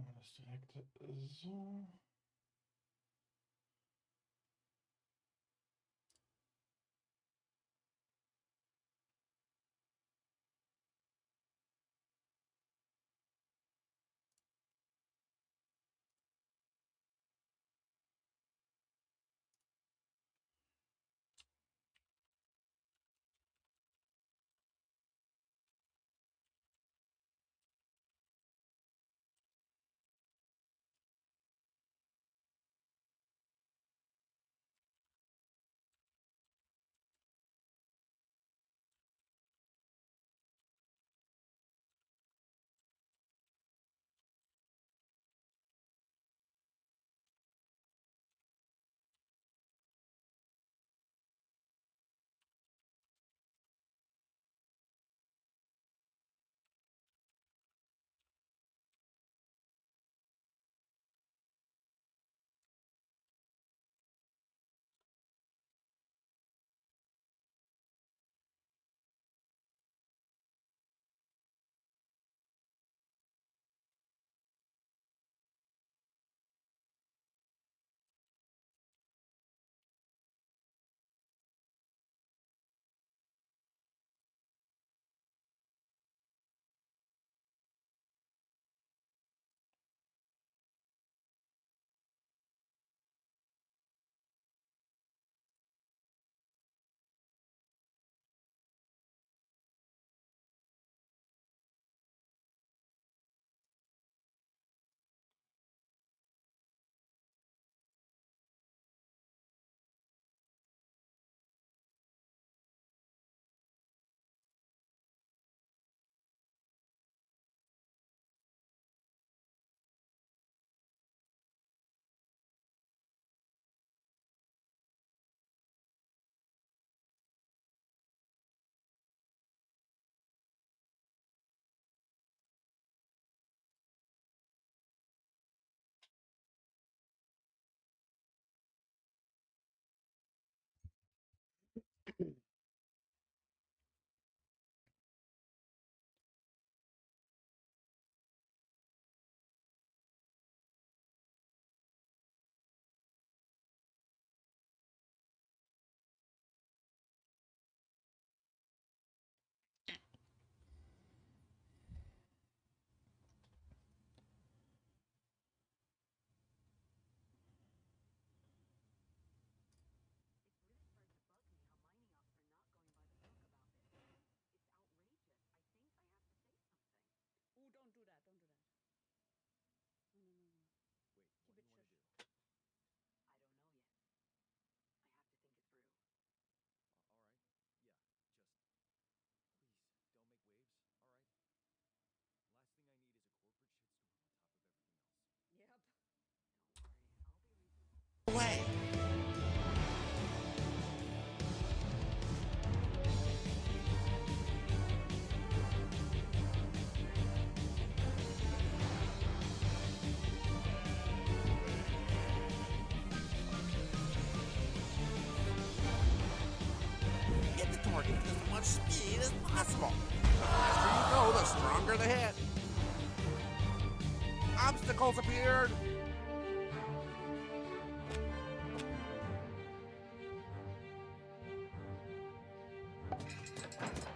das direkt so. Ooh, don't do that. Don't do that. No, no, no, no. Wait, Keep what it do you want to shush. do? I don't know yet. I have to think it through. All right. Yeah, just please don't make waves. All right. Last thing I need is a corporate shitstorm on top of everything else. Yep. Don't worry, I'll be reasonable. Way. Hit the target with as much speed as possible. The faster you go, the stronger the hit. Obstacles appeared. Eight total, I think.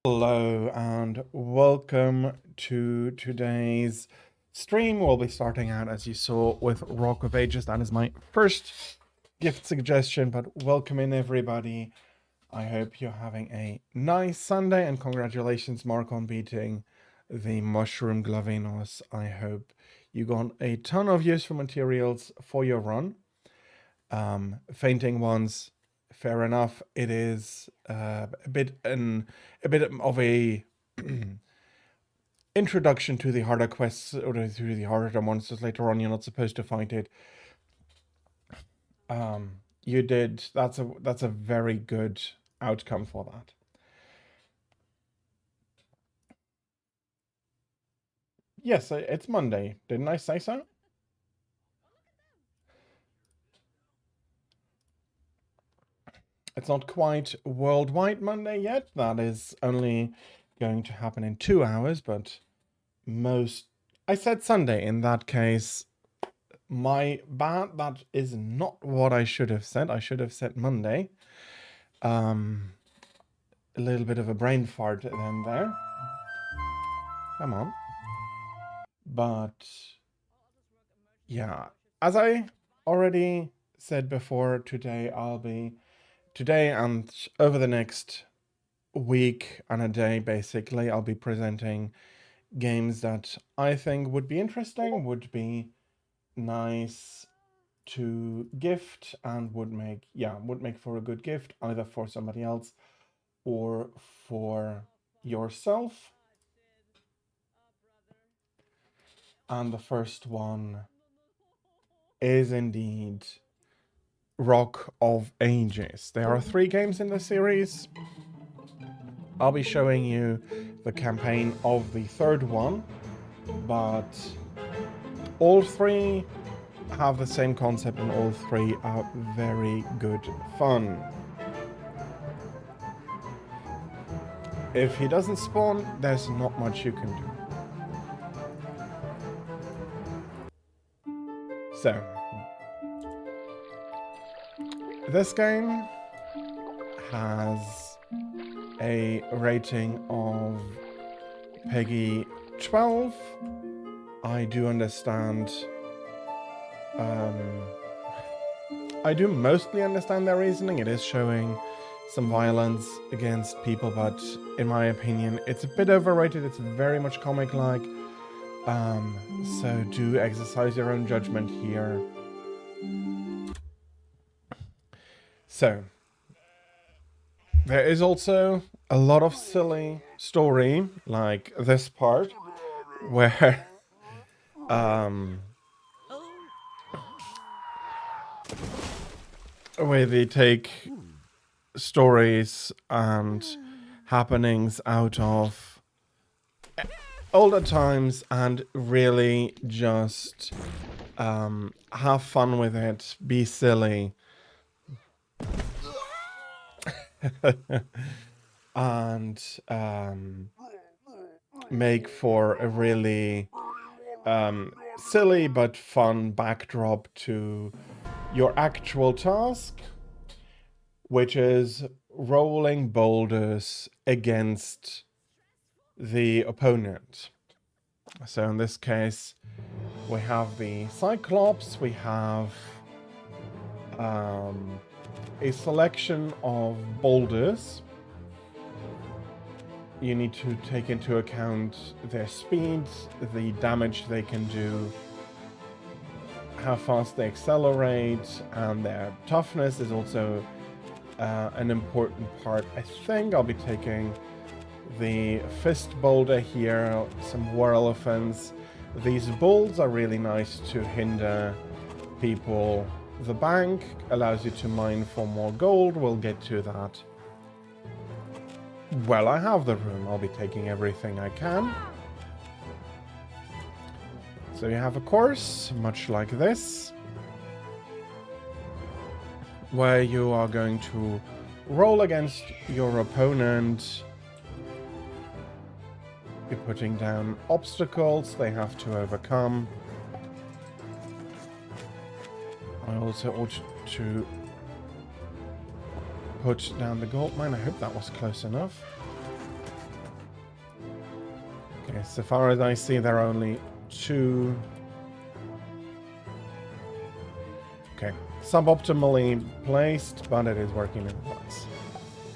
Hello and welcome to today's stream. We'll be starting out, as you saw, with Rock of Ages. That is my first gift suggestion, but welcome in, everybody. I hope you're having a nice Sunday, and congratulations, Mark, on beating the Mushroom Glavinos. I hope you got a ton of useful materials for your run. Fainting ones, fair enough. It is a bit of a introduction to the harder quests, or to the harder monsters later on. You're not supposed to fight it. You did. That's a very good outcome for that. Yes, it's Monday. Didn't I say so? It's not quite Worldwide Monday yet. That is only going to happen in 2 hours, but I said Sunday. In that case, my bad. That is not what I should have said. I should have said Monday. A little bit of a brain fart then there. Come on. But yeah, as I already said before, today and over the next week and a day, basically, I'll be presenting games that I think would be interesting, would be nice to gift, and would make for a good gift, either for somebody else or for yourself. And the first one is indeed Rock of Ages. There are 3 games in the series. I'll be showing you the campaign of the 3rd one, but all 3 have the same concept, and all 3 are very good fun. If he doesn't spawn, there's not much you can do. So, this game has a rating of PEGI 12. I do understand. I do mostly understand their reasoning. It is showing some violence against people, but in my opinion, it's a bit overrated. It's very much comic-like. So do exercise your own judgment here. So, there is also a lot of silly story, like this part, where where they take stories and happenings out of older times and really just have fun with it, be silly. And make for a really silly but fun backdrop to your actual task, which is rolling boulders against the opponent. So in this case, we have the Cyclops, we have a selection of boulders. You need to take into account their speed, the damage they can do, how fast they accelerate, and their toughness is also an important part. I think I'll be taking the fist boulder here, some war elephants. These bulls are really nice to hinder people. The bank allows you to mine for more gold. We'll get to that. Well, I have the room. I'll be taking everything I can. So you have a course, much like this, where you are going to roll against your opponent. Be putting down obstacles they have to overcome. I also ought to put down the gold mine. I hope that was close enough. Okay, so far as I see, there are only too... Okay, suboptimally placed, but it is working in place.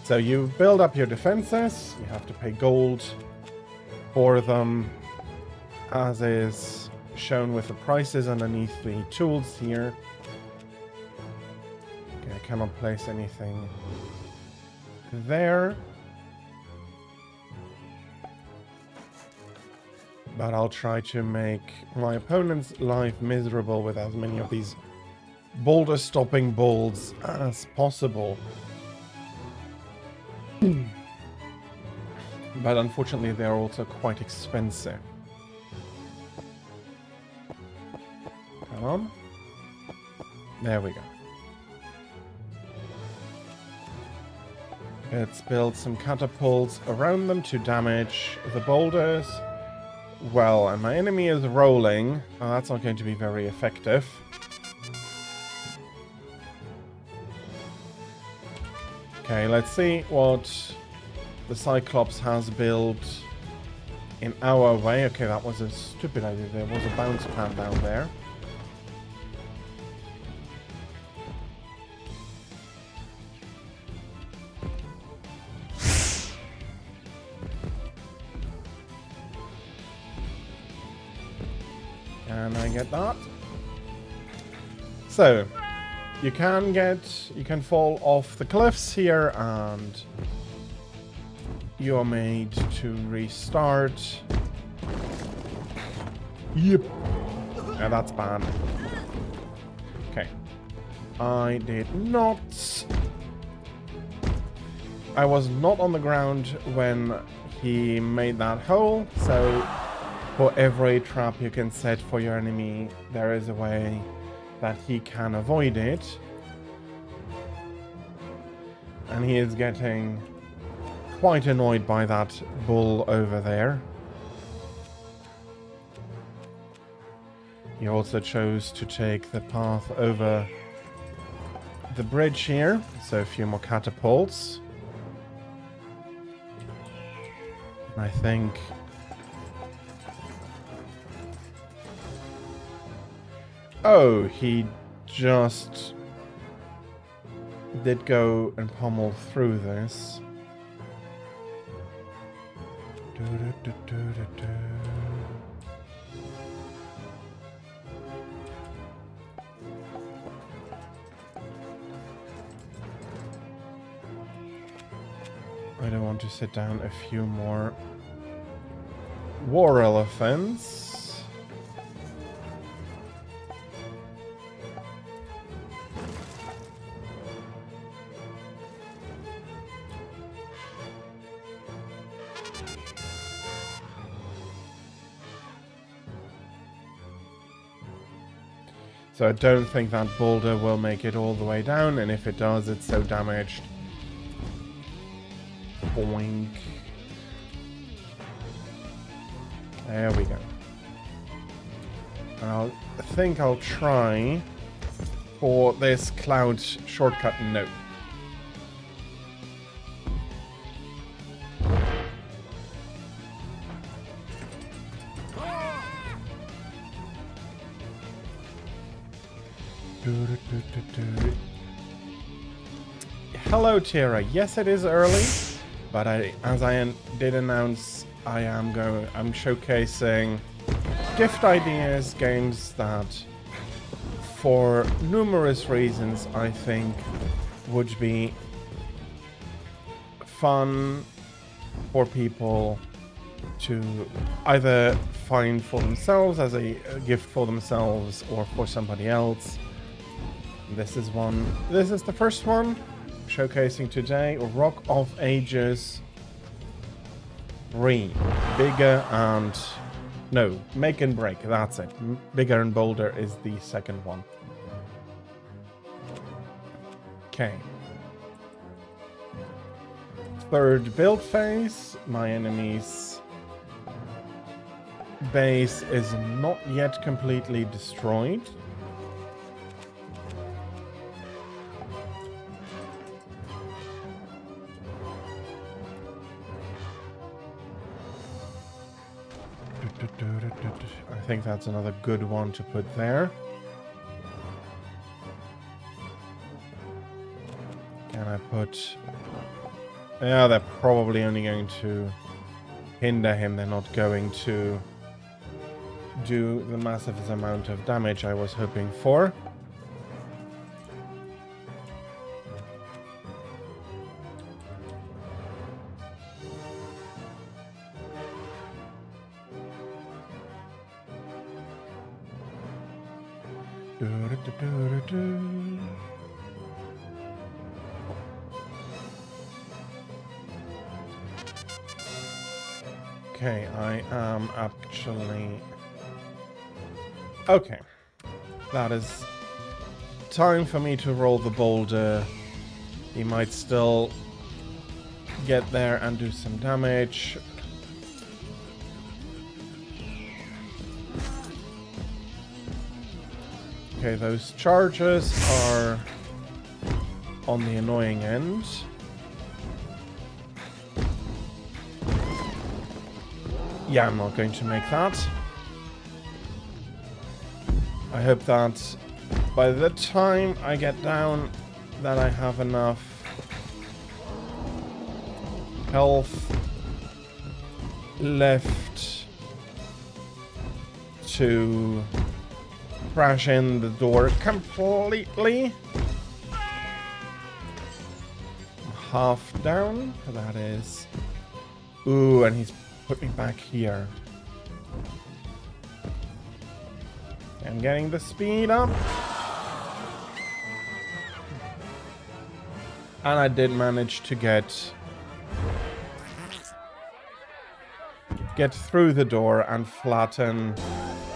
So you build up your defenses, you have to pay gold for them, as is shown with the prices underneath the tools here. Okay, I cannot place anything there. But I'll try to make my opponent's life miserable with as many of these boulder stopping bolts as possible. But unfortunately they're also quite expensive. Come on. There we go. Let's build some catapults around them to damage the boulders. Well, and my enemy is rolling. Oh, that's not going to be very effective. Okay, let's see what the Cyclops has built in our way. Okay, that was a stupid idea. There was a bounce pad down there. Can I get that? So, you can fall off the cliffs here and you're made to restart. Yep. Yeah, that's bad. Okay. I was not on the ground when he made that hole, so for every trap you can set for your enemy, there is a way that he can avoid it. And he is getting quite annoyed by that bull over there. He also chose to take the path over the bridge here, so a few more catapults. And I think... Oh, he just did go and pummel through this. I don't want to sit down a few more war elephants. So I don't think that boulder will make it all the way down, and if it does, it's so damaged. Boink. There we go. And I think I'll try for this cloud shortcut. No. Hello, Tira. Yes, it is early, but as I did announce, I'm showcasing gift ideas, games that, for numerous reasons, I think would be fun for people to either find for themselves as a gift for themselves or for somebody else. This is one. This is the first one showcasing today. Rock of Ages 3. Bigger and... No, Make and Break. That's it. Bigger and Bolder is the second one. Okay. Third build phase. My enemy's base is not yet completely destroyed. I think that's another good one to put there. Can I put... Yeah, they're probably only going to hinder him. They're not going to do the massive amount of damage I was hoping for. Okay, I am actually... Okay. That is time for me to roll the boulder. He might still get there and do some damage. Okay, those charges are on the annoying end. Yeah, I'm not going to make that. I hope that by the time I get down that I have enough health left to crash in the door completely. Half down, that is. Ooh, and he's put me back here. I'm getting the speed up. And I did manage to get through the door and flatten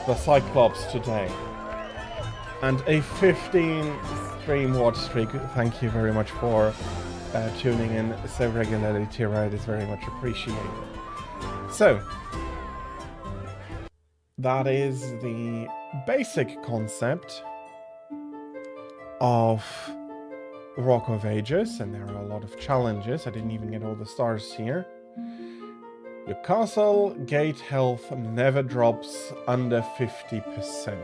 the Cyclops today. And a 15 stream watch streak. Thank you very much for tuning in so regularly, Tira. It is very much appreciated. So, that is the basic concept of Rock of Ages, and there are a lot of challenges. I didn't even get all the stars here. Your castle gate health never drops under 50%.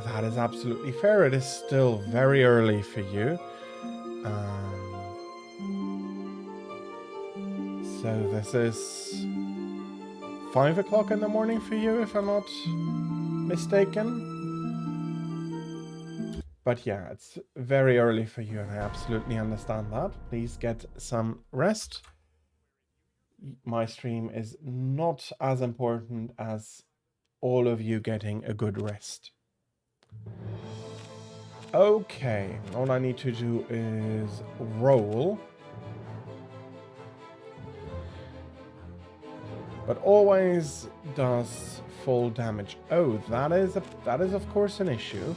That is absolutely fair. It is still very early for you. So this is 5 o'clock in the morning for you, if I'm not mistaken. But yeah, it's very early for you, and I absolutely understand that. Please get some rest. My stream is not as important as all of you getting a good rest. Okay, all I need to do is roll. But always does full damage. Oh, that is of course an issue.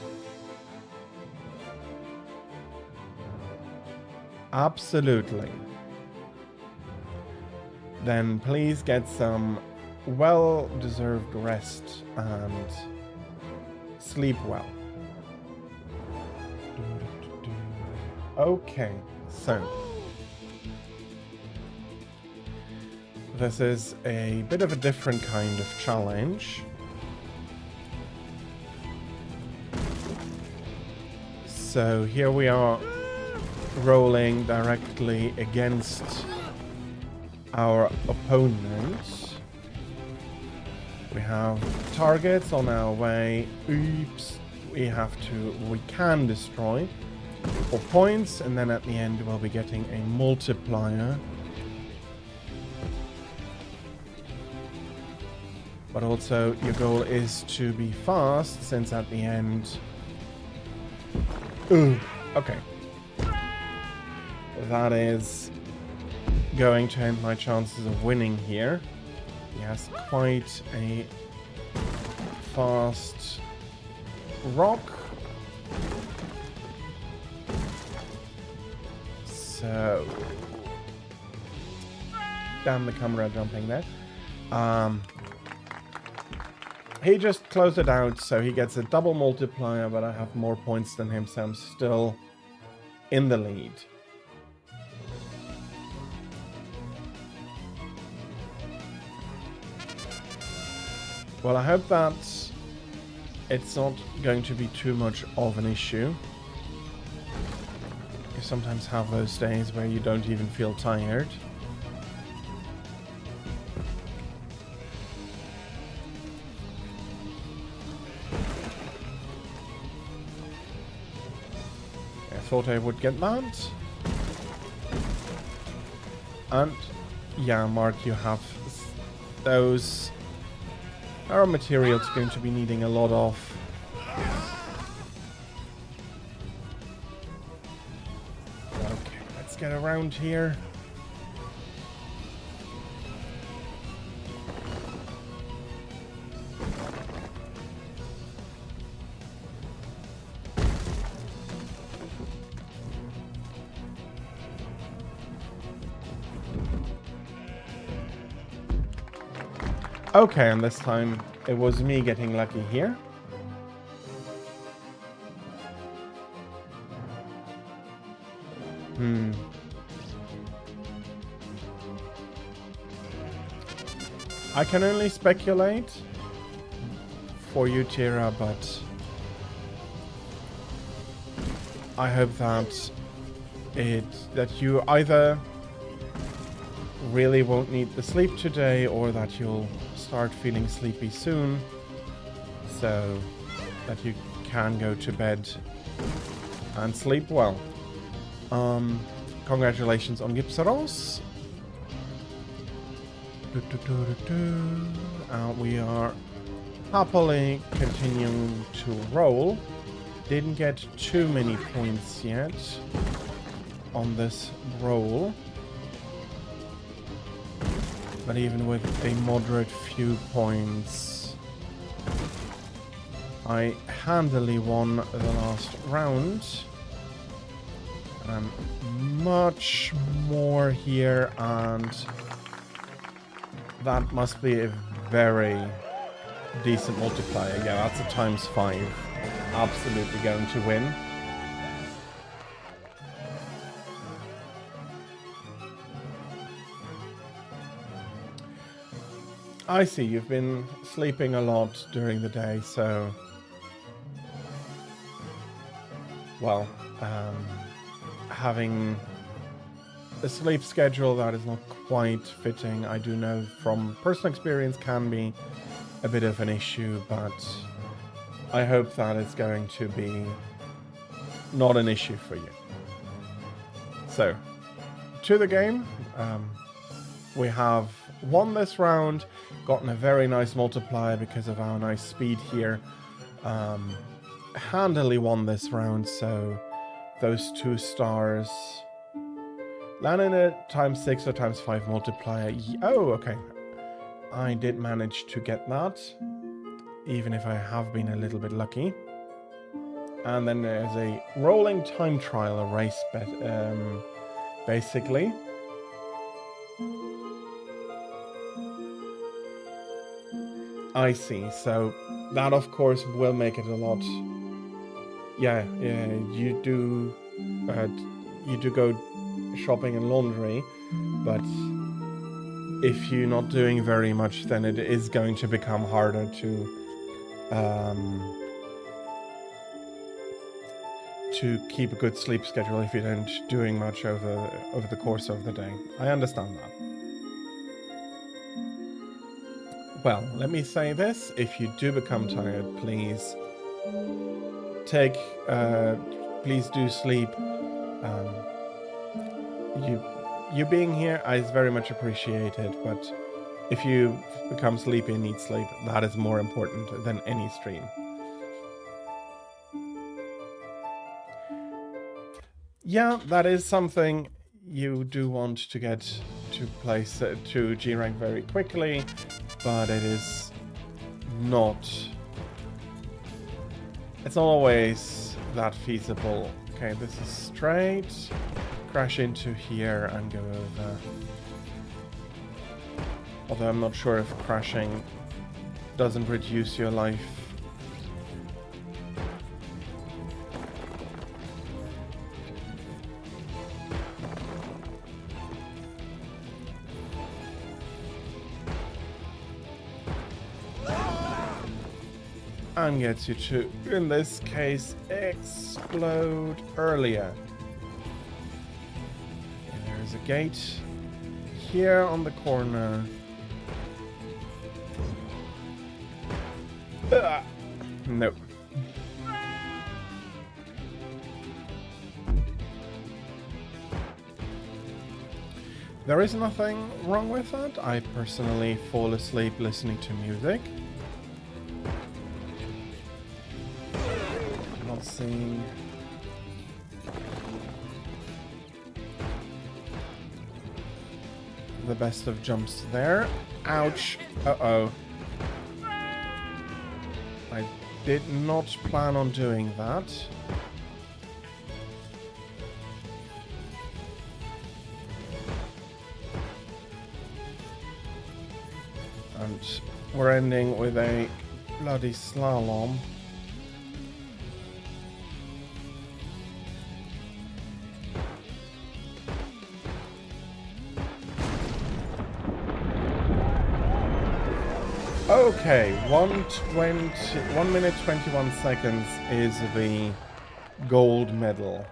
Absolutely. Then please get some well-deserved rest and sleep well. Okay, so this is a bit of a different kind of challenge. So here we are rolling directly against our opponent. We have targets on our way. Oops. We can destroy for points, and then at the end we'll be getting a multiplier. But also your goal is to be fast, since at the end... Ooh, okay. That is going to end my chances of winning here. He has quite a fast rock. So... Damn the camera jumping there. He just closed it out, so he gets a double multiplier, but I have more points than him, so I'm still in the lead. Well, I hope that it's not going to be too much of an issue. You sometimes have those days where you don't even feel tired. I thought I would get that. And yeah, Mark, you have those are materials going to be needing a lot of. Okay, let's get around here. Okay, and this time it was me getting lucky here. I can only speculate for you, Tira, but I hope that you either really won't need the sleep today or that you'll start feeling sleepy soon so that you can go to bed and sleep well. Congratulations on Gipsaros. We are happily continuing to roll. Didn't get too many points yet on this roll. But even with a moderate few points, I handily won the last round. And I'm much more here, and that must be a very decent multiplier. Yeah, that's a ×5. Absolutely going to win. I see, you've been sleeping a lot during the day, so... Well, having a sleep schedule that is not quite fitting, I do know from personal experience can be a bit of an issue, but I hope that it's going to be not an issue for you. So, to the game. We have won this round, gotten a very nice multiplier because of our nice speed here. Handily won this round, so those 2 stars land in a ×6 or ×5 multiplier. Oh, okay. I did manage to get that, even if I have been a little bit lucky. And then there's a rolling time trial, a race bet, basically. I see. So that, of course, will make it a lot. Yeah, you do go shopping and laundry, but if you're not doing very much, then it is going to become harder to keep a good sleep schedule if you don't doing much over the course of the day. I understand that. Well, let me say this: if you do become tired, please please do sleep. You being here is very much appreciated, but if you become sleepy and need sleep, that is more important than any stream. Yeah, that is something you do want to get to place to G rank very quickly, but it is not. It's not always that feasible. Okay, this is straight. Crash into here and go over. Although I'm not sure if crashing doesn't reduce your life. and gets you to, in this case, explode earlier. And there's a gate here on the corner. Nope. There is nothing wrong with that. I personally fall asleep listening to music. Not seeing the best of jumps there. Ouch. Uh-oh. I did not plan on doing that. And we're ending with a bloody slalom. Okay, 1 minute 21 seconds is the gold medal.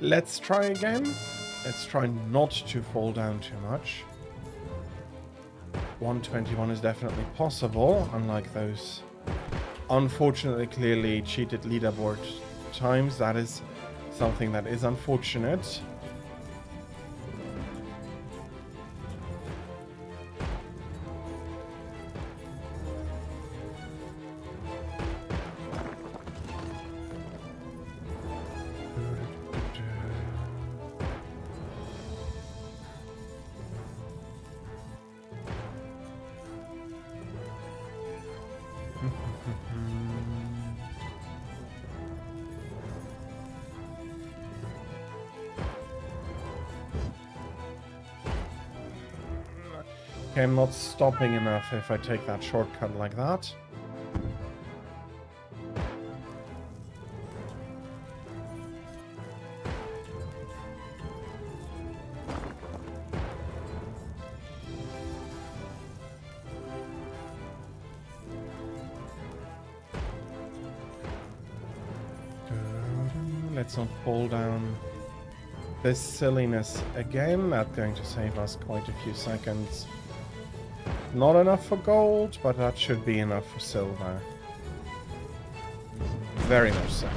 Let's try again. Let's try not to fall down too much. 121 is definitely possible, unlike those unfortunately clearly cheated leaderboard times. That is something that is unfortunate. Okay, I'm not stopping enough if I take that shortcut like that. Let's not fall down this silliness again. That's going to save us quite a few seconds. Not enough for gold, but that should be enough for silver. Very much so.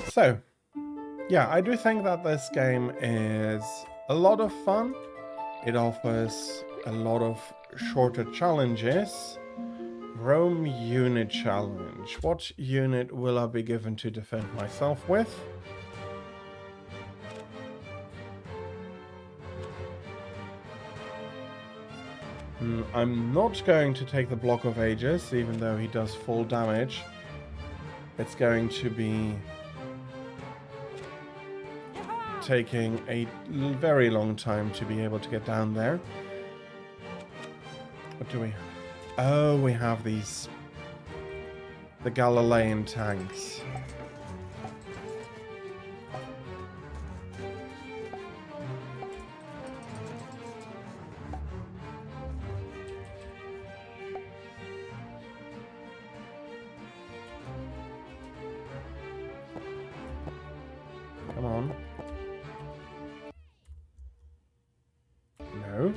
So, yeah, I do think that this game is a lot of fun. It offers a lot of shorter challenges. Rome unit challenge. What unit will I be given to defend myself with? I'm not going to take the Block of Ages, even though he does full damage. It's going to be taking a very long time to be able to get down there. What do we have? Oh, we have these... the Galilean tanks. Come on. No.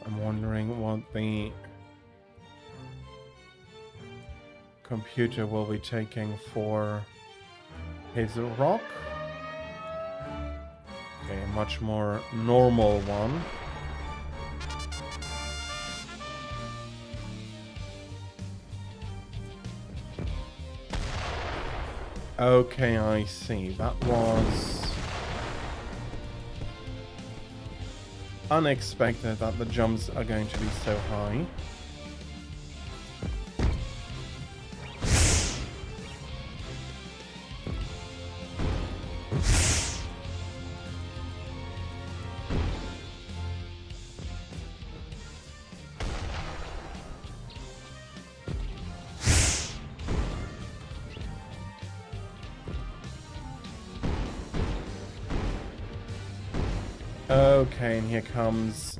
I'm wondering what the computer will be taking for his rock. Okay, a much more normal one. Okay, I see. That was unexpected that the jumps are going to be so high. Okay, and here comes...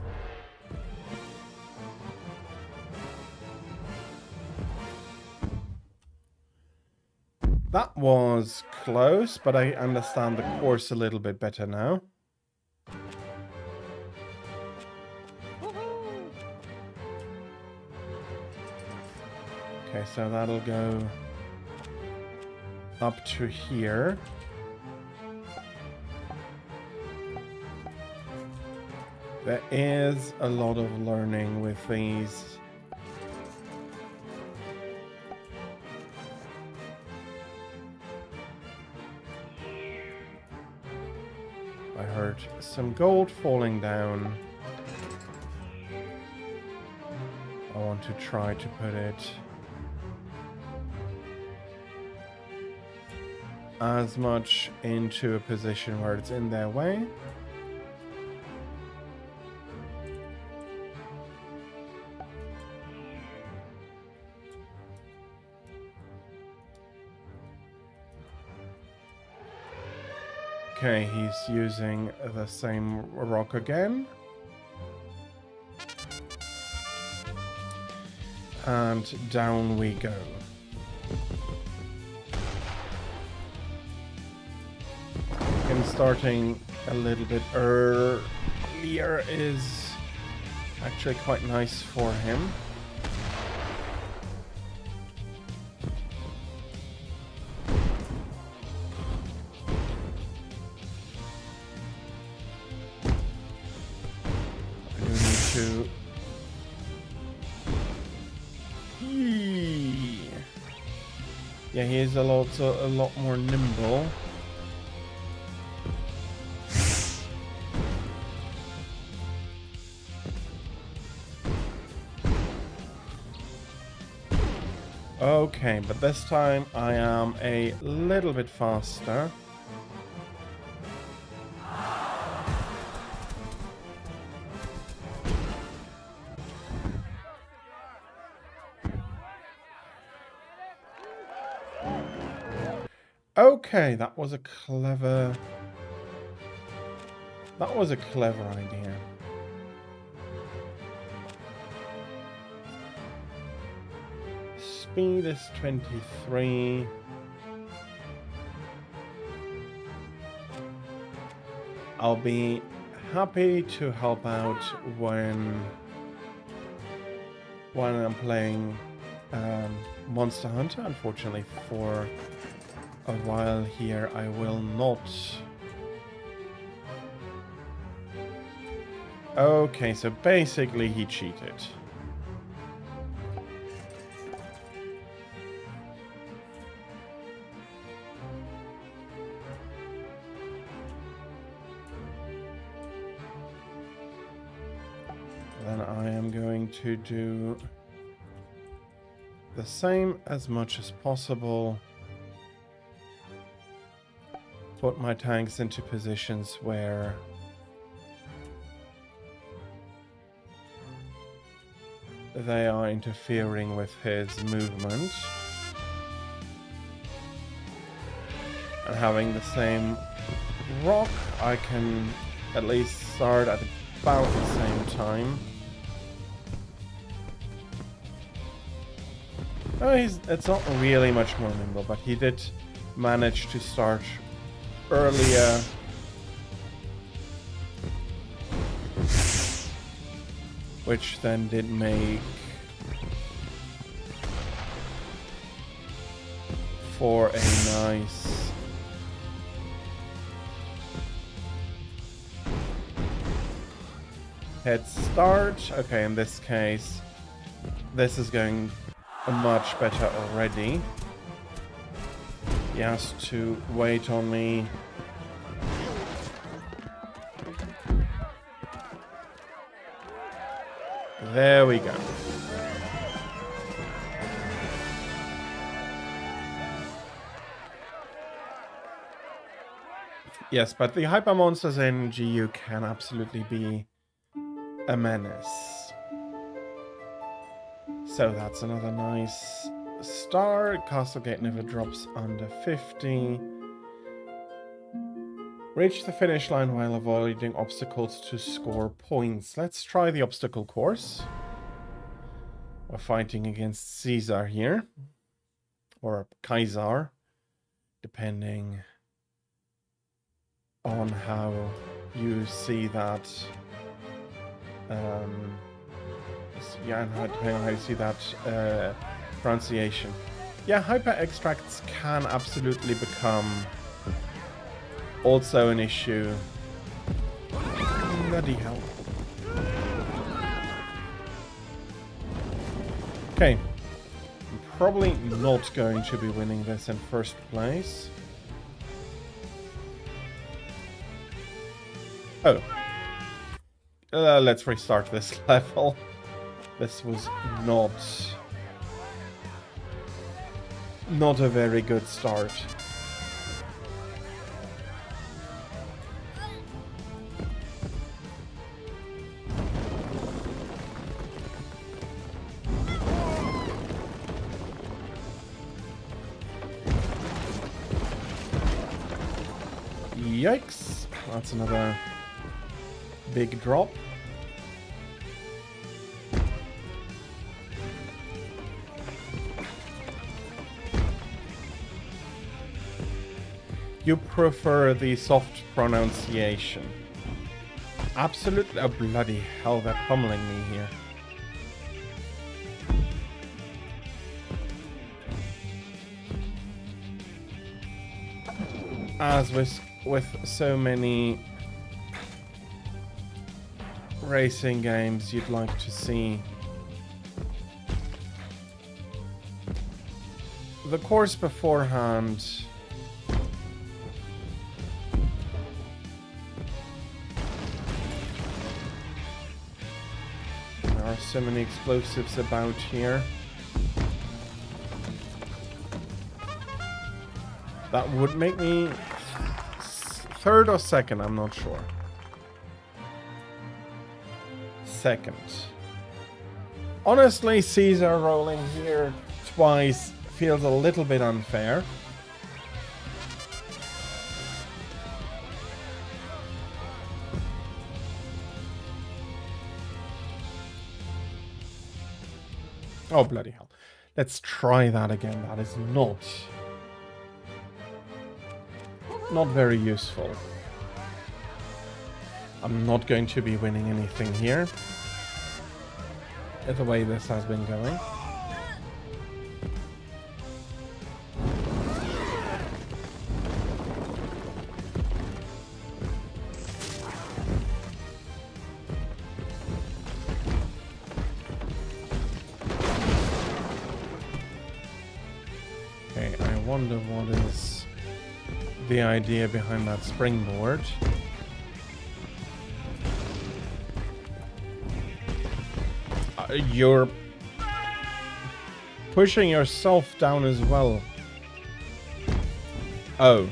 That was close, but I understand the course a little bit better now. Okay, so that'll go up to here. There is a lot of learning with these. I heard some gold falling down. I want to try to put it as much into a position where it's in their way. Okay, he's using the same rock again. And down we go. Him starting a little bit earlier is actually quite nice for him. Yeah, he is a lot more nimble. Okay, but this time I am a little bit faster. Okay, that was a clever idea. Speed is 23. I'll be happy to help out when I'm playing Monster Hunter. Unfortunately, for a while here I will not. Okay, so basically he cheated. Then I am going to do the same as much as possible. Put my tanks into positions where they are interfering with his movement. And having the same rock, I can at least start at about the same time. Oh, it's not really much more nimble, but he did manage to start earlier. Which then did make for a nice head start. Okay, in this case, this is going much better already. He has to wait on me. There we go. Yes, but the hyper monsters in GU can absolutely be a menace. So that's another nice start. Castle Gate never drops under 50. Reach the finish line while avoiding obstacles to score points. Let's try the obstacle course. We're fighting against Caesar here. Or Kaiser, depending on how you see that. Yeah, and depending on how you see that pronunciation. Yeah, hyper extracts can absolutely become also an issue. Bloody hell. Okay. I'm probably not going to be winning this in first place. Oh. Let's restart this level. This was not a very good start. Yikes. That's another big drop. You prefer the soft pronunciation. Absolutely. Oh, bloody hell, they're pummeling me here. As with so many racing games, you'd like to see the course beforehand. There are so many explosives about here. That would make me third or second, I'm not sure. Second. Honestly, Caesar rolling here twice feels a little bit unfair. Oh, bloody hell. Let's try that again. That is not very useful. I'm not going to be winning anything here. The way this has been going. Okay, I wonder what is the idea behind that springboard. You're pushing yourself down as well. Oh.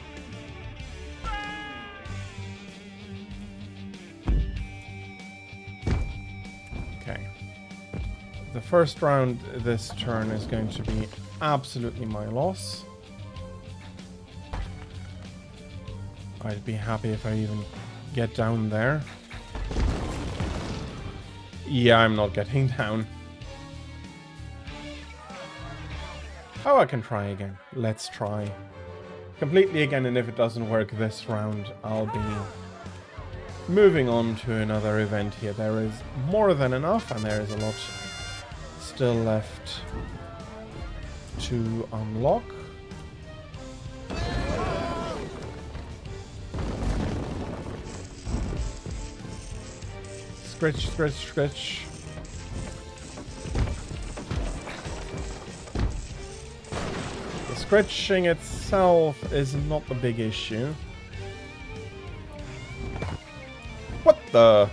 Okay. The first round this turn is going to be absolutely my loss. I'd be happy if I even get down there. Yeah, I'm not getting down. Oh, I can try again. Let's try. Completely again, and if it doesn't work this round, I'll be moving on to another event here. There is more than enough, and there is a lot still left to unlock. Scratch, scratch, scratch. The scratching itself is not the big issue. What the?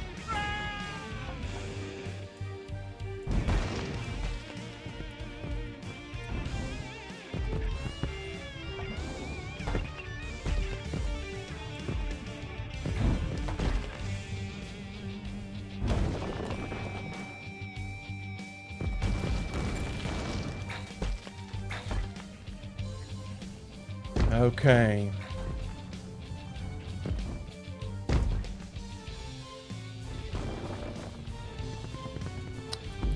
Okay.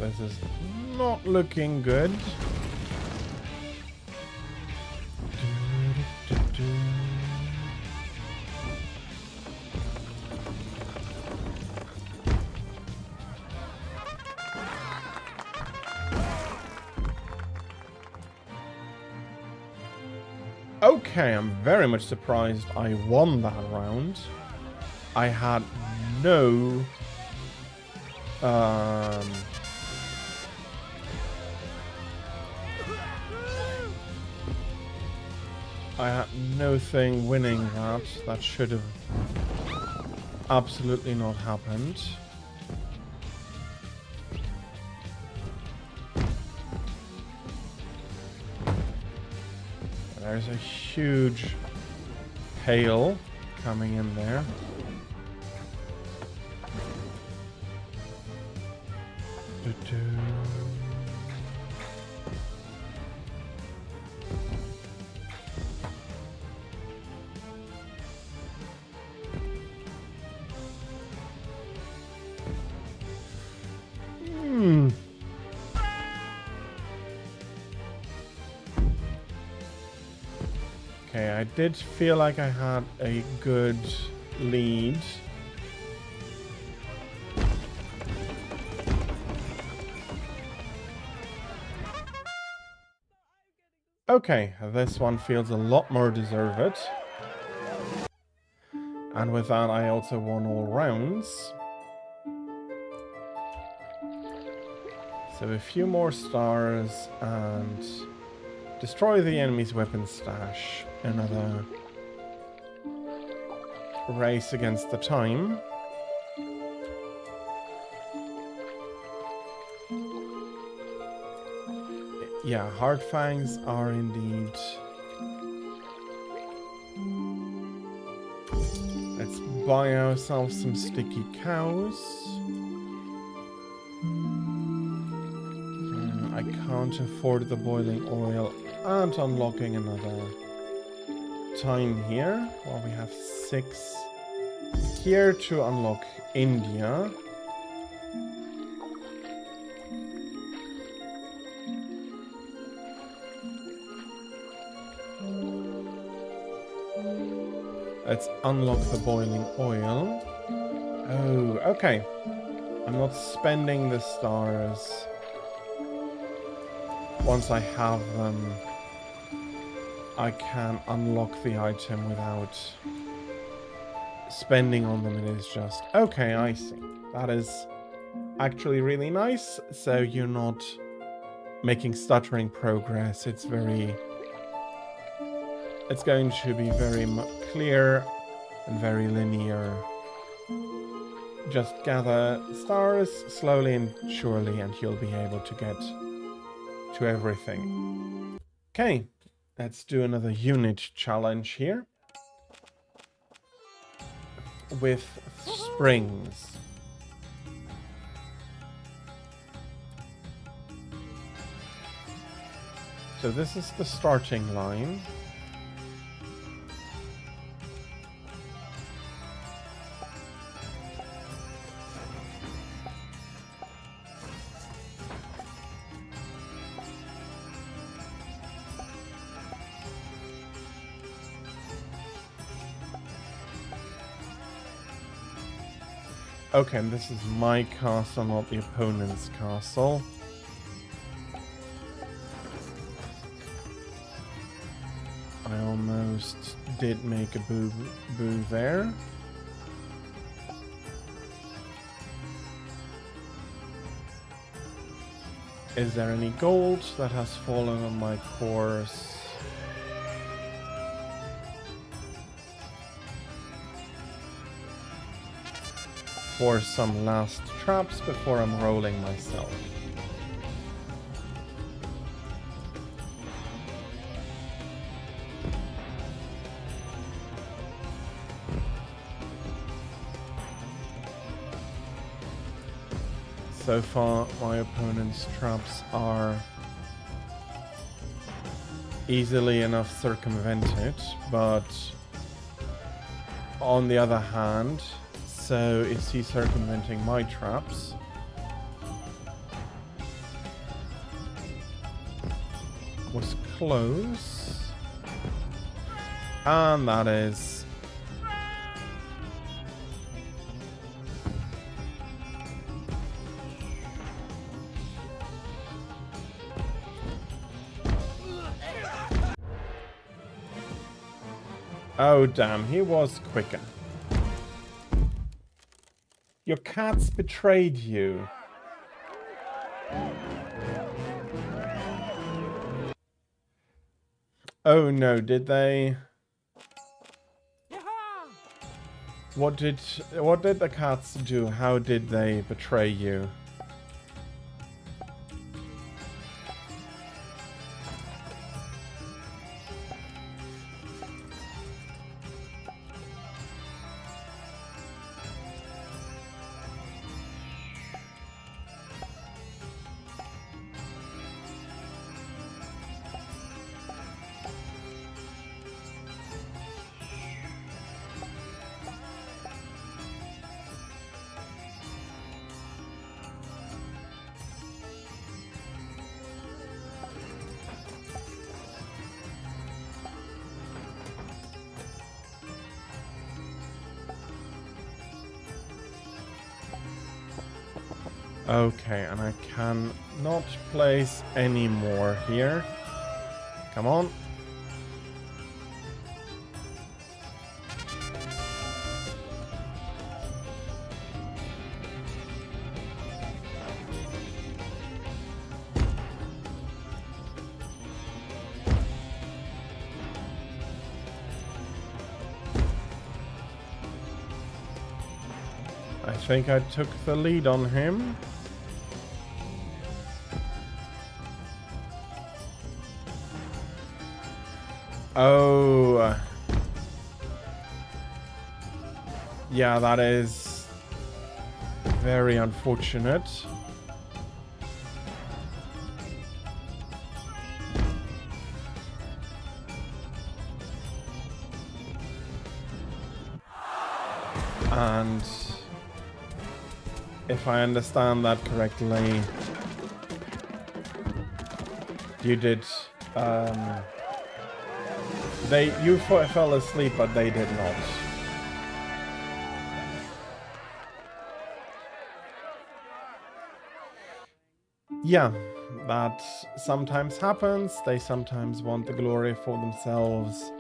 This is not looking good. Okay, I'm very much surprised I won that round. I had no... I had no thing winning that. That should have absolutely not happened. There's a huge hail coming in there. Okay, I did feel like I had a good lead. Okay, this one feels a lot more deserved. And with that, I also won all rounds. So a few more stars and destroy the enemy's weapon stash. Another race against the time. Yeah, hard fangs are indeed... Let's buy ourselves some sticky cows. I can't afford the boiling oil and unlocking another time here. Well, we have 6 here to unlock India. Let's unlock the boiling oil. Oh, okay. I'm not spending the stars. Once I have them, I can unlock the item without spending on them. It is just... Okay, I see. That is actually really nice. So you're not making stuttering progress. It's very... It's going to be very clear and very linear. Just gather stars slowly and surely and you'll be able to get to everything. Okay, let's do another unit challenge here. With springs. So this is the starting line. Okay, and this is my castle, not the opponent's castle. I almost did make a boo there. Is there any gold that has fallen on my course? For some last traps before I'm rolling myself. So far, my opponent's traps are easily enough circumvented, but on the other hand, so is he circumventing my traps? was close. And that is... Oh, damn, he was quicker. Your cats betrayed you. Oh no, did they? What did the cats do? How did they betray you? Okay, and I cannot place any more here. Come on. I think I took the lead on him. Oh. Yeah, that is very unfortunate. And if I understand that correctly, you did, you fell asleep, but they did not. Yeah, that sometimes happens. They sometimes want the glory for themselves,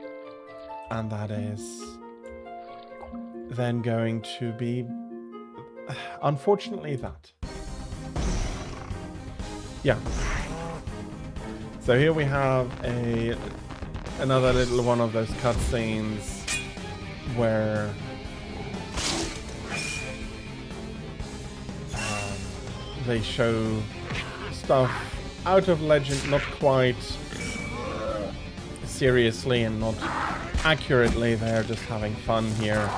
and that is then going to be, unfortunately, that. Yeah. So here we have another little one of those cutscenes where they show stuff out of Legend, not quite seriously and not accurately. They're just having fun here.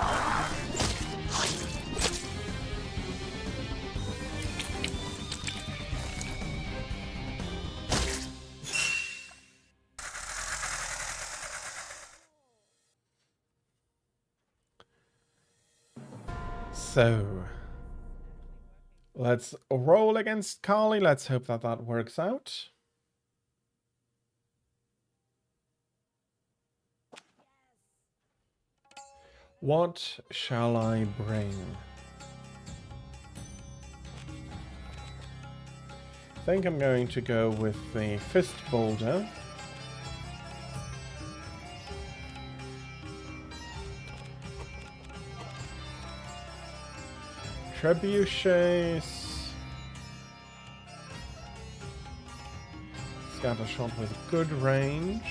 So, let's roll against Kali. Let's hope that that works out. What shall I bring? I think I'm going to go with the Fist Boulder. Trebuchets. Scatter shot with good range.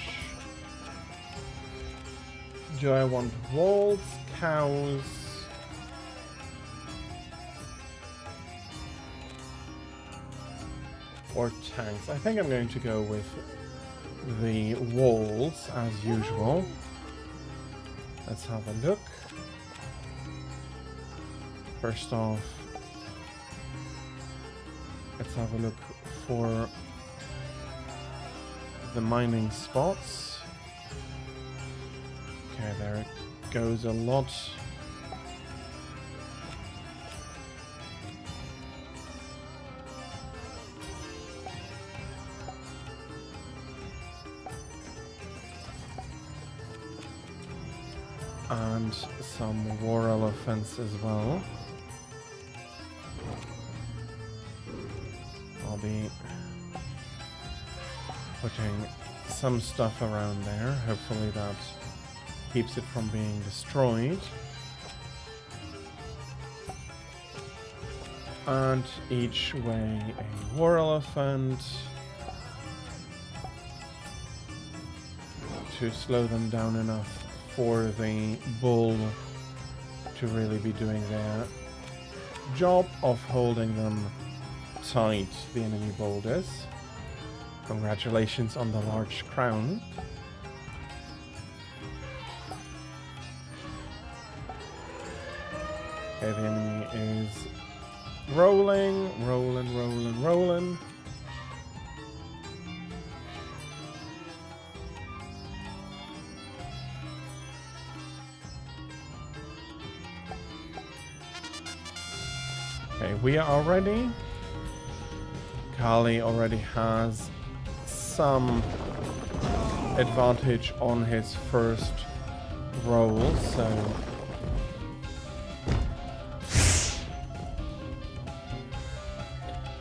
Do I want walls, cows? Or tanks? I think I'm going to go with the walls as usual. Let's have a look. First off, let's have a look for the mining spots. Okay, there it goes a lot. and some war elephants as well. I'll be putting some stuff around there. Hopefully that keeps it from being destroyed. And each way a war elephant to slow them down enough for the bull to really be doing their job of holding them tight, the enemy boulders. Congratulations on the large crown. Okay, the enemy is rolling. Okay, we are ready. Kali already has some advantage on his first roll, so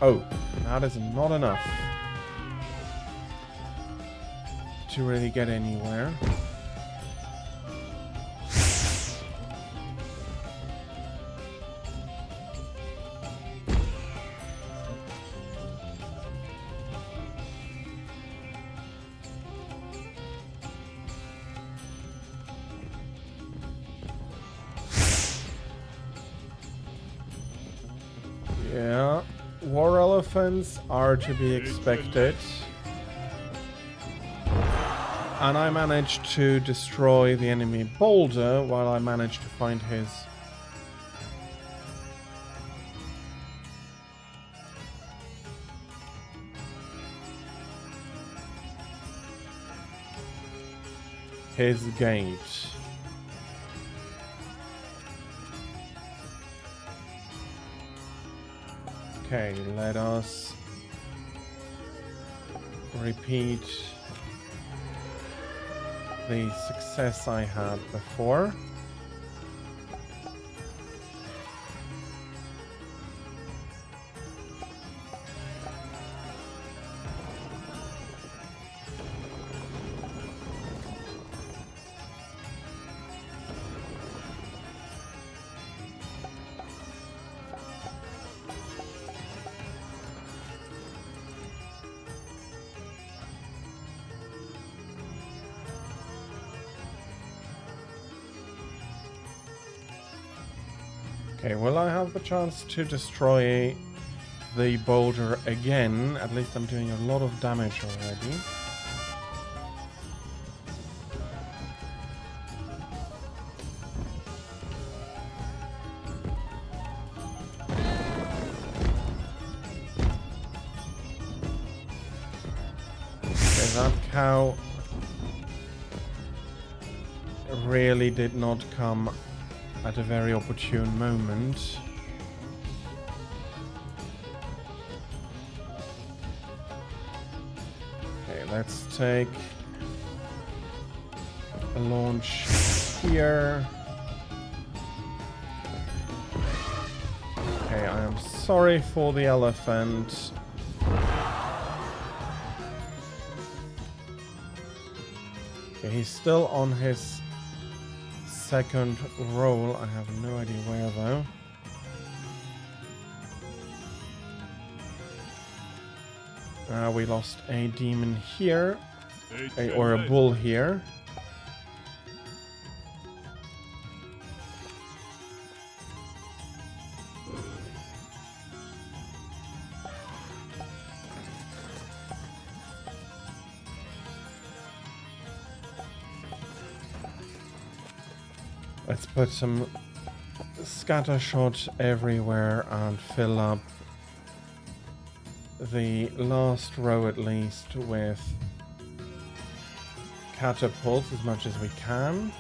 oh, that is not enough to really get anywhere. Yeah, war elephants are to be expected. And I managed to destroy the enemy boulder while I managed to find his. His gate. Okay, let us repeat the success I had before. Okay, will I have the chance to destroy the boulder again? At least I'm doing a lot of damage already. Okay, that cow really did not come at a very opportune moment. Okay, let's take a launch here. Okay, I am sorry for the elephant. Okay, he's still on his second roll. I have no idea where though. We lost a demon here, or a bull here. Let's put some scatter shot everywhere and fill up the last row at least with catapults as much as we can.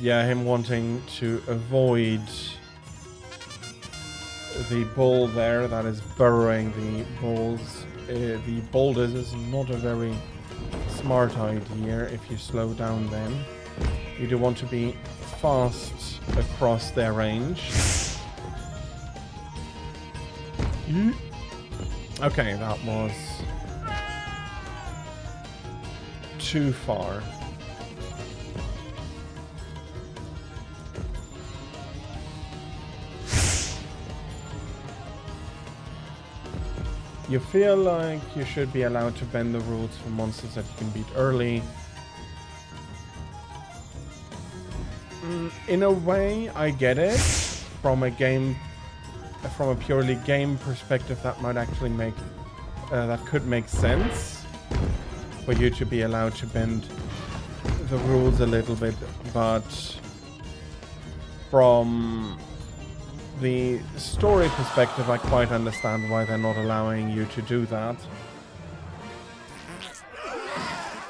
yeah, him wanting to avoid the bull there that is burrowing the bulls. The boulders is not a very smart idea if you slow down them. You do want to be fast across their range. Okay, that was too far. You feel like you should be allowed to bend the rules for monsters that you can beat early. In a way, I get it. From a purely game perspective, that might actually make, that could make sense for you to be allowed to bend the rules a little bit, but from the story perspective, I quite understand why they're not allowing you to do that.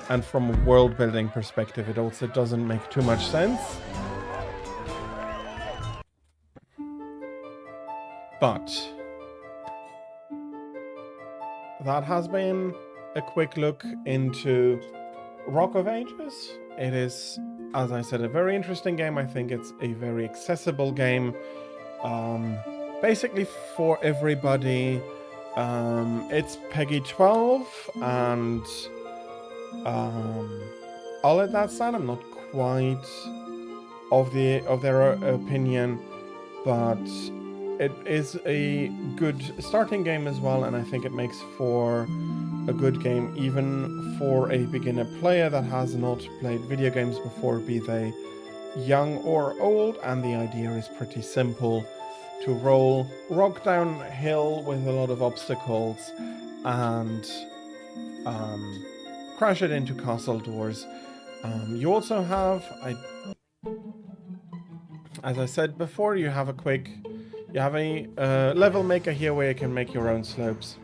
And from a world building perspective, it also doesn't make too much sense. But that has been a quick look into Rock of Ages. It is, as I said, a very interesting game. I think it's a very accessible game. Basically for everybody. It's PEGI 12, and I'll let that stand. I'm not quite of their opinion, but it is a good starting game as well, and I think it makes for a good game even for a beginner player that has not played video games before, be they young or old. And the idea is pretty simple: to rock downhill with a lot of obstacles and crash it into castle doors. You also have, as I said before, you have a level maker here where you can make your own slopes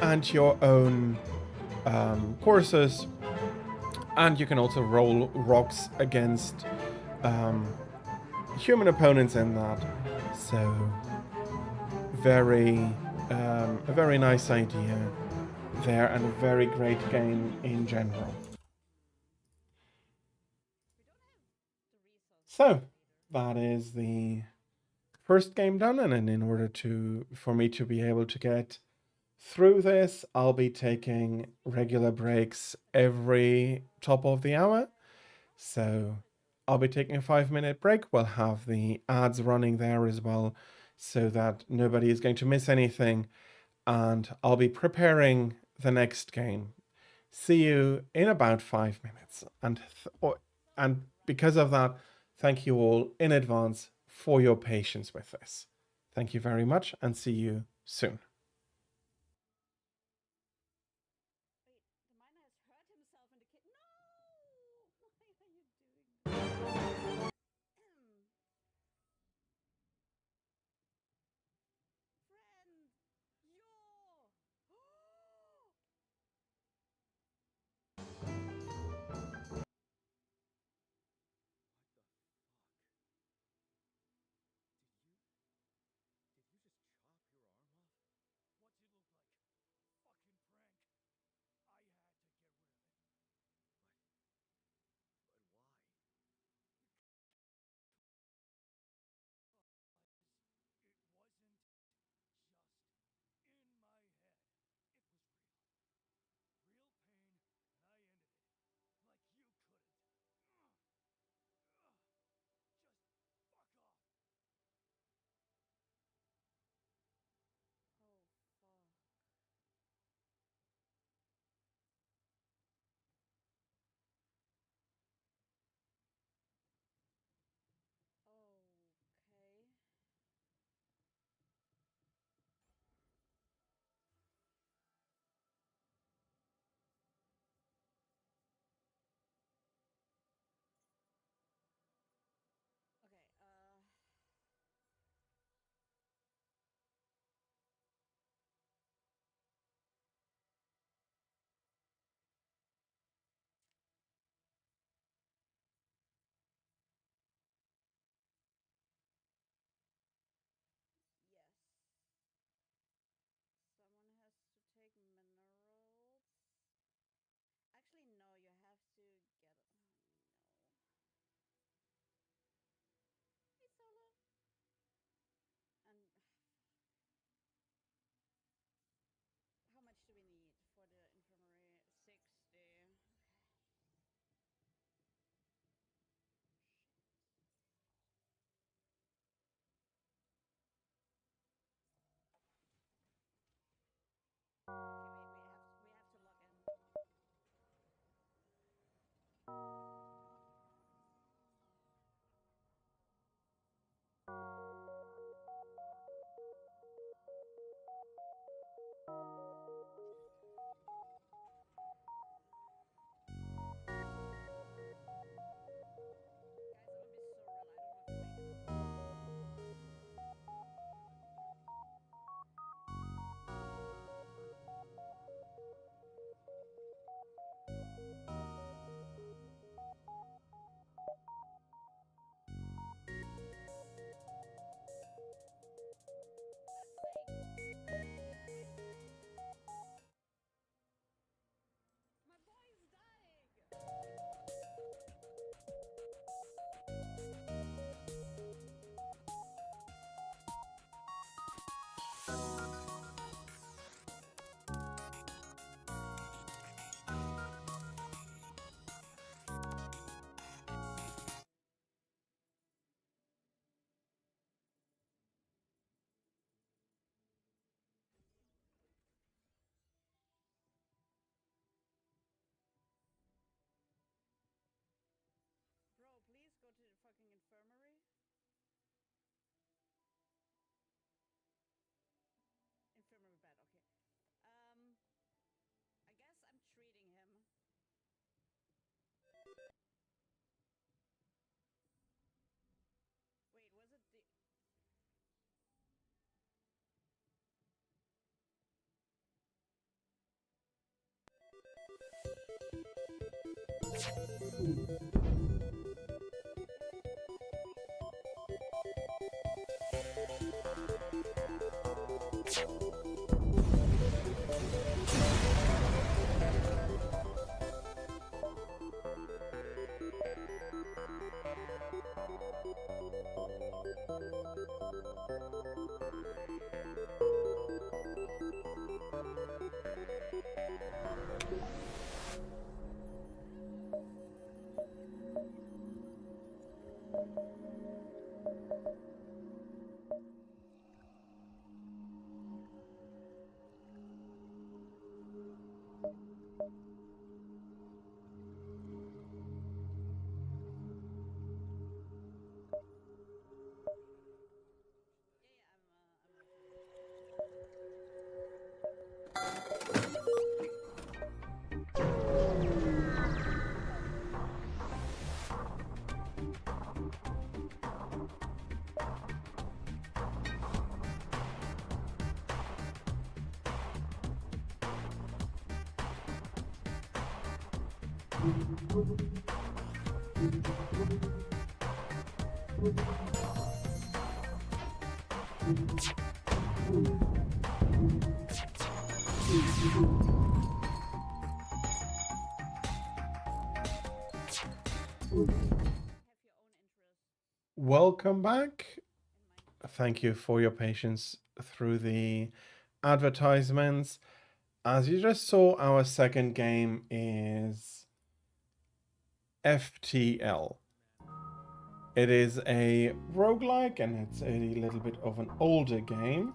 and your own courses, and you can also roll rocks against human opponents in that. So a very nice idea there, and a very great game in general. So that is the first game done, and in order for me to be able to get through this, I'll be taking regular breaks every top of the hour. So I'll be taking a 5-minute break. We'll have the ads running there as well, so that nobody is going to miss anything. And I'll be preparing the next game. See you in about 5 minutes. And because of that, thank you all in advance for your patience with this. Thank you very much, and see you soon. Wait, the miner has hurt himself in the kitchen. No! Why are you doing that? Friend! Did you just chop your arm off? infirmary? Infirmary bed, okay. I guess I'm treating him. Wait, was it the... Have your own interests Welcome back. in mind. Thank you for your patience through the advertisements. As you just saw, our second game is FTL. It is a roguelike and it's a little bit of an older game.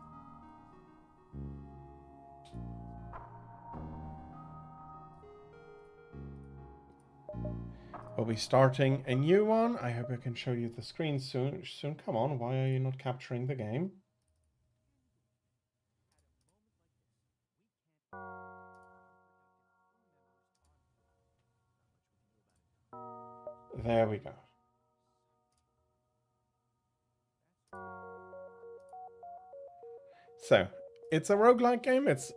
We'll be starting a new one. I hope I can show you the screen soon. Come on, why are you not capturing the game? There we go. So, it's a roguelike game. It's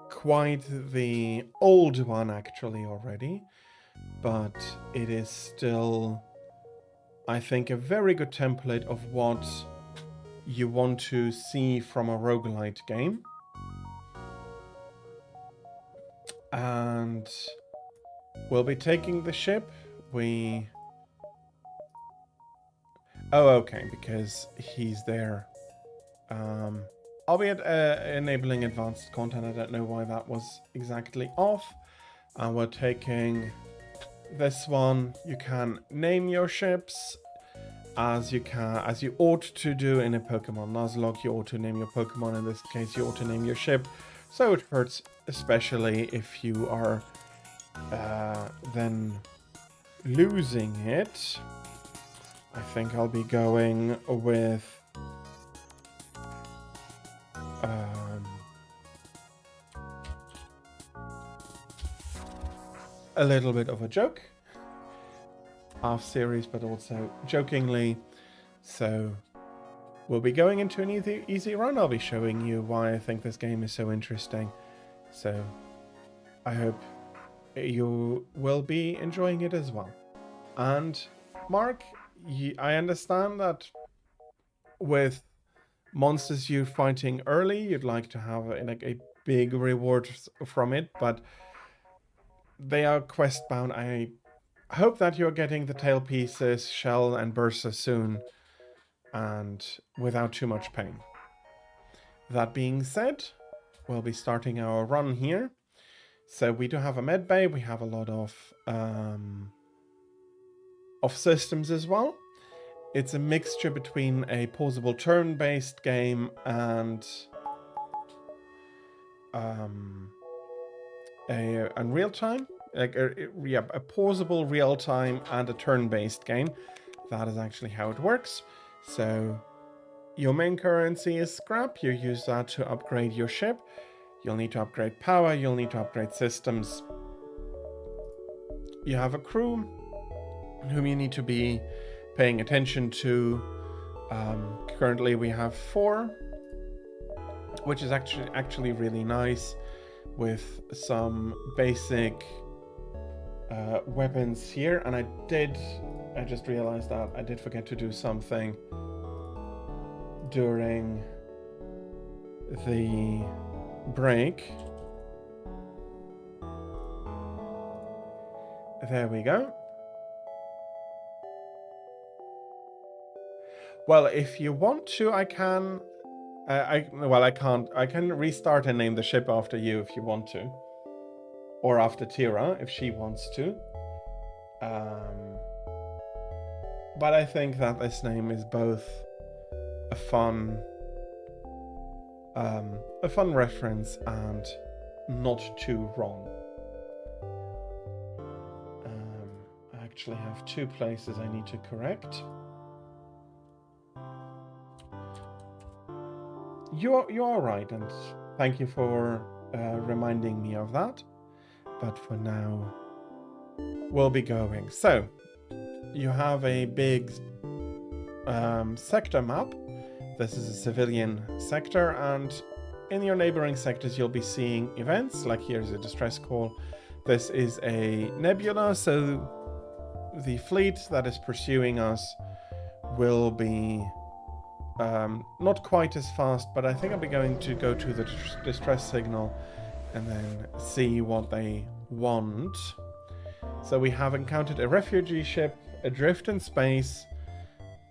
quite the old one actually already, but it is still, I think, a very good template of what you want to see from a roguelite game. And we'll be taking the ship. Oh, okay, because he's there. Albeit enabling advanced content, I don't know why that was exactly off. And we're taking this one. You can name your ships as you ought to do in a Pokemon Nuzlocke. You ought to name your Pokemon. In this case, you ought to name your ship. So it hurts, especially if you are then losing it. I think I'll be going with a little bit of a joke, half serious but also jokingly. So we'll be going into an easy run. I'll be showing you why I think this game is so interesting. So I hope you will be enjoying it as well. And Mark, I understand that with monsters you're fighting early, you'd like to have a big reward from it, but they are quest bound. I hope that you're getting the tail pieces, shell, and bursa soon, and without too much pain. That being said, we'll be starting our run here. So we do have a med bay. We have a lot of systems as well. It's a mixture between a pausable turn-based game and a real-time, like a pausable real-time and a turn-based game. That is actually how it works. So your main currency is scrap. You use that to upgrade your ship. You'll need to upgrade power. You'll need to upgrade systems. You have a crew whom you need to be paying attention to. Currently we have 4, which is actually really nice, with some basic weapons here. And I just realized that I did forget to do something during the break. There we go. Well, if you want to, I can. I can't. I can restart and name the ship after you if you want to, or after Tira if she wants to. But I think that this name is both a fun reference and not too wrong. I actually have 2 places I need to correct. You're right, and thank you for reminding me of that. But for now, we'll be going. So, you have a big sector map. This is a civilian sector, and in your neighboring sectors, you'll be seeing events. Like here's a distress call. This is a nebula, so the fleet that is pursuing us will be not quite as fast, but I think I'll be going to go to the distress signal and then see what they want. So we have encountered a refugee ship adrift in space.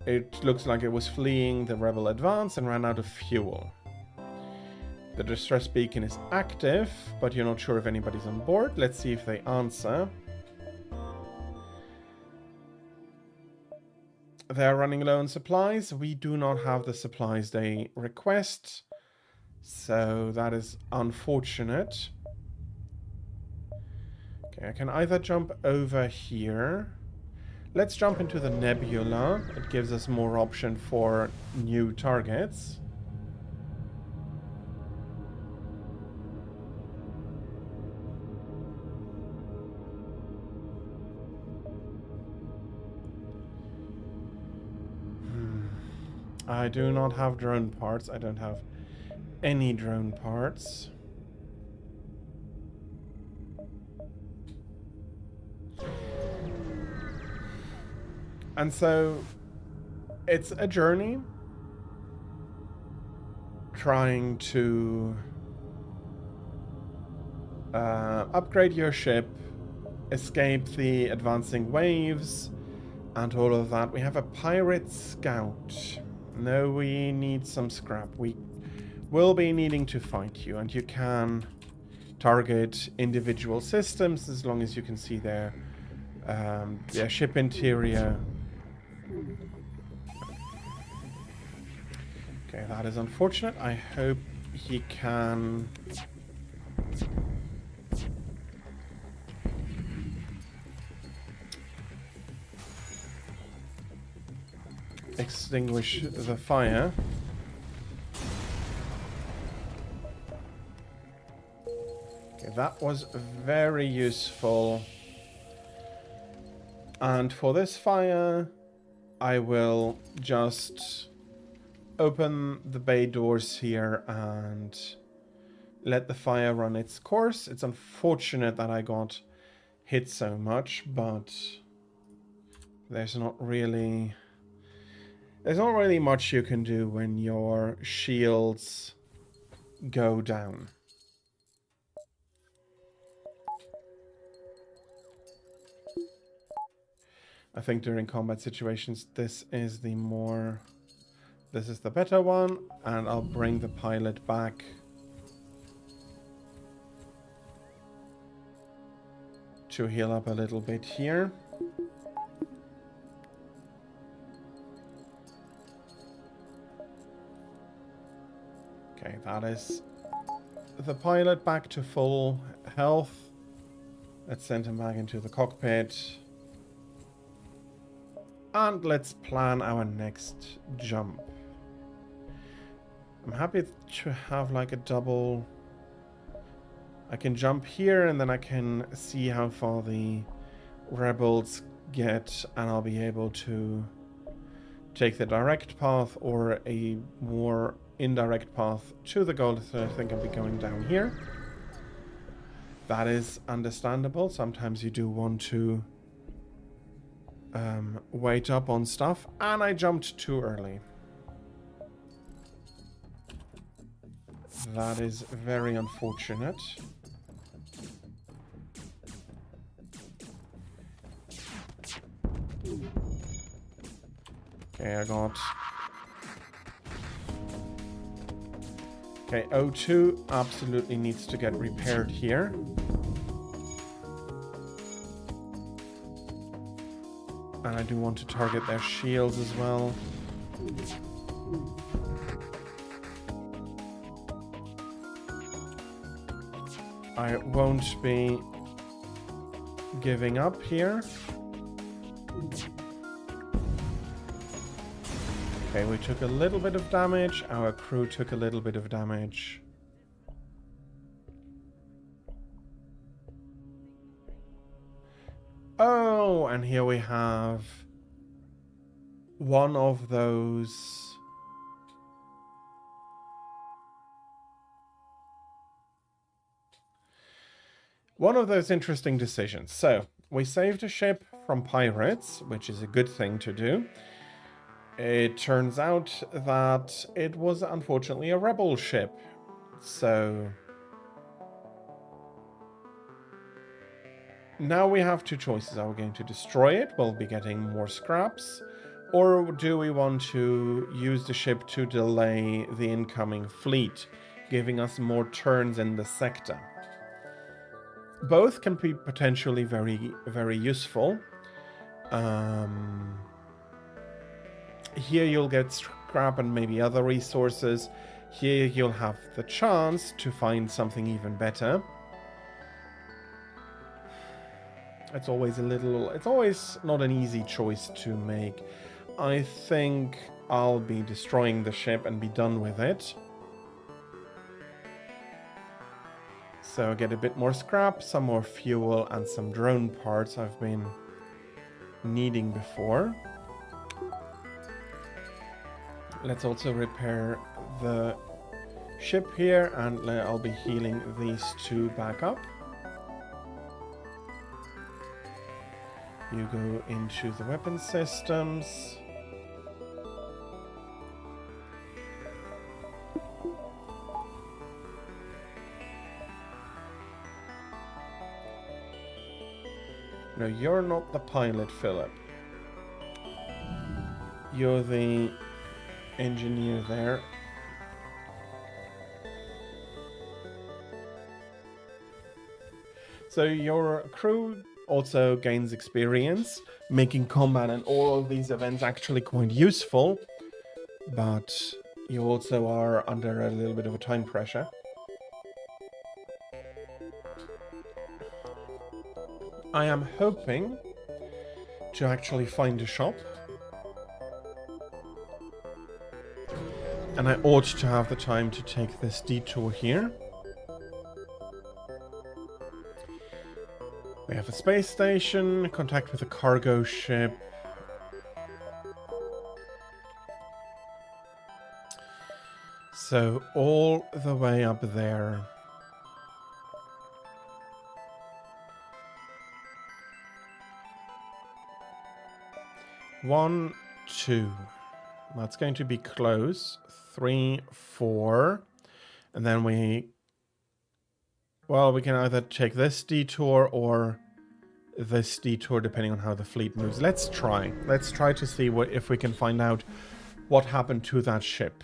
It looks like it was fleeing the rebel advance and ran out of fuel. The distress beacon is active, but you're not sure if anybody's on board. Let's see if they answer. They're running low on supplies. We do not have the supplies they request, so that is unfortunate. Okay, I can either jump over here. Let's jump into the nebula. It gives us more option for new targets. I do not have drone parts. I don't have any drone parts. And so it's a journey trying to upgrade your ship, escape the advancing waves, and all of that. We have a pirate scout. No, we need some scrap. We will be needing to fight you, and you can target individual systems as long as you can see their ship interior. Okay, that is unfortunate. I hope he can extinguish the fire. Okay, that was very useful. And for this fire, I will just open the bay doors here and let the fire run its course. It's unfortunate that I got hit so much, but there's not really much you can do when your shields go down. I think during combat situations, this is the better one, and I'll bring the pilot back to heal up a little bit here. Okay, that is the pilot back to full health. Let's send him back into the cockpit. And let's plan our next jump. I'm happy to have like a double. I can jump here and then I can see how far the rebels get, and I'll be able to take the direct path or a more indirect path to the goal. So I think I'll be going down here. That is understandable. Sometimes you do want to wait up on stuff, and I jumped too early. That is very unfortunate. Okay, I got... Okay, O2 absolutely needs to get repaired here. And I do want to target their shields as well. I won't be giving up here. Okay, we took a little bit of damage. Our crew took a little bit of damage. Oh, and here we have one of those. One of those interesting decisions. So, we saved a ship from pirates, which is a good thing to do. It turns out that it was unfortunately a rebel ship. So now we have two choices. Are we going to destroy it? We'll be getting more scraps. Or do we want to use the ship to delay the incoming fleet, giving us more turns in the sector? Both can be potentially very, very useful. Here you'll get scrap and maybe other resources. Here you'll have the chance to find something even better. It's always not an easy choice to make. I think I'll be destroying the ship and be done with it. So I get a bit more scrap, some more fuel, and some drone parts I've been needing before. Let's also repair the ship here, and I'll be healing these two back up. You go into the weapon systems. No, you're not the pilot, Philip. You're the engineer there. So your crew also gains experience, making combat and all of these events actually quite useful, but you also are under a little bit of a time pressure. I am hoping to actually find a shop. And I ought to have the time to take this detour here. We have a space station, contact with a cargo ship. So all the way up there. One, two. That's going to be close. 3, 4. And then we can either take this detour or this detour, depending on how the fleet moves. Let's try. Let's try to see if we can find out what happened to that ship.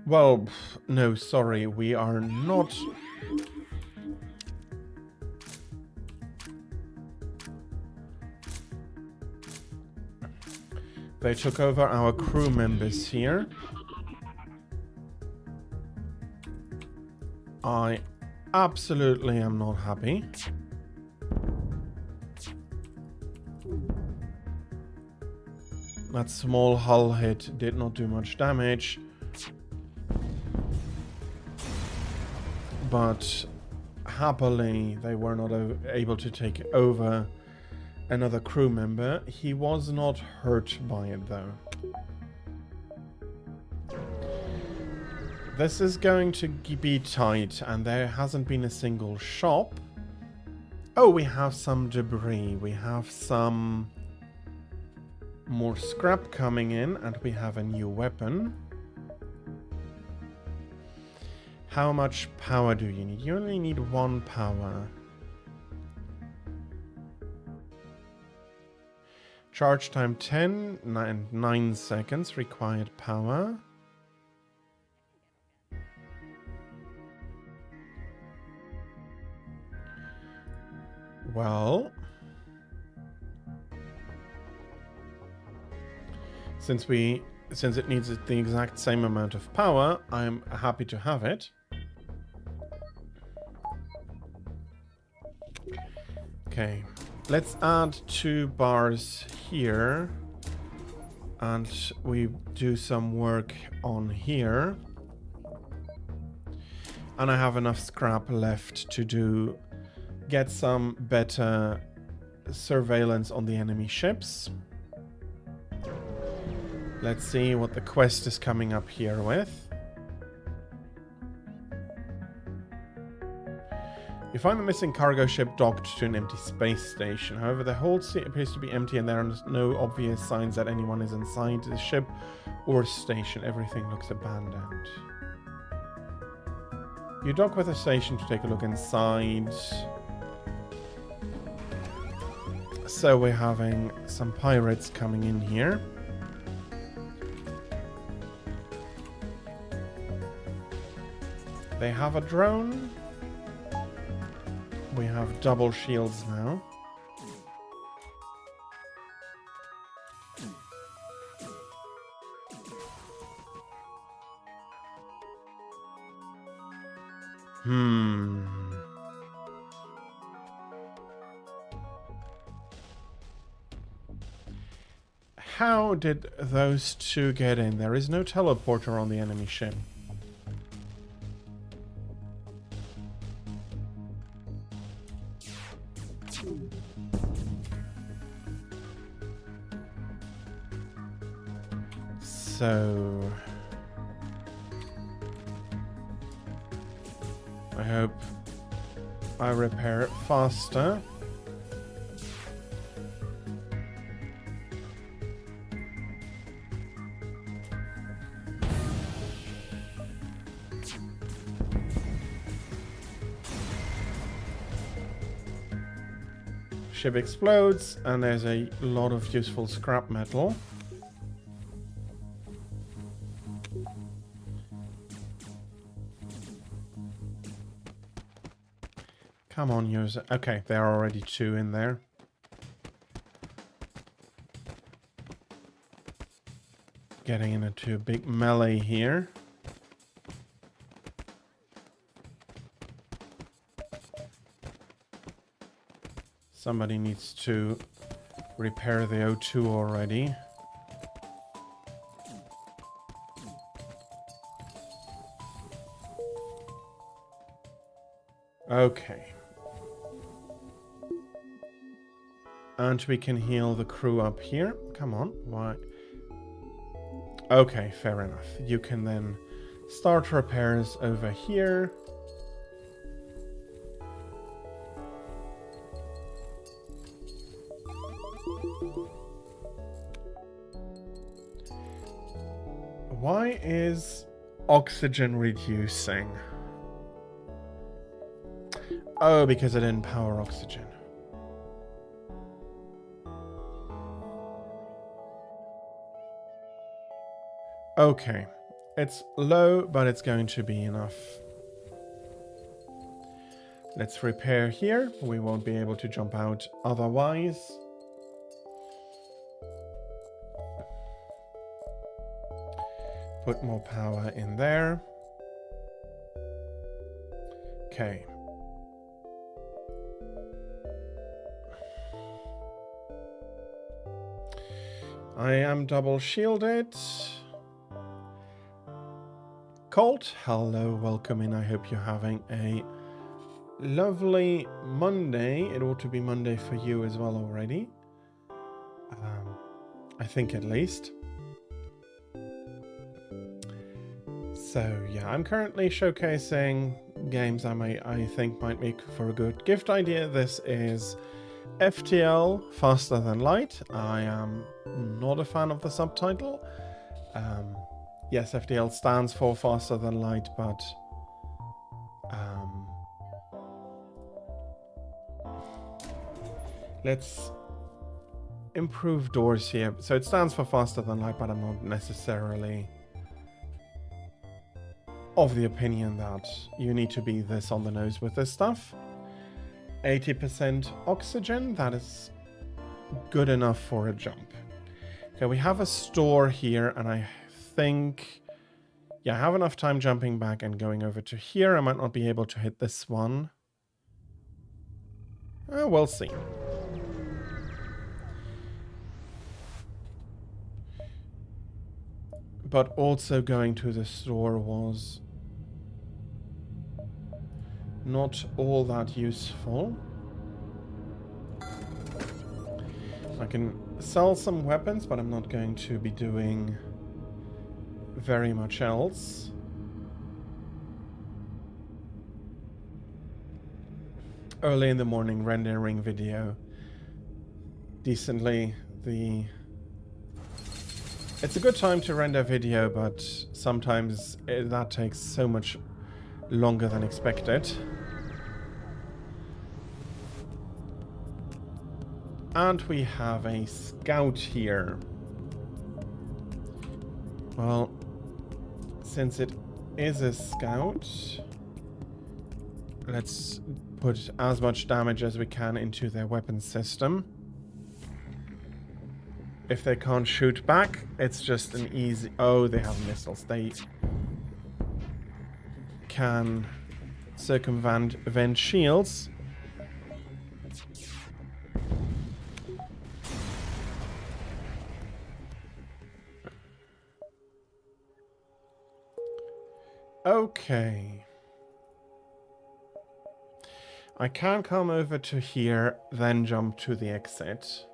Well, no, sorry. We are not... They took over our crew members here. I absolutely am not happy. That small hull hit did not do much damage. But happily, they were not able to take over another crew member. He was not hurt by it, though. This is going to be tight, and there hasn't been a single shop. Oh, we have some debris. We have some more scrap coming in, and we have a new weapon. How much power do you need? You only need 1 power. Charge time 10, 9 seconds, required power. Well, since it needs the exact same amount of power, I'm happy to have it. Okay, let's add 2 bars here, and we do some work on here. And I have enough scrap left to get some better surveillance on the enemy ships. Let's see what the quest is coming up here with. You find the missing cargo ship docked to an empty space station. However, the whole sea appears to be empty and there are no obvious signs that anyone is inside the ship or station. Everything looks abandoned. You dock with a station to take a look inside. So we're having some pirates coming in here. They have a drone. We have double shields now. How did those two get in? There is no teleporter on the enemy ship. So I hope I repair it faster. Ship explodes and there's a lot of useful scrap metal. Come on, user. Okay, there are already 2 in there. Getting into a big melee here. Somebody needs to repair the O2 already. Okay. And we can heal the crew up here. Come on, why? Okay, fair enough. You can then start repairs over here. Why is oxygen reducing? Oh, because I didn't power oxygen. Okay, it's low, but it's going to be enough. Let's repair here. We won't be able to jump out otherwise. Put more power in there. Okay. I am double shielded. Colt, hello, welcome in. I hope you're having a lovely Monday. It ought to be Monday for you as well already. I think at least. So yeah, I'm currently showcasing games I think might make for a good gift idea. This is FTL, Faster Than Light. I am not a fan of the subtitle. Yes, FTL stands for Faster Than Light, but let's improve doors here. So it stands for Faster Than Light, but I'm not necessarily of the opinion that you need to be this on the nose with this stuff. 80% oxygen, that is good enough for a jump. Okay, we have a store here, and I think, yeah, I have enough time jumping back and going over to here. I might not be able to hit this one. We'll see. But also going to the store was not all that useful. I can sell some weapons, but I'm not going to be doing very much else. Early in the morning, rendering video decently. It's a good time to render video, but sometimes that takes so much longer than expected. And we have a scout here. Well, since it is a scout, let's put as much damage as we can into their weapon system. If they can't shoot back, it's just an easy... Oh, they have missiles. They can circumvent shields. Okay. I can come over to here, then jump to the exit.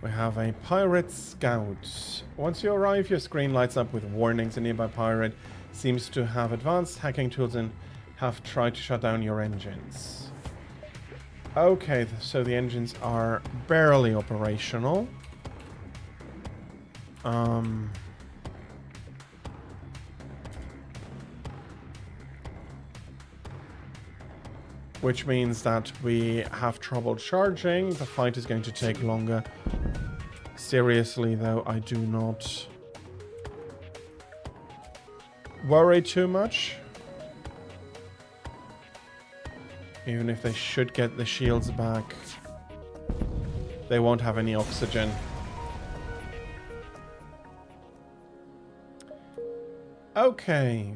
We have a pirate scout. Once you arrive, your screen lights up with warnings. A nearby pirate seems to have advanced hacking tools and have tried to shut down your engines. Okay, so the engines are barely operational. Which means that we have trouble charging. The fight is going to take longer. Seriously, though, I do not worry too much. Even if they should get the shields back, they won't have any oxygen. Okay.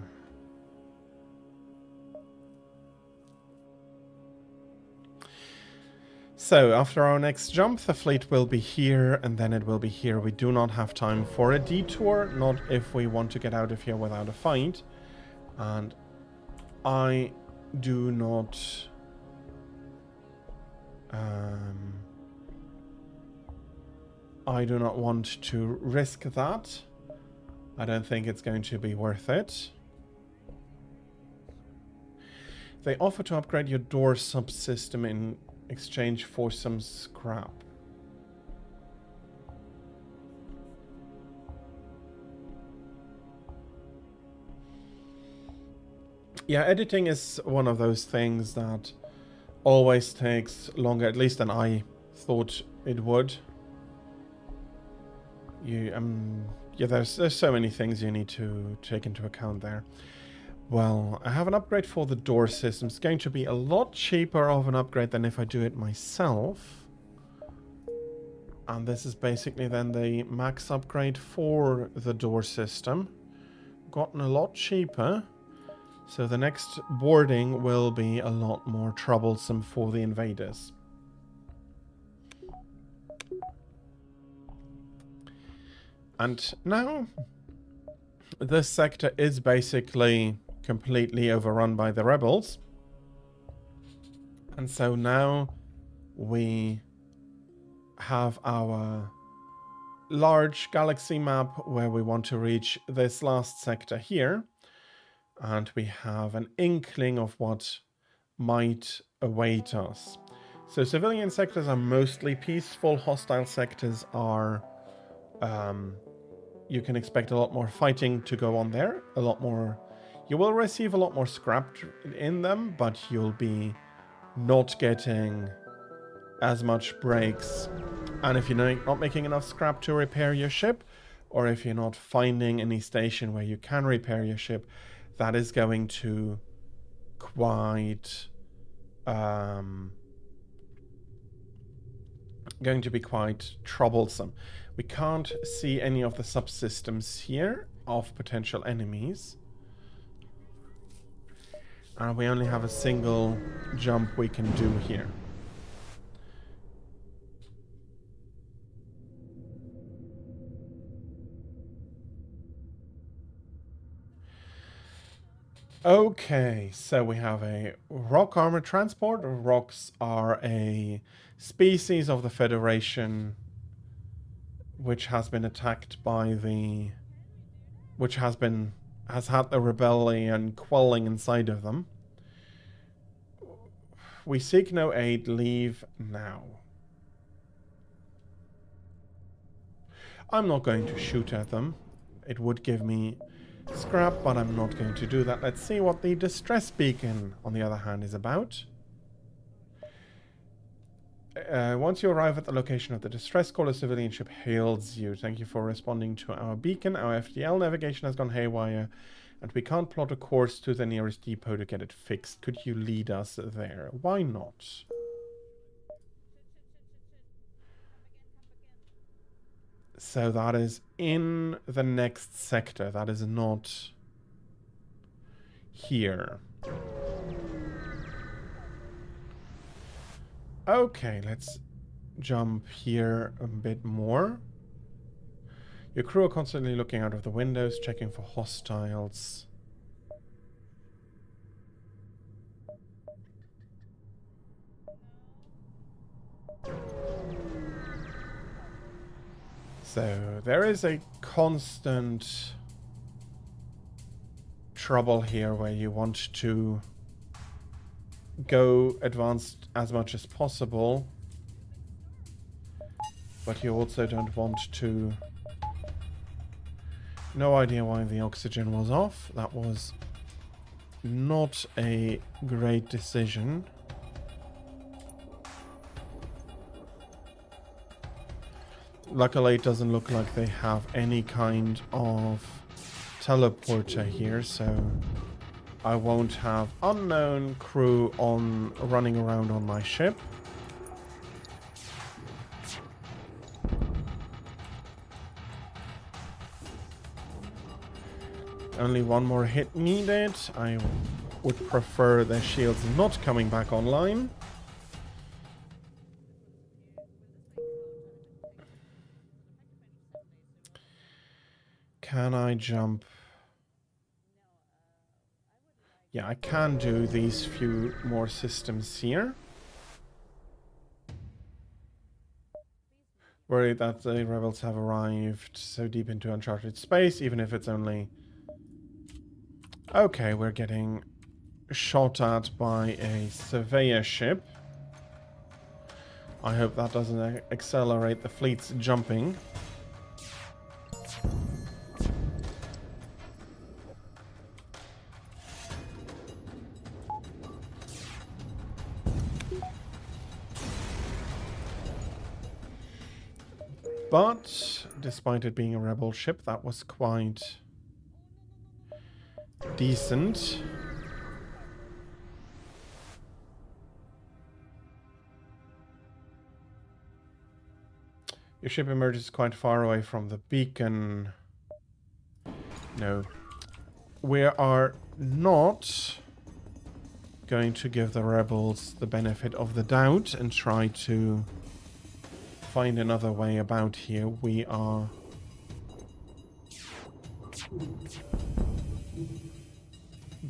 So, after our next jump, the fleet will be here, and then it will be here. We do not have time for a detour, not if we want to get out of here without a fight. And I do not... I do not want to risk that. I don't think it's going to be worth it. They offer to upgrade your door subsystem in exchange for some scrap. Yeah, editing is one of those things that always takes longer, at least than I thought it would. Yeah, there's so many things you need to take into account there. Well, I have an upgrade for the door system. It's going to be a lot cheaper of an upgrade than if I do it myself. And this is basically then the max upgrade for the door system. Gotten a lot cheaper. So the next boarding will be a lot more troublesome for the invaders. And now this sector is basically completely overrun by the rebels. And so now we have our large galaxy map where we want to reach this last sector here. And we have an inkling of what might await us. So civilian sectors are mostly peaceful. Hostile sectors are... you can expect a lot more fighting to go on there. A lot more... You will receive a lot more scrap in them, but you'll be not getting as much breaks. And if you're not making enough scrap to repair your ship, or if you're not finding any station where you can repair your ship, that is going to be quite troublesome. We can't see any of the subsystems here of potential enemies. And we only have a single jump we can do here. Okay, so we have a rock armored transport. Rocks are a species of the Federation which has been attacked by the... which has had the rebellion quelling inside of them. We seek no aid, leave now. I'm not going to shoot at them. It would give me scrap, but I'm not going to do that. Let's see what the distress beacon, on the other hand, is about. Once you arrive at the location of the distress call, a civilian ship hails you. Thank you for responding to our beacon. Our FTL navigation has gone haywire, and we can't plot a course to the nearest depot to get it fixed. Could you lead us there? Why not? So that is in the next sector. That is not here. Okay, let's jump here a bit more. Your crew are constantly looking out of the windows, checking for hostiles. So there is a constant trouble here where you want to go advanced as much as possible, but you also don't want to... No idea why the oxygen was off. That was not a great decision. Luckily, it doesn't look like they have any kind of teleporter here, so I won't have unknown crew running around on my ship. Only one more hit needed. I would prefer their shields not coming back online. Can I jump? Yeah, I can do these few more systems here. Worried that the rebels have arrived so deep into uncharted space, even if it's only... Okay, we're getting shot at by a surveyor ship. I hope that doesn't accelerate the fleet's jumping. But, despite it being a rebel ship, that was quite decent. Your ship emerges quite far away from the beacon. No. We are not going to give the rebels the benefit of the doubt and try to find another way about here. We are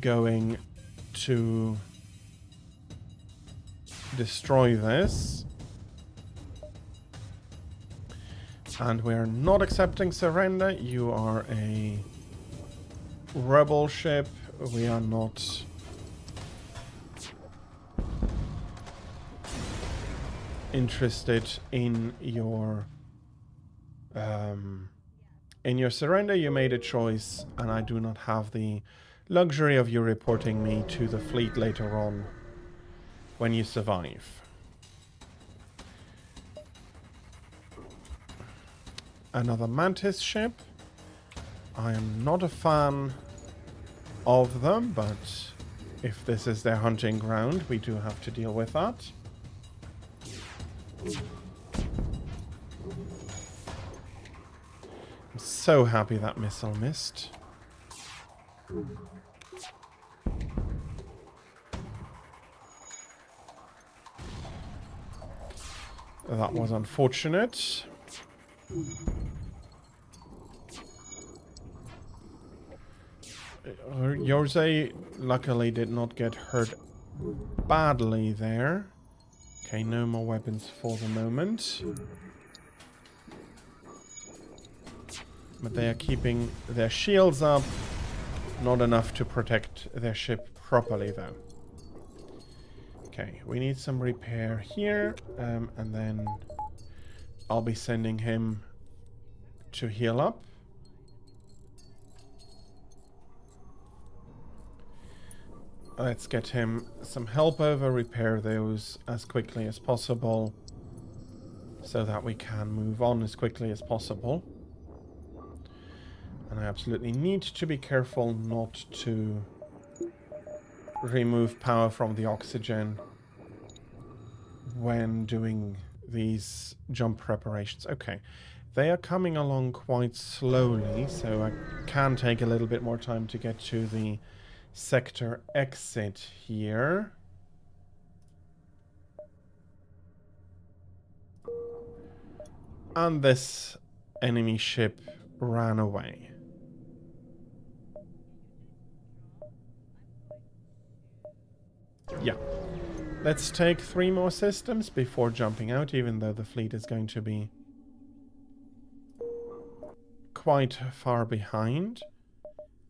going to destroy this. And we're not accepting surrender. You are a rebel ship. We are not interested in your surrender. You made a choice, and I do not have the luxury of you reporting me to the fleet later on when you survive. Another Mantis ship. I am not a fan of them, but if this is their hunting ground, we do have to deal with that. I'm so happy that missile missed. That was unfortunate. Yorze luckily did not get hurt badly there. Okay, no more weapons for the moment. But they are keeping their shields up. Not enough to protect their ship properly, though. Okay, we need some repair here. And then I'll be sending him to heal up. Let's get him some help over, repair those as quickly as possible, so that we can move on as quickly as possible. And I absolutely need to be careful not to remove power from the oxygen when doing these jump preparations. Okay, they are coming along quite slowly, so I can take a little bit more time to get to the sector exit here. And this enemy ship ran away. Yeah. Let's take 3 more systems before jumping out, even though the fleet is going to be quite far behind.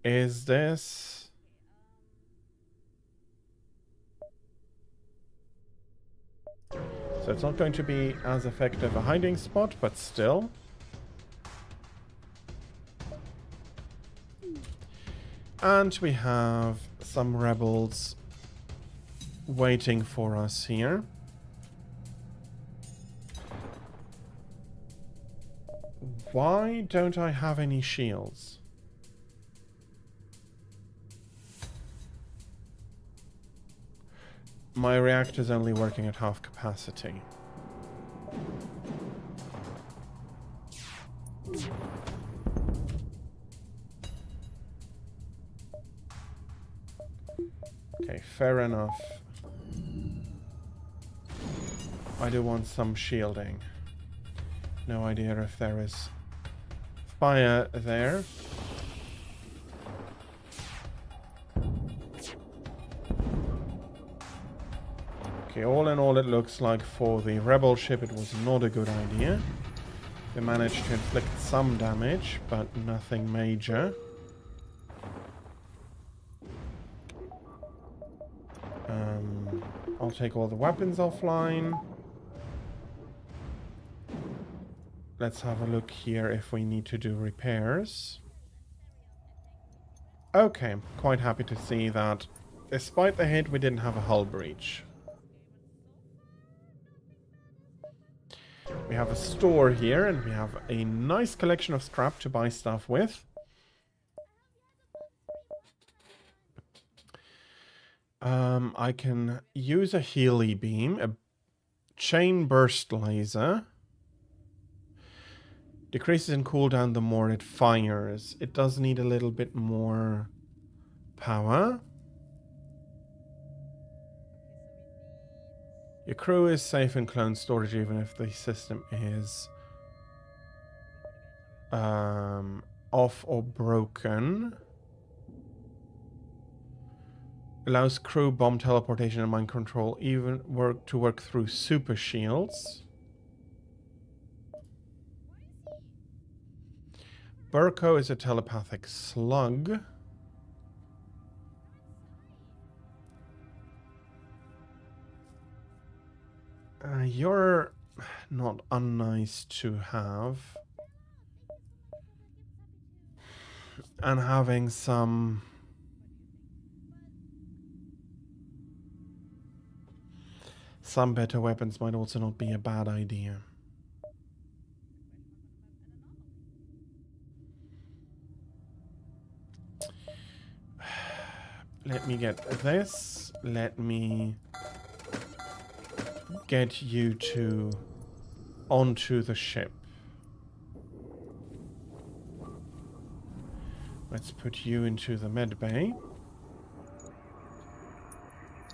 Is this... So it's not going to be as effective a hiding spot, but still. And we have some rebels waiting for us here. Why don't I have any shields? My reactor's only working at half capacity. Okay, fair enough. I do want some shielding. No idea if there is fire there. Okay, all in all, it looks like for the rebel ship it was not a good idea. They managed to inflict some damage, but nothing major. I'll take all the weapons offline. Let's have a look here if we need to do repairs. Okay, I'm quite happy to see that despite the hit, we didn't have a hull breach. We have a store here, and we have a nice collection of scrap to buy stuff with. I can use a Healy beam, a chain burst laser. Decreases in cooldown the more it fires. It does need a little bit more power. Your crew is safe in clone storage even if the system is off or broken. Allows crew bomb teleportation and mind control even to work through super shields. Burko is a telepathic slug. You're not unnice to have. And having some better weapons might also not be a bad idea. Let me get this. Let me get you onto the ship. Let's put you into the med bay.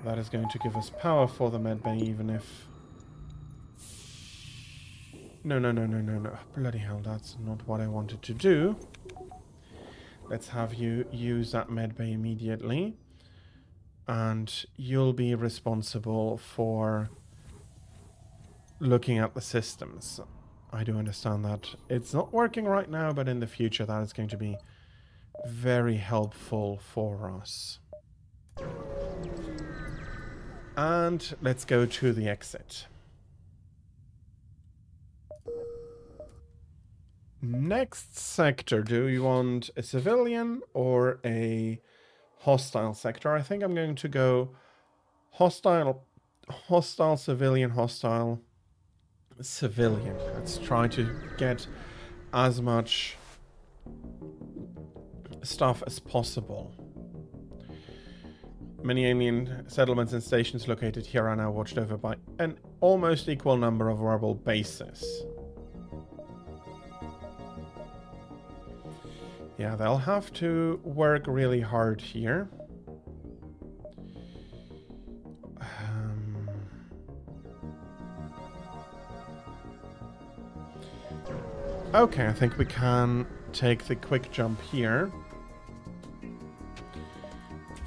That is going to give us power for the med bay, even if... No. Bloody hell, that's not what I wanted to do. Let's have you use that med bay immediately. And you'll be responsible for looking at the systems. I do understand that it's not working right now, but in the future that is going to be very helpful for us. And let's go to the exit. Next sector. Do you want a civilian or a hostile sector? I think I'm going to go hostile, civilian, hostile, civilian. Let's try to get as much stuff as possible. Many alien settlements and stations located here are now watched over by an almost equal number of rebel bases. Yeah, they'll have to work really hard here. Okay, I think we can take the quick jump here.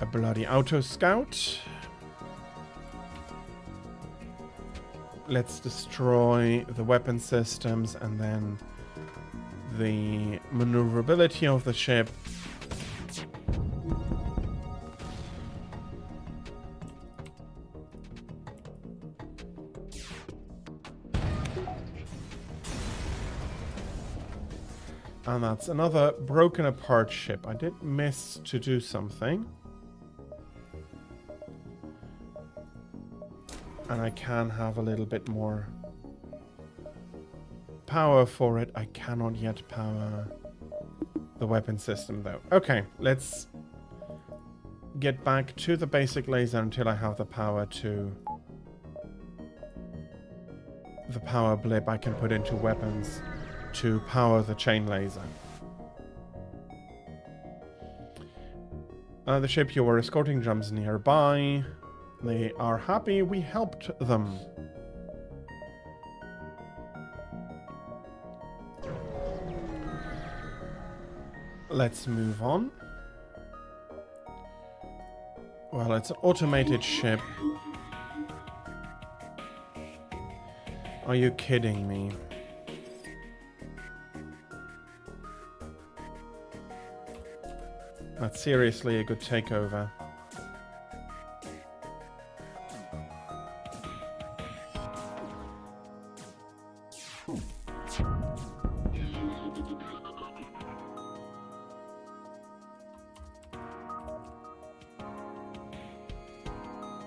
A bloody auto scout. Let's destroy the weapon systems and then the maneuverability of the ship. And that's another broken apart ship. I did miss to do something. And I can have a little bit more power for it. I cannot yet power the weapon system though. Okay, let's get back to the basic laser until I have the power to... the power blip I can put into weapons to power the chain laser. The ship you were escorting jumps nearby. They are happy we helped them. Let's move on. Well, it's an automated ship. Are you kidding me? That's seriously a good takeover.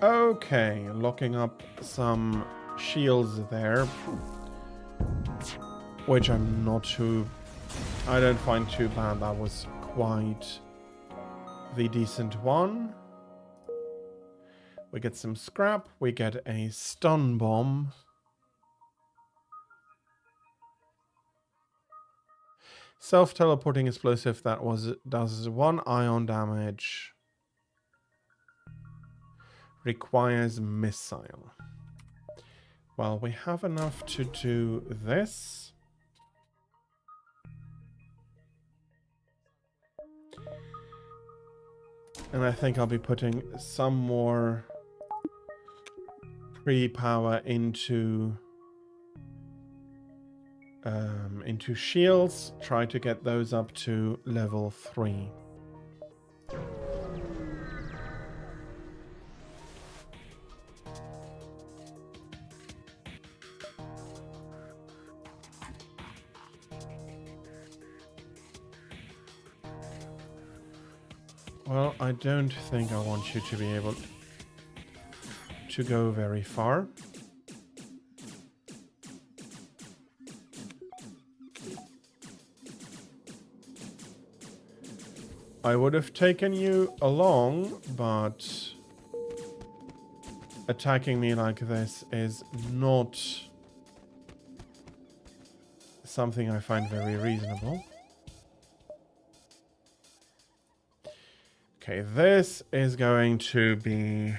Okay, locking up some shields there, which I don't find too bad. That was quite the decent one. We get some scrap, we get a stun bomb. Self-teleporting explosive that does 1 ion damage. requires missile. Well, we have enough to do this. And I think I'll be putting some more pre-power into shields. Try to get those up to level 3. Well, I don't think I want you to be able to go very far. I would have taken you along, but attacking me like this is not something I find very reasonable. Okay, this is going to be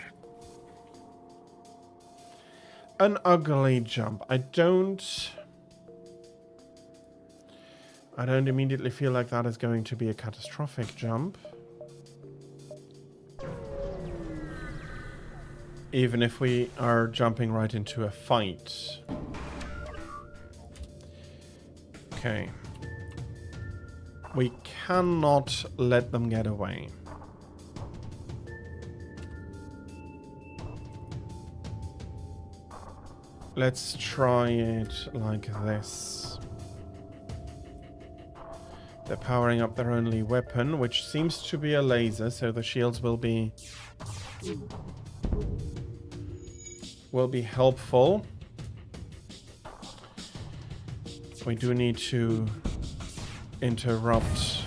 an ugly jump. I don't immediately feel like that is going to be a catastrophic jump. Even if we are jumping right into a fight. Okay. We cannot let them get away. Let's try it like this. They're powering up their only weapon, which seems to be a laser, so the shields will be helpful. We do need to interrupt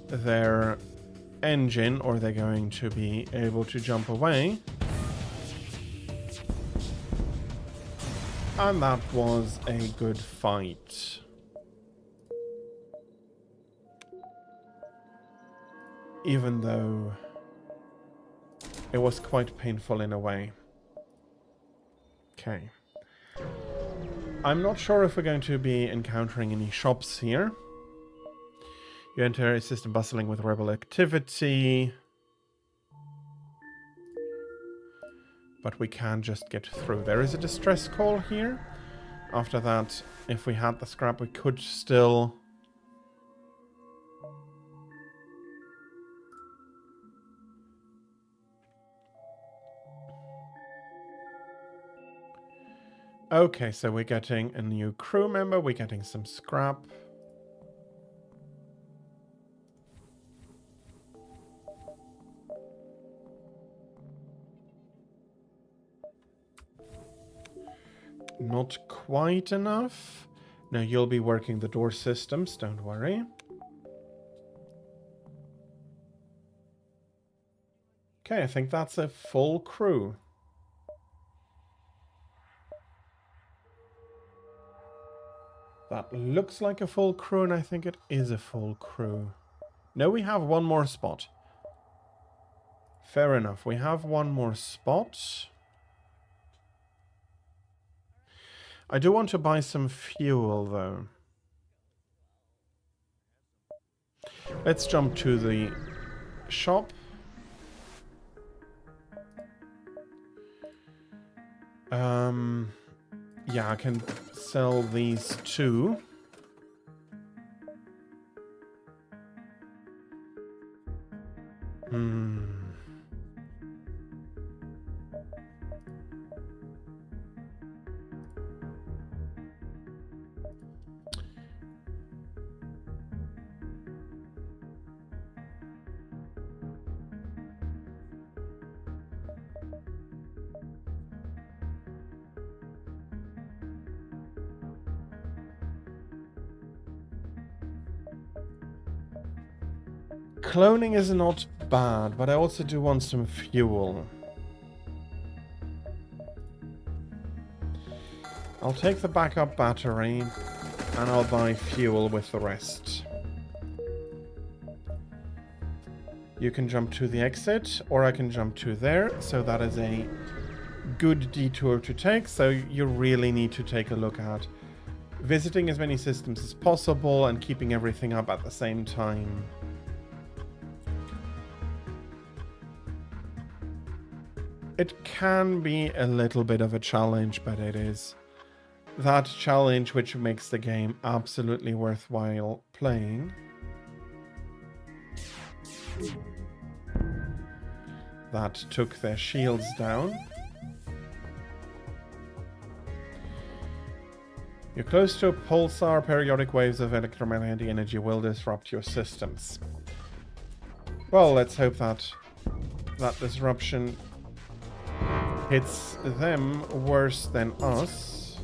their engine, or they're going to be able to jump away. And that was a good fight. Even though it was quite painful in a way. Okay. I'm not sure if we're going to be encountering any shops here. You enter a system bustling with rebel activity. But we can just get through. There is a distress call here. After that, if we had the scrap, we could still... Okay, so we're getting a new crew member. We're getting some scrap. Not quite enough. No, you'll be working the door systems, don't worry. Okay, I think that's a full crew. That looks like a full crew, and I think it is a full crew. No, we have one more spot. Fair enough, we have one more spot. I do want to buy some fuel, though. Let's jump to the shop. Yeah, I can sell these two. Cloning is not bad, but I also do want some fuel. I'll take the backup battery, and I'll buy fuel with the rest. You can jump to the exit, or I can jump to there. So that is a good detour to take. So you really need to take a look at visiting as many systems as possible and keeping everything up at the same time. It can be a little bit of a challenge, but it is that challenge which makes the game absolutely worthwhile playing. That took their shields down. You're close to a pulsar. Periodic waves of electromagnetic energy will disrupt your systems. Well, let's hope that that disruption hits them worse than us.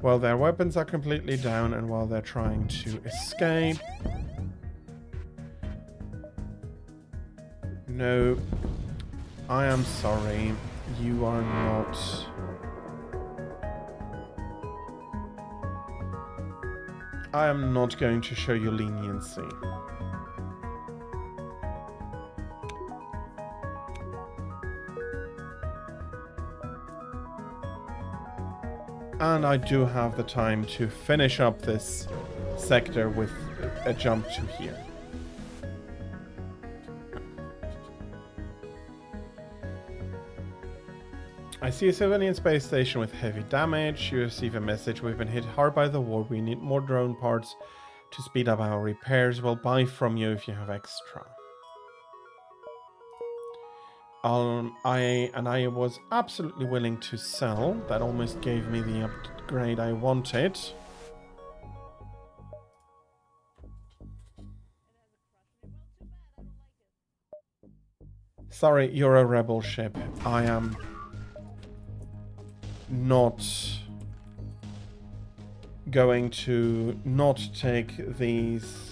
While their weapons are completely down and while they're trying to escape. No, I am sorry. You are not. I am not going to show you leniency. And I do have the time to finish up this sector with a jump to here. I see a civilian space station with heavy damage. You receive a message. We've been hit hard by the war. We need more drone parts to speed up our repairs. We'll buy from you if you have extra. I was absolutely willing to sell. That almost gave me the upgrade I wanted. Sorry, you're a rebel ship. I am not going to not take these.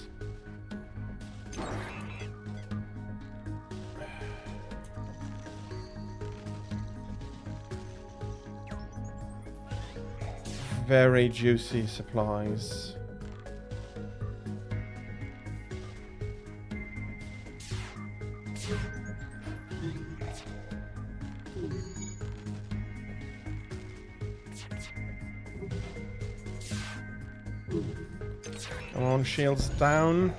Very juicy supplies. Come on, shields down.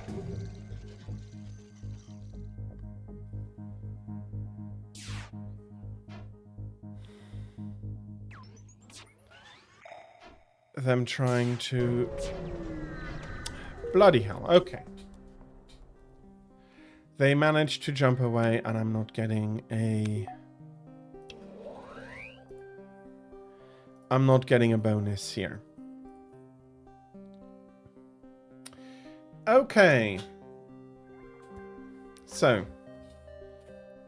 Them trying to... Bloody hell, okay. They managed to jump away and I'm not getting a... I'm not getting a bonus here. Okay. So,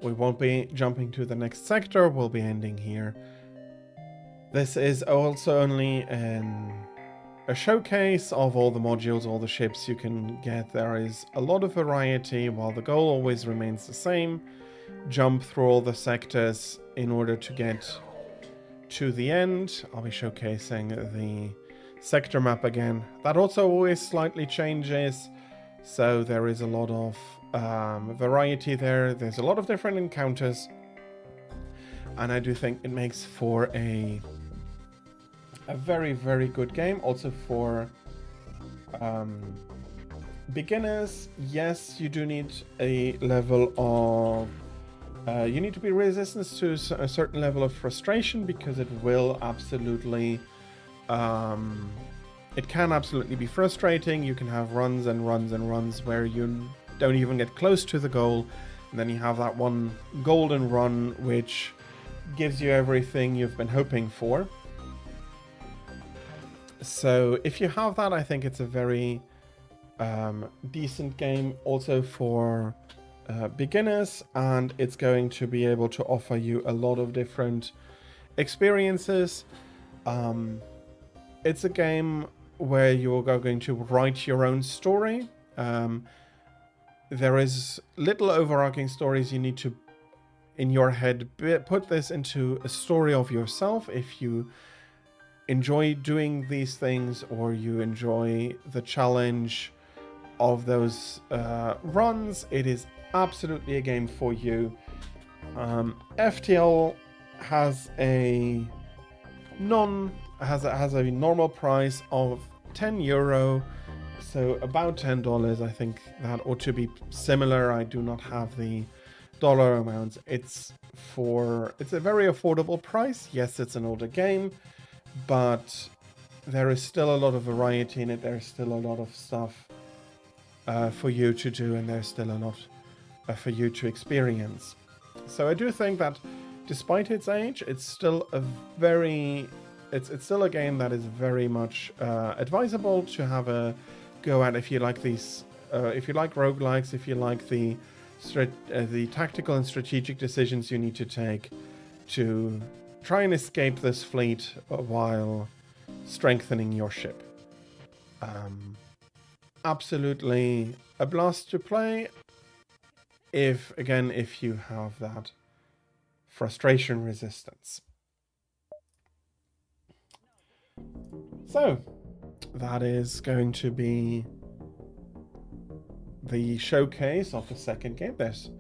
we won't be jumping to the next sector, we'll be ending here. This is also only a showcase of all the modules, all the ships you can get. There is a lot of variety, while the goal always remains the same. Jump through all the sectors in order to get to the end. I'll be showcasing the sector map again. That also always slightly changes, so there is a lot of variety there. There's a lot of different encounters, and I do think it makes for a very, very good game. Also for beginners, yes, you do need a level of you need to be resistant to a certain level of frustration, because it will absolutely it can absolutely be frustrating. You can have runs and runs and runs where you don't even get close to the goal, and then you have that one golden run which gives you everything you've been hoping for. So if you have that, I think it's a very decent game also for beginners, and it's going to be able to offer you a lot of different experiences. It's a game where you're going to write your own story. There is little overarching stories. You need to, in your head, put this into a story of yourself. If you enjoy doing these things or you enjoy the challenge of those runs, it is absolutely a game for you. FTL has a normal price of €10, so about $10. I think that ought to be similar. I do not have the dollar amounts. It's a very affordable price. Yes, it's an older game, but there is still a lot of variety in it. There's still a lot of stuff for you to do, and there's still a lot for you to experience. So I do think that despite its age, it's still it's still a game that is very much advisable to have a go at if you like these, if you like roguelikes, if you like the tactical and strategic decisions you need to take to try and escape this fleet while strengthening your ship. Absolutely a blast to play if you have that frustration resistance. So that is going to be the showcase of the second game. There's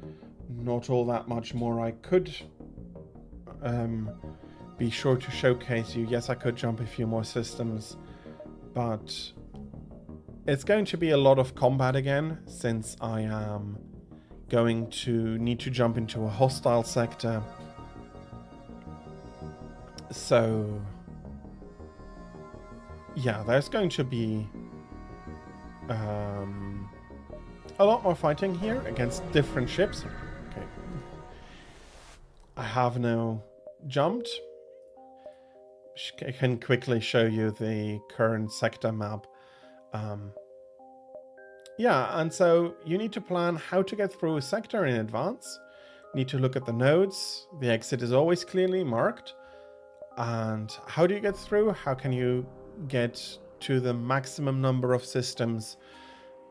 not all that much more I could be sure to showcase you. Yes, I could jump a few more systems, but it's going to be a lot of combat again, since I am going to need to jump into a hostile sector. So yeah, there's going to be a lot more fighting here against different ships. Okay, I have now jumped. I can quickly show you the current sector map. Yeah, and so you need to plan how to get through a sector in advance. You need to look at the nodes. The exit is always clearly marked. And how do you get through? How can you get to the maximum number of systems?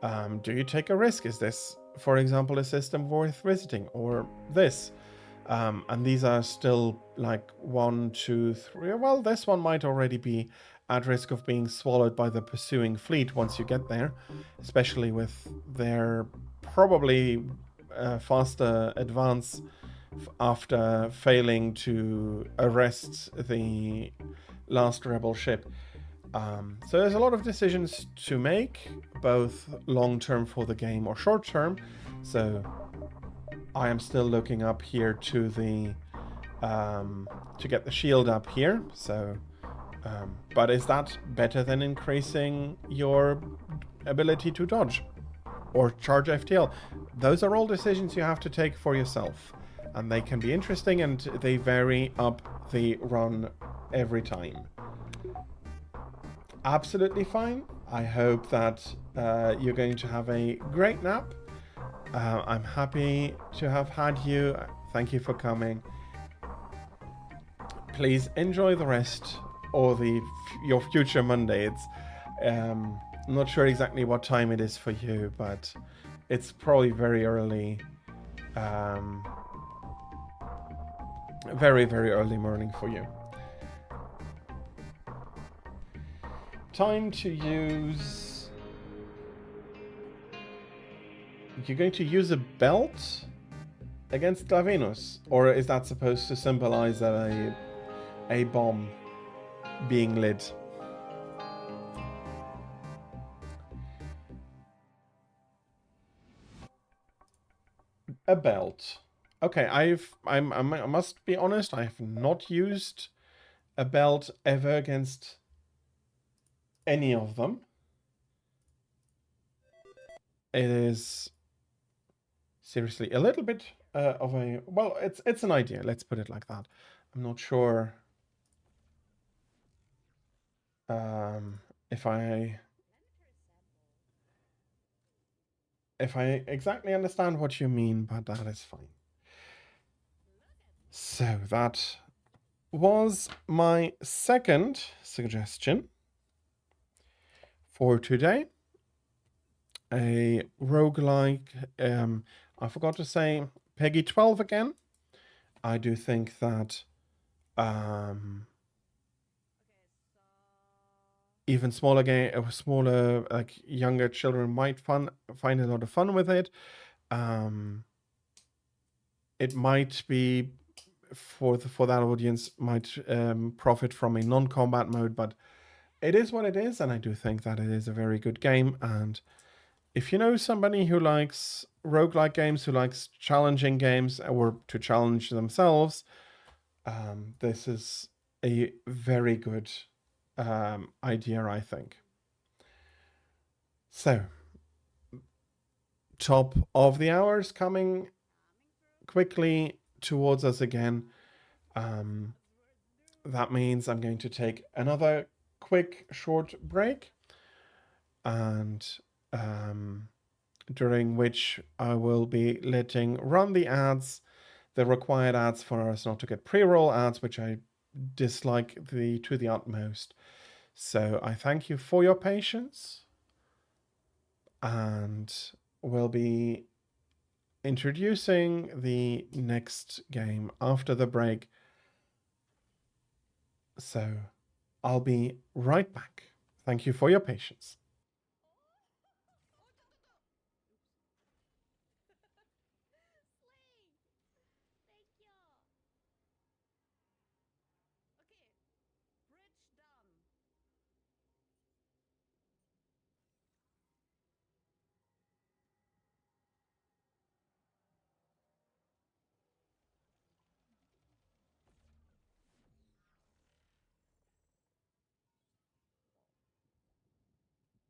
Do you take a risk? Is this, for example, a system worth visiting, or this? And these are still like 1, 2, 3. Well, this one might already be at risk of being swallowed by the pursuing fleet once you get there, especially with their probably faster advance after failing to arrest the last rebel ship. So there's a lot of decisions to make, both long-term for the game or short-term. So I am still looking up here to the to get the shield up here. So, but is that better than increasing your ability to dodge or charge FTL? Those are all decisions you have to take for yourself, and they can be interesting, and they vary up the run every time. Absolutely fine. I hope that you're going to have a great nap. I'm happy to have had you. Thank you for coming. Please enjoy the rest or your future Monday. It's I'm not sure exactly what time it is for you, but it's probably very early. Very, very early morning for you. Time to use... You're going to use a belt against Glavenus? Or is that supposed to symbolize that a bomb being lit? A belt. Okay, I must be honest, I have not used a belt ever against any of them. It is seriously a little bit of a... Well, it's an idea, let's put it like that. I'm not sure if I exactly understand what you mean, but that is fine. So that was my second suggestion for today. A roguelike, I forgot to say Peggy 12 again. I do think that even smaller smaller like younger children might find a lot of fun with it. It might be for that audience might profit from a non-combat mode, but it is what it is, and I do think that it is a very good game. And if you know somebody who likes roguelike games, who likes challenging games, or to challenge themselves, this is a very good idea, I think. So, top of the hours coming quickly towards us again. That means I'm going to take another quick short break, and during which I will be letting run the ads, the required ads for us not to get pre-roll ads, which I dislike to the utmost. So I thank you for your patience, and we'll be introducing the next game after the break. So I'll be right back. Thank you for your patience. Thank you. Okay, bridge done.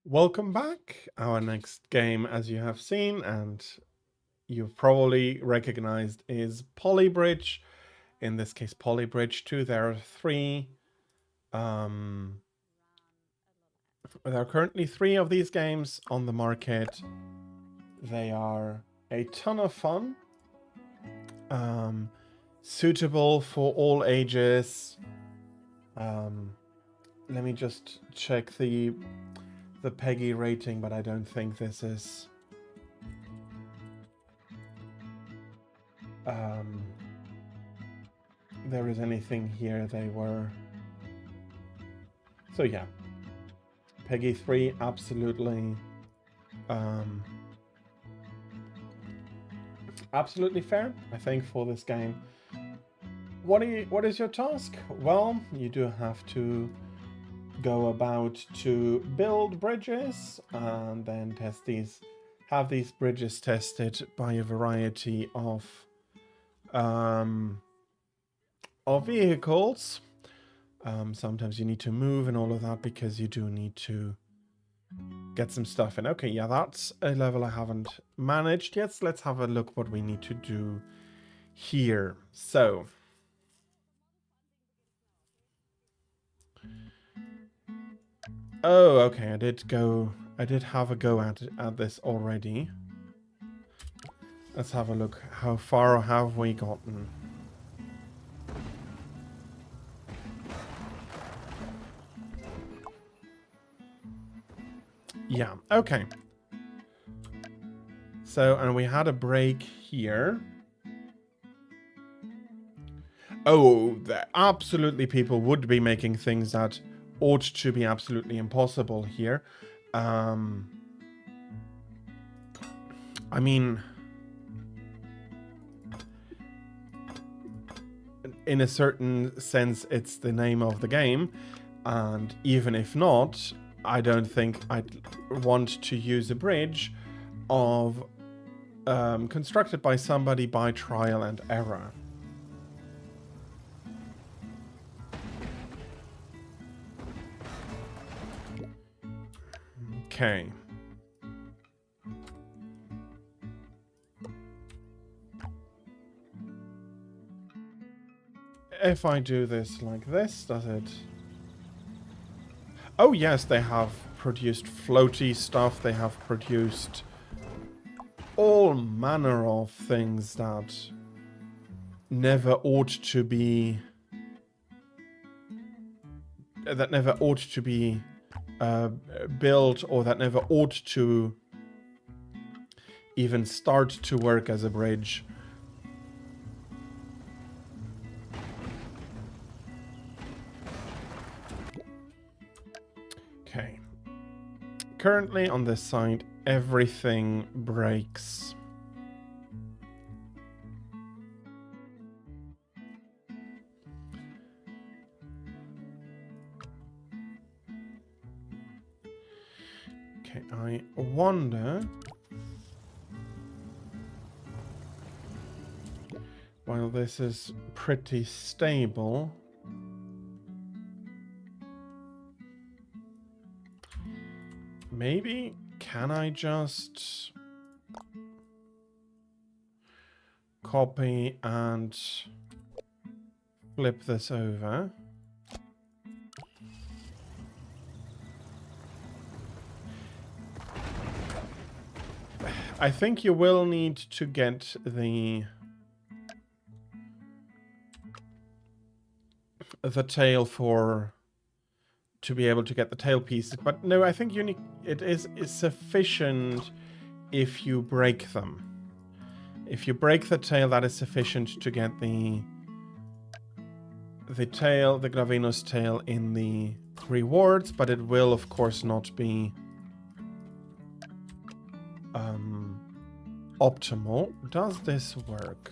Welcome back. Our next game, as you have seen, and you've probably recognized, is Polybridge. In this case, Polybridge 2. There are three. There are currently 3 of these games on the market. They are a ton of fun. Suitable for all ages. Let me just check the PEGI rating, but I don't think this is there is anything here. They were, so yeah, PEGI 3, absolutely absolutely fair, I think, for this game. What is your task? Well, you do have to go about to build bridges and then have these bridges tested by a variety of vehicles. Sometimes you need to move and all of that because you do need to get some stuff in. Okay, yeah, that's a level I haven't managed yet. So let's have a look what we need to do here. So oh, okay, I did have a go at this already. Let's have a look. How far have we gotten? Yeah, okay. So, and we had a break here. Oh, absolutely, people would be making things that ought to be absolutely impossible here. I mean, in a certain sense, it's the name of the game, and even if not, I don't think I'd want to use a bridge of constructed by somebody by trial and error. Okay. If I do this like this, does it... Oh yes, they have produced floaty stuff. They have produced all manner of things that never ought to be... that never ought to be built, or that never ought to even start to work as a bridge. Okay. Currently on this side, everything breaks. Okay, I wonder... While this is pretty stable... Maybe, can I just copy and flip this over? I think you will need to get the tail to be able to get the tail pieces, but no, I think it is sufficient if you break them. If you break the tail, that is sufficient to get the tail, the Gravinus tail, in the rewards, but it will of course not be optimal. Does this work?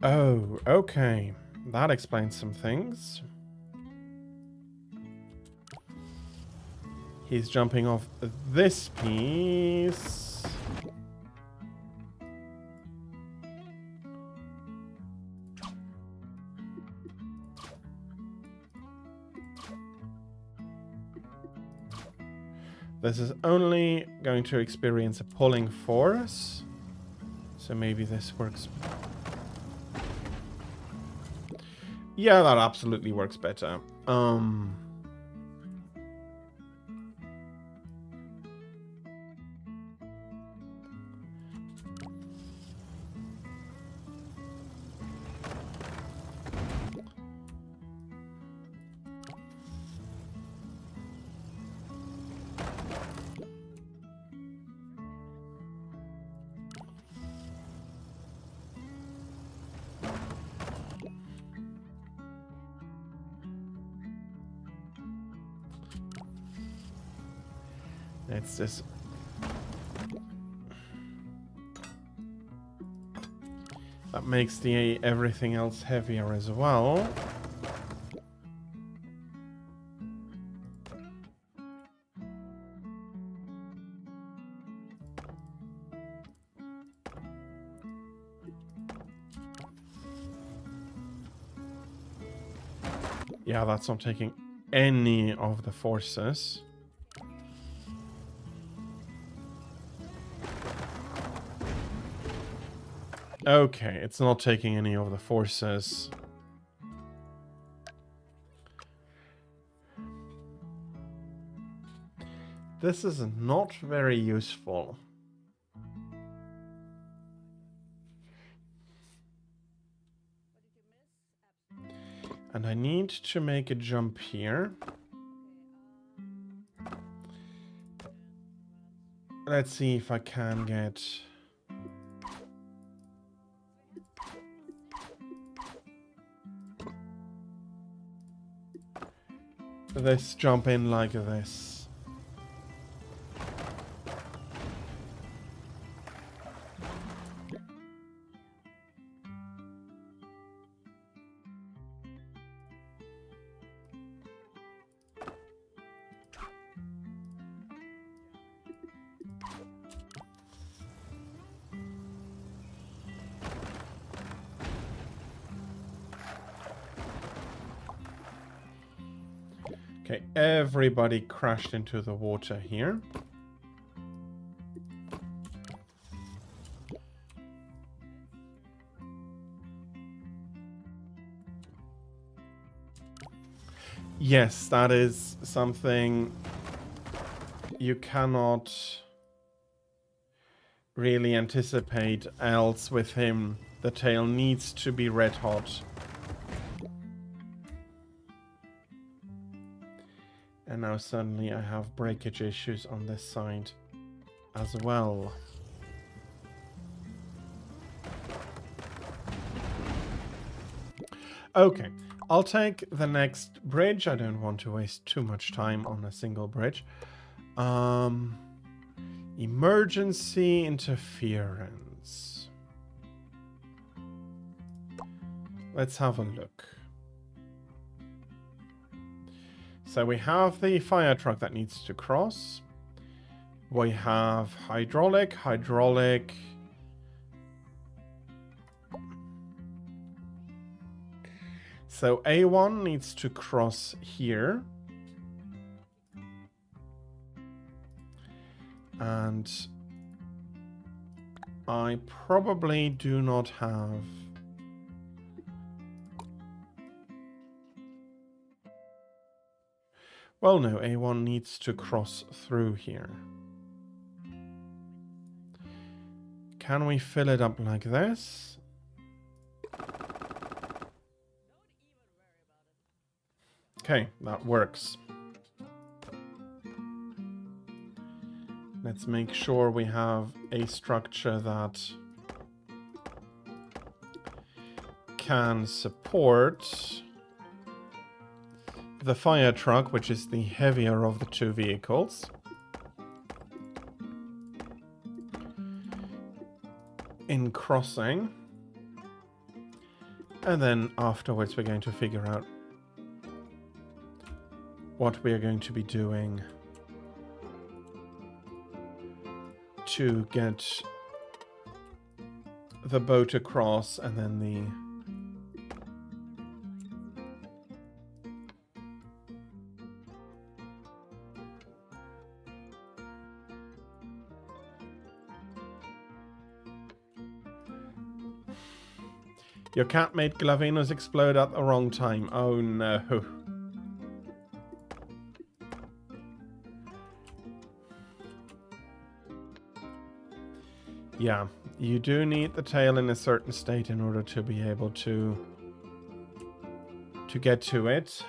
Oh, okay. that explains some things. He's jumping off this piece. This is only going to experience a pulling force. So maybe this works. Yeah, that absolutely works better. It's this. That makes the everything else heavier as well. Yeah, that's not taking any of the forces. Okay, it's not taking any of the forces. This is not very useful. And I need to make a jump here. Let's see if I can get... this jump in like this. Okay, everybody crashed into the water here. Yes, that is something you cannot really anticipate, else with him the tail needs to be red hot. And now suddenly I have breakage issues on this side as well. Okay, I'll take the next bridge. I don't want to waste too much time on a single bridge. Emergency interference. Let's have a look. So we have the fire truck that needs to cross. We have hydraulic. So A1 needs to cross here. And I probably do not have... well, no, A1 needs to cross through here. Can we fill it up like this? Okay, that works. Let's make sure we have a structure that can support the fire truck, which is the heavier of the two vehicles. In crossing. And then afterwards we're going to figure out what we are going to be doing to get the boat across, and then the Your cat made Glavinos explode at the wrong time. Oh no. Yeah, you do need the tail in a certain state in order to be able to get to it.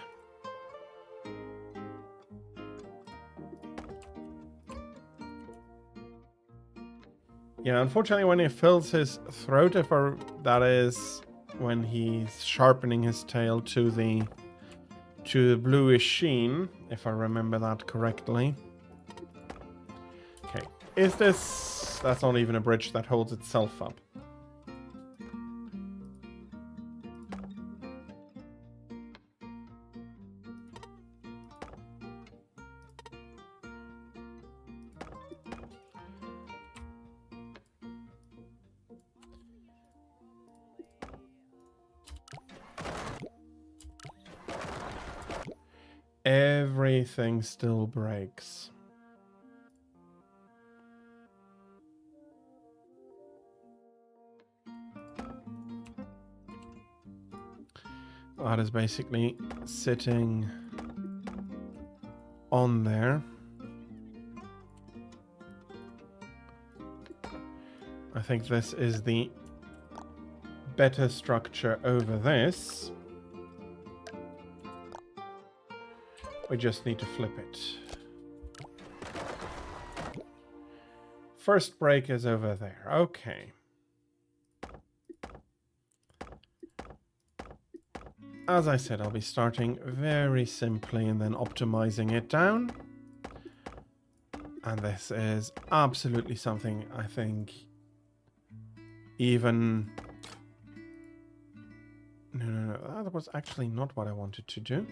Yeah, unfortunately when he fills his throat, if that is when he's sharpening his tail to the bluish sheen, if I remember that correctly. Okay, is this... That's not even a bridge that holds itself up. Everything still breaks. That is basically sitting on there. I think this is the better structure over this. We just need to flip it. First break is over there. Okay. As I said, I'll be starting very simply and then optimizing it down. And this is absolutely something I think even... No, that was actually not what I wanted to do.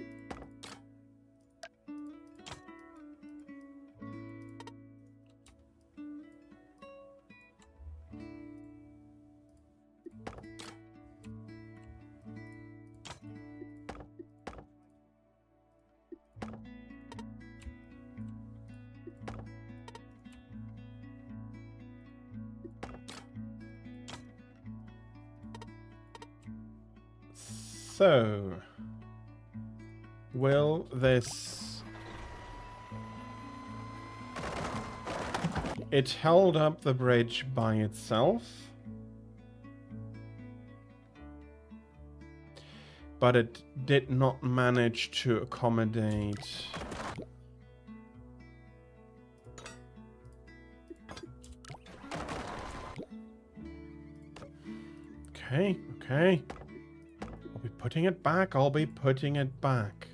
So, will this... It held up the bridge by itself, but it did not manage to accommodate... Okay. I'll be putting it back. I'll be putting it back.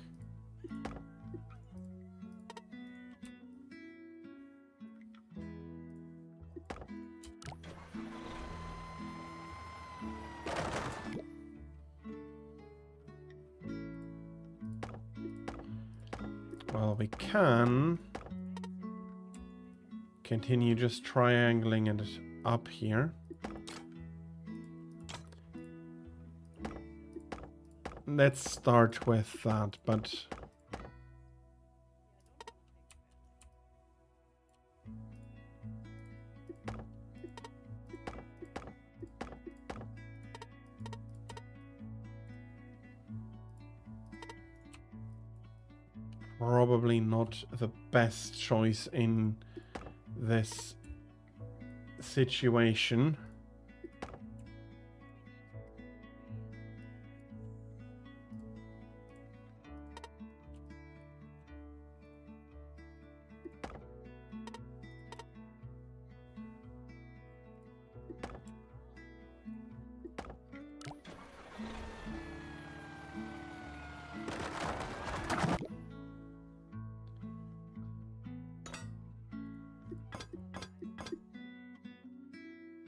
Well, we can continue just triangling it up here. Let's start with that, but... Probably not the best choice in this situation.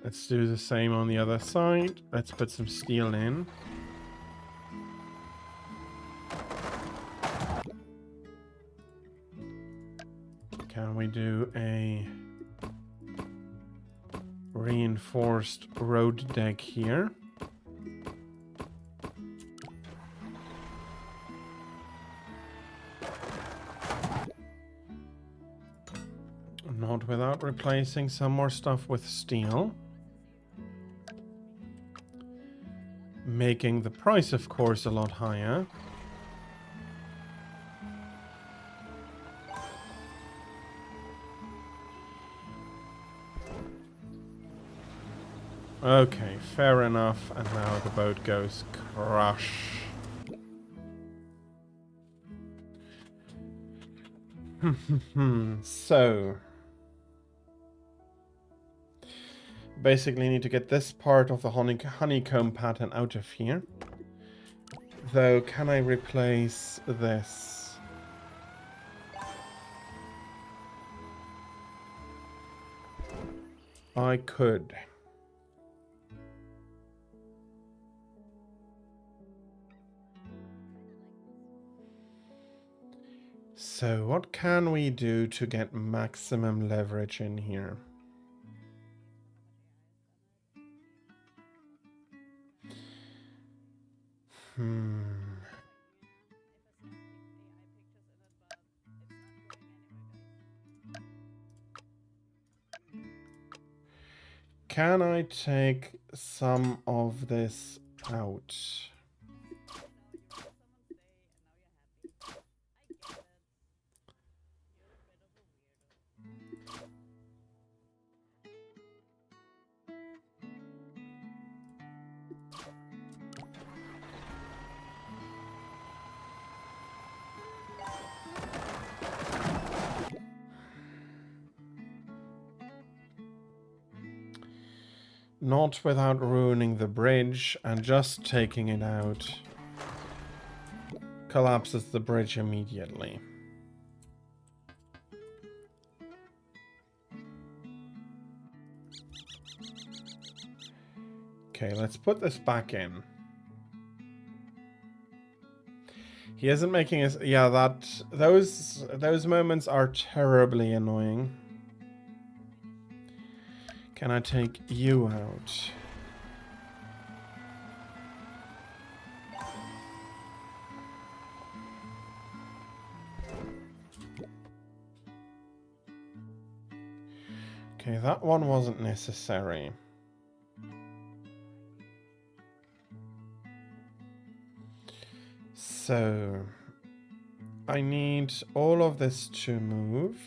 Let's do the same on the other side. Let's put some steel in. Can we do a reinforced road deck here? Not without replacing some more stuff with steel. Making the price, of course, a lot higher. Okay, fair enough. And now the boat goes crush. So basically need to get this part of the honeycomb pattern out of here. Though, can I replace this? I could. So what can we do to get maximum leverage in here? Can I take some of this out? Not without ruining the bridge, and just taking it out collapses the bridge immediately. Okay, let's put this back in. He isn't making us... Yeah, those moments are terribly annoying. Can I take you out? Okay, that one wasn't necessary. So, I need all of this to move.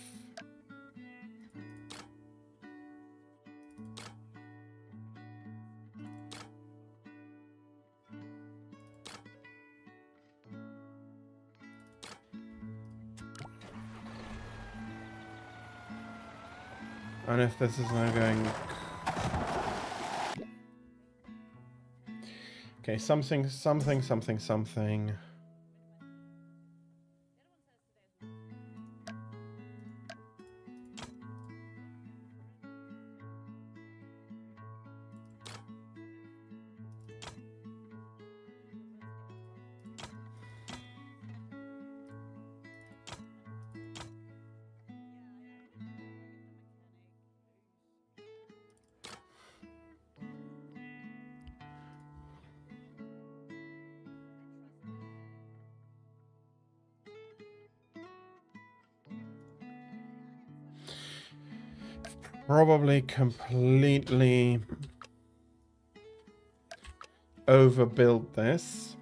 And if this is now going... Okay, something. Probably completely overbuilt this.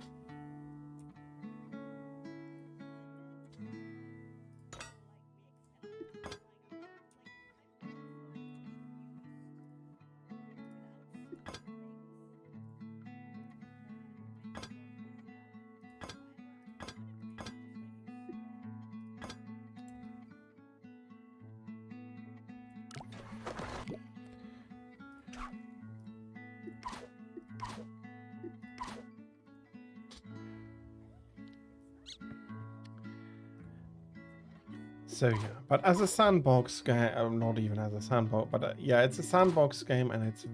So yeah, but as a sandbox game, not even as a sandbox, but yeah, it's a sandbox game and it's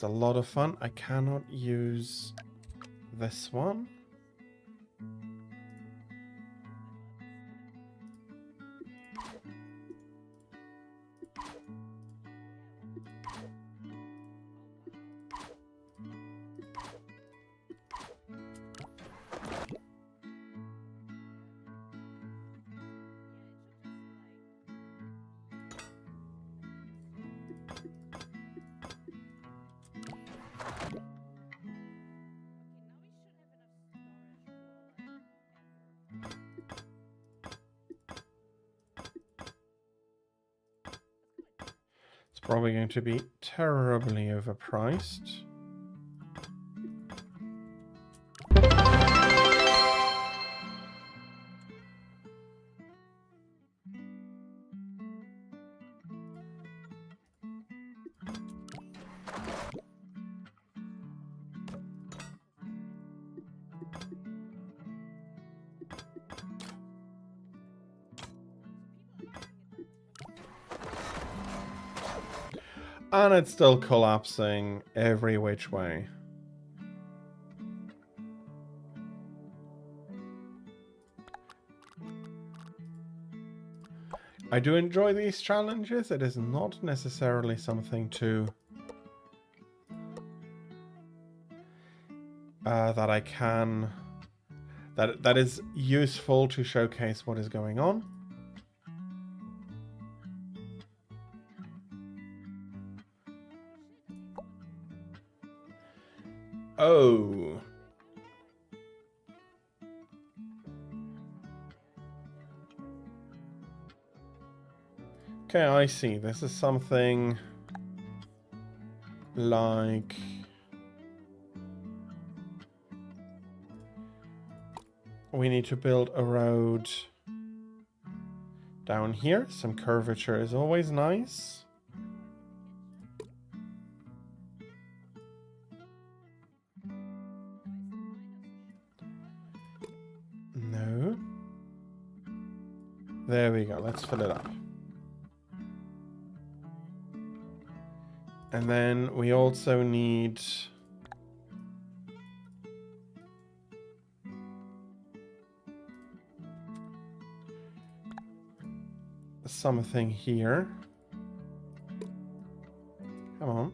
a lot of fun. I cannot use this one. probably going to be terribly overpriced. And it's still collapsing every which way. I do enjoy these challenges. It is not necessarily something to that I can that is useful to showcase what is going on. Oh. Okay, I see. This is something like we need to build a road down here. Some curvature is always nice. No. There we go. Let's fill it up. And then we also need something here. Come on.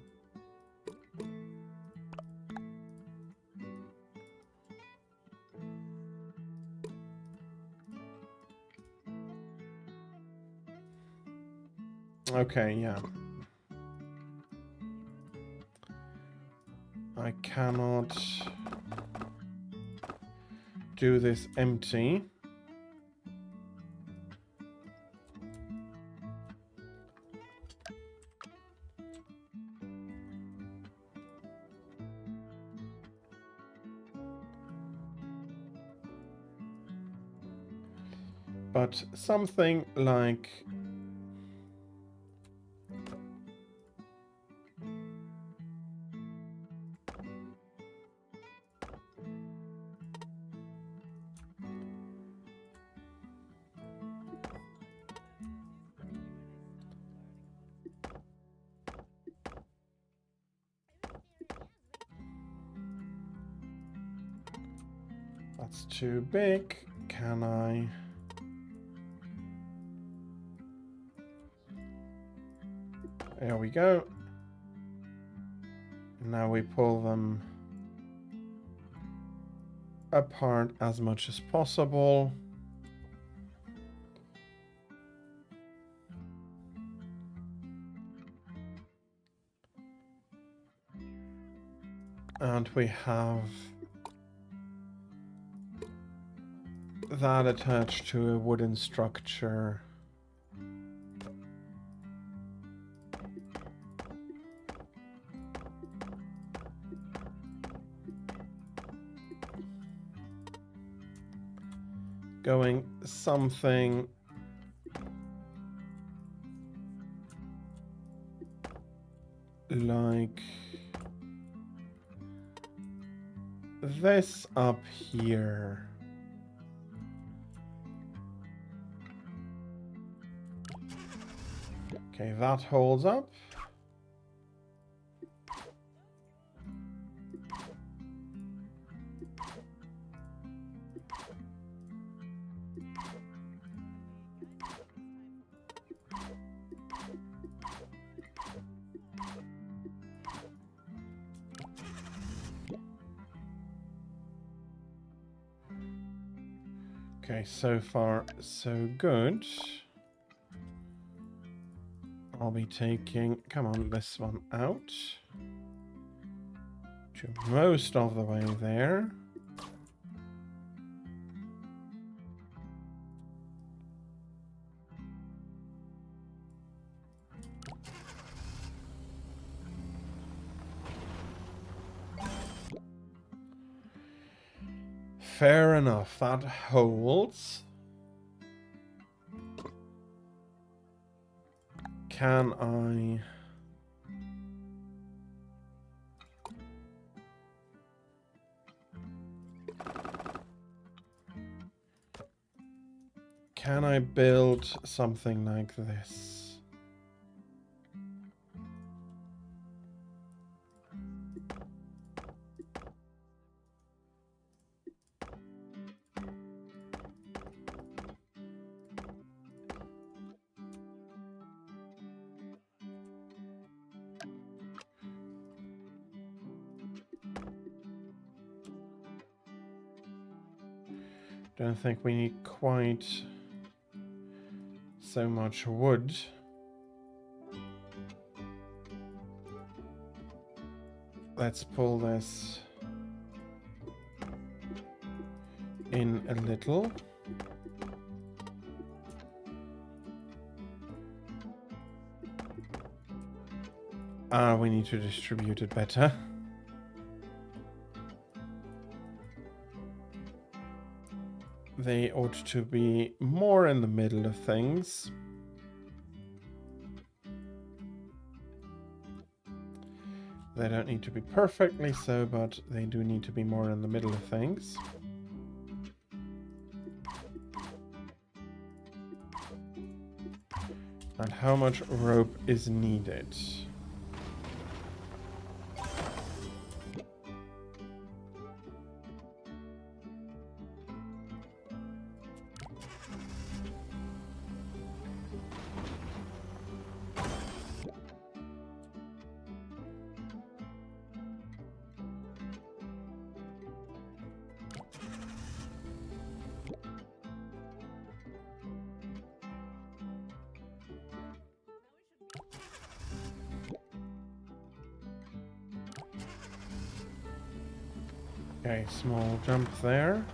Okay, yeah. I cannot do this empty. But something like that's too big. Can I? There we go. Now we pull them apart as much as possible. And we have that attached to a wooden structure. Going something like this up here. Okay, that holds up. Okay, so far so good. I'll be taking, come on, this one out to most of the way there. Fair enough. That holds. Can I... Can I build something like this? Don't think we need quite so much wood. Let's pull this in a little. We need to distribute it better. They ought to be more in the middle of things. They don't need to be perfectly so, but they do need to be more in the middle of things. And how much rope is needed? Okay, small jump there.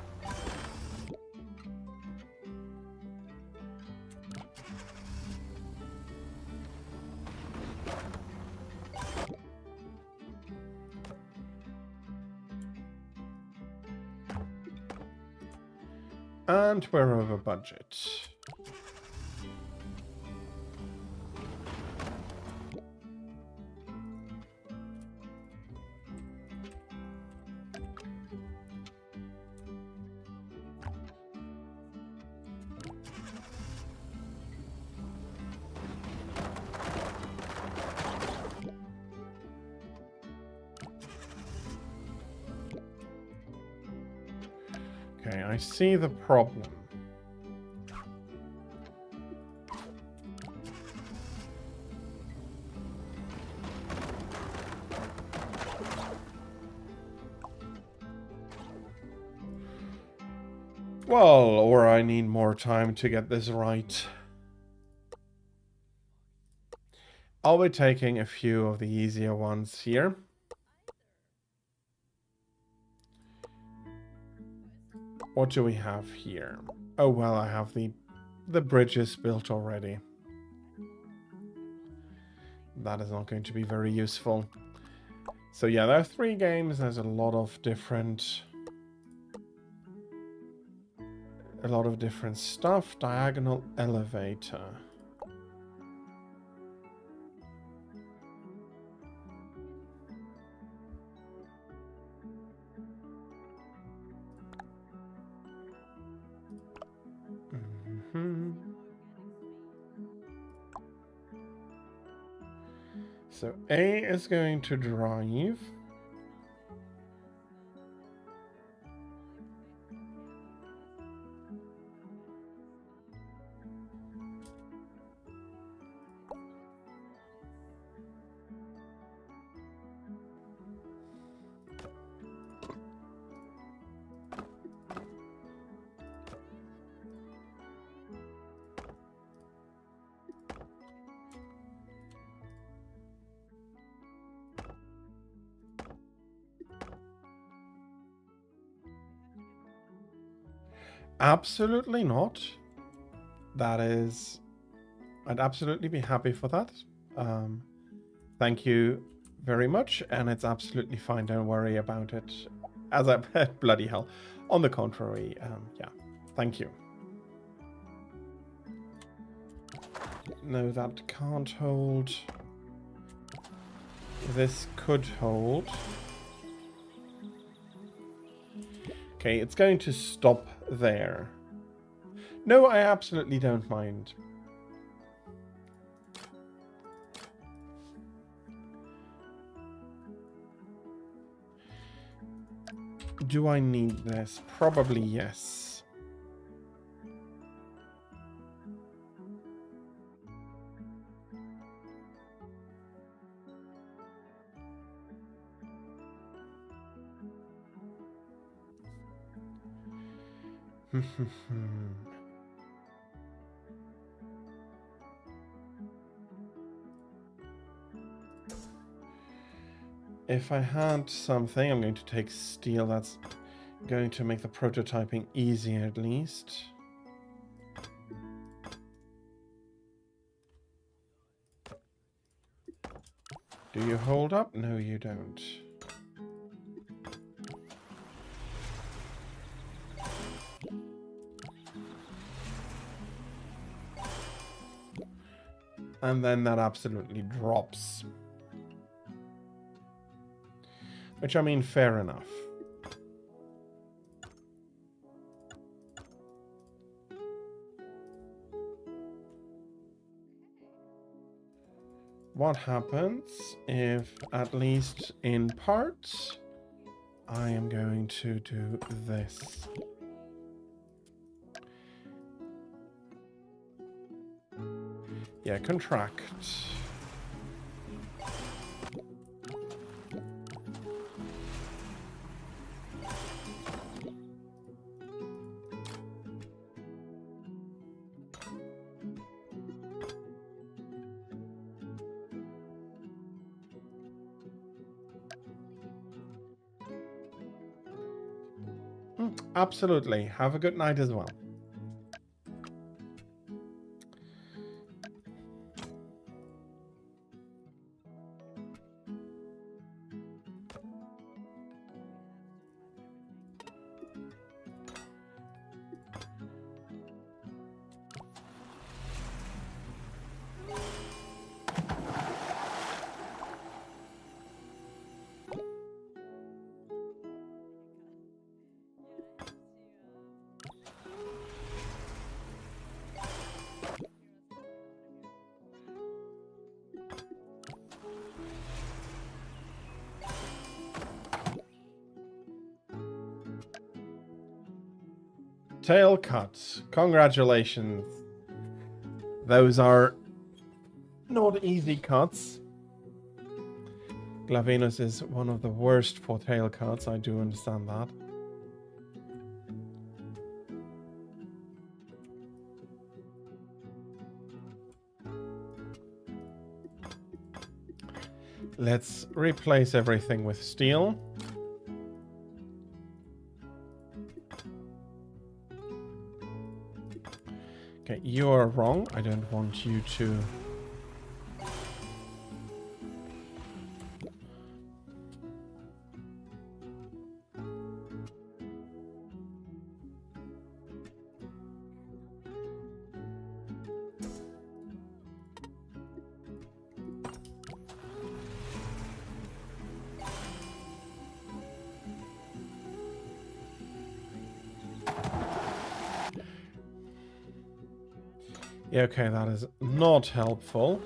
And we're over budget. Okay, I see the problem. Well, or I need more time to get this right. I'll be taking a few of the easier ones here. What do we have here? Oh, well, I have the bridges built already. That is not going to be very useful. So yeah, there are 3 games. There's a lot of different stuff. Diagonal elevator. So A is going to drive. Absolutely not. That is... I'd absolutely be happy for that. Thank you very much, and it's absolutely fine. Don't worry about it As I bloody hell. On the contrary, yeah. Thank you. No, that can't hold. This could hold. Okay, it's going to stop there. No, I absolutely don't mind. Do I need this? Probably yes. If I had something, I'm going to take steel. That's going to make the prototyping easier at least. Do you hold up? No, you don't. And then that absolutely drops. Which, I mean, fair enough. What happens if, at least in part, I am going to do this? Yeah, contract. Absolutely. Have a good night as well. Tail cuts. Congratulations. Those are not easy cuts. Glavenus is one of the worst for tail cuts. I do understand that. Let's replace everything with steel. Okay, you are wrong. I don't want you to... Yeah, okay, that is not helpful.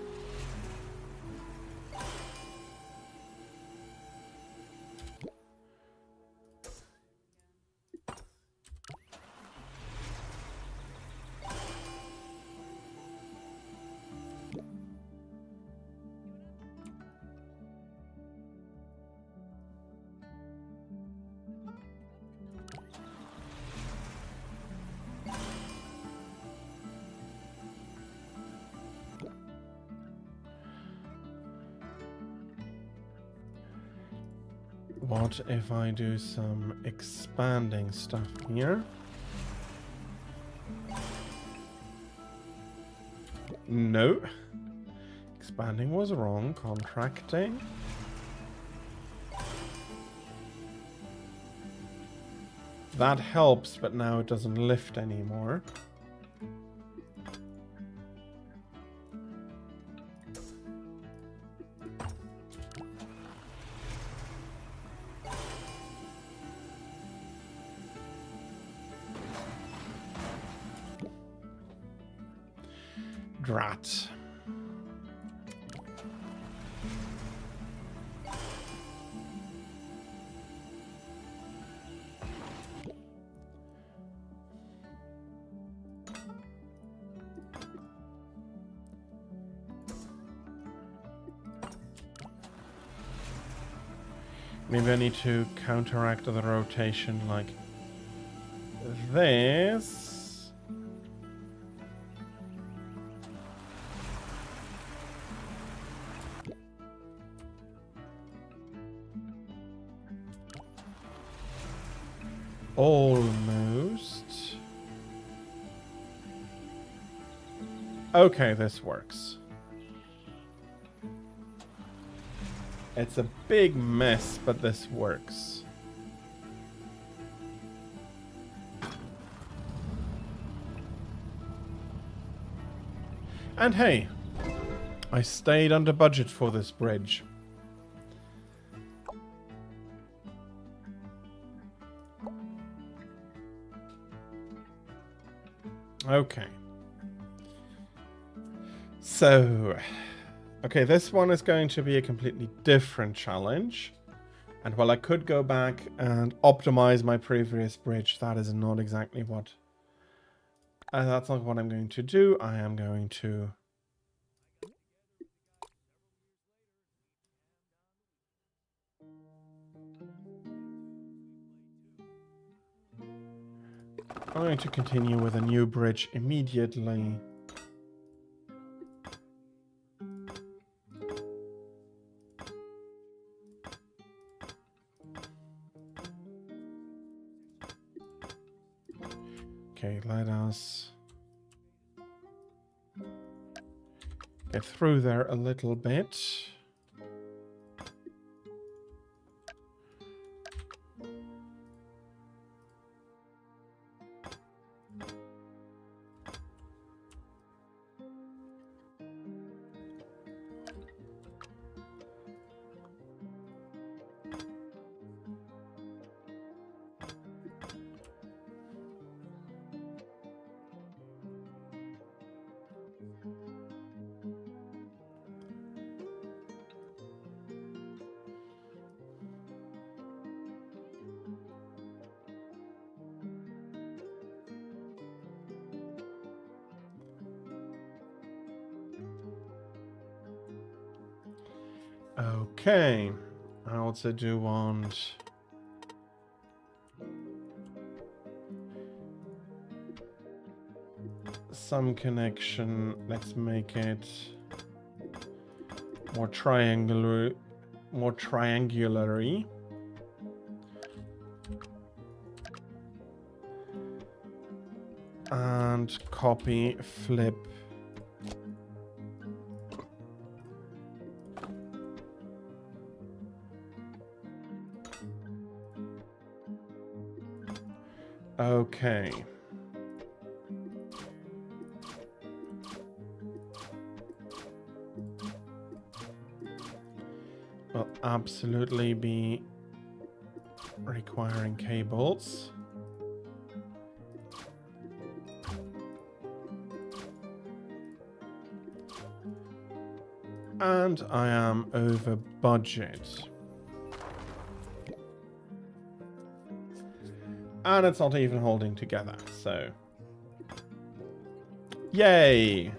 What if I do some expanding stuff here? No. Expanding was wrong. Contracting. That helps, but now it doesn't lift anymore. Drat. Maybe I need to counteract the rotation like this. Almost. Okay, this works. It's a big mess, but this works. And hey, I stayed under budget for this bridge. Okay. So, okay, this one is going to be a completely different challenge. And while I could go back and optimize my previous bridge, that is not exactly what... that's not what I'm going to do. I am going to... I'm going to continue with a new bridge immediately. Okay, let us get through there a little bit. Okay, I also do want some connection. Let's make it more triangular, more triangulary. And copy, flip. Okay. Will absolutely be requiring cables. And I am over budget. And it's not even holding together, so... Yay!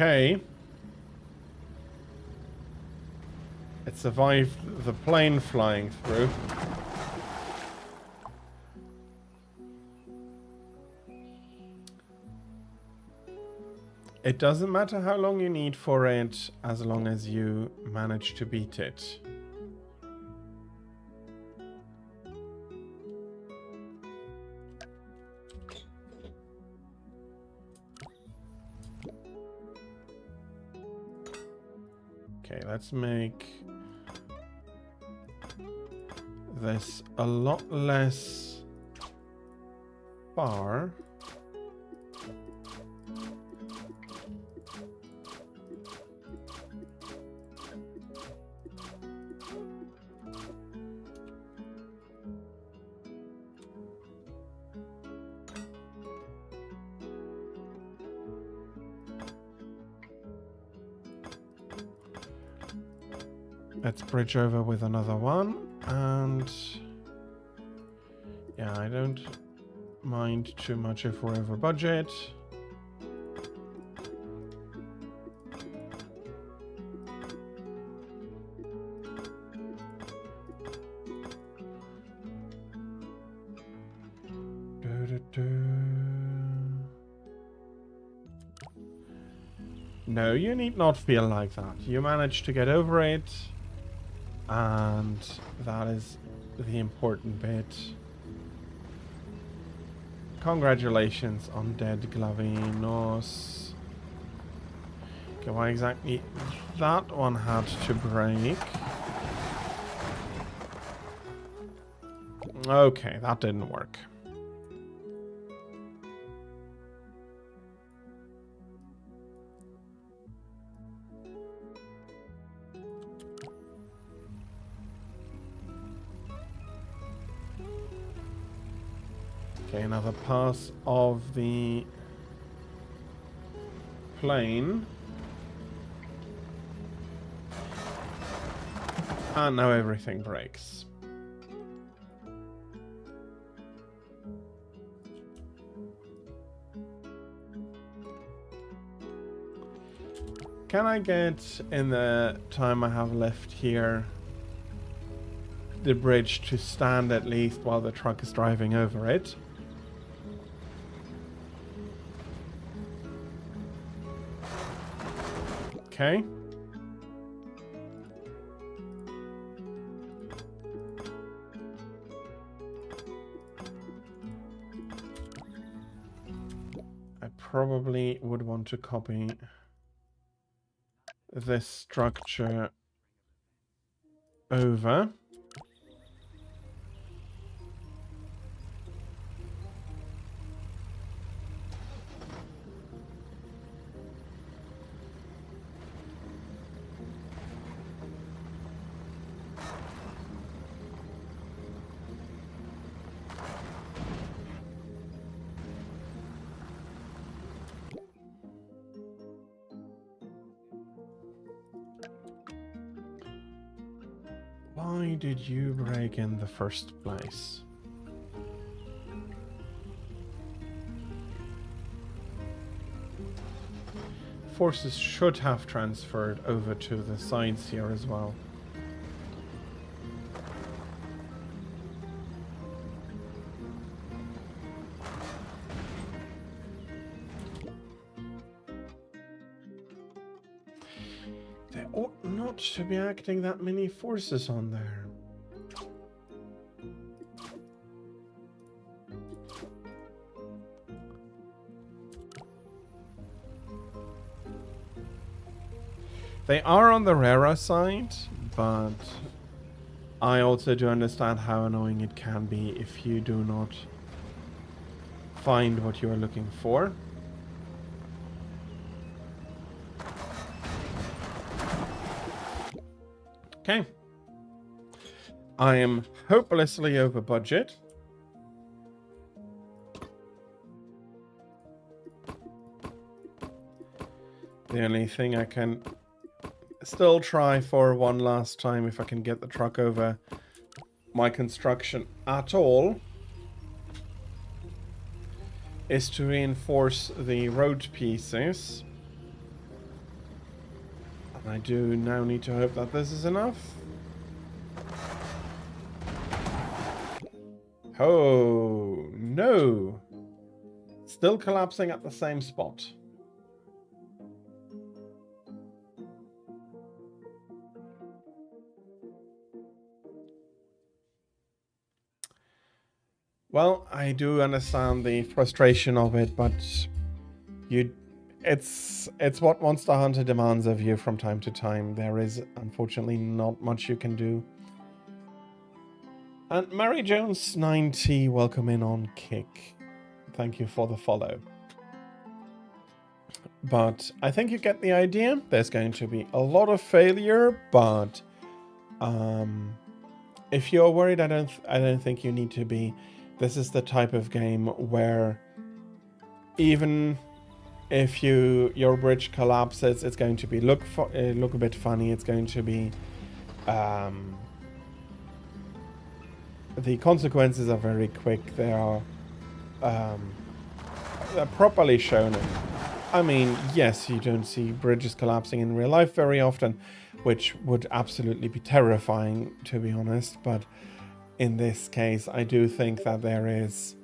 Okay. It survived the plane flying through. It doesn't matter how long you need for it, as long as you manage to beat it. Okay, let's make this a lot less far. Let's bridge over with another one, and yeah, I don't mind too much if we're over budget. No, you need not feel like that. You managed to get over it. And that is the important bit. Congratulations on Dead Glavinos. Okay, why exactly that one had to break? Okay, that didn't work. Okay, another pass of the plane. And now everything breaks. Can I get, in the time I have left here, the bridge to stand at least while the truck is driving over it? Okay. I probably would want to copy this structure over. Why did you break in the first place? Forces should have transferred over to the sides here as well. There ought not to be acting that many forces on there. They are on the rarer side, but I also do understand how annoying it can be if you do not find what you are looking for. Okay. I am hopelessly over budget. The only thing I can still try for one last time, if I can get the truck over my construction at all, is to reinforce the road pieces. I do now need to hope that this is enough. Oh, no. Still collapsing at the same spot. Well, I do understand the frustration of it, but it's what Monster Hunter demands of you from time to time. There is unfortunately not much you can do. And Mary Jones 90, welcome in on Kick. Thank you for the follow. But I think you get the idea. There's going to be a lot of failure, but if you're worried, I don't think you need to be. This is the type of game where even if your bridge collapses, it's going to be look a bit funny. It's going to be the consequences are very quick. They are they're properly shown. I mean, yes, you don't see bridges collapsing in real life very often, which would absolutely be terrifying, to be honest. But in this case, I do think that there is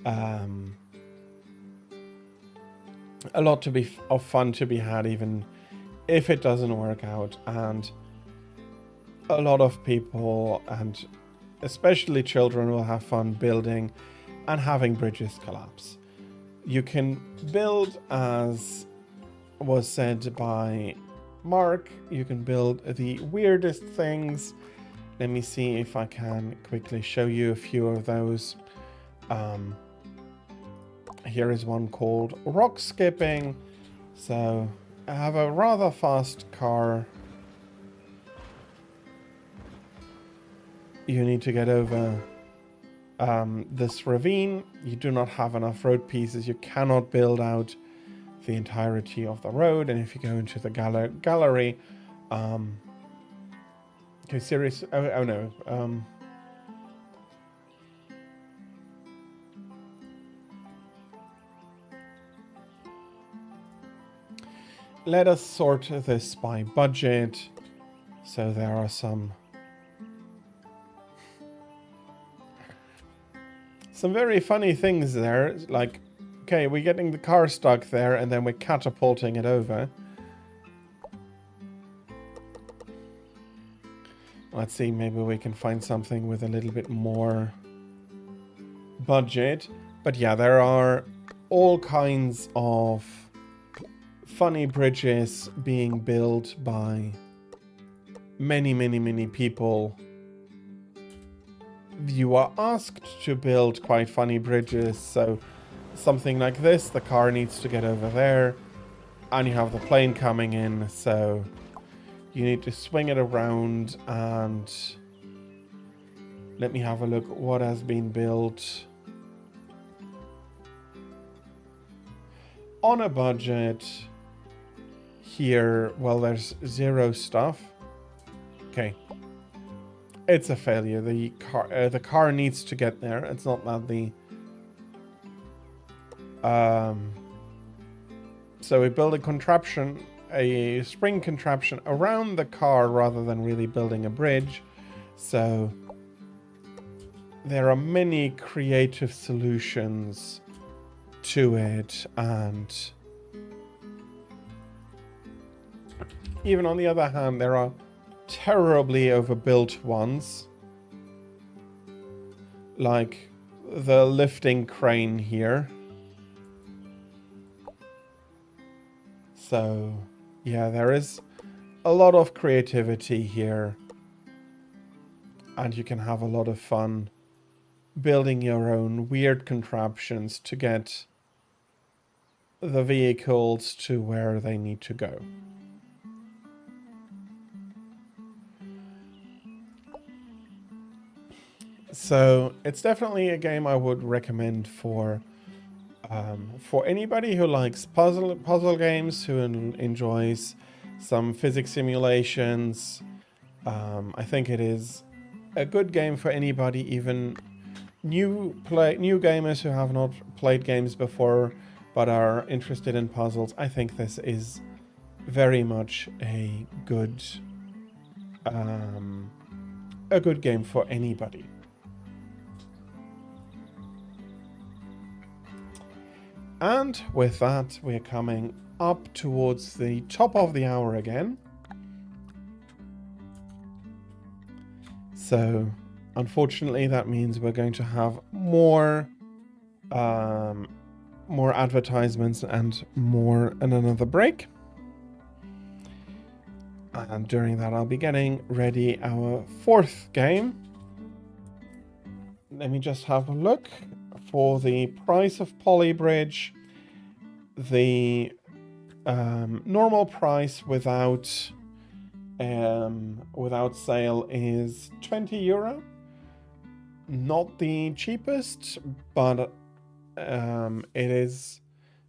a lot of fun to be had, even if it doesn't work out. And a lot of people, and especially children, will have fun building and having bridges collapse. You can build, as was said by Mark, you can build the weirdest things. Let me see if I can quickly show you a few of those. Here is one called Rock Skipping. So I have a rather fast car. You need to get over this ravine. You do not have enough road pieces. You cannot build out the entirety of the road. And if you go into the gallery, okay, serious. Oh no. Let us sort this by budget. So there are some very funny things there. Like, okay, we're getting the car stuck there and then we're catapulting it over. Let's see, maybe we can find something with a little bit more budget. But yeah, there are all kinds of funny bridges being built by many people. You are asked to build quite funny bridges, so something like this, the car needs to get over there, and you have the plane coming in, so you need to swing it around. And let me have a look what has been built on a budget here. Well, there's zero stuff. Okay, it's a failure. The car needs to get there. It's not that the so we build a contraption, a spring contraption around the car rather than really building a bridge. So there are many creative solutions to it, and even on the other hand, there are terribly overbuilt ones, like the lifting crane here. So yeah, there is a lot of creativity here, and you can have a lot of fun building your own weird contraptions to get the vehicles to where they need to go. So it's definitely a game I would recommend for anybody who likes puzzle games, who enjoys some physics simulations. I think it is a good game for anybody, even new gamers who have not played games before but are interested in puzzles. I think this is very much a good game for anybody. And with that, we're coming up towards the top of the hour again. So, unfortunately, that means we're going to have more advertisements and another break. And during that, I'll be getting ready our fourth game. Let me just have a look. For the price of Polybridge, the normal price without sale is €20. Not the cheapest, but it is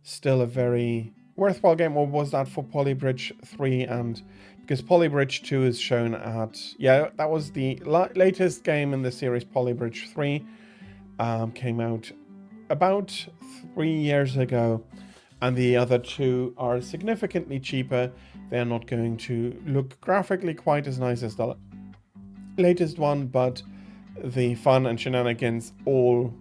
still a very worthwhile game. Or was that for Polybridge 3? And because Polybridge 2 is shown at... Yeah, that was the latest game in the series. Polybridge 3 came out about 3 years ago. And the other two are significantly cheaper. They're not going to look graphically quite as nice as the latest one, but the fun and shenanigans all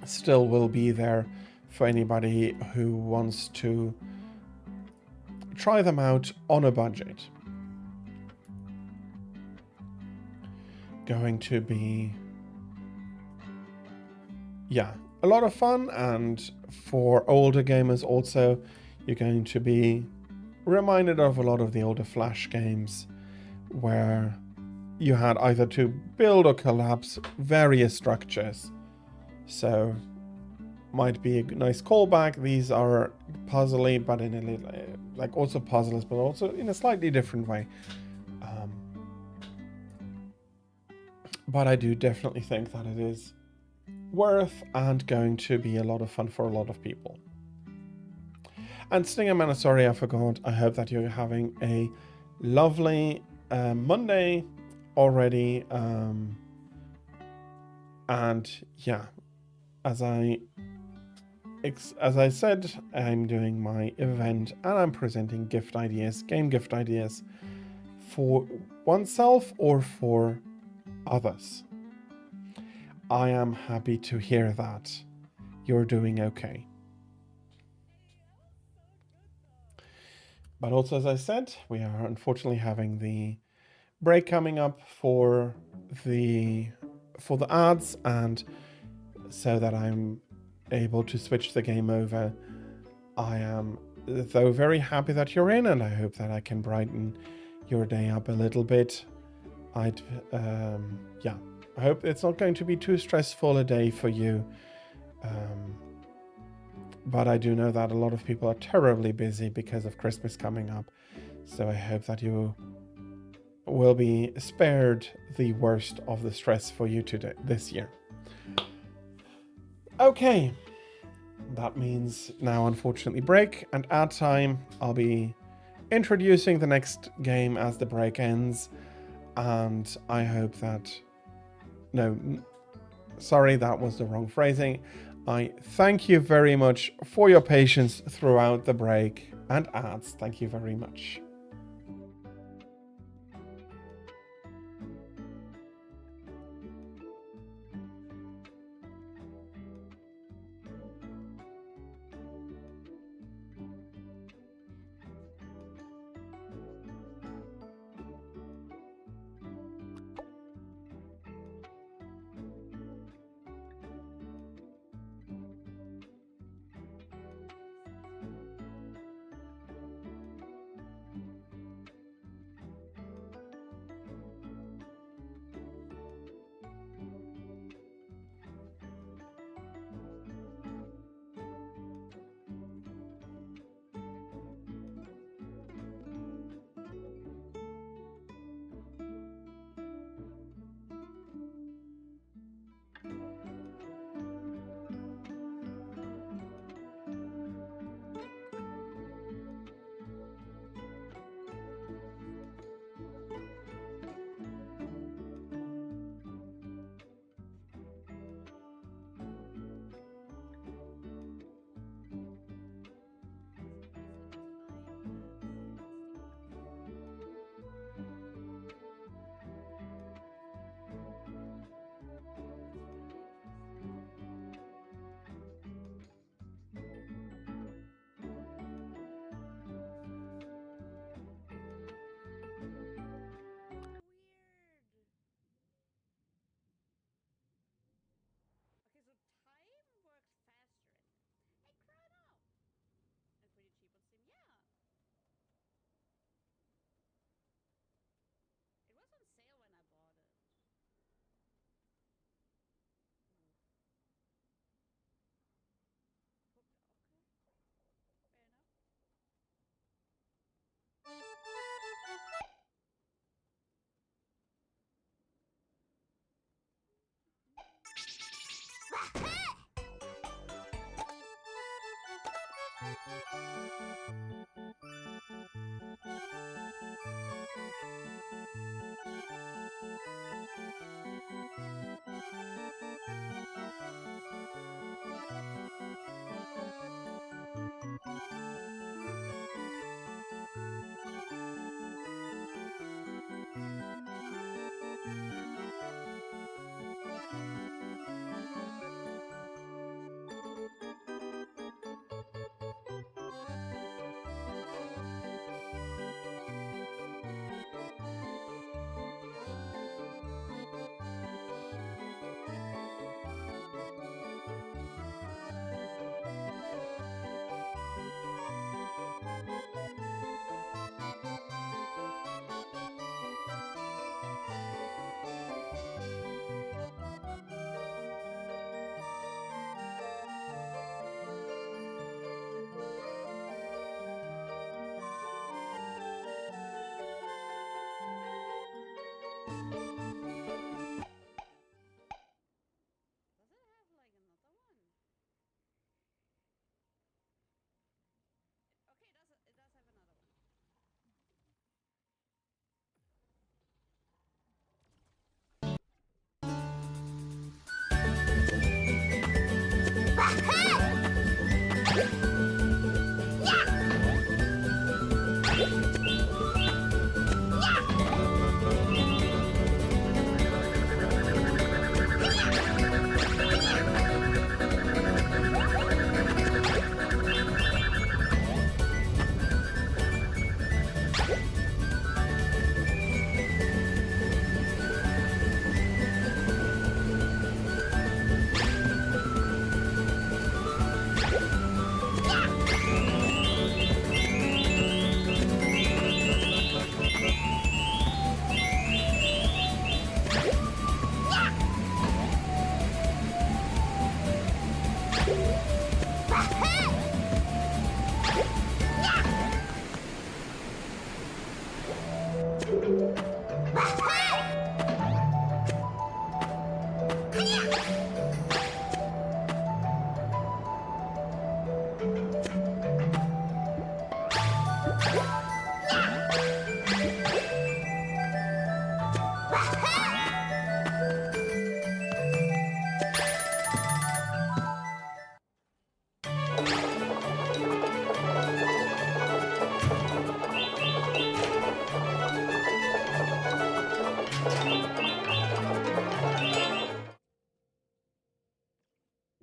still will be there for anybody who wants to try them out on a budget. Going to be, yeah, a lot of fun, and for older gamers also, you're going to be reminded of a lot of the older Flash games where you had either to build or collapse various structures. So might be a nice callback. These are puzzly, but in a little, like also puzzles, but also in a slightly different way. But I do definitely think that it is worth and going to be a lot of fun for a lot of people. And Stingerman, sorry I forgot. I hope that you're having a lovely Monday already. And yeah, as I said, I'm doing my event and I'm presenting gift ideas, game gift ideas for oneself or for others. I am happy to hear that you're doing okay. But also, as I said, we are unfortunately having the break coming up for the ads, and so that I'm able to switch the game over. I am, though, very happy that you're in, and I hope that I can brighten your day up a little bit. I hope it's not going to be too stressful a day for you. But I do know that a lot of people are terribly busy because of Christmas coming up. So I hope that you will be spared the worst of the stress for you today, this year. Okay. That means now, unfortunately, break and ad time. I'll be introducing the next game as the break ends. And I hope that... No, sorry, that was the wrong phrasing. I thank you very much for your patience throughout the break and ads. Thank you very much. Does it have like another one? Okay, it does have another one.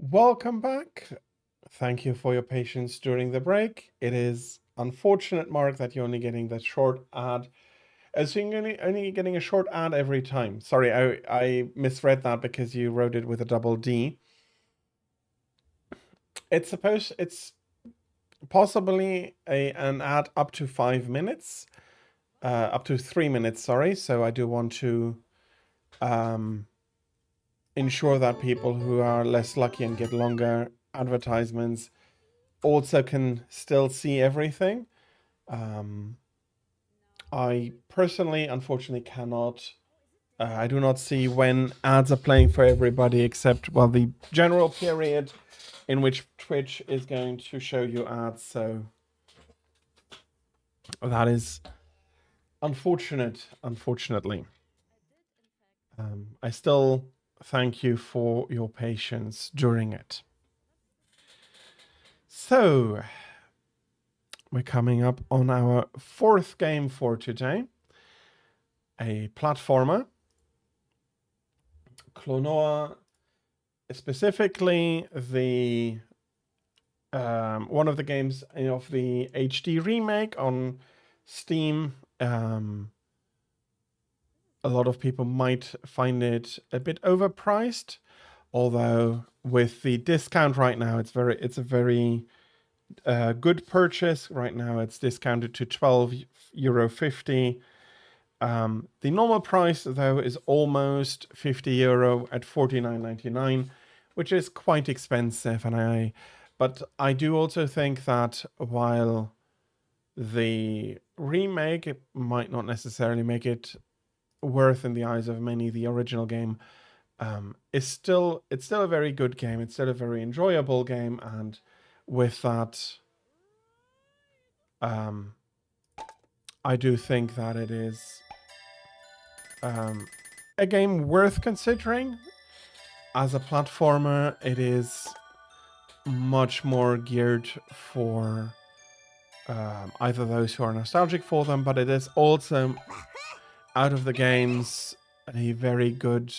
Welcome back. Thank you for your patience during the break. It is unfortunate, Mark, that you're only getting that short ad. So you're only getting a short ad every time. Sorry, I misread that because you wrote it with a double D. It's possibly an ad up to 5 minutes, up to 3 minutes, sorry. So I do want to ensure that people who are less lucky and get longer advertisements also can still see everything. I personally, unfortunately, cannot. I do not see when ads are playing for everybody except, well, the general period in which Twitch is going to show you ads. So that is unfortunate, unfortunately. I still thank you for your patience during it. So we're coming up on our fourth game for today. A platformer. Klonoa, specifically the one of the games of the HD remake on Steam. A lot of people might find it a bit overpriced, although with the discount right now, it's a very good purchase. Right now, it's discounted to €12.50. The normal price, though, is almost €50 at €49.99, which is quite expensive. But I do also think that while the remake might not necessarily make it worth in the eyes of many, the original game it's still a very good game. It's still a very enjoyable game, and with that I do think that it is a game worth considering. As a platformer, it is much more geared for either those who are nostalgic for them, but it is also, out of the games, a very good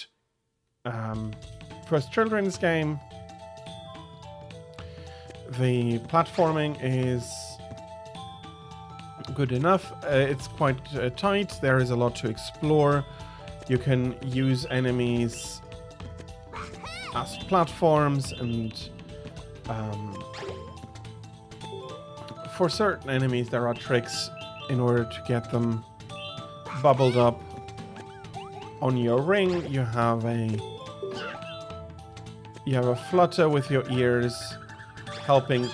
first children's game. The platforming is good enough. It's quite tight. There is a lot to explore. You can use enemies as platforms, and for certain enemies there are tricks in order to get them bubbled up on your ring. You have a flutter with your ears helping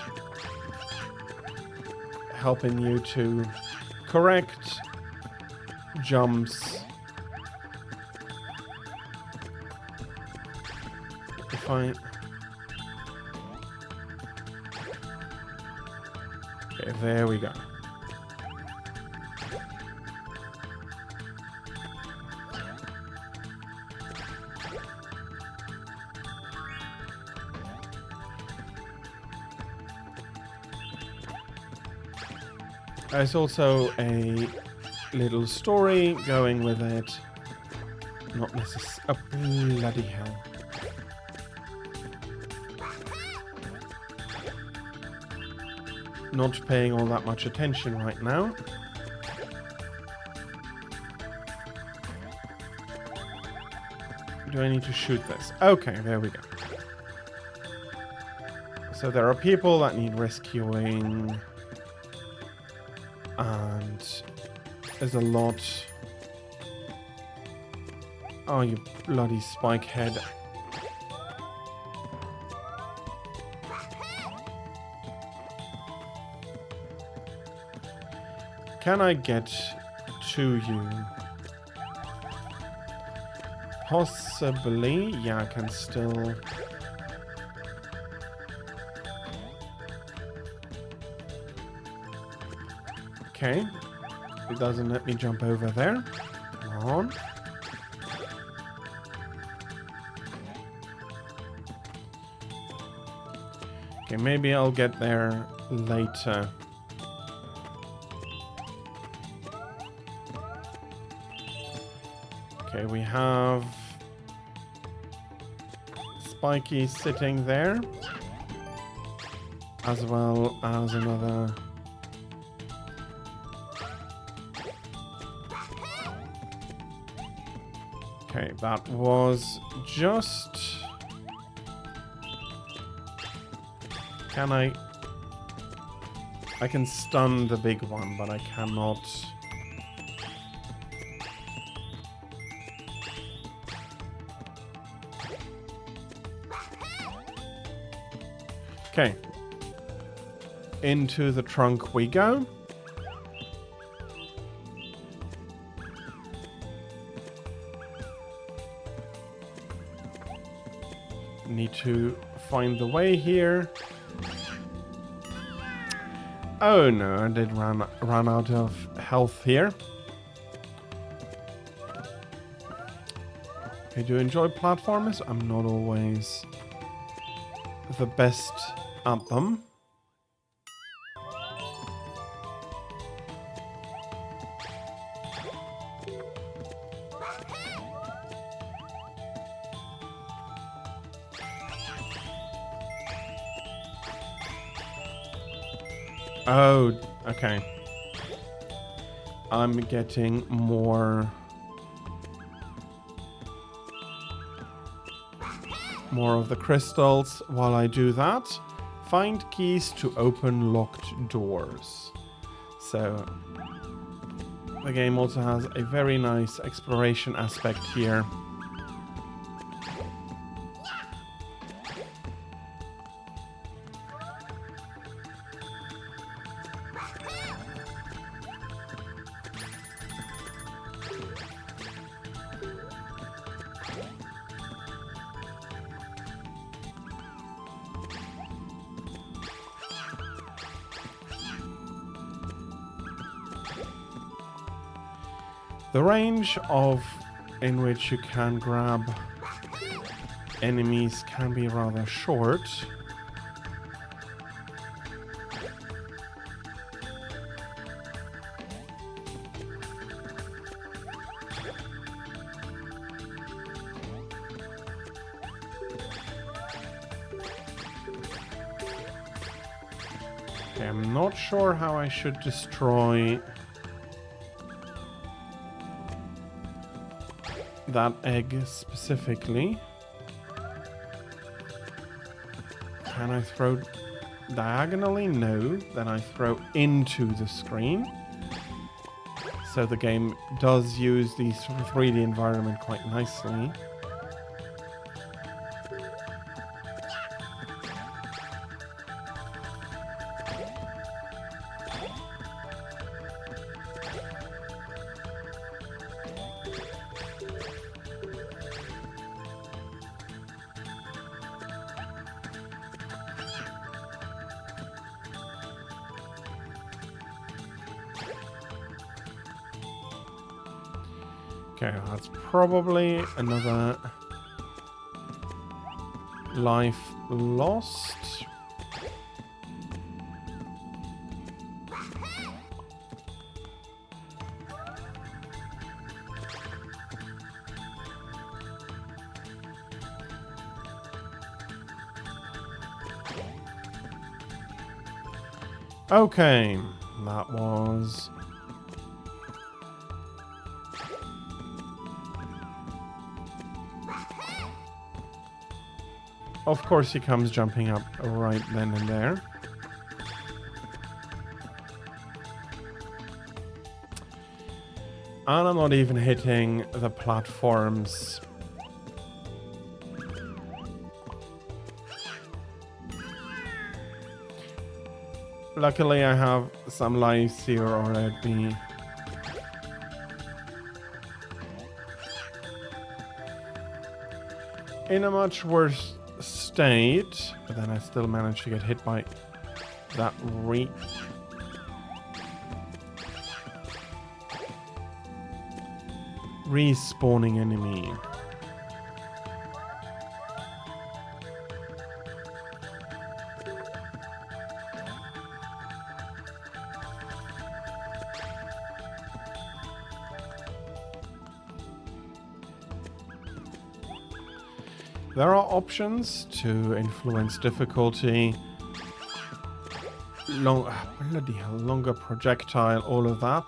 you to correct jumps. If I... Okay, there we go. There's also a little story going with it. Not necessarily... Oh, bloody hell. Not paying all that much attention right now. Do I need to shoot this? Okay, there we go. So there are people that need rescuing. And there's a lot. Oh, you bloody spike head. Can I get to you? Possibly. Yeah, I can still... Okay. It doesn't let me jump over there. Come on. Okay, maybe I'll get there later. Okay, we have Spiky sitting there, as well as another... Okay, that was just... Can I can stun the big one, but I cannot... Okay. Into the trunk we go. Need to find the way here. Oh no, I did run out of health here. I do enjoy platformers. I'm not always the best at them. Oh, okay. I'm getting more of the crystals. While I do that, find keys to open locked doors. So the game also has a very nice exploration aspect here. The range of in which you can grab enemies can be rather short. Okay, I'm not sure how I should destroy that egg specifically. Can I throw diagonally? No. Then I throw into the screen. So the game does use the sort of 3D environment quite nicely. Okay, that's probably another life lost. Okay, that was... Of course he comes jumping up right then and there. And I'm not even hitting the platforms. Luckily I have some lives here or I'd be... in a much worse state, but then I still managed to get hit by that respawning enemy. There are options to influence difficulty, bloody hell, longer projectile, all of that.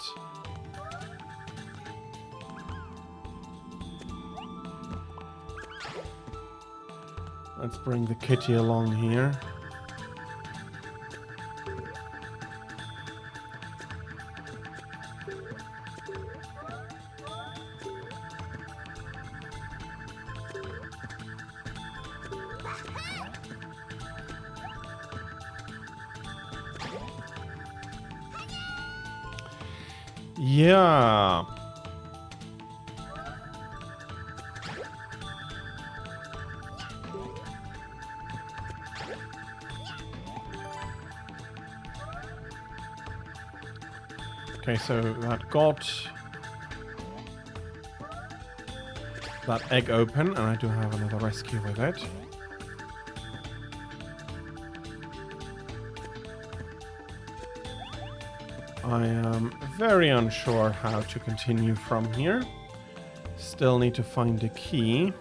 Let's bring the kitty along here. Yeah. Okay, so that got that egg open, and I do have another rescue with it. I am very unsure how to continue from here. Still need to find a key.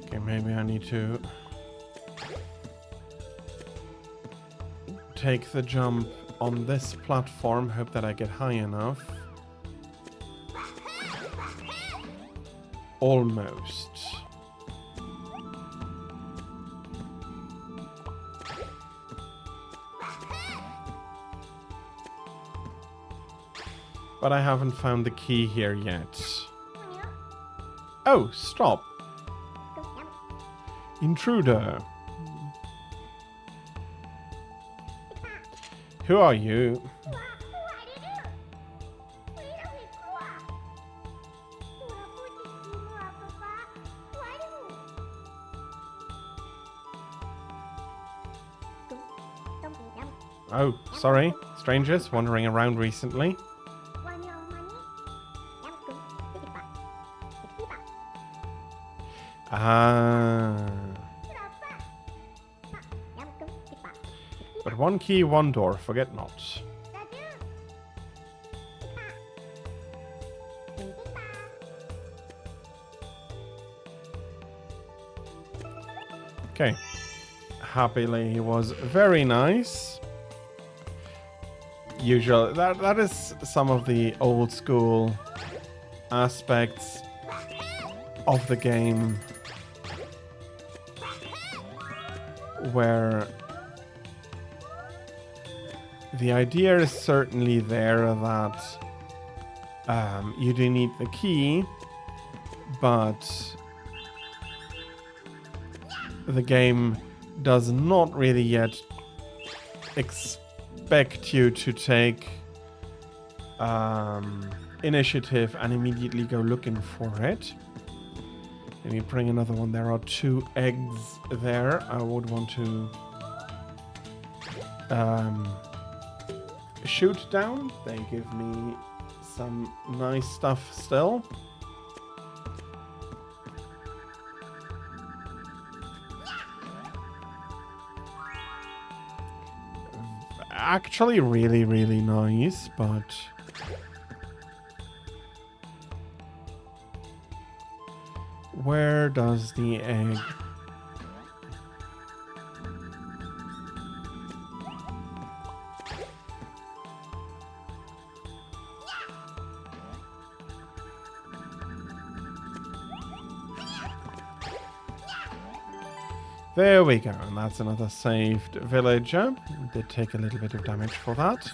Okay, maybe I need to take the jump on this platform, hope that I get high enough. Almost. But I haven't found the key here yet. Oh, stop. Intruder. Who are you? Oh, sorry. Strangers wandering around recently. Ah. But one key, one door, forget not. Okay. Happily, he was very nice. Usual. That is some of the old school aspects of the game where the idea is certainly there that you do need the key, but the game does not really yet expect you to take initiative and immediately go looking for it. Let me bring another one. There are 2 eggs there. I would want to shoot down. They give me some nice stuff still. Actually really, really nice, but where does the egg? There we go, and that's another saved villager. Did take a little bit of damage for that.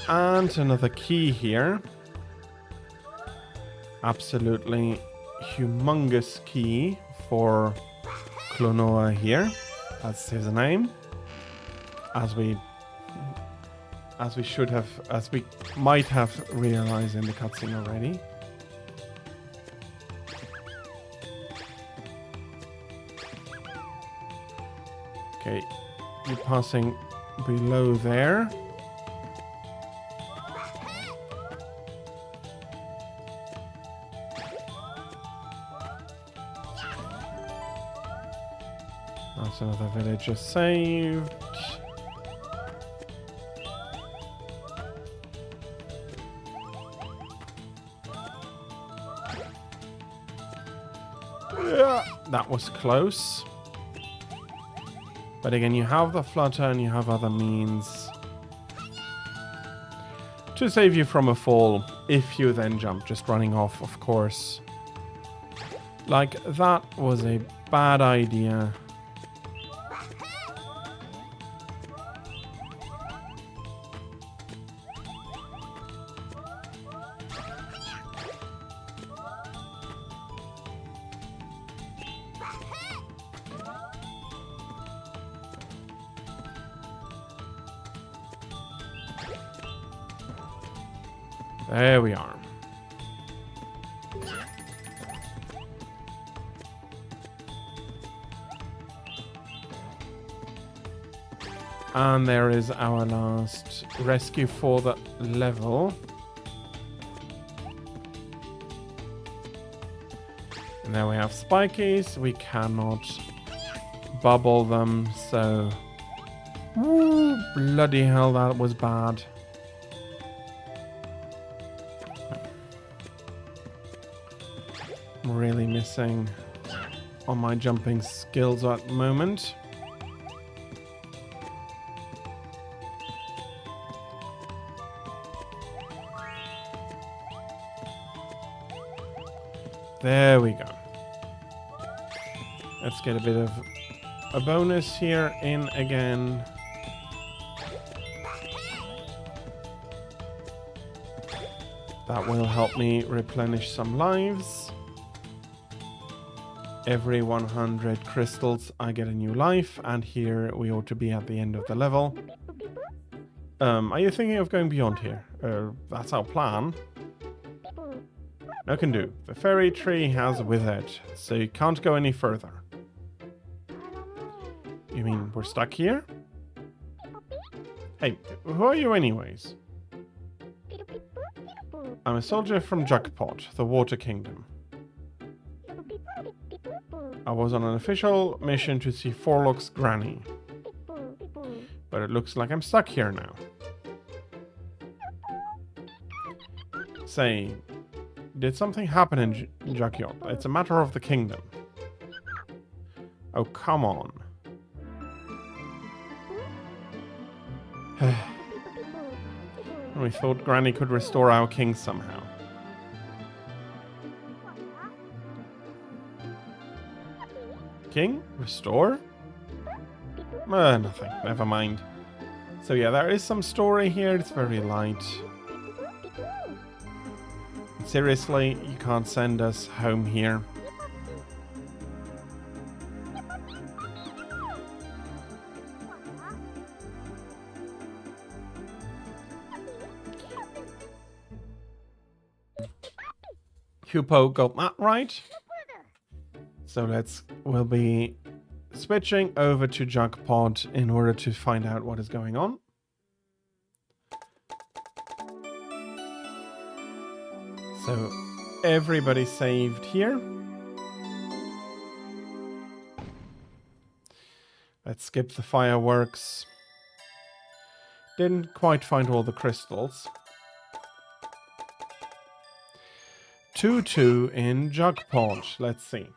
And another key here. Absolutely humongous key for Klonoa here. That's his name. As we might have realized in the cutscene already. Okay, you're passing below there. That's another villager saved. That was close. But again, you have the flutter and you have other means to save you from a fall if you then jump, just running off, of course. Like, that was a bad idea. There we are. And there is our last rescue for the level. And there we have spikies. We cannot bubble them, so... Ooh, bloody hell, that was bad. I'm really missing on my jumping skills at the moment. There we go. Let's get a bit of a bonus here in again. That will help me replenish some lives. Every 100 crystals I get a new life, and here we ought to be at the end of the level. Are you thinking of going beyond here? That's our plan. No can do. The fairy tree has withered, so you can't go any further. You mean we're stuck here? Hey, who are you anyways? I'm a soldier from Jugpot, the Water Kingdom. I was on an official mission to see Forlock's granny. But it looks like I'm stuck here now. Say, did something happen in Jugyot? It's a matter of the kingdom. Oh, come on. We thought Granny could restore our king somehow. King? Restore? Nothing. Never mind. So yeah, there is some story here. It's very light. Seriously, you can't send us home here. Hupo got that right. So we'll be switching over to Jugpot in order to find out what is going on. So everybody saved here. Let's skip the fireworks. Didn't quite find all the crystals. 2-2 in Jugpot. Let's see.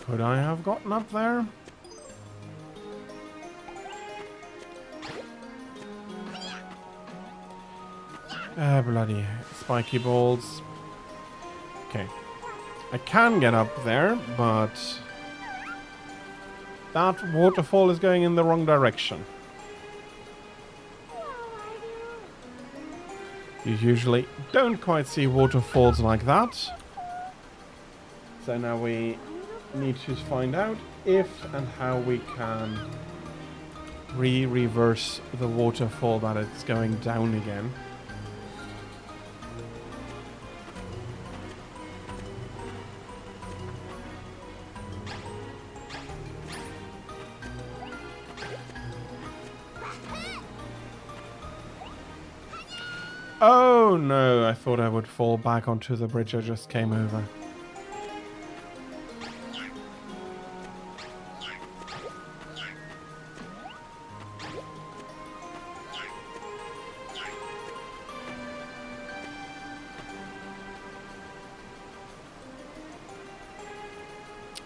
Could I have gotten up there? Bloody spiky balls. Okay. I can get up there, but that waterfall is going in the wrong direction. You usually don't quite see waterfalls like that. So now we need to find out if and how we can reverse the waterfall that it's going down again. Oh no, I thought I would fall back onto the bridge I just came over.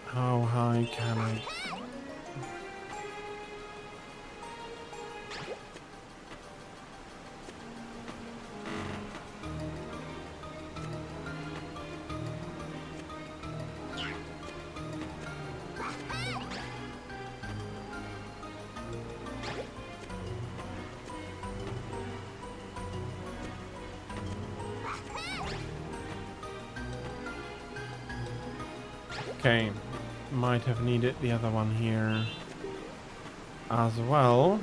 How high can I? Okay, might have needed the other one here as well.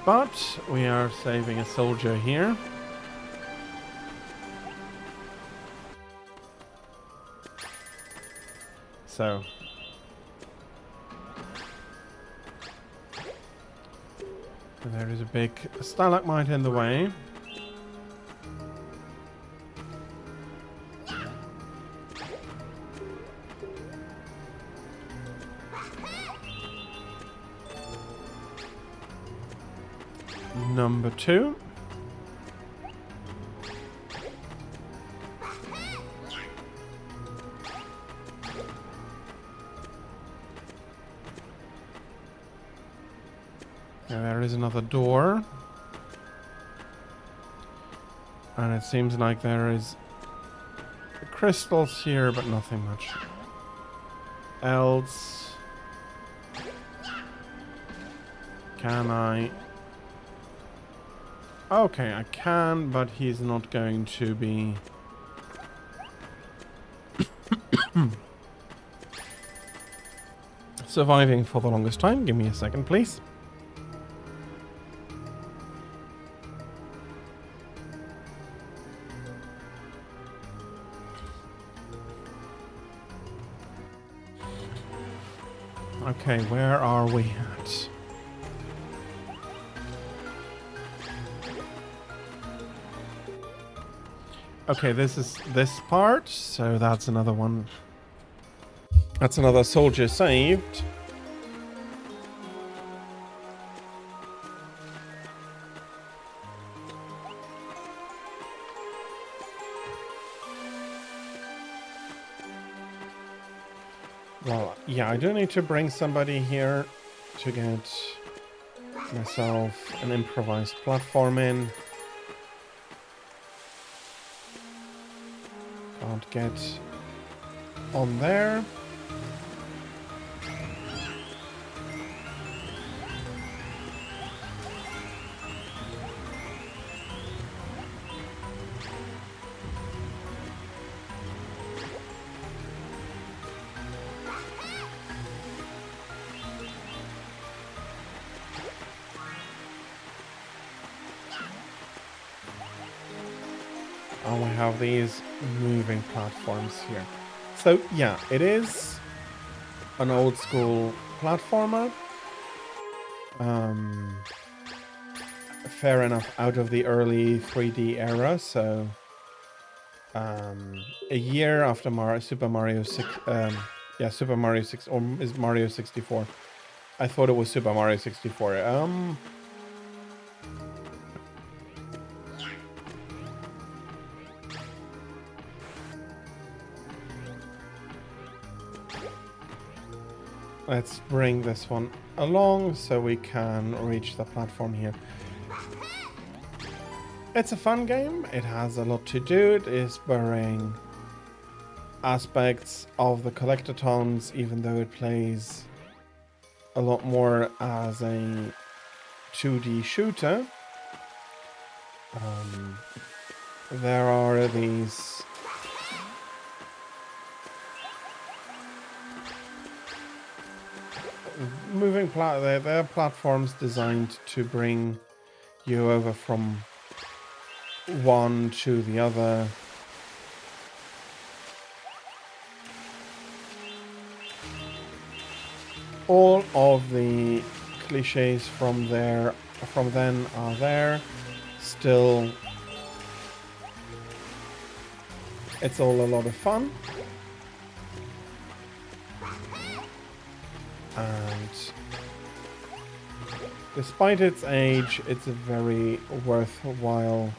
But we are saving a soldier here. So there is a big stalagmite in the way. number 2. Yeah, there is another door. And it seems like there is crystals here, but nothing much else. Can I? Okay, I can, but he's not going to be... surviving for the longest time. Give me a second, please. Okay, where are we at? Okay, this is this part, so that's another one. That's another soldier saved. Well, yeah, I do need to bring somebody here to get myself an improvised platform in. Can't get on there. And we have these moving platforms here. So yeah, it is an old school platformer. Fair enough, out of the early 3D era, so a year after Super Mario 6, Super Mario 6, or is Mario 64? I thought it was Super Mario 64. Let's bring this one along so we can reach the platform here. It's a fun game. It has a lot to do. It is borrowing aspects of the Collectatons, even though it plays a lot more as a 2D shooter. There are these moving they're platforms designed to bring you over from one to the other. All of the cliches from then are there. Still, it's all a lot of fun. And despite its age, it's a very worthwhile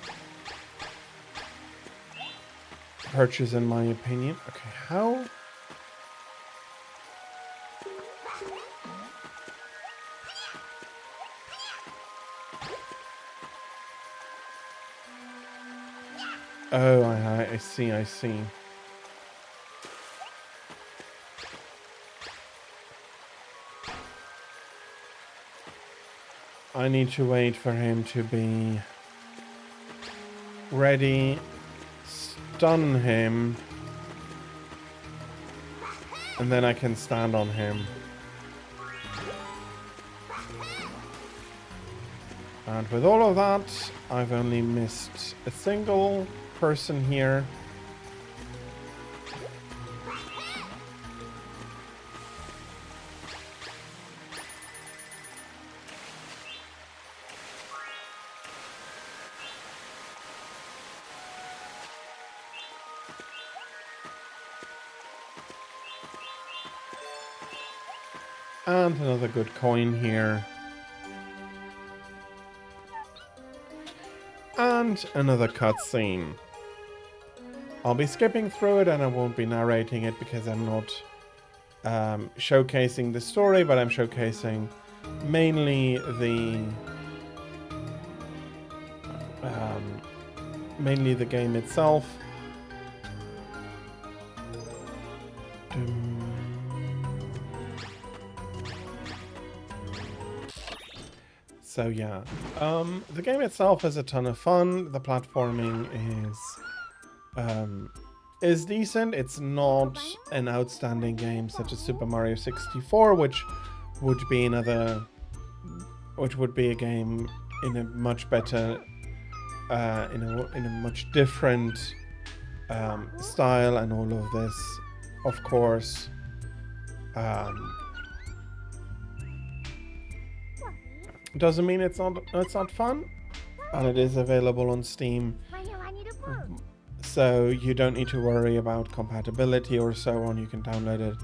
purchase in my opinion. Okay, how? Oh, I see, I see. I need to wait for him to be ready, stun him, and then I can stand on him. And with all of that, I've only missed a single person here. And another good coin here. And another cutscene. I'll be skipping through it and I won't be narrating it because I'm not showcasing the story, but I'm showcasing mainly the game itself. So yeah, the game itself is a ton of fun. The platforming is decent. It's not an outstanding game such as Super Mario 64, which would be a game in a much better, in a much different style, and all of this, of course. Doesn't mean it's not fun, and it is available on Steam, so you don't need to worry about compatibility or so on. You can download it,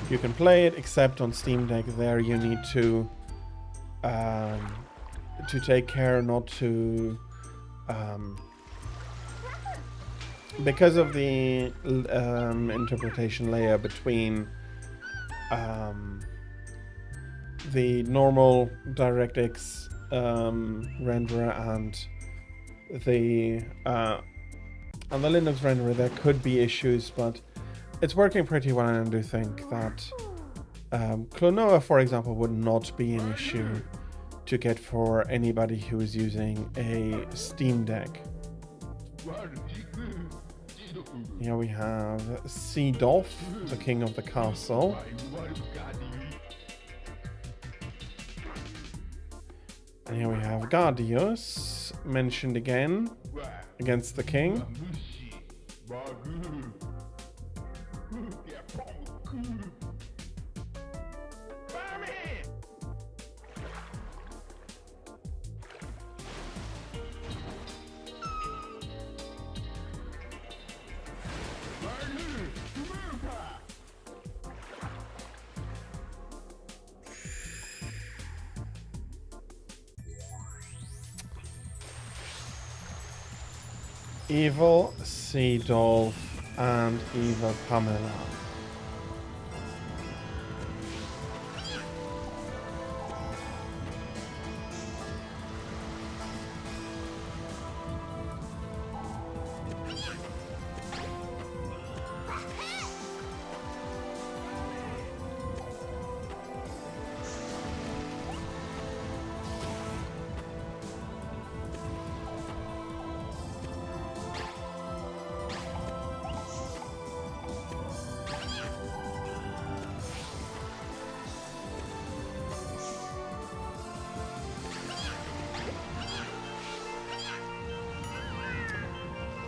you can play it, except on Steam Deck. There you need to take care not to, because of the interpretation layer between the normal DirectX renderer and the Linux renderer, there could be issues, but it's working pretty well, and I do think that Klonoa, for example, would not be an issue to get for anybody who is using a Steam Deck. Here we have Seedolf, the king of the castle. And here we have Gardius, mentioned again, against the king. Evil Seedolf and Eva Pamela.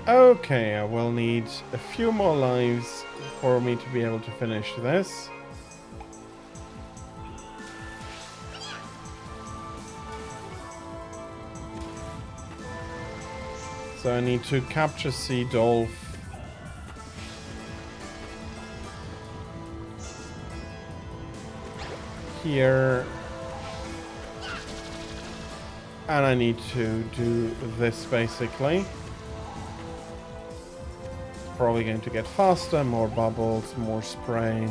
Okay, I will need a few more lives for me to be able to finish this. So I need to capture Seedolf. Here. And I need to do this basically. Probably going to get faster, more bubbles, more spray.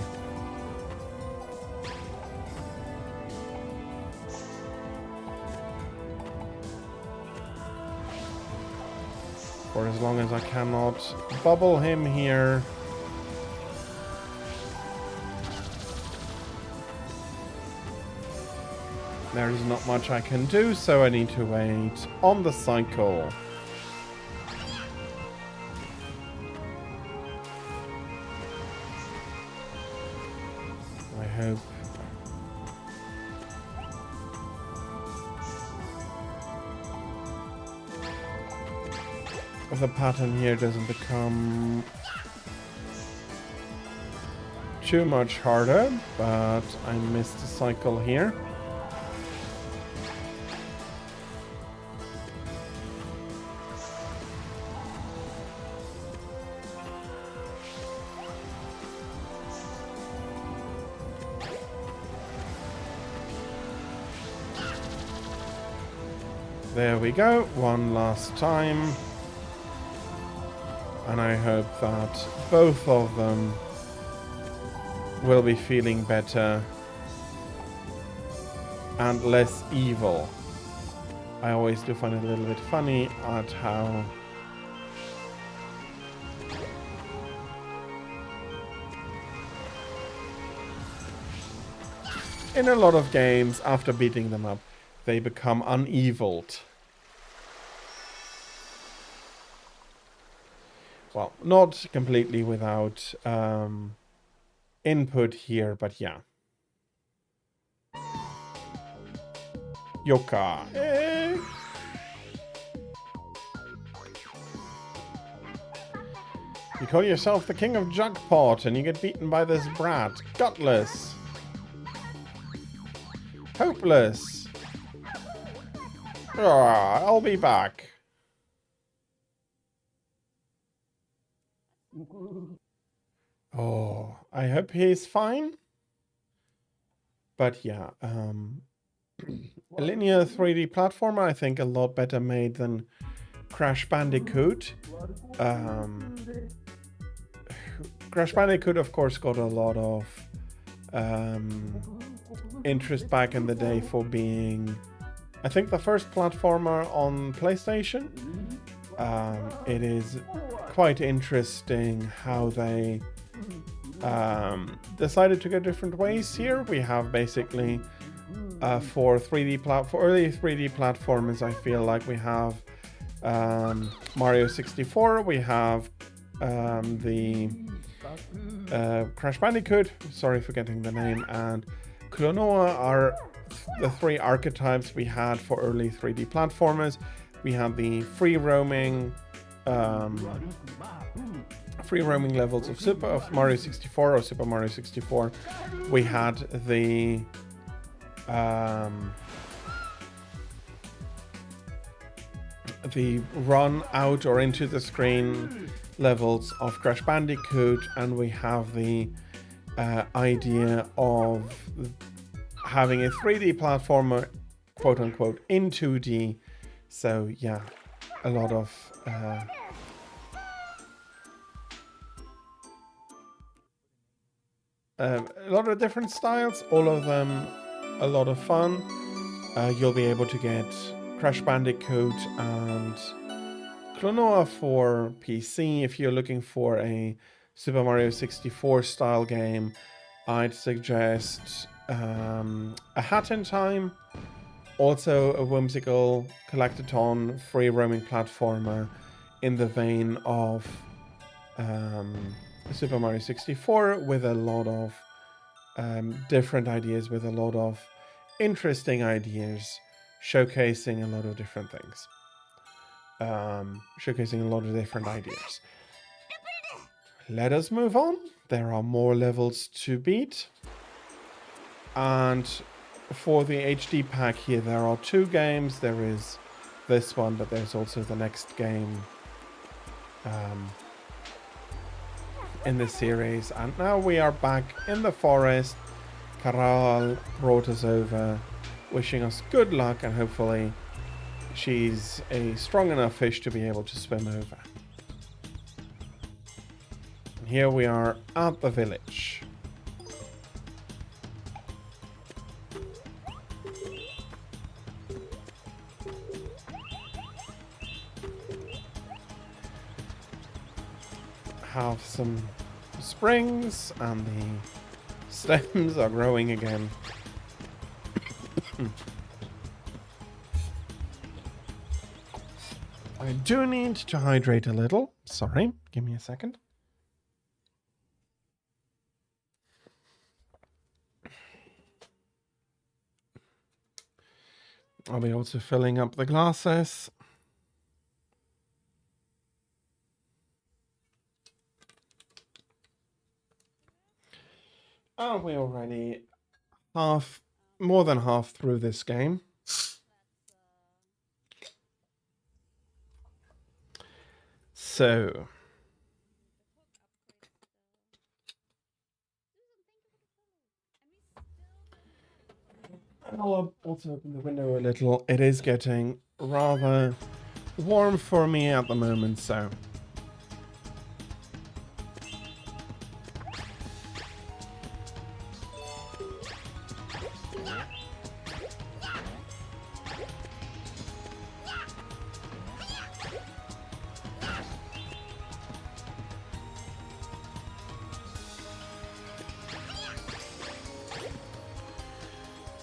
For as long as I cannot bubble him here. There is not much I can do, so I need to wait on the cycle. I hope the pattern here doesn't become too much harder, but I missed a cycle here. There we go, one last time. And I hope that both of them will be feeling better and less evil. I always do find it a little bit funny at how in a lot of games, after beating them up, they become uneviled. Well, not completely without input here, but yeah. Yoka. You call yourself the king of Jugpot and you get beaten by this brat. Gutless. Hopeless. I'll be back. Oh, I hope he's fine. But yeah, a linear 3D platformer, I think a lot better made than Crash Bandicoot. Crash Bandicoot, of course, got a lot of interest back in the day for being, I think, the first platformer on PlayStation. It is quite interesting how they decided to go different ways here. We have basically for early 3D platformers, I feel like we have Mario 64, we have the Crash Bandicoot, sorry for getting the name, and Klonoa are the three archetypes we had for early 3D platformers. We had the free roaming levels of Mario 64 or Super Mario 64. We had the run out or into the screen levels of Crash Bandicoot, and we have the idea of having a 3D platformer, quote unquote, in 2D. So yeah, a lot of different styles, all of them a lot of fun. You'll be able to get Crash Bandicoot and Klonoa for PC. If you're looking for a Super Mario 64 style game, I'd suggest A Hat in Time. Also a whimsical collectathon free roaming platformer in the vein of Super Mario 64, with a lot of different ideas, with a lot of interesting ideas, showcasing a lot of different things. Showcasing a lot of different ideas. Let us move on. There are more levels to beat. And for the HD pack here, there are 2 games. There is this one, but there's also the next game in the series. And now we are back in the forest. Karal brought us over, wishing us good luck, and hopefully she's a strong enough fish to be able to swim over. And here we are at the village. Have some springs and the stems are growing again. I do need to hydrate a little. Sorry, give me a second. I'll be also filling up the glasses. Oh, we're already more than half through this game. So, I'll also open the window a little. It is getting rather warm for me at the moment, so.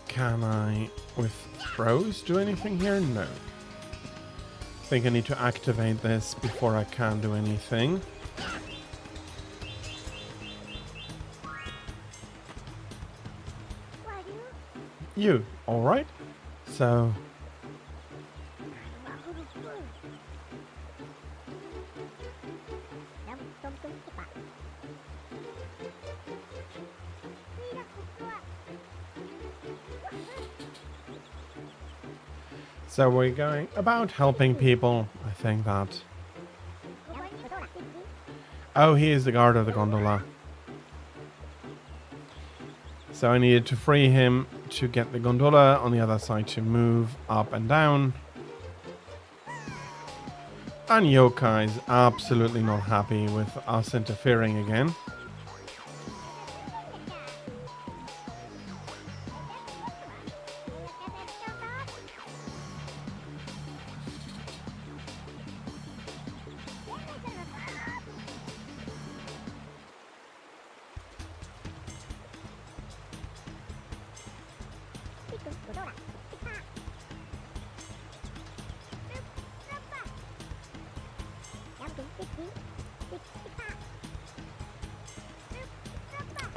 Can I, with throws, do anything here? No. I think I need to activate this before I can do anything. You, alright? So... So we're going about helping people. I think that... Oh, he is the guard of the gondola. So I needed to free him to get the gondola on the other side to move up and down. And Yokai is absolutely not happy with us interfering again.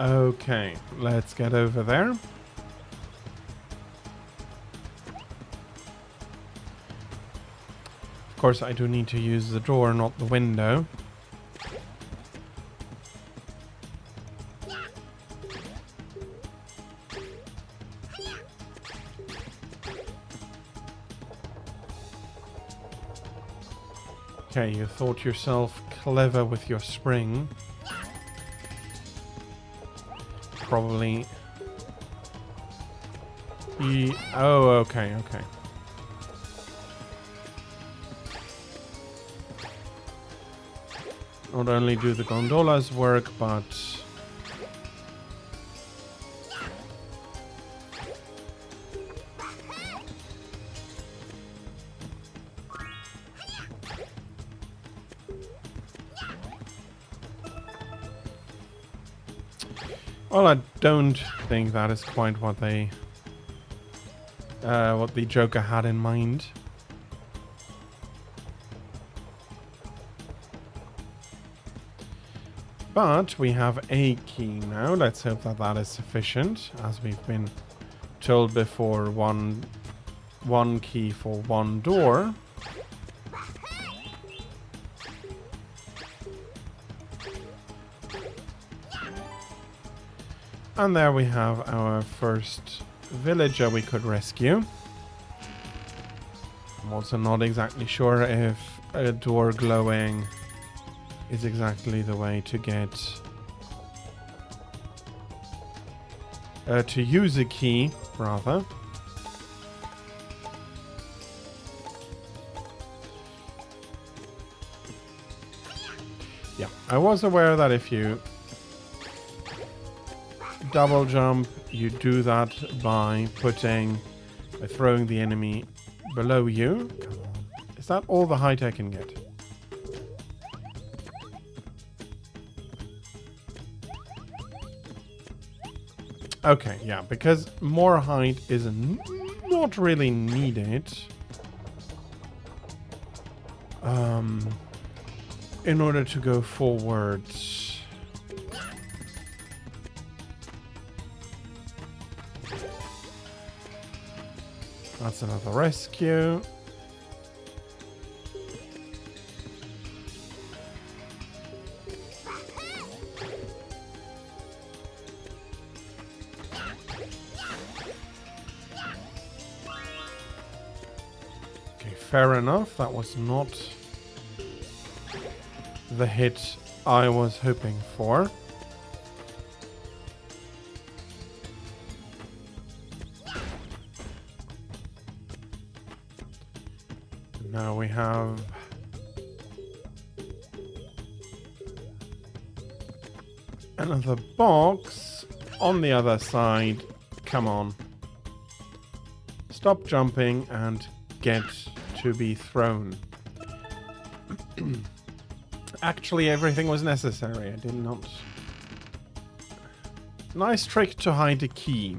Okay, let's get over there. Of course, I do need to use the door, not the window. Okay, you thought yourself clever with your spring. Probably. Oh, okay, okay. Not only do the gondolas work, but... Well, I don't think that is quite what they... what the Joker had in mind. But we have a key now. Let's hope that that is sufficient. As we've been told before, one key for one door. And there we have our first villager we could rescue. I'm also not exactly sure if a door glowing is exactly the way to get to use a key, rather. Yeah, I was aware that if you double jump, you do that by throwing the enemy below you. Is that all the height I can get? Okay, yeah, because more height is not really needed. In order to go forwards. That's another rescue. Okay, fair enough. That was not the hit I was hoping for. Now we have another box on the other side. Come on. Stop jumping and get to be thrown. Actually, everything was necessary. I did not... Nice trick to hide a key.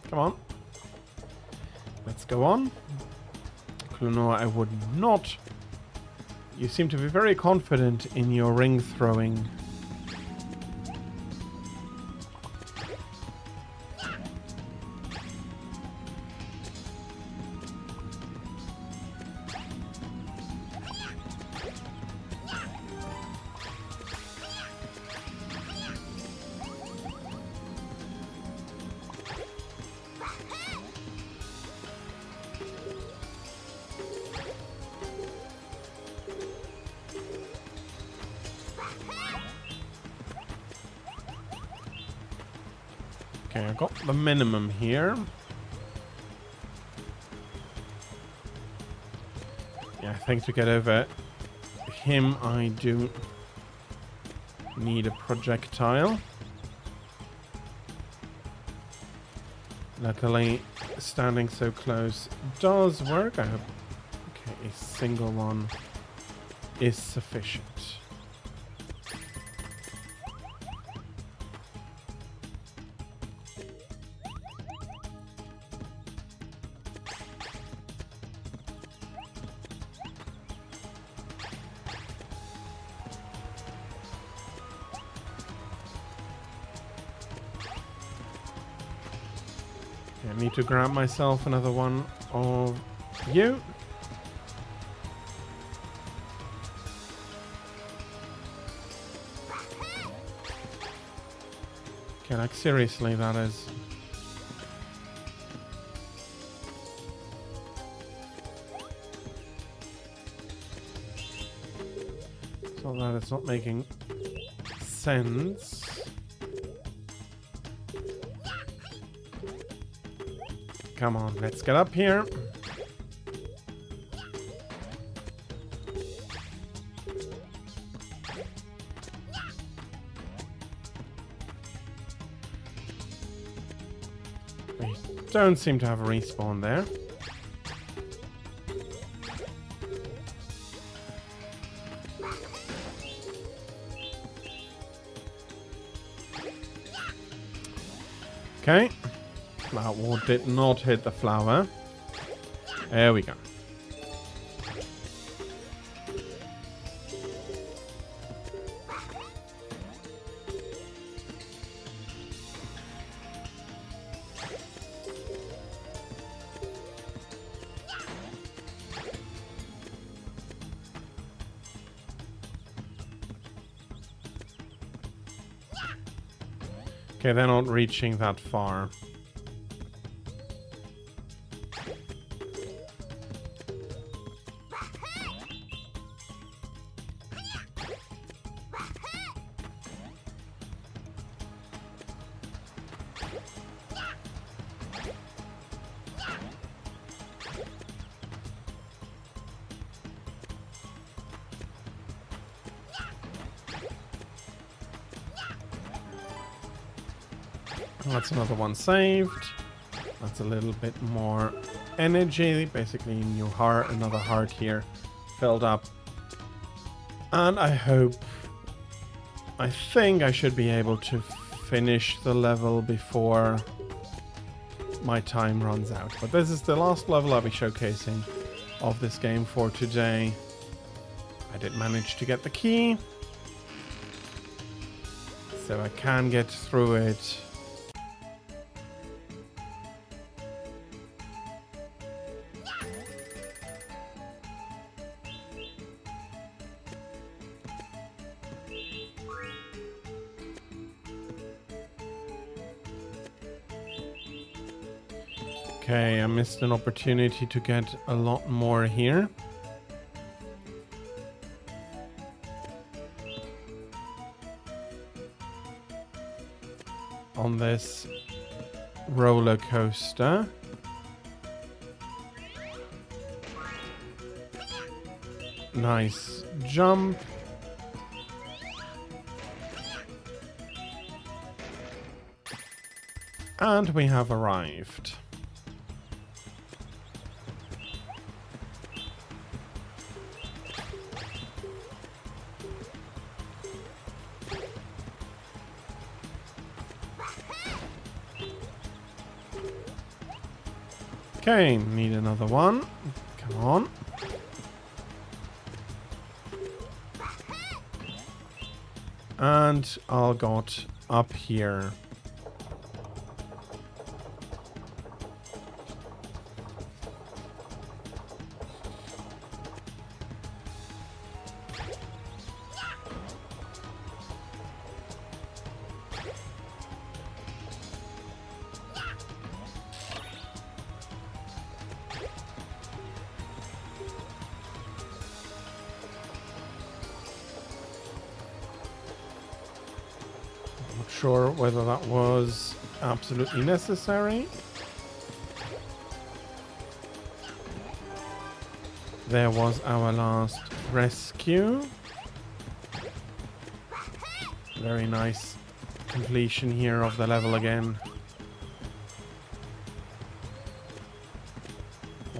Come on. Let's go on. Cluenaw, I would not... You seem to be very confident in your ring throwing. Okay, I got the minimum here. Yeah, I think to get over him, I do need a projectile. Luckily, standing so close does work. I hope. Okay, a single one is sufficient. I need to grab myself another one of you. Okay, like seriously, that is... So that it's not making sense. Come on, let's get up here. We don't seem to have a respawn there. Okay. That wall did not hit the flower. There we go. Okay, they're not reaching that far. That's another one saved. That's a little bit more energy. Basically, new heart, another heart here filled up. And I think I should be able to finish the level before my time runs out. But this is the last level I'll be showcasing of this game for today. I did manage to get the key, so I can get through it. Okay, I missed an opportunity to get a lot more here. On this roller coaster. Nice jump. And we have arrived. Okay, need another one. Come on. And I'll got up here. Not sure whether that was absolutely necessary. There was our last rescue. Very nice completion here of the level again.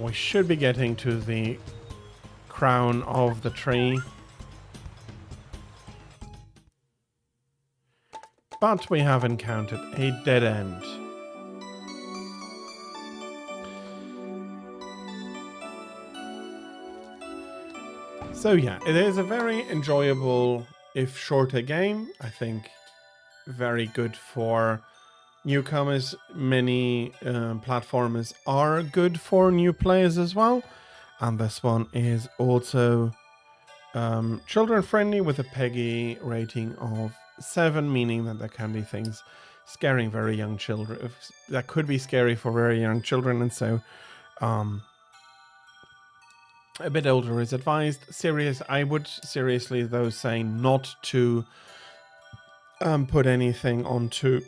We should be getting to the crown of the tree. But we have encountered a dead end. So yeah, it is a very enjoyable, if shorter game. I think very good for newcomers. Many platformers are good for new players as well. And this one is also children friendly with a PEGI rating of 7, meaning that there can be things scaring very young children. That could be scary for very young children, and so a bit older is advised. I would seriously though say not to put anything onto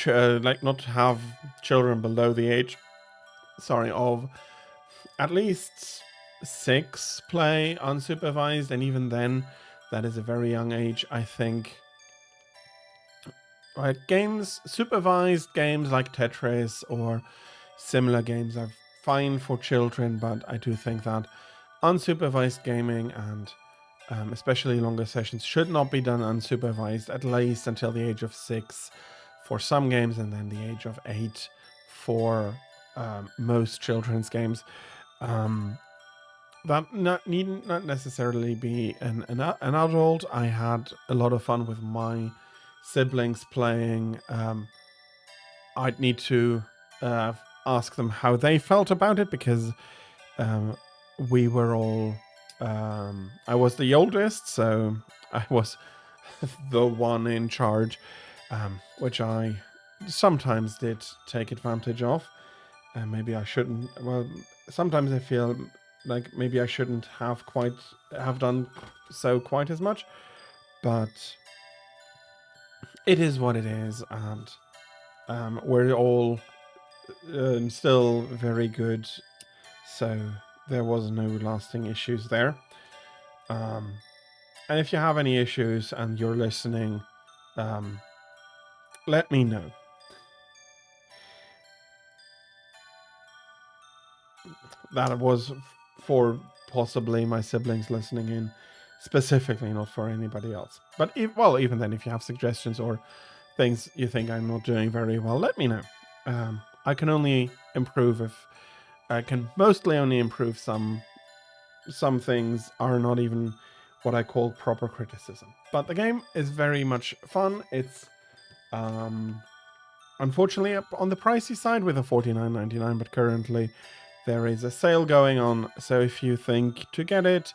like not to have children below the age of at least 6 play unsupervised, and even then that is a very young age, I think. Right, supervised games like Tetris or similar games are fine for children, but I do think that unsupervised gaming and especially longer sessions should not be done unsupervised, at least until the age of 6 for some games, and then the age of 8 for most children's games. That needn't not necessarily be an adult. I had a lot of fun with my siblings playing. I'd need to ask them how they felt about it, because we were all I was the oldest, so I was the one in charge, which I sometimes did take advantage of. Maybe I shouldn't. Well, sometimes I feel like maybe I shouldn't have done so quite as much, but it is what it is, and we're all still very good, so there was no lasting issues there. And if you have any issues and you're listening, let me know. That was for possibly my siblings listening in, specifically, not for anybody else. But even then, if you have suggestions or things you think I'm not doing very well, let me know. I can only improve if I can mostly only improve. Some things are not even what I call proper criticism. But the game is very much fun. It's unfortunately up on the pricey side with a $49.99, but currently there is a sale going on. So if you think to get it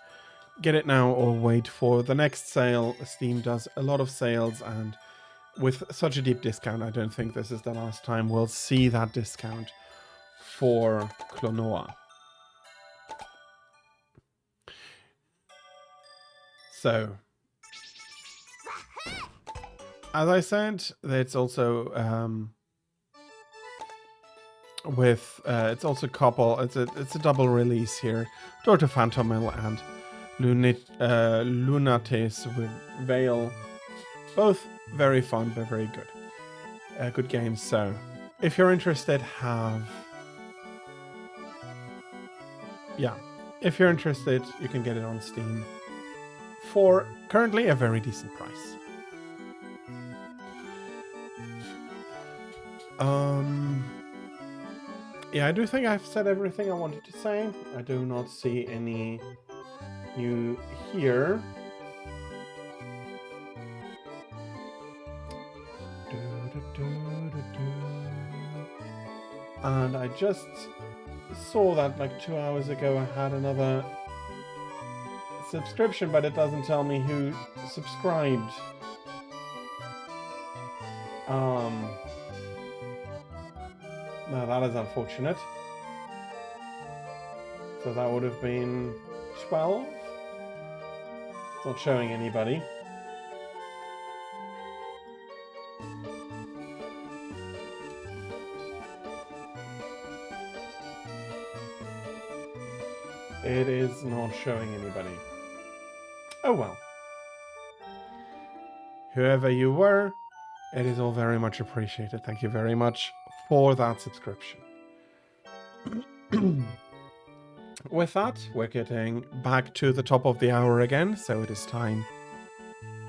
now or wait for the next sale. Steam does a lot of sales, and with such a deep discount, I don't think this is the last time we'll see that discount for Klonoa. So, as I said, it's also it's also it's a double release here. Door to Phantom Mill and Lunatis with Veil. Both very fun, but very good. Good games. So, if you're interested, if you're interested, you can get it on Steam for currently a very decent price. Yeah, I do think I've said everything I wanted to say. I do not see any new here. And I just saw that like 2 hours ago I had another subscription, but it doesn't tell me who subscribed. Now that is unfortunate. So that would have been 12. It's not showing anybody. It is not showing anybody. Oh well. Whoever you were, it is all very much appreciated. Thank you very much for that subscription. With that, we're getting back to the top of the hour again, so it is time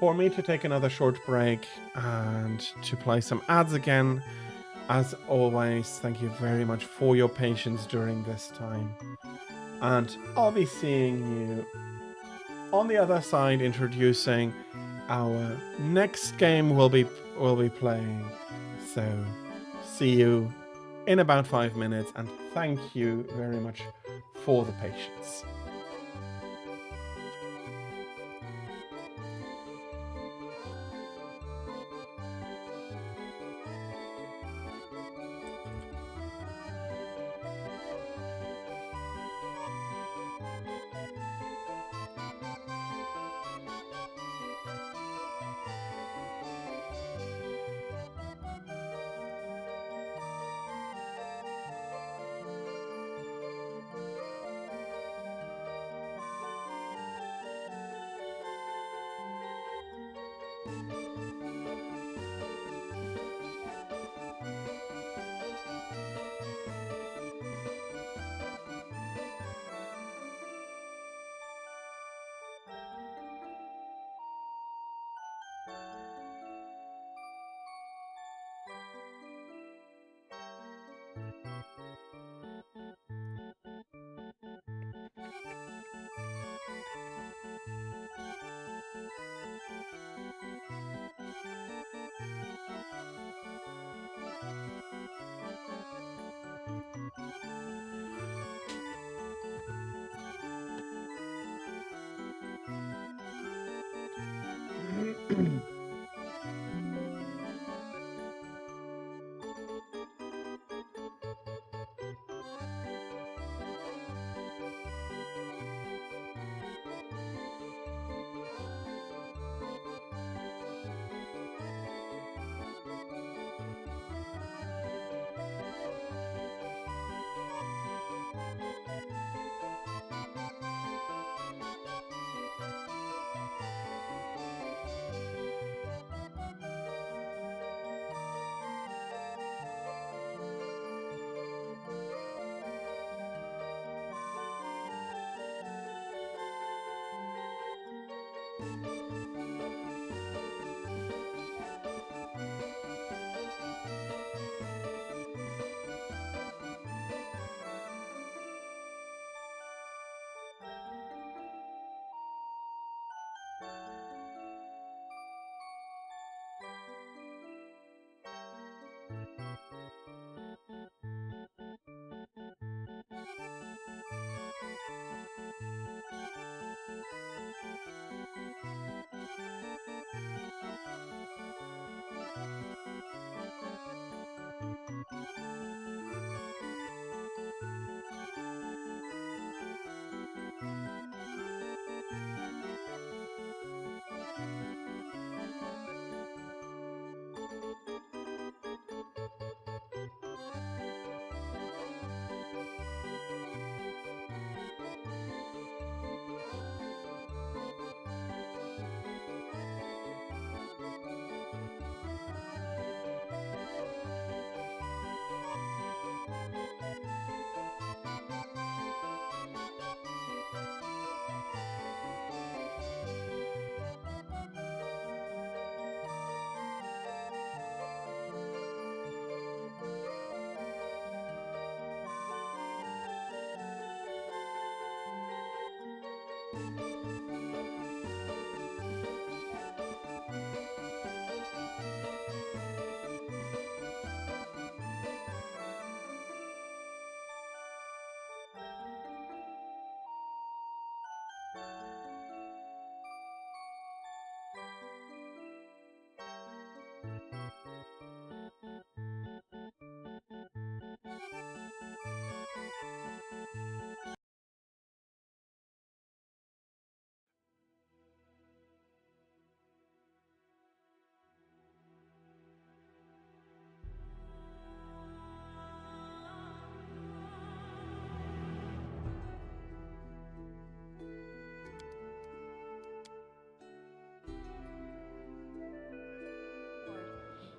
for me to take another short break and to play some ads again. As always, thank you very much for your patience during this time. And I'll be seeing you on the other side, introducing our next game we'll be playing. So see you in about 5 minutes, and thank you very much for the patience.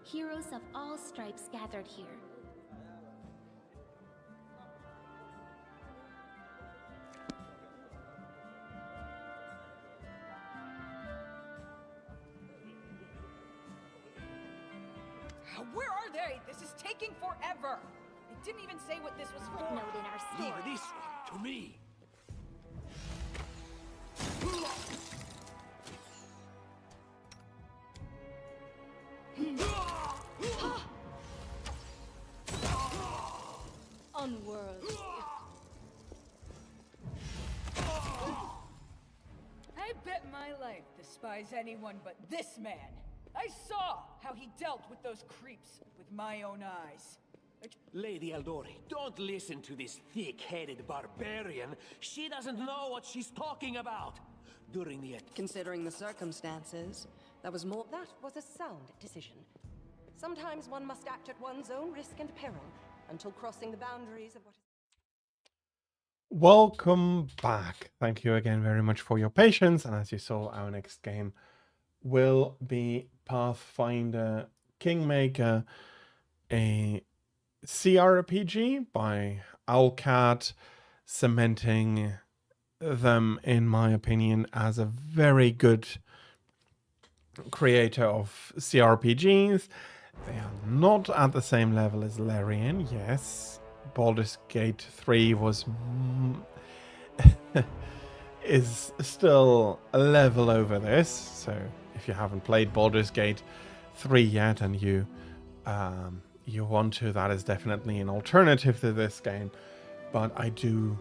Heroes of all stripes gathered here. Where are they? This is taking forever. They didn't even say what this was for. Footnote in our story. Leave this one to me. Unworldly. I bet my life despise anyone but this man. I saw how he dealt with those creeps with my own eyes. Lady Eldori, don't listen to this thick-headed barbarian. She doesn't know what she's talking about. During the Considering the circumstances, that was a sound decision. Sometimes one must act at one's own risk and peril until crossing the boundaries of what is... Welcome back. Thank you again very much for your patience. And as you saw, our next game will be Pathfinder Kingmaker, a CRPG by Owlcat, cementing them, in my opinion, as a very good creator of CRPGs. They are not at the same level as Larian. Yes, Baldur's Gate 3 was is still a level over this. So if you haven't played Baldur's Gate 3 yet and you want to, that is definitely an alternative to this game. But I do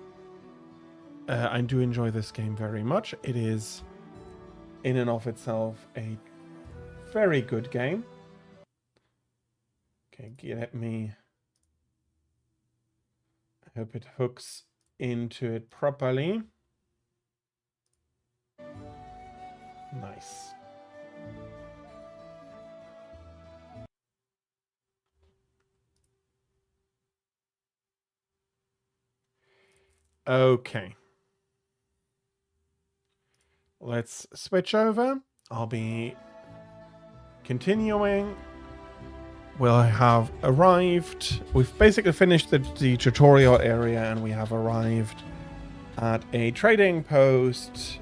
enjoy this game very much. It is in and of itself a very good game. Okay, let me... I hope it hooks into it properly. Nice. Okay. Let's switch over. I'll be continuing. We'll have arrived. We've basically finished the tutorial area and we have arrived at a trading post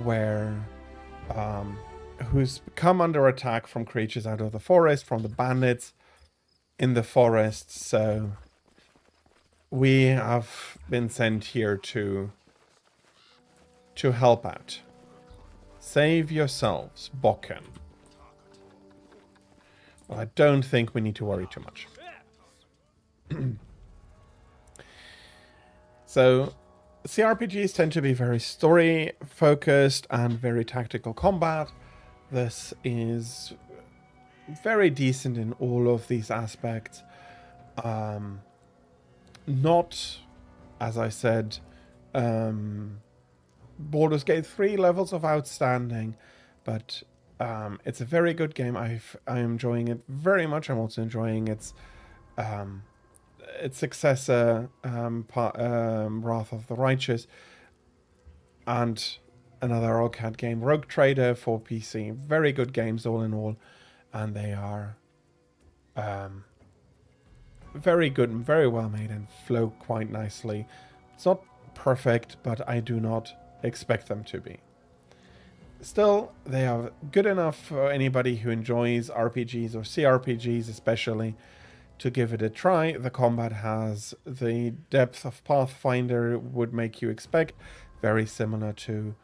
where who's come under attack from creatures out of the forest, from the bandits in the forest. So we have been sent here to help out. Save yourselves, Bokken. Well, I don't think we need to worry too much. So, CRPGs tend to be very story focused and very tactical combat. This is very decent in all of these aspects. Not, as I said, Baldur's Gate 3 levels of outstanding, but it's a very good game. I'm enjoying it very much. I'm also enjoying its successor, Wrath of the Righteous, and another Owlcat game, Rogue Trader for PC. Very good games all in all, and they are very good and very well made and flow quite nicely. It's not perfect, but I do not expect them to be. Still, they are good enough for anybody who enjoys RPGs or CRPGs especially to give it a try. The combat has the depth of Pathfinder would make you expect, very similar to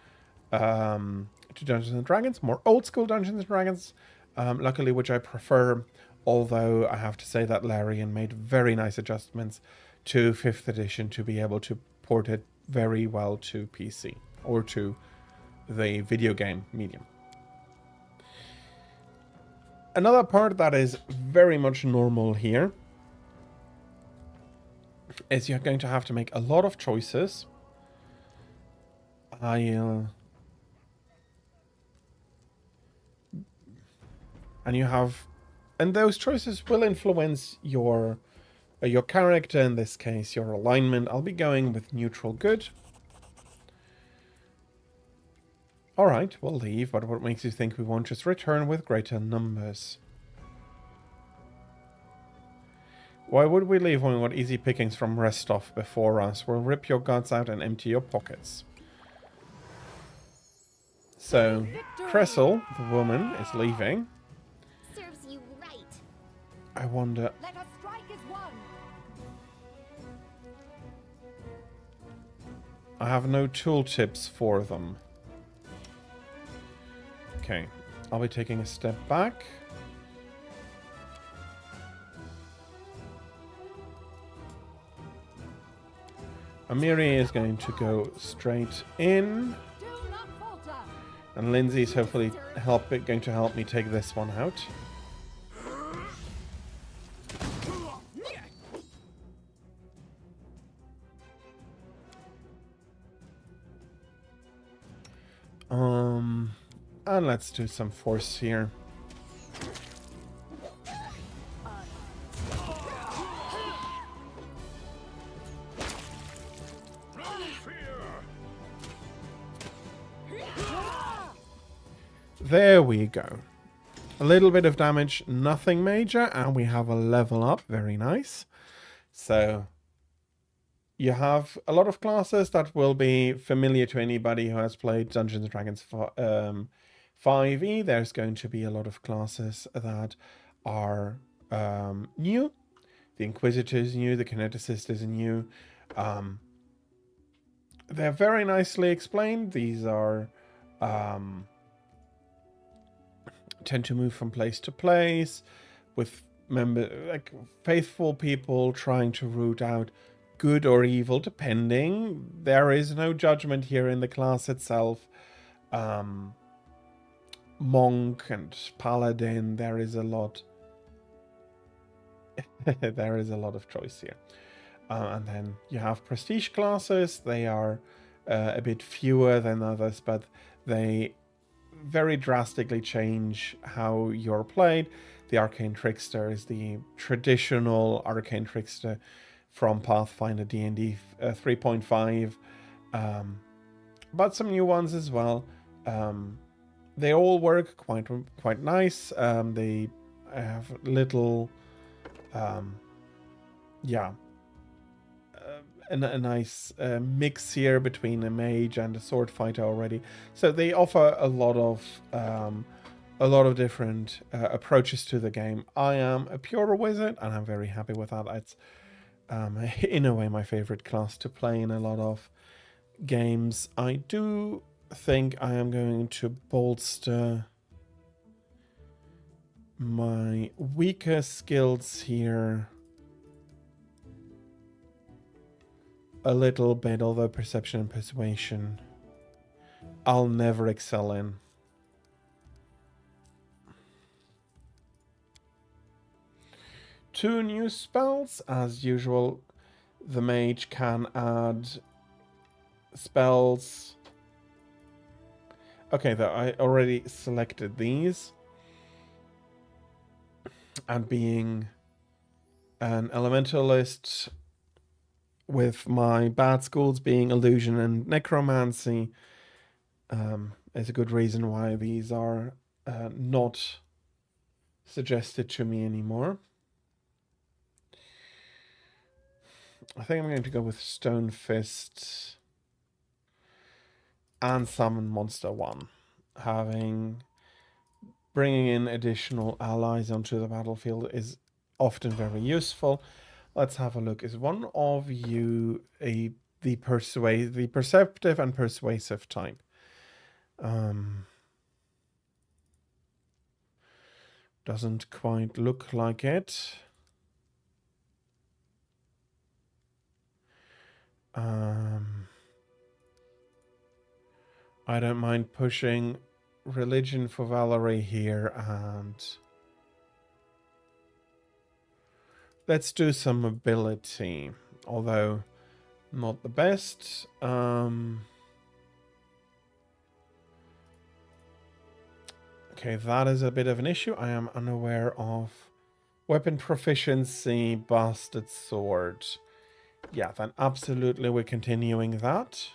Dungeons and Dragons, more old school Dungeons and Dragons, luckily, which I prefer, although I have to say that Larian made very nice adjustments to 5th edition to be able to port it very well to PC or to the video game medium. Another part that is very much normal here is you're going to have to make a lot of choices. And you have, and those choices will influence your character, in this case, your alignment. I'll be going with neutral good. Alright, we'll leave, but what makes you think we won't just return with greater numbers? Why would we leave when we got easy pickings from Restov before us? We'll rip your guts out and empty your pockets. So, Kressel, the woman, is leaving. Serves you right. I wonder... Let us strike as one. I have no tooltips for them. Okay, I'll be taking a step back. Amiri is going to go straight in. Do not falter. And Lindsay's hopefully going to help me take this one out. And let's do some force here. There we go. A little bit of damage, nothing major, and we have a level up. Very nice. So you have a lot of classes that will be familiar to anybody who has played Dungeons & Dragons 5e. There's going to be a lot of classes that are new. The Inquisitor is new, the Kineticist is new. They're very nicely explained. These are... tend to move from place to place with faithful people trying to root out good or evil depending. There is no judgment here in the class itself. Monk and paladin, there is a lot there is a lot of choice here. And then you have prestige classes. They are a bit fewer than others, but they very drastically change how you're played. The Arcane Trickster is the traditional Arcane Trickster from Pathfinder D&D 3.5, but some new ones as well. They all work quite nice. They have little, a nice mix here between a mage and a sword fighter already. So they offer a lot of different approaches to the game. I am a pure wizard, and I'm very happy with that. It's in a way my favorite class to play in a lot of games. I do think I am going to bolster my weaker skills here a little bit, although perception and persuasion I'll never excel in. Two new spells. As usual, the mage can add spells. Okay, though, I already selected these. And being an elementalist with my bad schools being illusion and necromancy, is a good reason why these are not suggested to me anymore. I think I'm going to go with Stone Fist and Summon Monster 1. Bringing in additional allies onto the battlefield is often very useful. Let's have a look. Is one of you the perceptive and persuasive type? Doesn't quite look like it. I don't mind pushing religion for Valerie here and Let's do some mobility, although not the best. Okay, that is a bit of an issue. I am unaware of weapon proficiency, bastard sword. Yeah, then absolutely we're continuing that.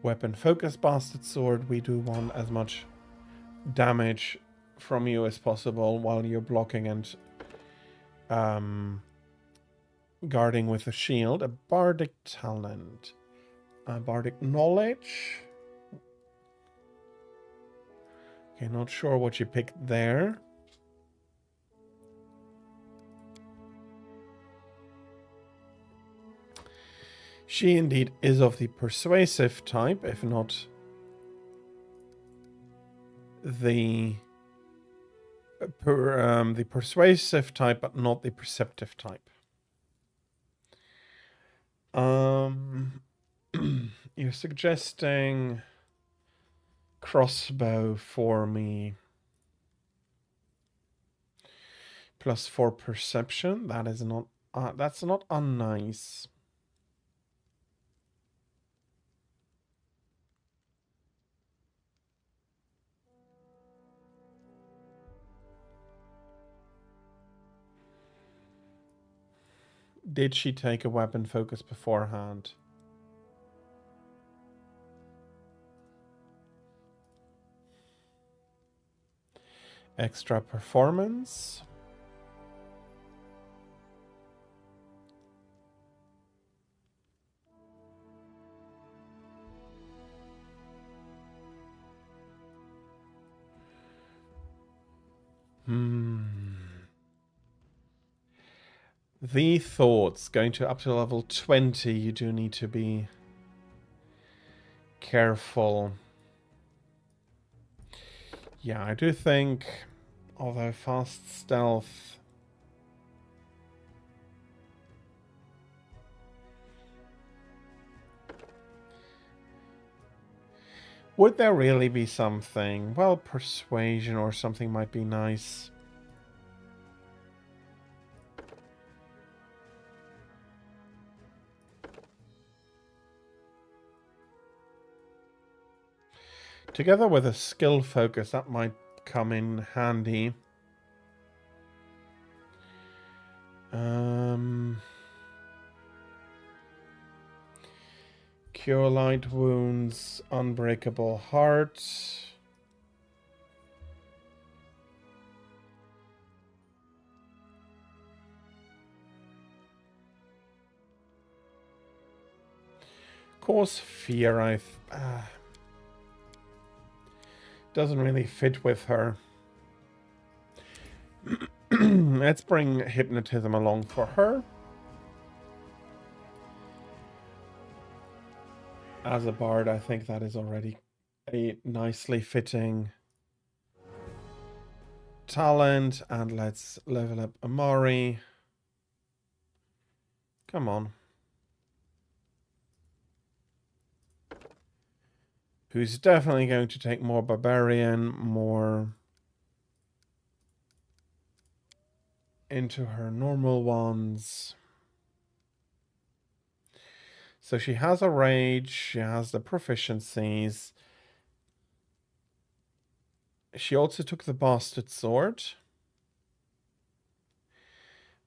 Weapon focus, bastard sword. We do want as much damage from you as possible while you're blocking and guarding with a shield. A bardic talent. A bardic knowledge. Okay, not sure what you picked there. She indeed is of the persuasive type, if not the persuasive type, but not the perceptive type. You're suggesting crossbow for me. +4 perception. That is not. That's not unnice. Did she take a weapon focus beforehand? Extra performance. The thoughts going to up to level 20. You do need to be careful. Yeah, I do think, although fast stealth. Would there really be something? Well, persuasion or something might be nice. Together with a skill focus, that might come in handy. Cure light wounds, unbreakable heart. Cause fear, doesn't really fit with her. Let's bring hypnotism along for her. As a bard, I think that is already a nicely fitting talent. And let's level up Amari. Come on. Who's definitely going to take more barbarian, more into her normal ones. So she has a rage, she has the proficiencies. She also took the bastard sword.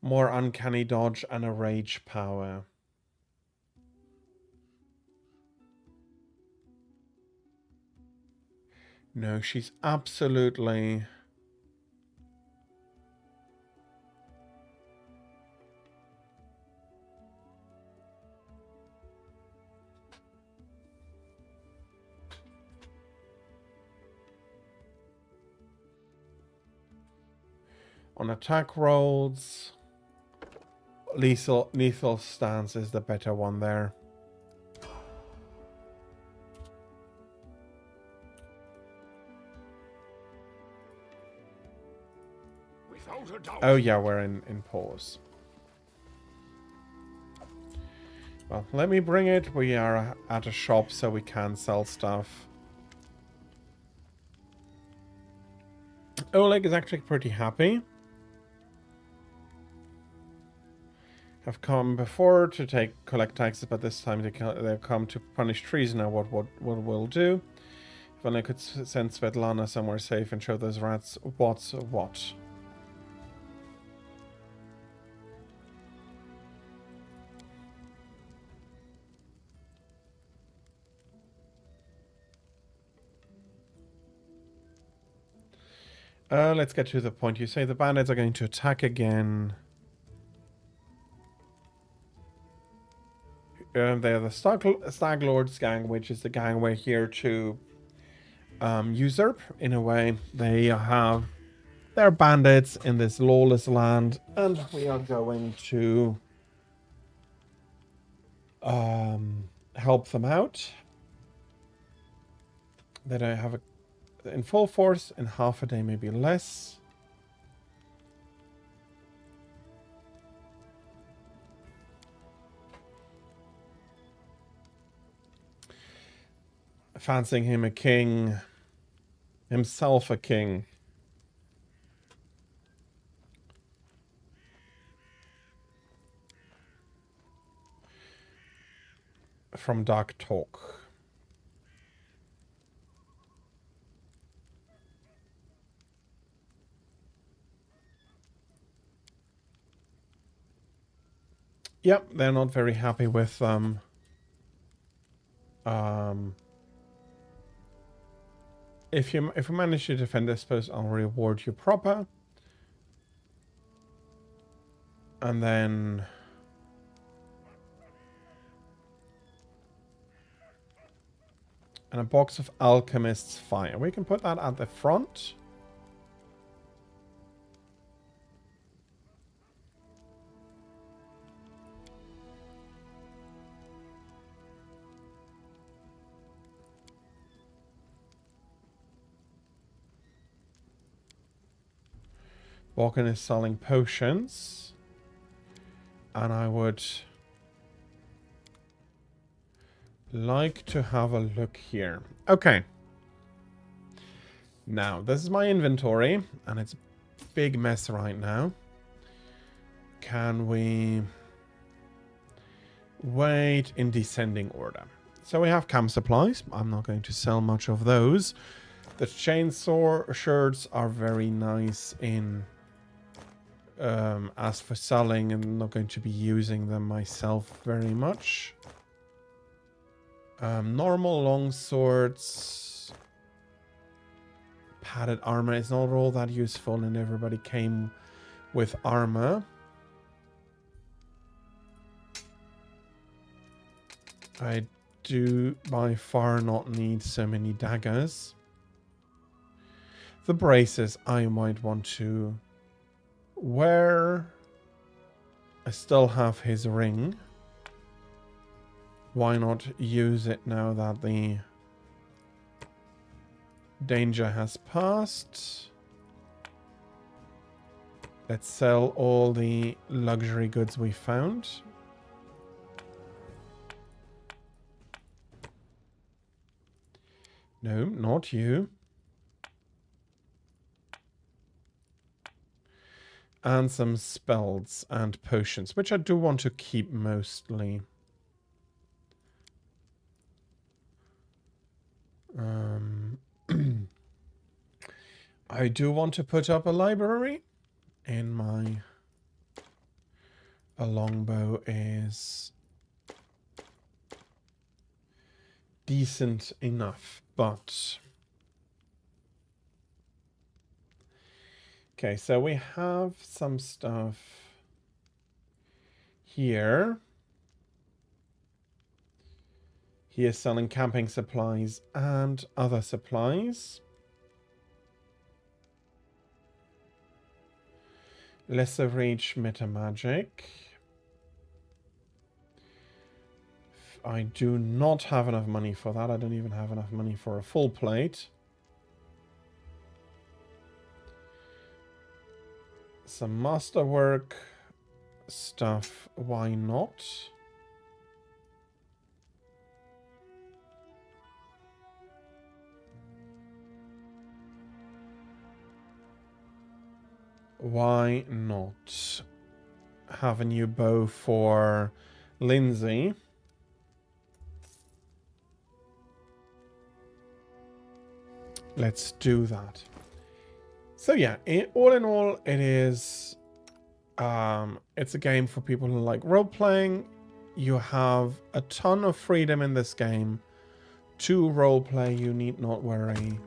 More uncanny dodge and a rage power. No, she's absolutely... On attack rolls, lethal stance is the better one there. Oh yeah, we're in pause. Well, let me bring it. We are at a shop, so we can sell stuff. Oleg is actually pretty happy. have come before to collect taxes, but this time they've come to punish treason. Now what we'll do? If only I could send Svetlana somewhere safe and show those rats what's what. Let's get to the point. You say the bandits are going to attack again. They are the Stag Lords gang, which is the gang we're here to usurp. In a way, they're bandits in this lawless land, and we are going to help them out. That I have in full force in half a day, maybe less. Fancying him a king, himself a king. From Dark Talk. Yep, they're not very happy with if you manage to defend this post, I'll reward you proper. And then and a box of Alchemist's Fire. We can put that at the front. Walken is selling potions. And I would like to have a look here. Okay. Now, this is my inventory, and it's a big mess right now. Can we wait in descending order? So we have camp supplies. I'm not going to sell much of those. The chainsaw shirts are very nice in... as for selling, I'm not going to be using them myself very much. Normal long swords. Padded armor is not all that useful, and everybody came with armor. I do by far not need so many daggers. The braces I might want to wear. I still have his ring. Why not use it now that the danger has passed? Let's sell all the luxury goods we found. No, not you. And some spells and potions, which I do want to keep mostly. I do want to put up a library in my... A longbow is decent enough, but... Okay, so we have some stuff here. He is selling camping supplies and other supplies. Lesser Reach Meta Magic. I do not have enough money for that. I don't even have enough money for a full plate. Some masterwork stuff. Why not? Why not? have a new bow for Lindsay. Let's do that. So yeah, all in all, it is it's a game for people who like role-playing. You have a ton of freedom in this game to role-play. You need not worry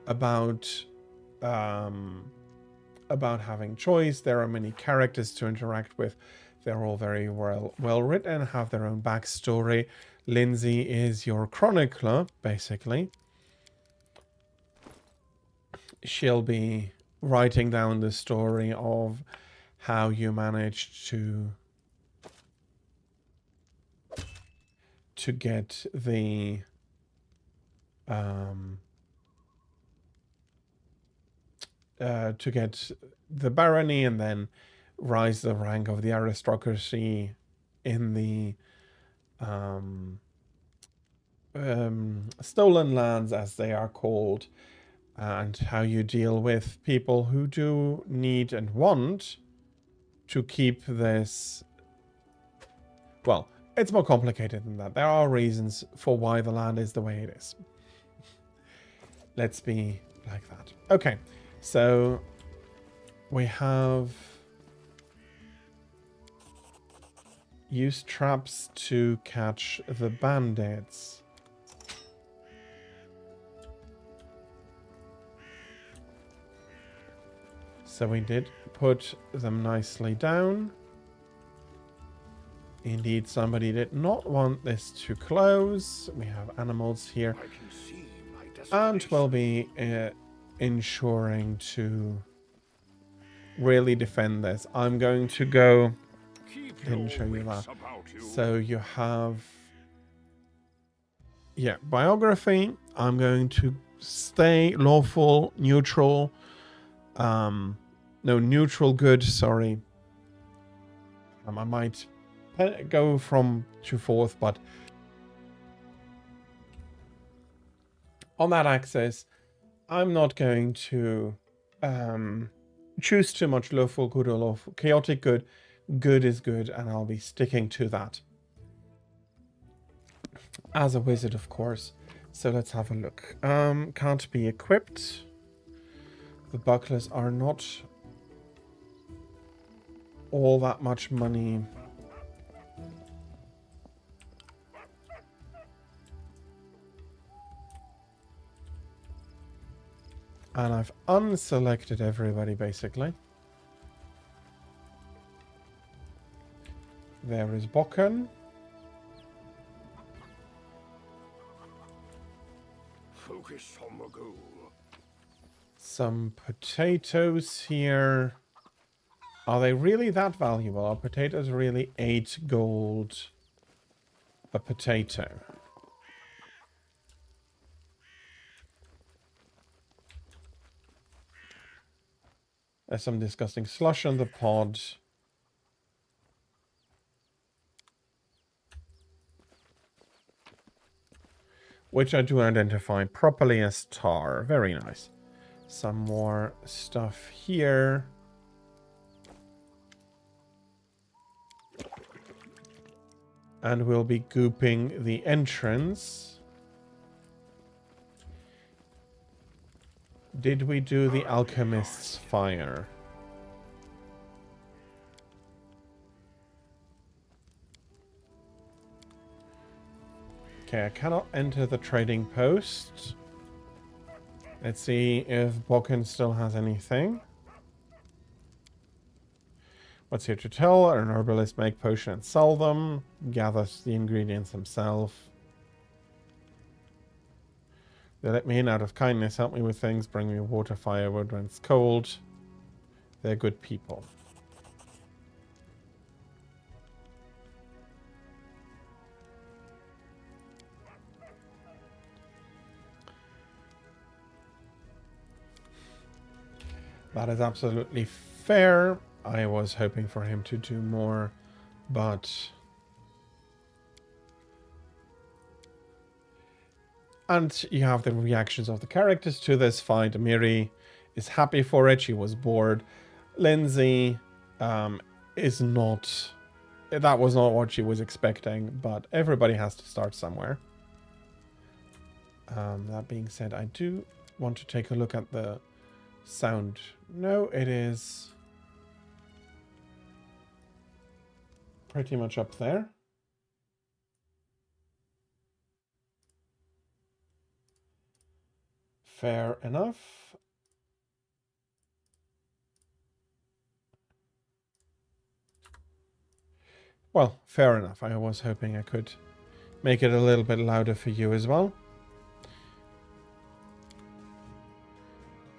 about having choice. There are many characters to interact with. They're all very well written, have their own backstory. Lindsay is your chronicler, basically. She'll be writing down the story of how you managed to get the barony and then rise the rank of the aristocracy in the stolen lands, as they are called, and how you deal with people who do need and want to keep this. Well, it's more complicated than that. There are reasons for why the land is the way it is. Let's be like that. Okay, so we have used traps to catch the bandits. So we did put them nicely down. Indeed, somebody did not want this to close. We have animals here. I can see my And destination. we'll be ensuring to really defend this. I'm going to go... Keep Didn't your show you wits that. about you. So you have... Yeah, biography. I'm going to stay lawful, neutral. No, neutral good, sorry. I might go from to fourth, but on that axis, I'm not going to choose too much lawful good or lawful chaotic good. Good is good, and I'll be sticking to that as a wizard, of course. So let's have a look. Can't be equipped. The bucklers are not all that much money. And I've unselected everybody, basically. There is Bokken. Focus on the goal. Some potatoes here. Are they really that valuable? Are potatoes really 8 gold a potato? There's some disgusting slush on the pod. Which I do identify properly as tar. Very nice. Some more stuff here. And we'll be gooping the entrance. Did we do the alchemist's fire? Okay, I cannot enter the trading post. Let's see if Bokken still has anything. What's here to tell? An herbalist make potion and sell them. Gathers the ingredients himself. They let me in out of kindness, help me with things, bring me water, firewood when it's cold. They're good people. That is absolutely fair. I was hoping for him to do more, but... And you have the reactions of the characters to this fight. Miri is happy for it. She was bored. Lindsay is not... That was not what she was expecting, but everybody has to start somewhere. That being said, I do want to take a look at the sound. No, it is pretty much up there. Fair enough. Well, fair enough. I was hoping I could make it a little bit louder for you as well.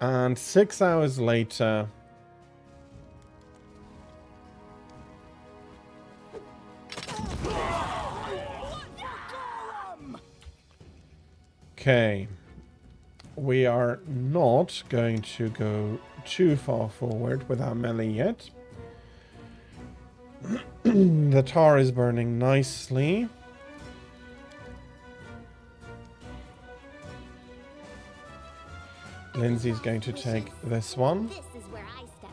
And 6 hours later... Okay. We are not going to go too far forward with our melee yet. The tar is burning nicely. Lindsay's going to take this one. This is where I step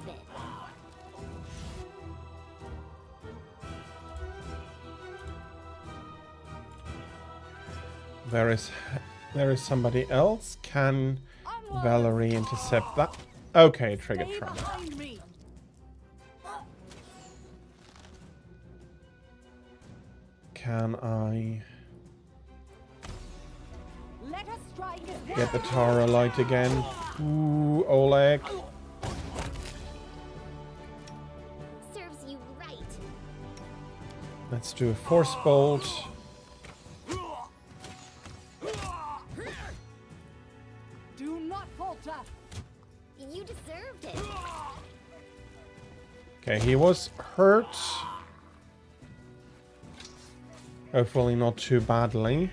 in. There is somebody else. Can Valerie intercept that? Okay, trigger trauma. Can I get the Tara light again? Ooh, Oleg. Serves you right. Let's do a force bolt. Do not falter. You deserved it. Okay, he was hurt. Hopefully not too badly.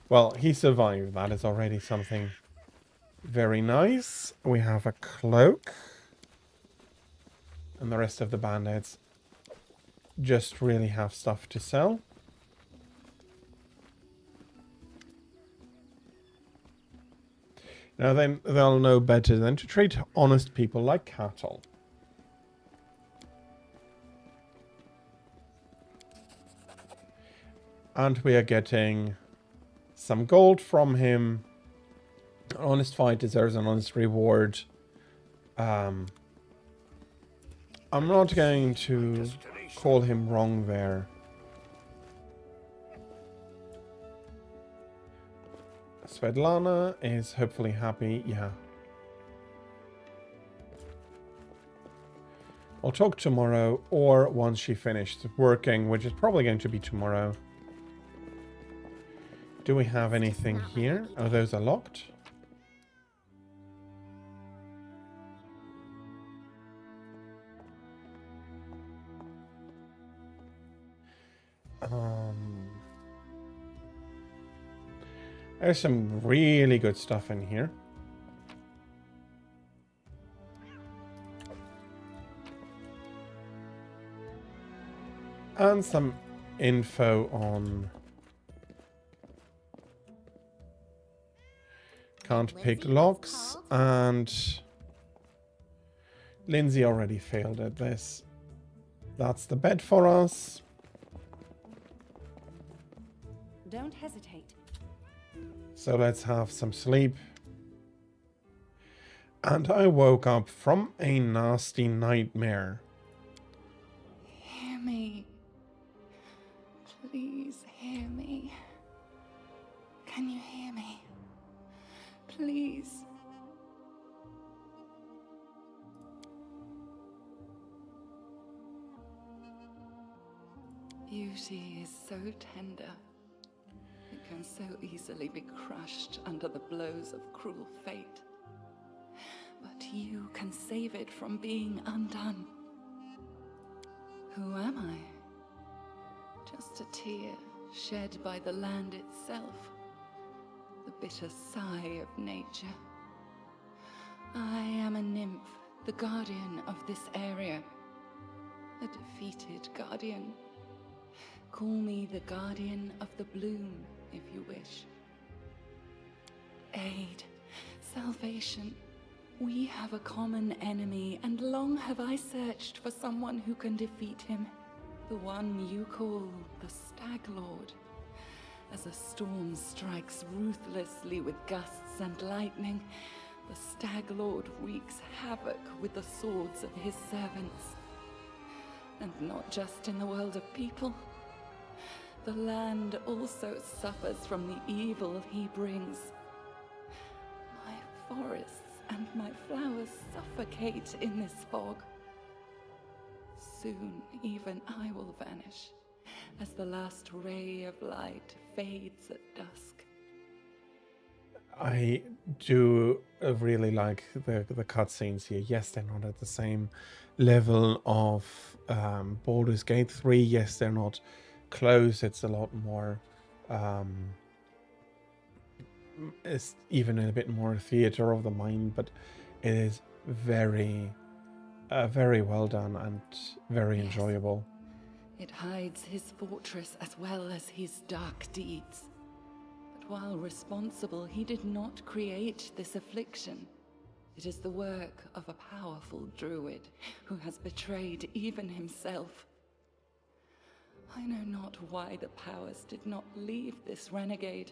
Well, he survived. That is already something very nice. We have a cloak. And the rest of the bandits just really have stuff to sell. Now then, they'll know better than to treat honest people like cattle. And we are getting some gold from him. An honest fight deserves an honest reward. I'm not going to call him wrong there. Svetlana is hopefully happy. Yeah. I'll talk tomorrow or once she finished working, which is probably going to be tomorrow. Do we have anything here? Oh, those are locked. There's some really good stuff in here. And some info on... Can't pick locks, and Lindsay already failed at this. That's the bed for us. Don't hesitate. So let's have some sleep. And I woke up from a nasty nightmare. Hear me. Please hear me. Can you hear me? Please. Beauty is so tender. It can so easily be crushed under the blows of cruel fate. But you can save it from being undone. Who am I? Just a tear shed by the land itself. The bitter sigh of nature. I am a nymph, the guardian of this area. A defeated guardian. Call me the guardian of the bloom, if you wish. Aid, salvation, We have a common enemy, and long have I searched for someone who can defeat him. The one you call the Stag Lord. As a storm strikes ruthlessly with gusts and lightning, the Stag Lord wreaks havoc with the swords of his servants. And not just in the world of people. The land also suffers from the evil he brings. My forests and my flowers suffocate in this fog. Soon even I will vanish, as the last ray of light fades at dusk. I do really like the cutscenes here. Yes, they're not at the same level of Baldur's Gate 3. Yes, they're not close. It's a lot more... it's even a bit more theater of the mind, but it is very, very well done and very enjoyable. It hides his fortress as well as his dark deeds. But while responsible, he did not create this affliction. It is the work of a powerful druid who has betrayed even himself. I know not why the powers did not leave this renegade,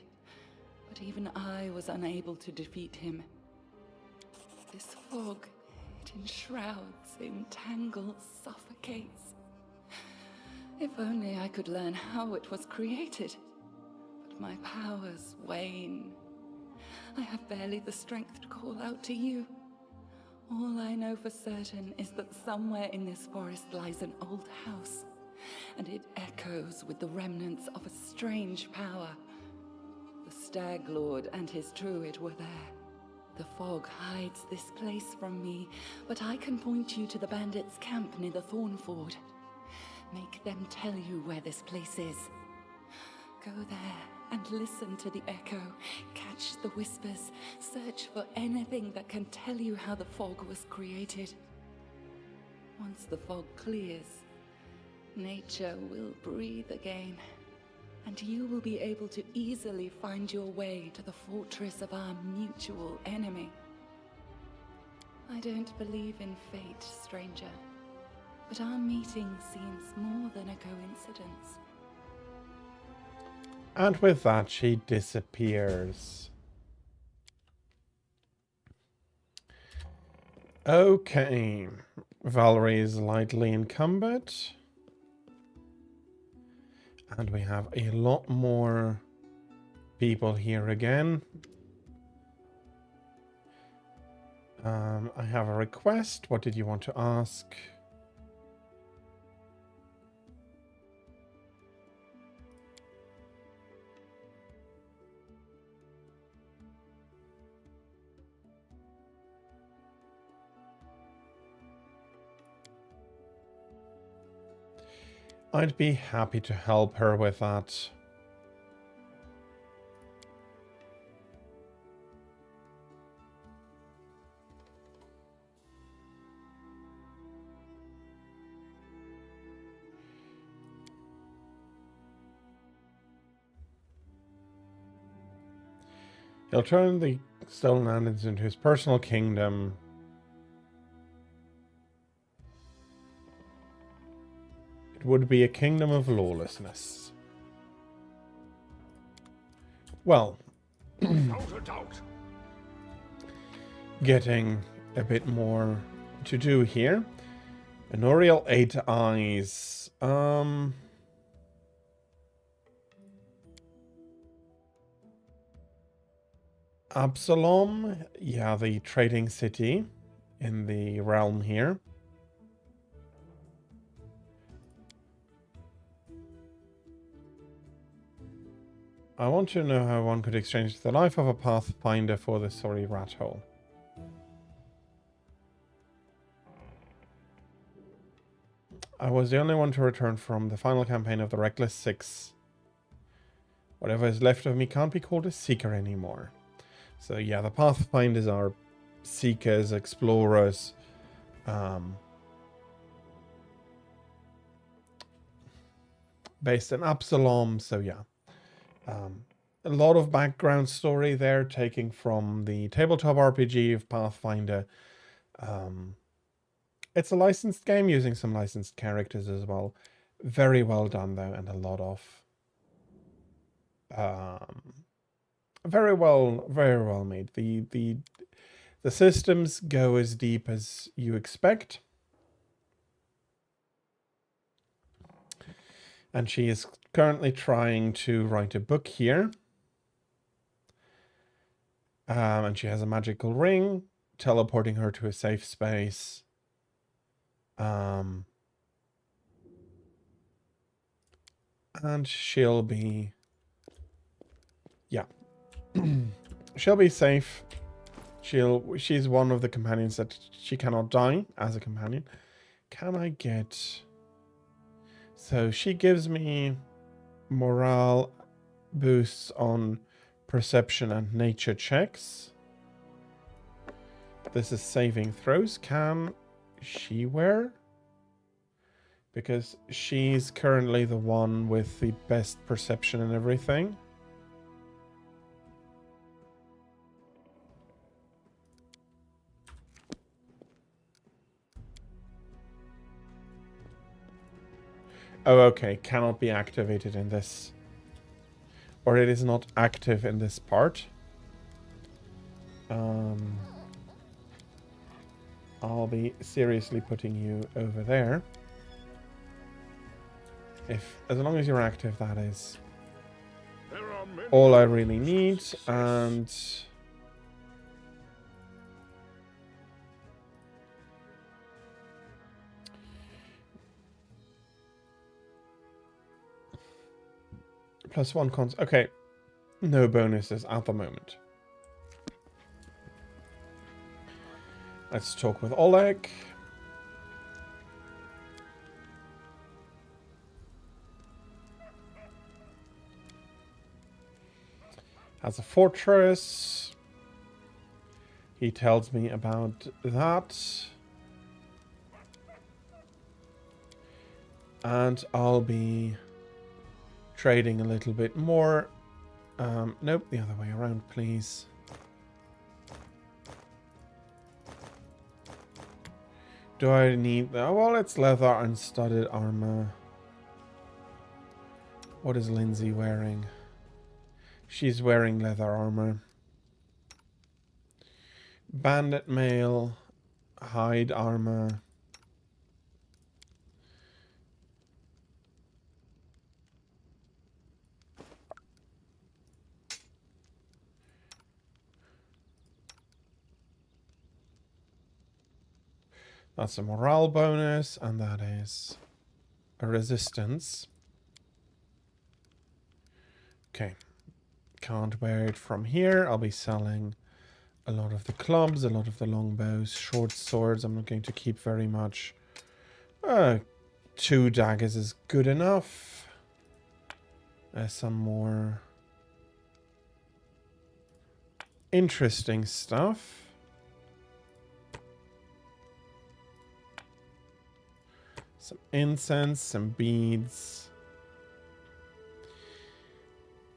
but even I was unable to defeat him. This fog, it enshrouds, entangles, suffocates. If only I could learn how it was created. But my powers wane. I have barely the strength to call out to you. All I know for certain is that somewhere in this forest lies an old house, and it echoes with the remnants of a strange power. The Stag Lord and his druid were there. The fog hides this place from me, but I can point you to the bandits' camp near the Thornford. Make them tell you where this place is. Go there and listen to the echo, catch the whispers, search for anything that can tell you how the fog was created. Once the fog clears, nature will breathe again, and you will be able to easily find your way to the fortress of our mutual enemy. I don't believe in fate, stranger, but our meeting seems more than a coincidence. And with that, she disappears. Okay. Valerie is lightly encumbered. And we have a lot more people here again. I have a request. What did you want to ask? I'd be happy to help her with that. He'll turn the Stolen Lands into his personal kingdom. It would be a kingdom of lawlessness. Well, getting a bit more to do here. Enoriel 8 Eyes. Absalom. Yeah, the trading city in the realm here. I want to know how one could exchange the life of a pathfinder for the sorry rat hole. I was the only one to return from the final campaign of the Reckless Six. Whatever is left of me can't be called a seeker anymore. So yeah, the pathfinders are seekers, explorers, based in Absalom, so yeah. a lot of background story there, taking from the tabletop RPG of Pathfinder. It's a licensed game using some licensed characters as well. Very well done though, and a lot of very well made. The systems go as deep as you expect. And she is currently trying to write a book here. And she has a magical ring teleporting her to a safe space. And she'll be... Yeah. She'll be safe. She's one of the companions that she cannot die as a companion. Can I get... So she gives me morale boosts on perception and nature checks. This is saving throws. Can she wear? Because she's currently the one with the best perception and everything. Oh, okay. Cannot be activated in this. Or it is not active in this part. I'll be seriously putting you over there. As long as you're active, that is all I really need. And +1 cons. Okay, no bonuses at the moment. Let's talk with Oleg. Has a fortress. He tells me about that. And I'll be trading a little bit more. Nope, the other way around, please. Do I need... Oh, well, it's leather and studded armor. What is Lindsay wearing? She's wearing leather armor. Bandit mail. Hide armor. That's a morale bonus, and that is a resistance. Okay. Can't wear it from here. I'll be selling a lot of the clubs, a lot of the longbows, short swords. I'm not going to keep very much. 2 daggers is good enough. Some more interesting stuff. Some incense, some beads.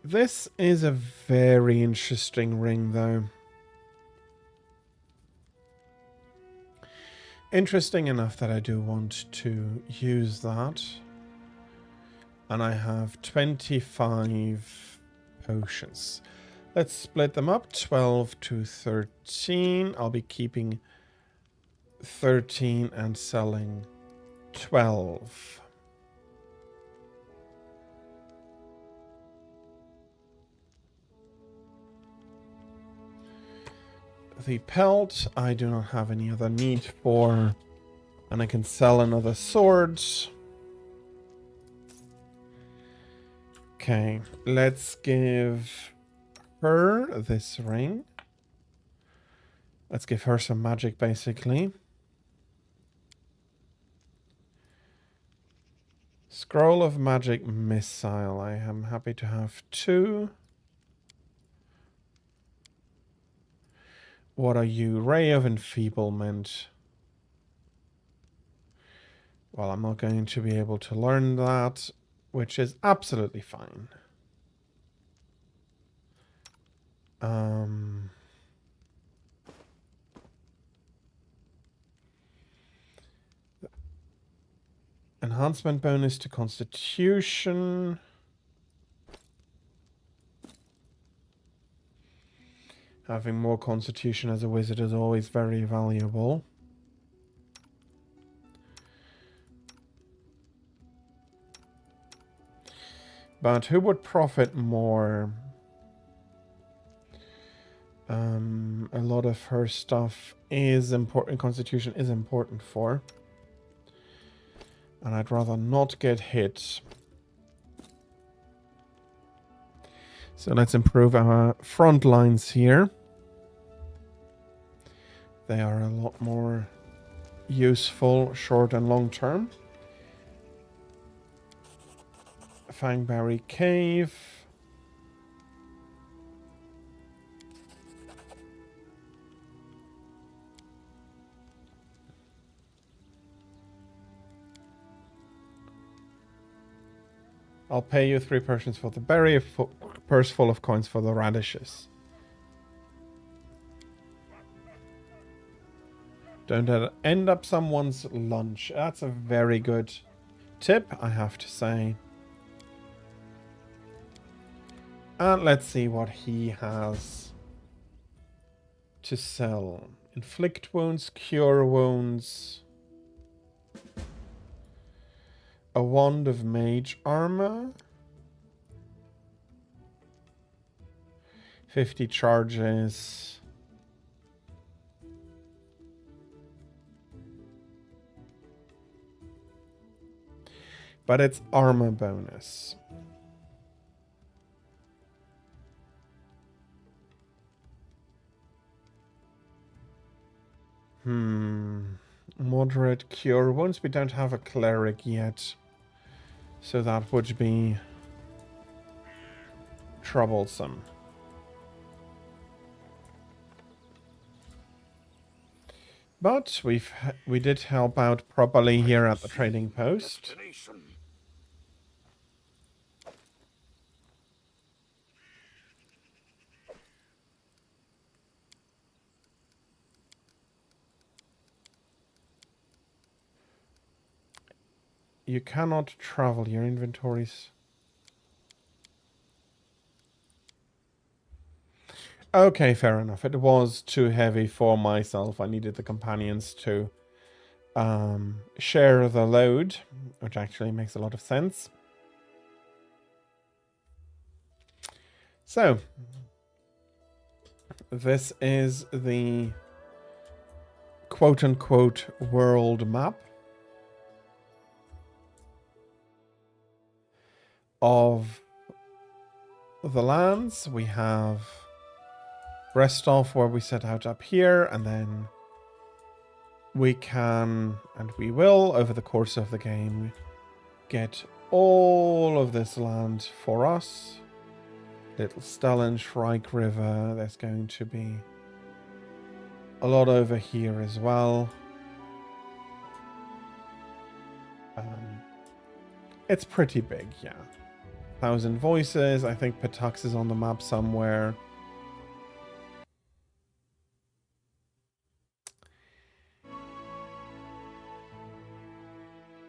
This is a very interesting ring, though. Interesting enough that I do want to use that. And I have 25 potions. Let's split them up. 12 to 13. I'll be keeping 13 and selling 12. The pelt, I do not have any other need for, and I can sell another sword. Okay, let's give her this ring. Let's give her some magic, basically. Scroll of Magic Missile. I am happy to have 2. What are you? Ray of Enfeeblement. Well, I'm not going to be able to learn that, which is absolutely fine. Enhancement bonus to Constitution. Having more Constitution as a wizard is always very valuable. But who would profit more? A lot of her stuff is important. Constitution is important for. And I'd rather not get hit. So let's improve our front lines here. They are a lot more useful, short and long term. Fangberry Cave. I'll pay you 3 Persians for the berry, a purse full of coins for the radishes. Don't end up someone's lunch. That's a very good tip, I have to say. And let's see what he has to sell. Inflict wounds, cure wounds. A wand of mage armor. 50 charges. But it's armor bonus. Moderate cure wounds. We don't have a cleric yet. So that would be troublesome. But we did help out properly here at the trading post. You cannot travel your inventories. Okay, fair enough. It was too heavy for myself. I needed the companions to share the load, which actually makes a lot of sense. So, this is the quote-unquote world map of the lands. We have Restov, where we set out up here, and then we can, and we will, over the course of the game, get all of this land for us. Little Stalin, Shrike River, there's going to be a lot over here as well. It's pretty big, yeah. 1,000 Voices, I think Petax is on the map somewhere.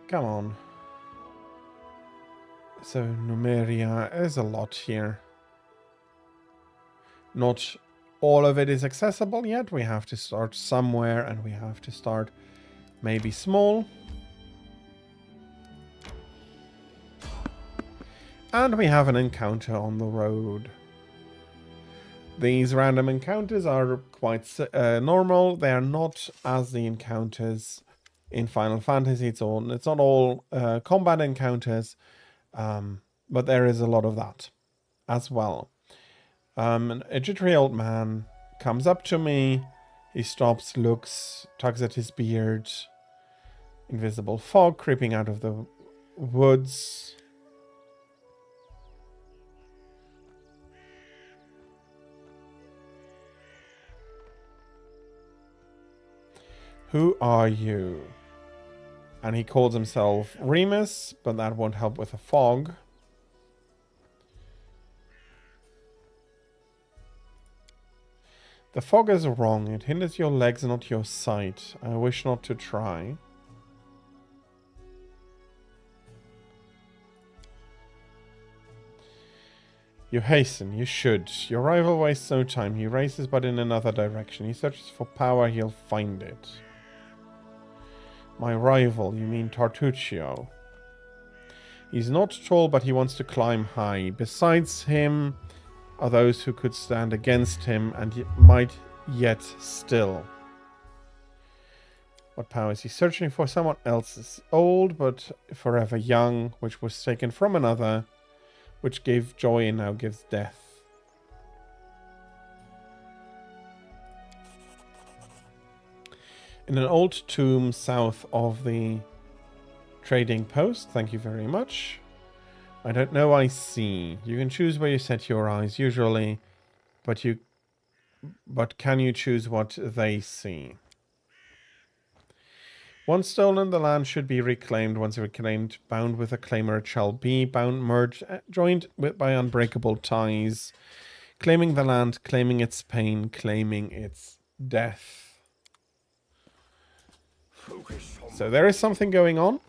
Come on. So, Numeria, there's a lot here. Not all of it is accessible yet. We have to start somewhere, and we have to start maybe small. And we have an encounter on the road. These random encounters are quite normal. They are not as the encounters in Final Fantasy. It's not all combat encounters, but there is a lot of that as well. An jittery old man comes up to me. He stops, looks, tugs at his beard. Invisible fog creeping out of the woods. Who are you? And he calls himself Remus, but that won't help with the fog. The fog is wrong. It hinders your legs, not your sight. I wish not to try. You hasten. You should. Your rival wastes no time. He races, but in another direction. He searches for power. He'll find it. My rival, you mean Tartuccio. He's not tall, but he wants to climb high. Besides him are those who could stand against him and might yet still. What power is he searching for? Someone else's. Old, but forever young, which was taken from another, which gave joy and now gives death. In an old tomb south of the trading post. Thank you very much. I don't know, I see. You can choose where you set your eyes, usually, but can you choose what they see? Once stolen, the land should be reclaimed. Once reclaimed, bound with a claimer it shall be. Bound, merged, joined by unbreakable ties. Claiming the land, claiming its pain, claiming its death. So there is something going on.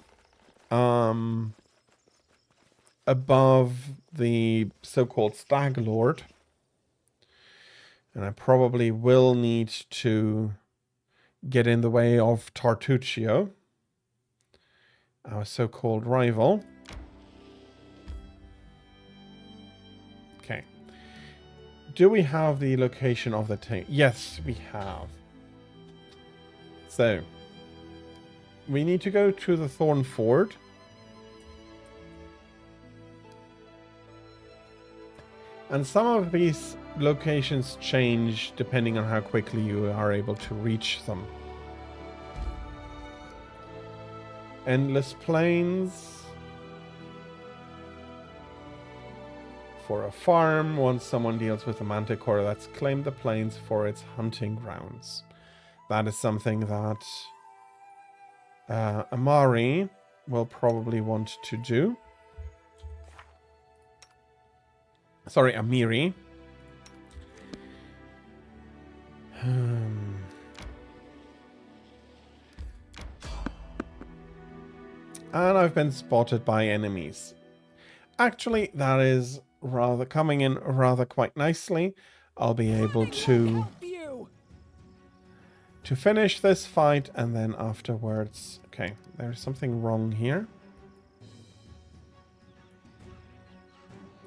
Above the so-called Stag Lord. And I probably will need to get in the way of Tartuccio, our so-called rival. Okay. Do we have the location of the tank? Yes, we have. So, we need to go to the Thorn Ford. And some of these locations change depending on how quickly you are able to reach them. Endless Plains. For a farm, once someone deals with a manticore that's claimed the plains for its hunting grounds. That is something that Amari will probably want to do. Sorry, Amiri. And I've been spotted by enemies. Actually, that is rather coming in rather quite nicely. I'll be able to finish this fight, and then afterwards... Okay, there's something wrong here.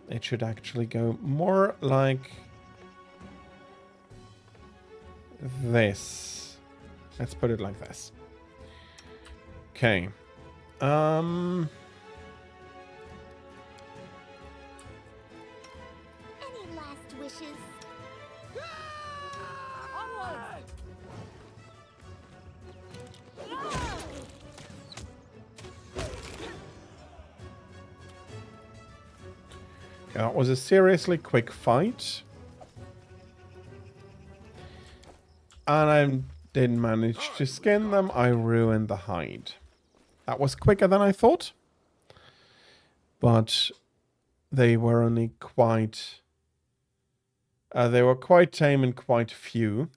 It should actually go more like this. Let's put it like this. Okay. Any last wishes? That was a seriously quick fight. And I didn't manage to skin them. I ruined the hide. That was quicker than I thought. But they were only quite... they were quite tame and quite few.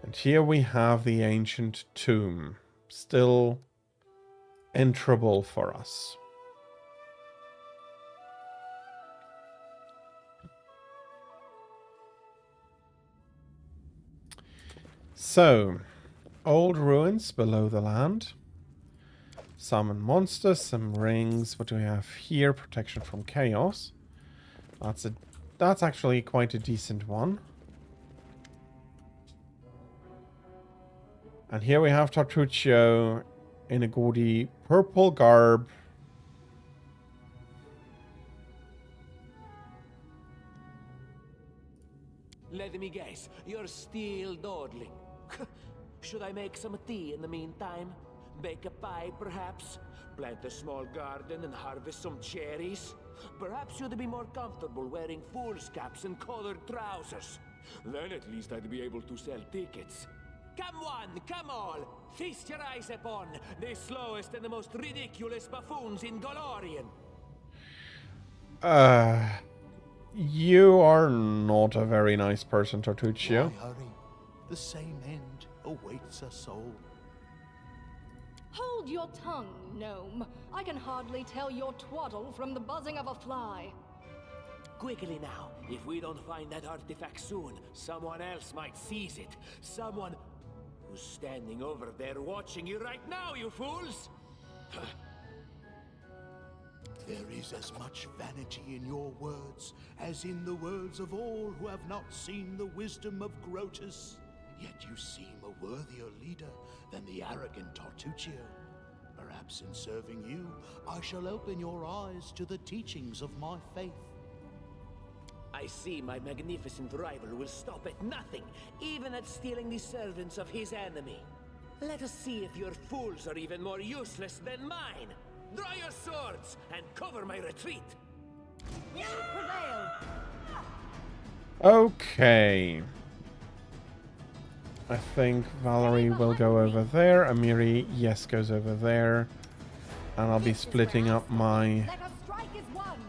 And here we have the ancient tomb, still enterable for us. So, old ruins below the land. Summon monsters, some rings. What do we have here? Protection from chaos. That's actually quite a decent one. And here we have Tartuccio in a gaudy purple garb. Let me guess, you're still dawdling. Should I make some tea in the meantime? Bake a pie, perhaps? Plant a small garden and harvest some cherries? Perhaps you'd be more comfortable wearing fool's caps and colored trousers. Then at least I'd be able to sell tickets. Come one, come all, feast your eyes upon the slowest and the most ridiculous buffoons in Golarion. You are not a very nice person, Tartuccio. Why hurry? The same end awaits us all. Hold your tongue, gnome. I can hardly tell your twaddle from the buzzing of a fly. Quickly now, if we don't find that artifact soon, someone else might seize it. Someone who's standing over there watching you right now, you fools! There is as much vanity in your words as in the words of all who have not seen the wisdom of Grotus. Yet you seem a worthier leader than the arrogant Tartuccio. Perhaps in serving you, I shall open your eyes to the teachings of my faith. I see my magnificent rival will stop at nothing, even at stealing the servants of his enemy. Let us see if your fools are even more useless than mine. Draw your swords and cover my retreat. We shall prevail. Okay. I think Valerie will go over there. Amiri, yes, goes over there. And I'll be splitting up my... Let us strike as one.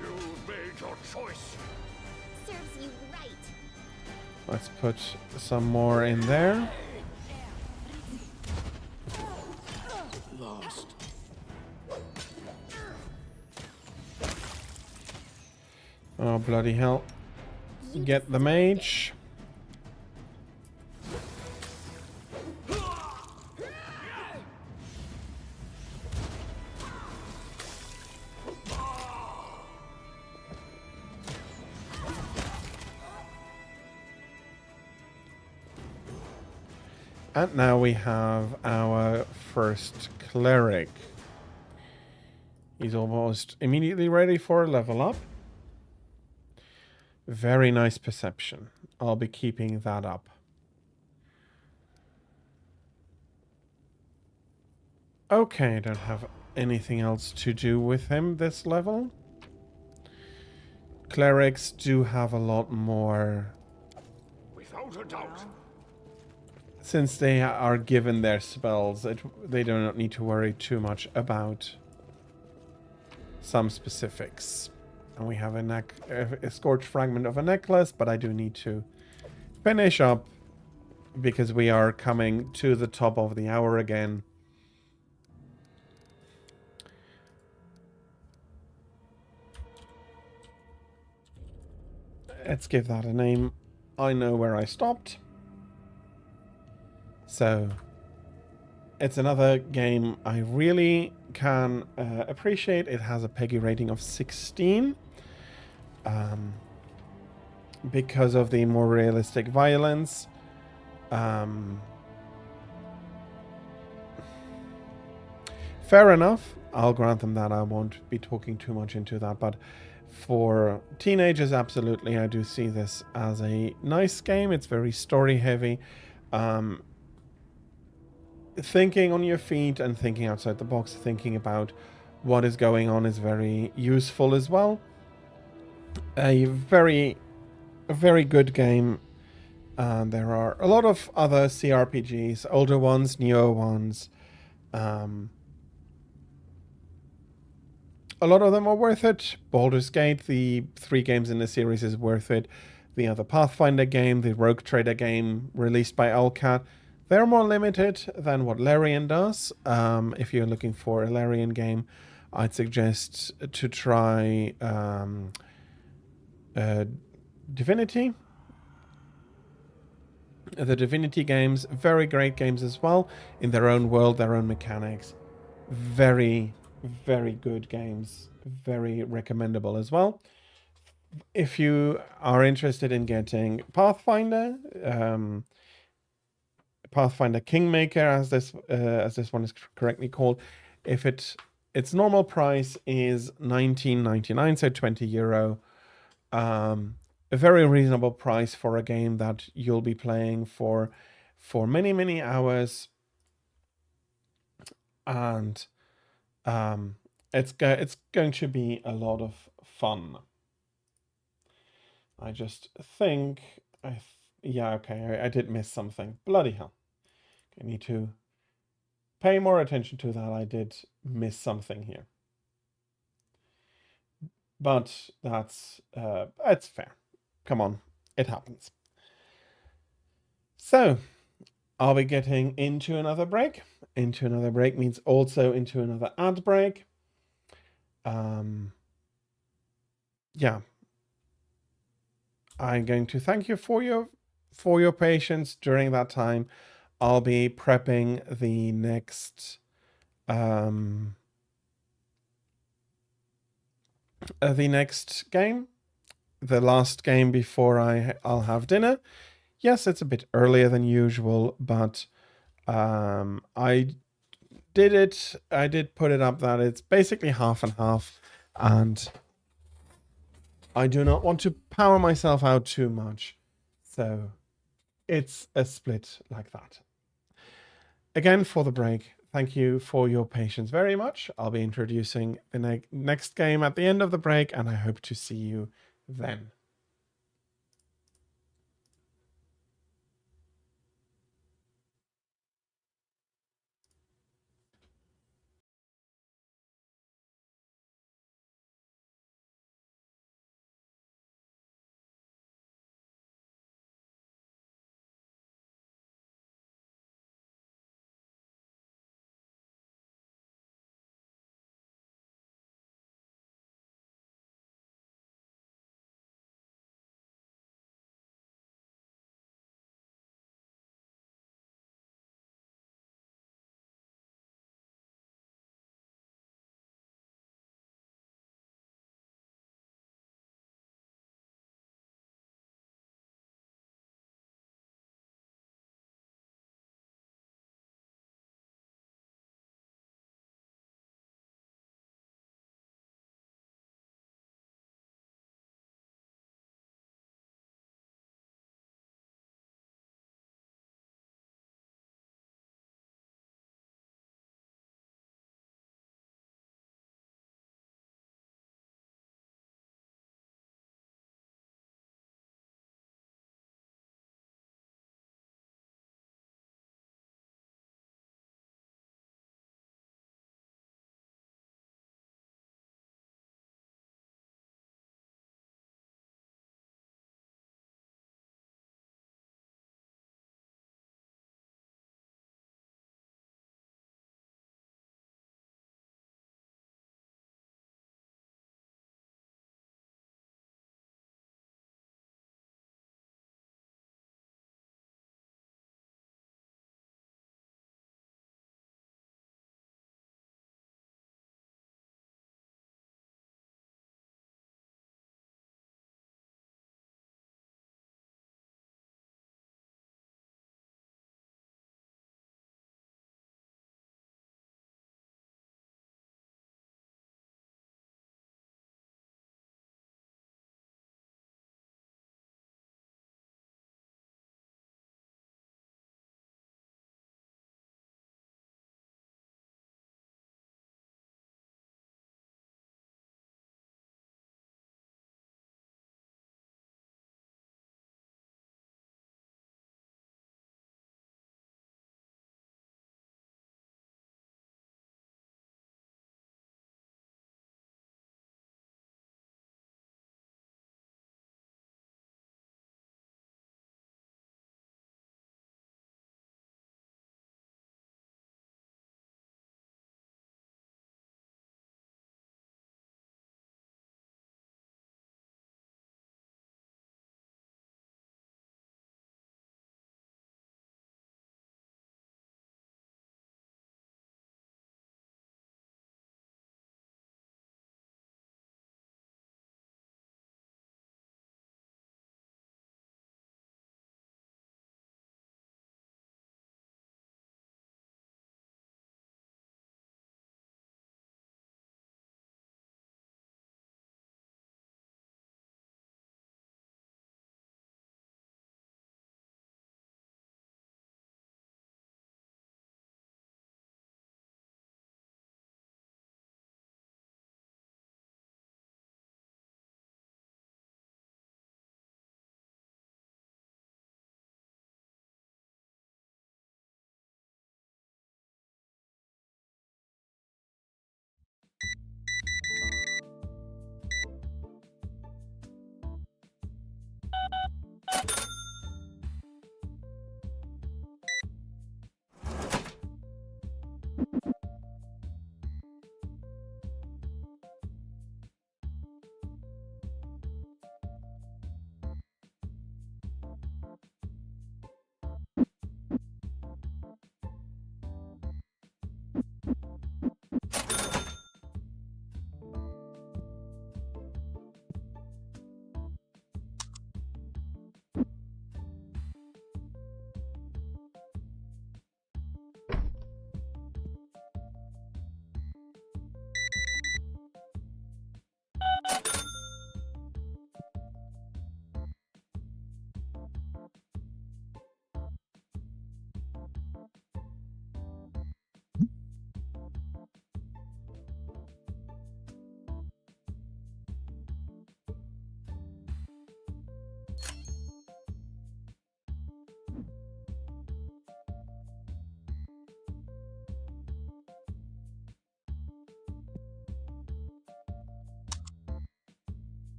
You made your choice. Serves you right. Let's put some more in there. Lost. Oh, bloody hell. Get the mage. And now we have our first cleric. He's almost immediately ready for a level up. Very nice perception. I'll be keeping that up. Okay, I don't have anything else to do with him this level. Clerics do have a lot more... Without a doubt. Since they are given their spells, they do not need to worry too much about some specifics. And we have a scorched fragment of a necklace, but I do need to finish up because we are coming to the top of the hour again. Let's give that a name. I know where I stopped. So, it's another game I really can appreciate. It has a PEGI rating of 16. Because of the more realistic violence. Fair enough. I'll grant them that. I won't be talking too much into that. But for teenagers, absolutely, I do see this as a nice game. It's very story heavy. Thinking on your feet and thinking outside the box, thinking about what is going on is very useful as well. A very good game. There are a lot of other CRPGs, older ones, newer ones. A lot of them are worth it. Baldur's Gate, the 3 games in the series, is worth it. The other Pathfinder game, the Rogue Trader game released by Owlcat, they're more limited than what Larian does. If you're looking for a Larian game, I'd suggest to try Divinity. The Divinity games, very great games as well, in their own world, their own mechanics. Very good games, very recommendable as well. If you are interested in getting Pathfinder, Pathfinder Kingmaker, as this one is correctly called, if its normal price is €19.99, so €20. A very reasonable price for a game that you'll be playing for many hours, and it's going to be a lot of fun. I just think yeah, okay, I did miss something. Bloody hell. I need to pay more attention to that. I did miss something here. But that's it's fair. Come on, it happens. So, are we getting into another break? Into another break means also into another ad break. Yeah. I'm going to thank you for your patience during that time. I'll be prepping the next game, the last game before I'll have dinner. Yes, it's a bit earlier than usual, but I did put it up that it's basically half and half, and I do not want to power myself out too much. So it's a split like that. Again, for the break, thank you for your patience very much. I'll be introducing the next game at the end of the break, and I hope to see you then.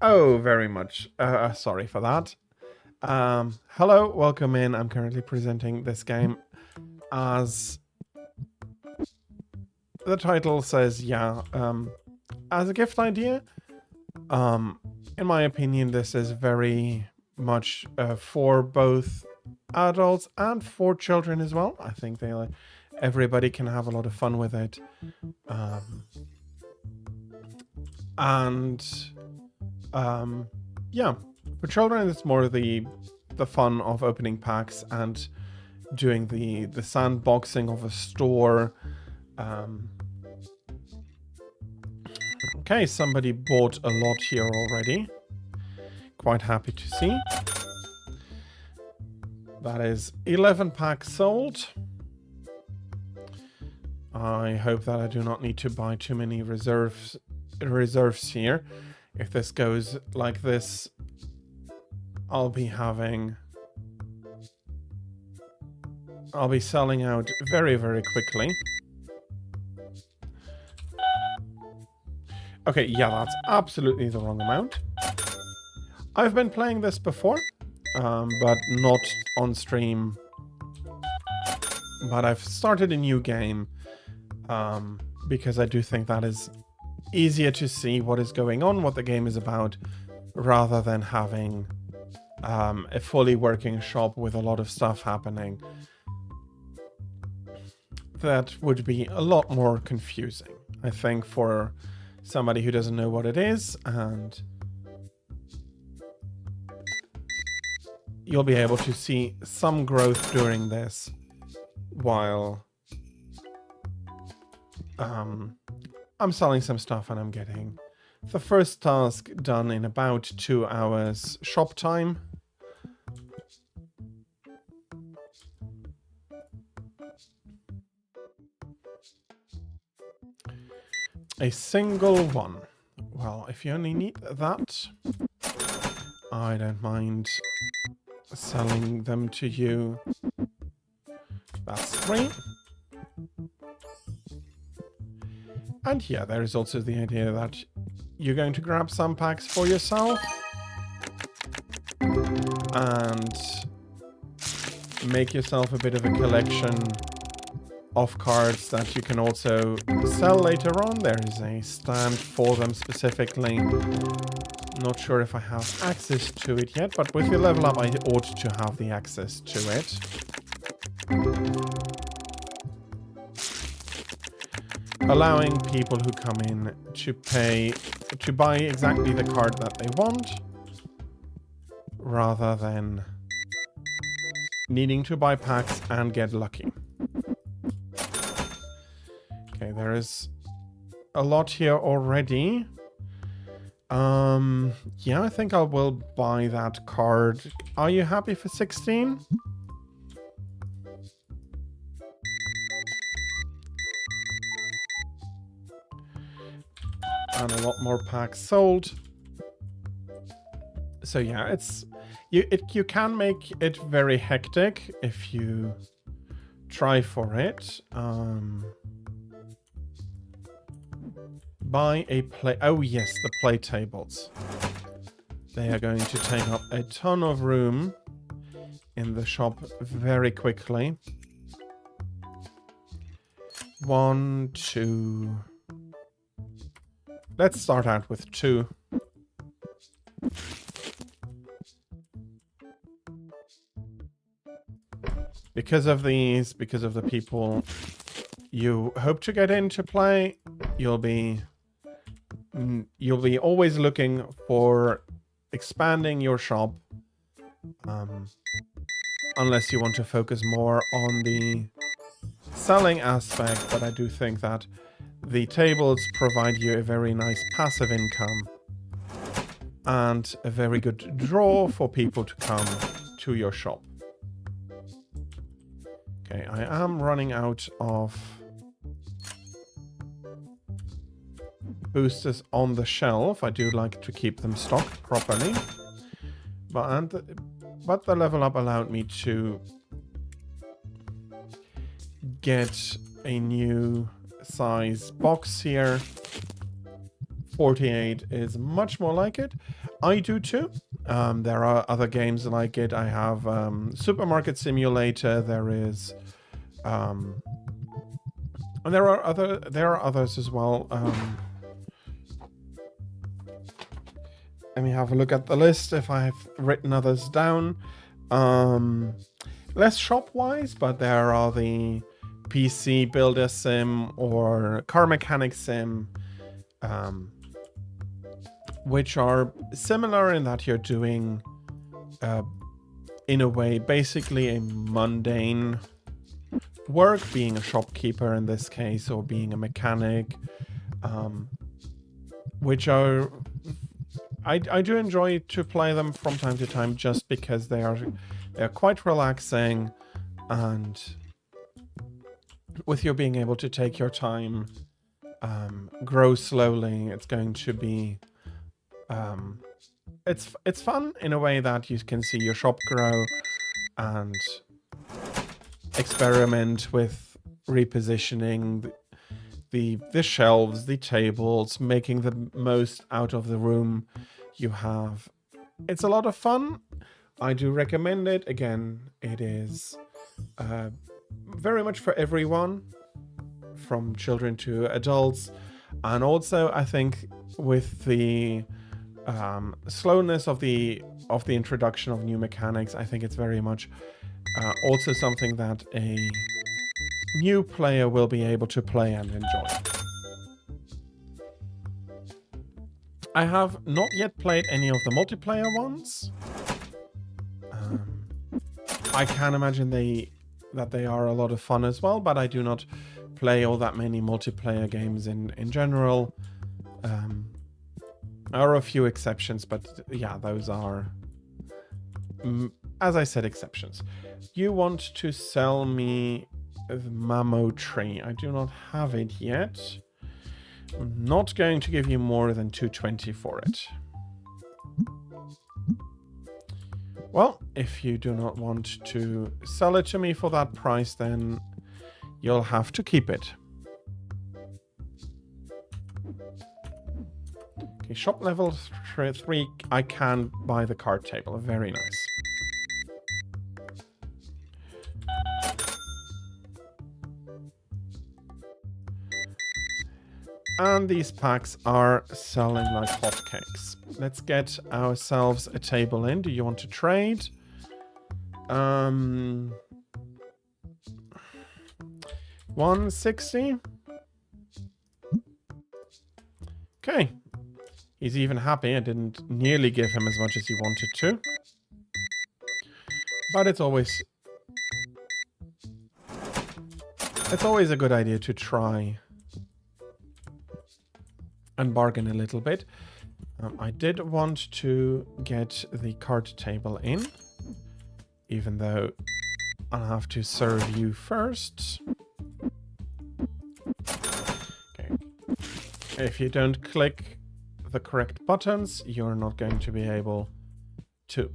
Oh, very much. Sorry for that. Hello, welcome in. I'm currently presenting this game as the title says, as a gift idea. In my opinion, this is very much for both adults and for children as well. I think everybody can have a lot of fun with it. For children, it's more the fun of opening packs and doing the sandboxing of a store. Okay, somebody bought a lot here already. Quite happy to see. That is 11 packs sold. I hope that I do not need to buy too many reserves here. If this goes like this, I'll be selling out very, very quickly. Okay, yeah, that's absolutely the wrong amount. I've been playing this before, but not on stream. But I've started a new game, because I do think that is easier to see what is going on, what the game is about, rather than having a fully working shop with a lot of stuff happening. That would be a lot more confusing, I think, for somebody who doesn't know what it is, and you'll be able to see some growth during this while I'm selling some stuff and I'm getting the first task done in about 2 hours shop time. A single one. Well, if you only need that, I don't mind selling them to you. That's 3. And yeah, there is also the idea that you're going to grab some packs for yourself and make yourself a bit of a collection of cards that you can also sell later on. There is a stand for them specifically. Not sure if I have access to it yet, but with your level up I ought to have the access to it. Allowing people who come in to buy exactly the card that they want, rather than needing to buy packs and get lucky. Okay, there is a lot here already. Yeah, I think I will buy that card. Are you happy for 16? And a lot more packs sold. So yeah, it's you can make it very hectic if you try for it. Buy a play. Oh yes, the play tables. They are going to take up a ton of room in the shop very quickly. 1, 2. Let's start out with 2. Because of these, because of the people you hope to get into play, you'll be always looking for expanding your shop, unless you want to focus more on the selling aspect. But I do think that the tables provide you a very nice passive income and a very good draw for people to come to your shop. Okay, I am running out of boosters on the shelf. I do like to keep them stocked properly. But the level up allowed me to get a new size box here. 48 is much more like it. I do too. There are other games like it. I have Supermarket Simulator. There is and there are others as well. Let me have a look at the list if I've written others down. Less shop-wise, but there are the PC Builder Sim or Car Mechanic Sim, which are similar in that you're doing, in a way, basically a mundane work, being a shopkeeper in this case, or being a mechanic, which are... I do enjoy to play them from time to time just because they're quite relaxing, and with you being able to take your time, grow slowly, it's going to be it's fun in a way that you can see your shop grow and experiment with repositioning the shelves, the tables, making the most out of the room you have. It's a lot of fun. I do recommend it. Again, it is very much for everyone, from children to adults. And also, I think with the slowness of the introduction of new mechanics, I think it's very much also something that a new player will be able to play and enjoy. I have not yet played any of the multiplayer ones. I can imagine that they are a lot of fun as well, but I do not play all that many multiplayer games in general. There are a few exceptions, but yeah, those are, as I said, exceptions. You want to sell me the Mamo tree. I do not have it yet. I'm not going to give you more than 220 for it. Well, if you do not want to sell it to me for that price, then you'll have to keep it. Okay, shop level 3, I can buy the card table. Very nice. And these packs are selling like hotcakes. Let's get ourselves a table in. Do you want to trade? 160. Okay. He's even happy. I didn't nearly give him as much as he wanted to. But it's always a good idea to try and bargain a little bit. I did want to get the card table in, even though I'll have to serve you first. Okay. If you don't click the correct buttons, you're not going to be able to...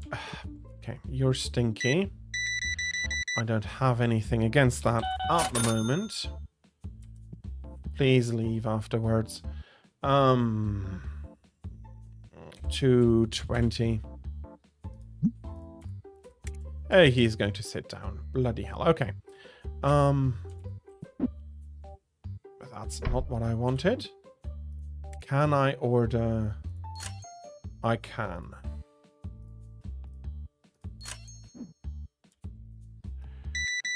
Okay, you're stinky. I don't have anything against that at the moment. Please leave afterwards. 220. Hey, he's going to sit down. Bloody hell. Okay. That's not what I wanted. Can I order? I can.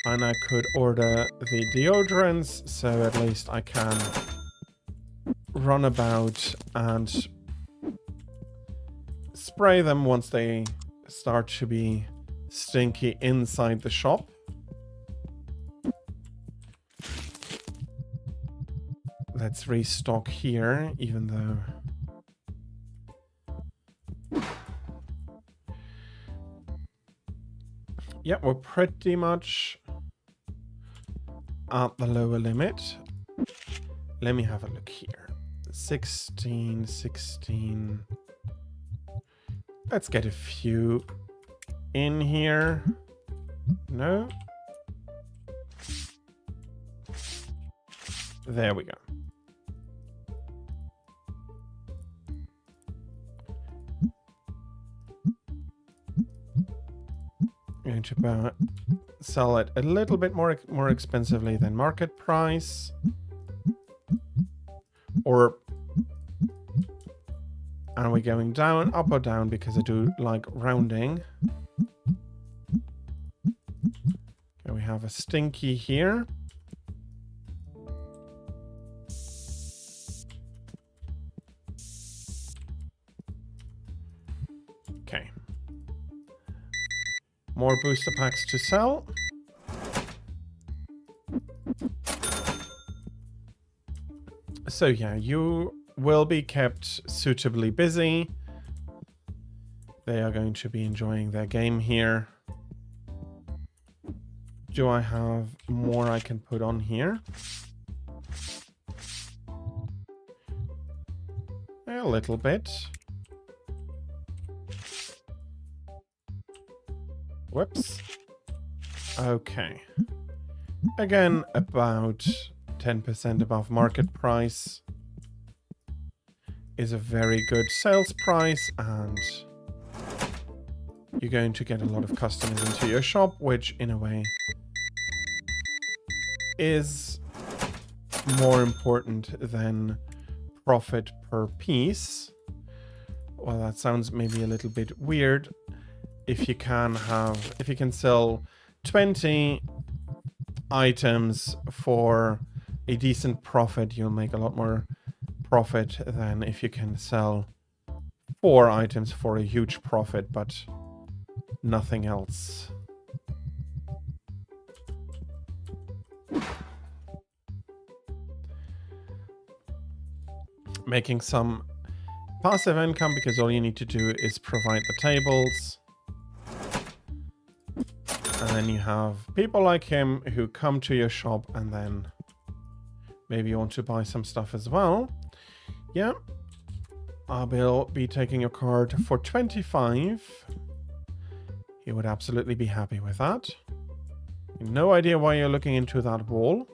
And I could order the deodorants, so at least I can run about and spray them once they start to be stinky inside the shop. Let's restock here, even though... Yeah, we're pretty much at the lower limit. Let me have a look here. 16, 16. Let's get a few in here. No. There we go. Going to sell it a little bit more expensively than market price. Or are we going down, up or down? Because I do like rounding. Okay, we have a stinky here. Okay. More booster packs to sell. So yeah, you will be kept suitably busy. They are going to be enjoying their game here. Do I have more I can put on here? A little bit. Whoops. Okay. Again, about 10% above market price is a very good sales price, and you're going to get a lot of customers into your shop, which in a way is more important than profit per piece. Well, that sounds maybe a little bit weird. If you can sell 20 items for a decent profit, you'll make a lot more profit than if you can sell 4 items for a huge profit, but nothing else. Making some passive income, because all you need to do is provide the tables. And then you have people like him who come to your shop, and then maybe you want to buy some stuff as well. Yeah. I will be taking your card for 25. He would absolutely be happy with that. No idea why you're looking into that wall.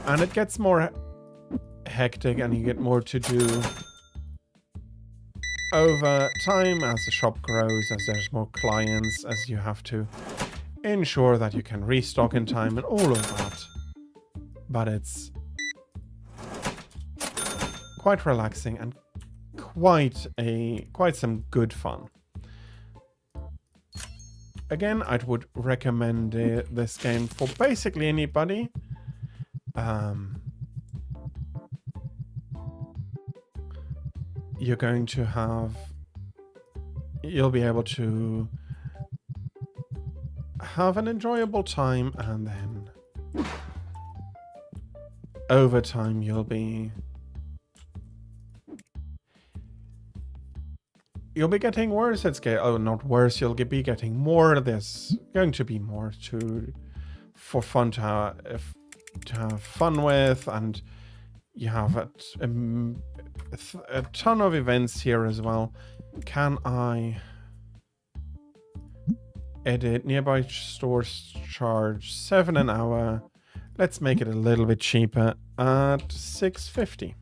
And it gets more hectic and you get more to do over time as the shop grows, as there's more clients, as you have to ensure that you can restock in time and all of that. But it's quite relaxing and quite some good fun. Again, I would recommend this game for basically anybody. You'll be able to have an enjoyable time, and then over time you'll be getting worse at scale. Oh, not worse, you'll be getting more. There's going to be more for fun to have fun with, and you have a ton of events here as well. Can I edit? Nearby stores charge 7 an hour. Let's make it a little bit cheaper at 6.50.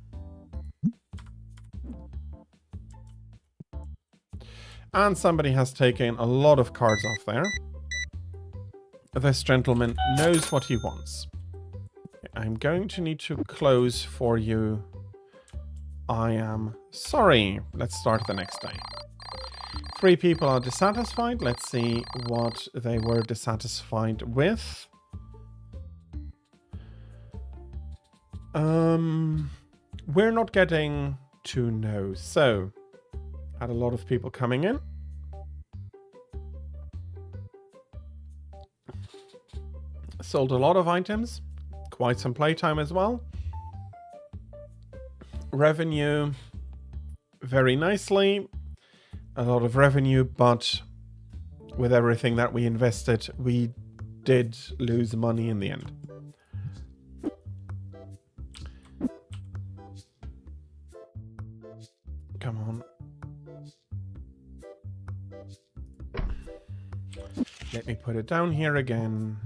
And somebody has taken a lot of cards off there. This gentleman knows what he wants. I'm going to need to close for you. I am sorry. Let's start the next day. 3 people are dissatisfied. Let's see what they were dissatisfied with. We're not getting to know. So, had a lot of people coming in. Sold a lot of items. Quite some playtime as well. Revenue, very nicely. A lot of revenue, but with everything that we invested, we did lose money in the end. Come on. Let me put it down here again.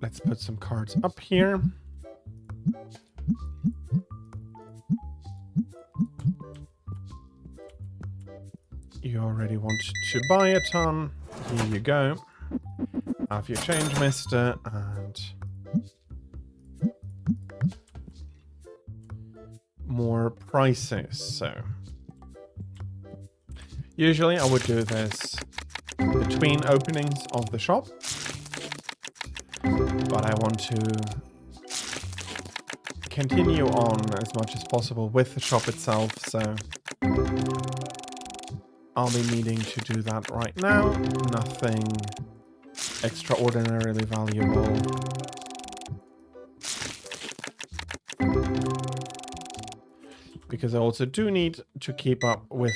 Let's put some cards up here. You already want to buy a ton. Here you go. Have your change, mister, and more prices. So usually I would do this between openings of the shop, but I want to continue on as much as possible with the shop itself, so I'll be needing to do that right now. Nothing extraordinarily valuable. Because I also do need to keep up with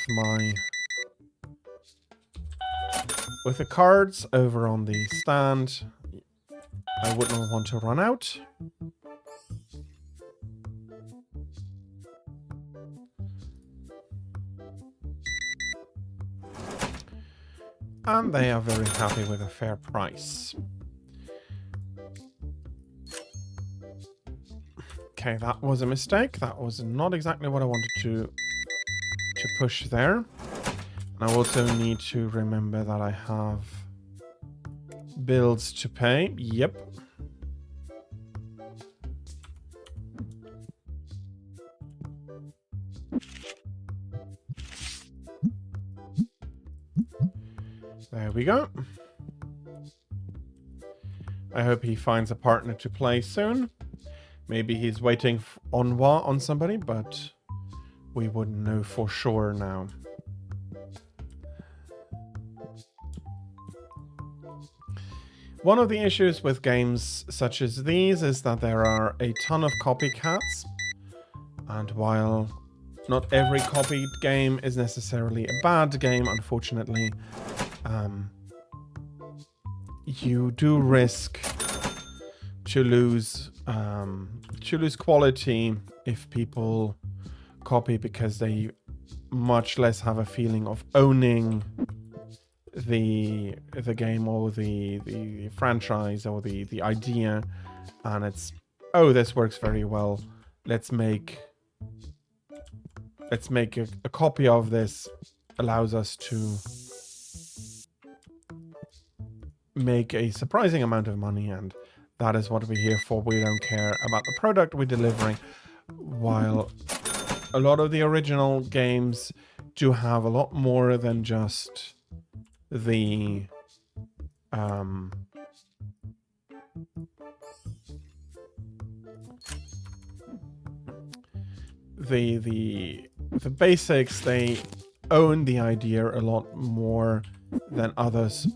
the cards over on the stand. I would not want to run out. And they are very happy with a fair price. Okay, that was a mistake. That was not exactly what I wanted to push there. And I also need to remember that I have bills to pay. Yep. There we go. I hope he finds a partner to play soon. Maybe he's waiting on somebody, but we wouldn't know for sure now. One of the issues with games such as these is that there are a ton of copycats. And while not every copied game is necessarily a bad game, unfortunately, you do risk to lose quality if people copy, because they much less have a feeling of owning the game or the franchise or the idea, and it's, oh, this works very well, let's make a copy of this, allows us to make a surprising amount of money, and that is what we're here for. We don't care about the product we're delivering, while a lot of the original games do have a lot more than just the the basics. They own the idea a lot more than others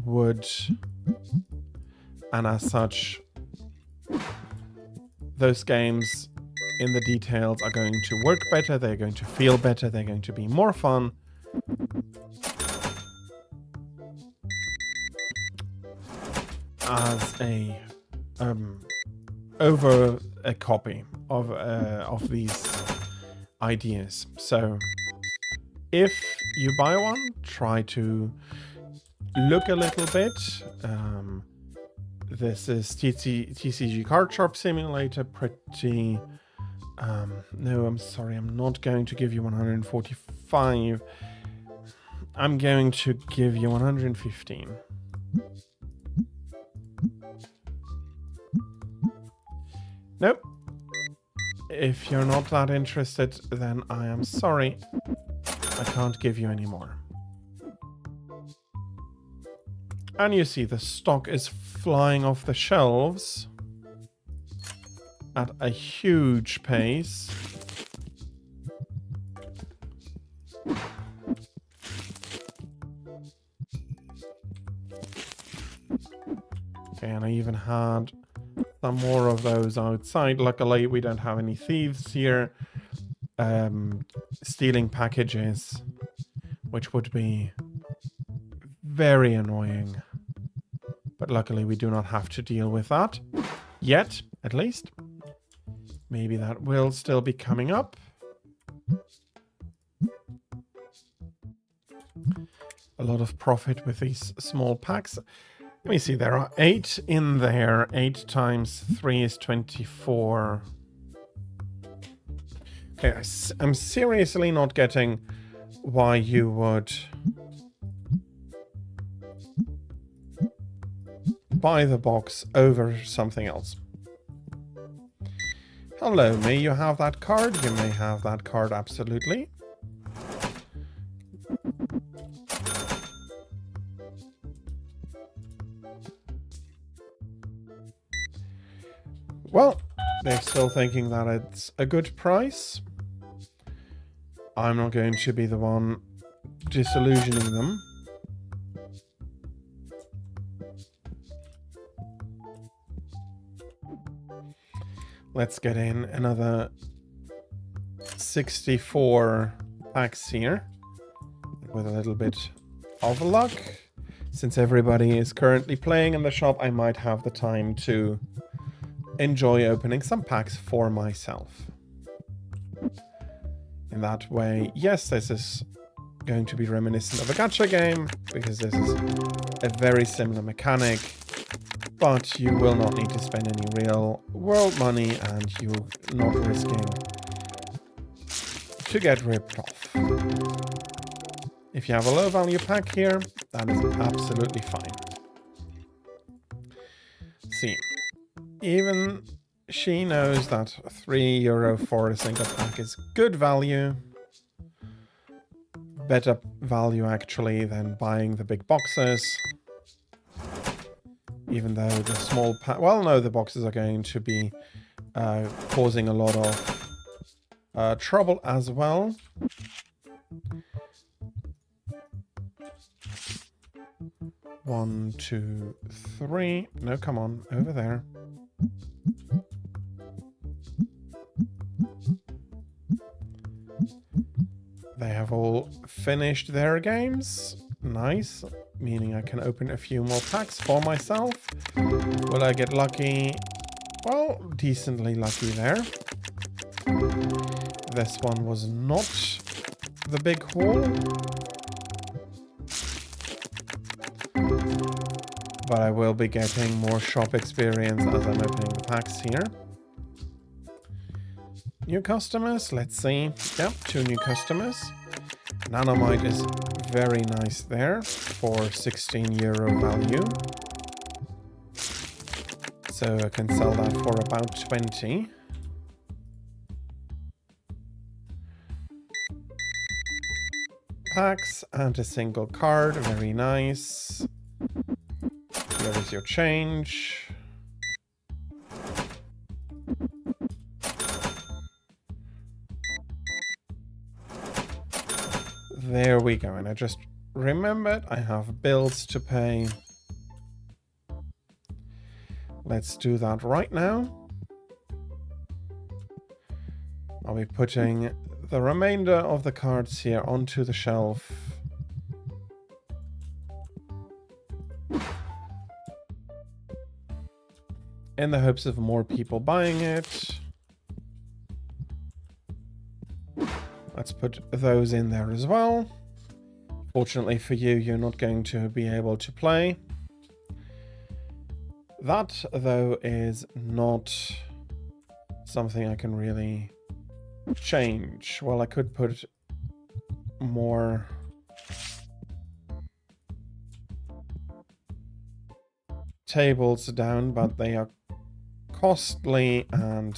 would, and as such, those games in the details are going to work better, they're going to feel better, they're going to be more fun. As a over a copy of these ideas. So if you buy one, try to look a little bit. This is TCG Card Sharp Simulator. Pretty no, I'm sorry, I'm not going to give you 145. I'm going to give you 115. Nope. If you're not that interested, then I am sorry. I can't give you any more. And you see the stock is flying off the shelves at a huge pace. Okay, and I even had some more of those outside. Luckily, we don't have any thieves here stealing packages, which would be very annoying. But luckily, we do not have to deal with that yet, at least. Maybe that will still be coming up. A lot of profit with these small packs. Let me see, there are 8 in there. 8 times 3 is 24. Okay, I'm seriously not getting why you would buy the box over something else. Hello, may you have that card? You may have that card, absolutely. Well, they're still thinking that it's a good price. I'm not going to be the one disillusioning them. Let's get in another 64 packs here with a little bit of luck. Since everybody is currently playing in the shop, I might have the time to enjoy opening some packs for myself. In that way, yes, this is going to be reminiscent of a gacha game, because this is a very similar mechanic, but you will not need to spend any real world money, and you're not risking to get ripped off. If you have a low value pack here, that is absolutely fine. See, even she knows that €3 for a single pack is good value. Better value, actually, than buying the big boxes. Even though the small pack... Well, no, the boxes are going to be causing a lot of trouble as well. One, two, three. No, come on, over there. They have all finished their games. Nice. Meaning I can open a few more packs for myself. Will I get lucky? Well, decently lucky there. This one was not the big haul. But I will be getting more shop experience as I'm opening the packs here. New customers, let's see. Yep, 2 new customers. Nanomite is very nice there for €16 value. So I can sell that for about 20. Packs and a single card, very nice. Here is your change. There we go. And I just remembered I have bills to pay. Let's do that right now. I'll be putting the remainder of the cards here onto the shelf. In the hopes of more people buying it. Let's put those in there as well. Fortunately for you, you're not going to be able to play. That, though, is not something I can really change. Well, I could put more tables down, but they are costly and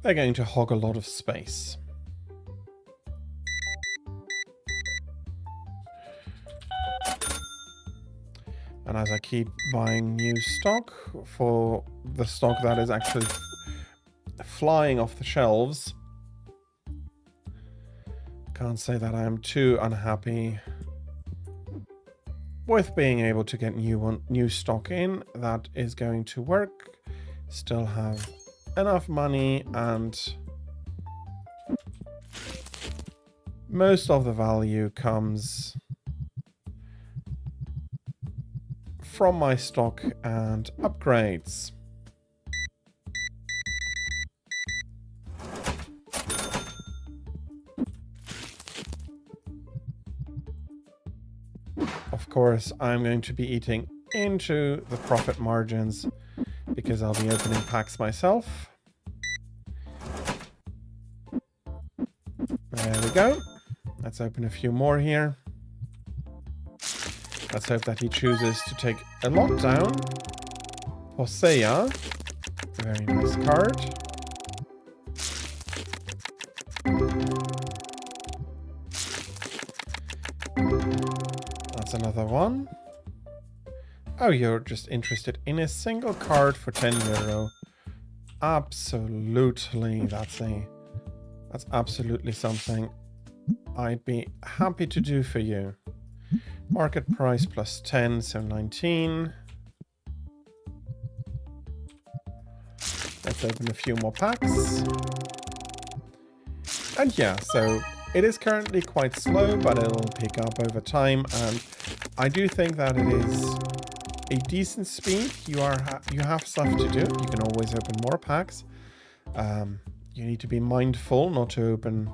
they're going to hog a lot of space. And as I keep buying new stock for the stock that is actually flying off the shelves, can't say that I am too unhappy with being able to get new stock in that is going to work, still have enough money, and most of the value comes from my stock and upgrades. Of course, I'm going to be eating into the profit margins because I'll be opening packs myself. There we go. Let's open a few more here. Let's hope that he chooses to take a lot down. Posea. Very nice card. That's another one. Oh, you're just interested in a single card for €10. Absolutely, that's absolutely something I'd be happy to do for you. Market price plus 10, so 19. Let's open a few more packs. And yeah, so it is currently quite slow, but it'll pick up over time. And I do think that it is a decent speed. You have stuff to do. You can always open more packs. You need to be mindful not to open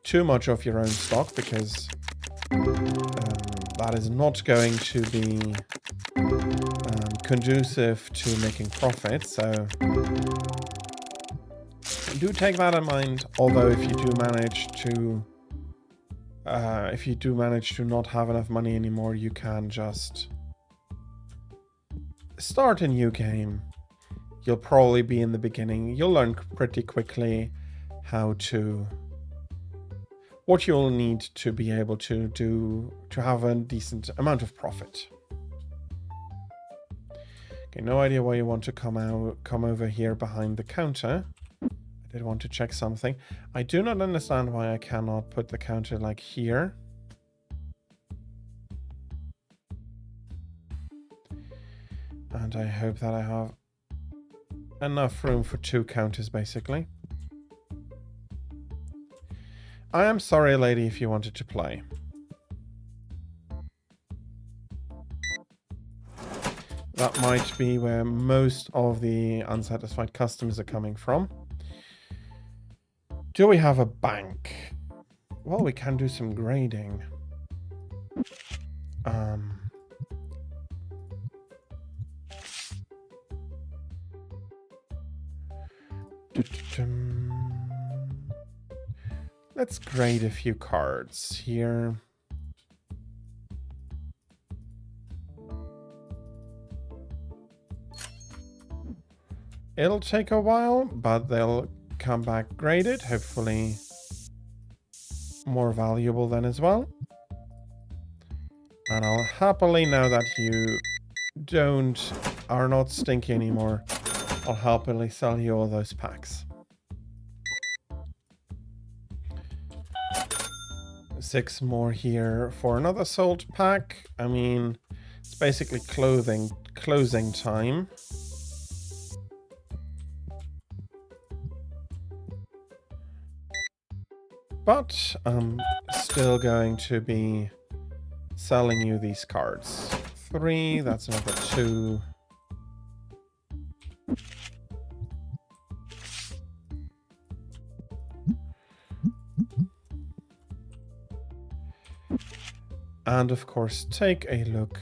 too much of your own stock, because that is not going to be conducive to making profit. So do take that in mind. Although if you do manage to not have enough money anymore, you can just start a new game. You'll probably be in the beginning. You'll learn pretty quickly what you'll need to be able to do to have a decent amount of profit. Okay, no idea why you want to come over here behind the counter. I did want to check something. I do not understand why I cannot put the counter like here. And I hope that I have enough room for 2 counters, basically. I am sorry, lady, if you wanted to play. That might be where most of the unsatisfied customers are coming from. Do we have a bank? Well, we can do some grading. Let's grade a few cards here. It'll take a while, but they'll come back graded, hopefully more valuable then as well. And I'll happily, now that you are not stinky anymore, I'll happily sell you all those packs. 6 more here for another salt pack. I mean, it's basically closing time. But I'm still going to be selling you these cards. 3, that's another 2. And of course, take a look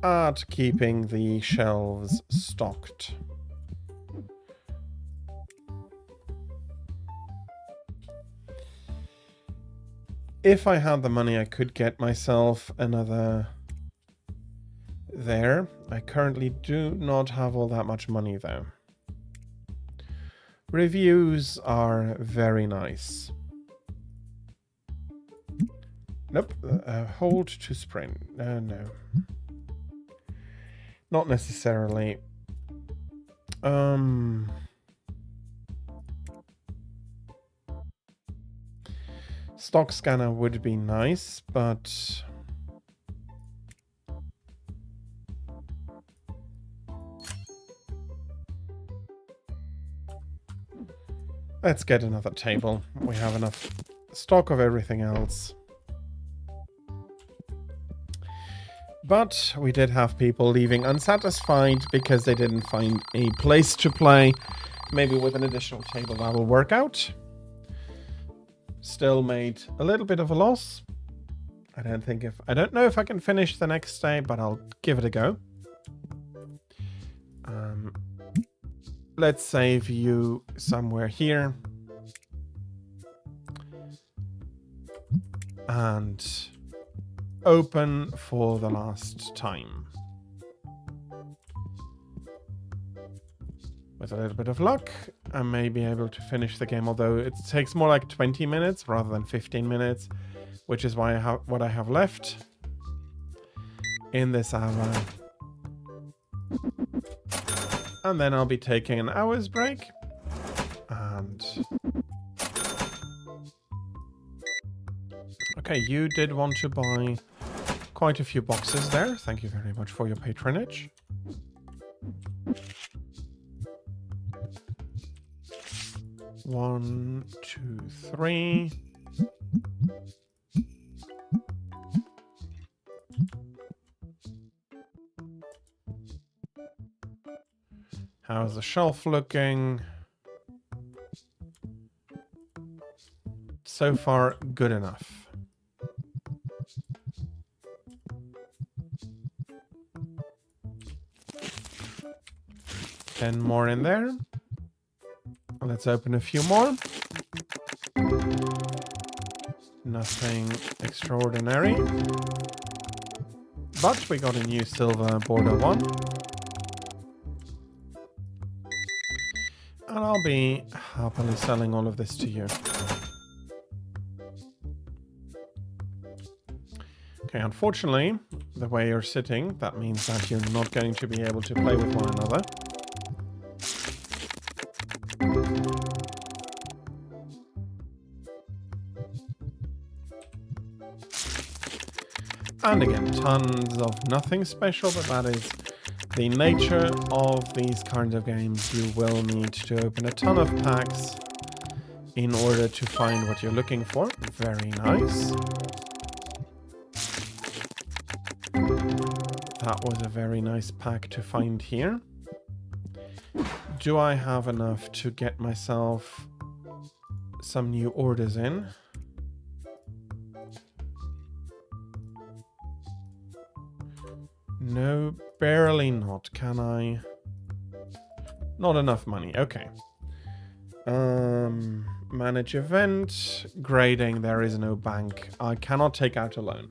at keeping the shelves stocked. If I had the money, I could get myself another there. I currently do not have all that much money though. Reviews are very nice. Nope. Hold to sprint. No. Not necessarily. Stock scanner would be nice, but let's get another table. We have enough stock of everything else. But we did have people leaving unsatisfied because they didn't find a place to play. Maybe with an additional table that will work out. Still made a little bit of a loss. I don't know if I can finish the next day, but I'll give it a go. Let's save you somewhere here. And open for the last time. With a little bit of luck, I may be able to finish the game, although it takes more like 20 minutes rather than 15 minutes, which is why what I have left in this hour. And then I'll be taking an hour's break. And okay, you did want to buy quite a few boxes there. Thank you very much for your patronage. One, 2, 3. How's the shelf looking? So far, good enough. Ten more in there. Let's open a few more. Nothing extraordinary. But we got a new silver border one. And I'll be happily selling all of this to you. Okay, unfortunately, the way you're sitting, that means that you're not going to be able to play with one another. And again, tons of nothing special, but that is the nature of these kinds of games. You will need to open a ton of packs in order to find what you're looking for. Very nice. That was a very nice pack to find here. Do I have enough to get myself some new orders in? No, barely not. Can I? Not enough money. Okay. Manage event. Grading. There is no bank. I cannot take out a loan.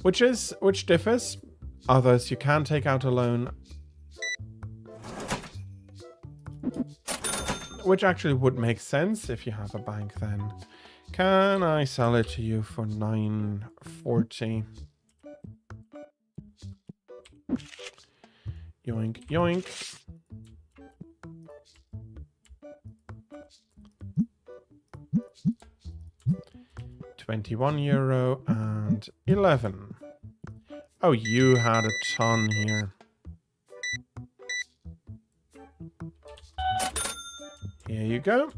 Which differs. Others you can take out a loan. Which actually would make sense if you have a bank then. Can I sell it to you for 940? Yoink, yoink. €21 and 11. Oh, you had a ton here. Here you go.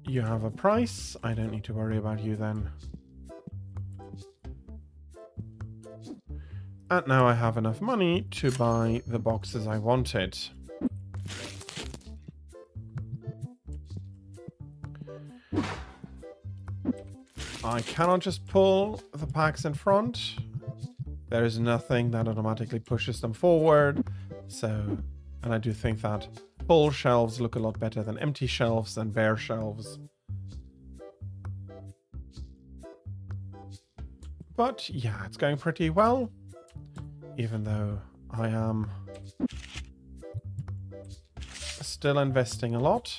You have a price. I don't need to worry about you then. And now I have enough money to buy the boxes I wanted. I cannot just pull the packs in front. There is nothing that automatically pushes them forward. So, and I do think that full shelves look a lot better than empty shelves and bare shelves. But yeah, it's going pretty well. Even though I am still investing a lot.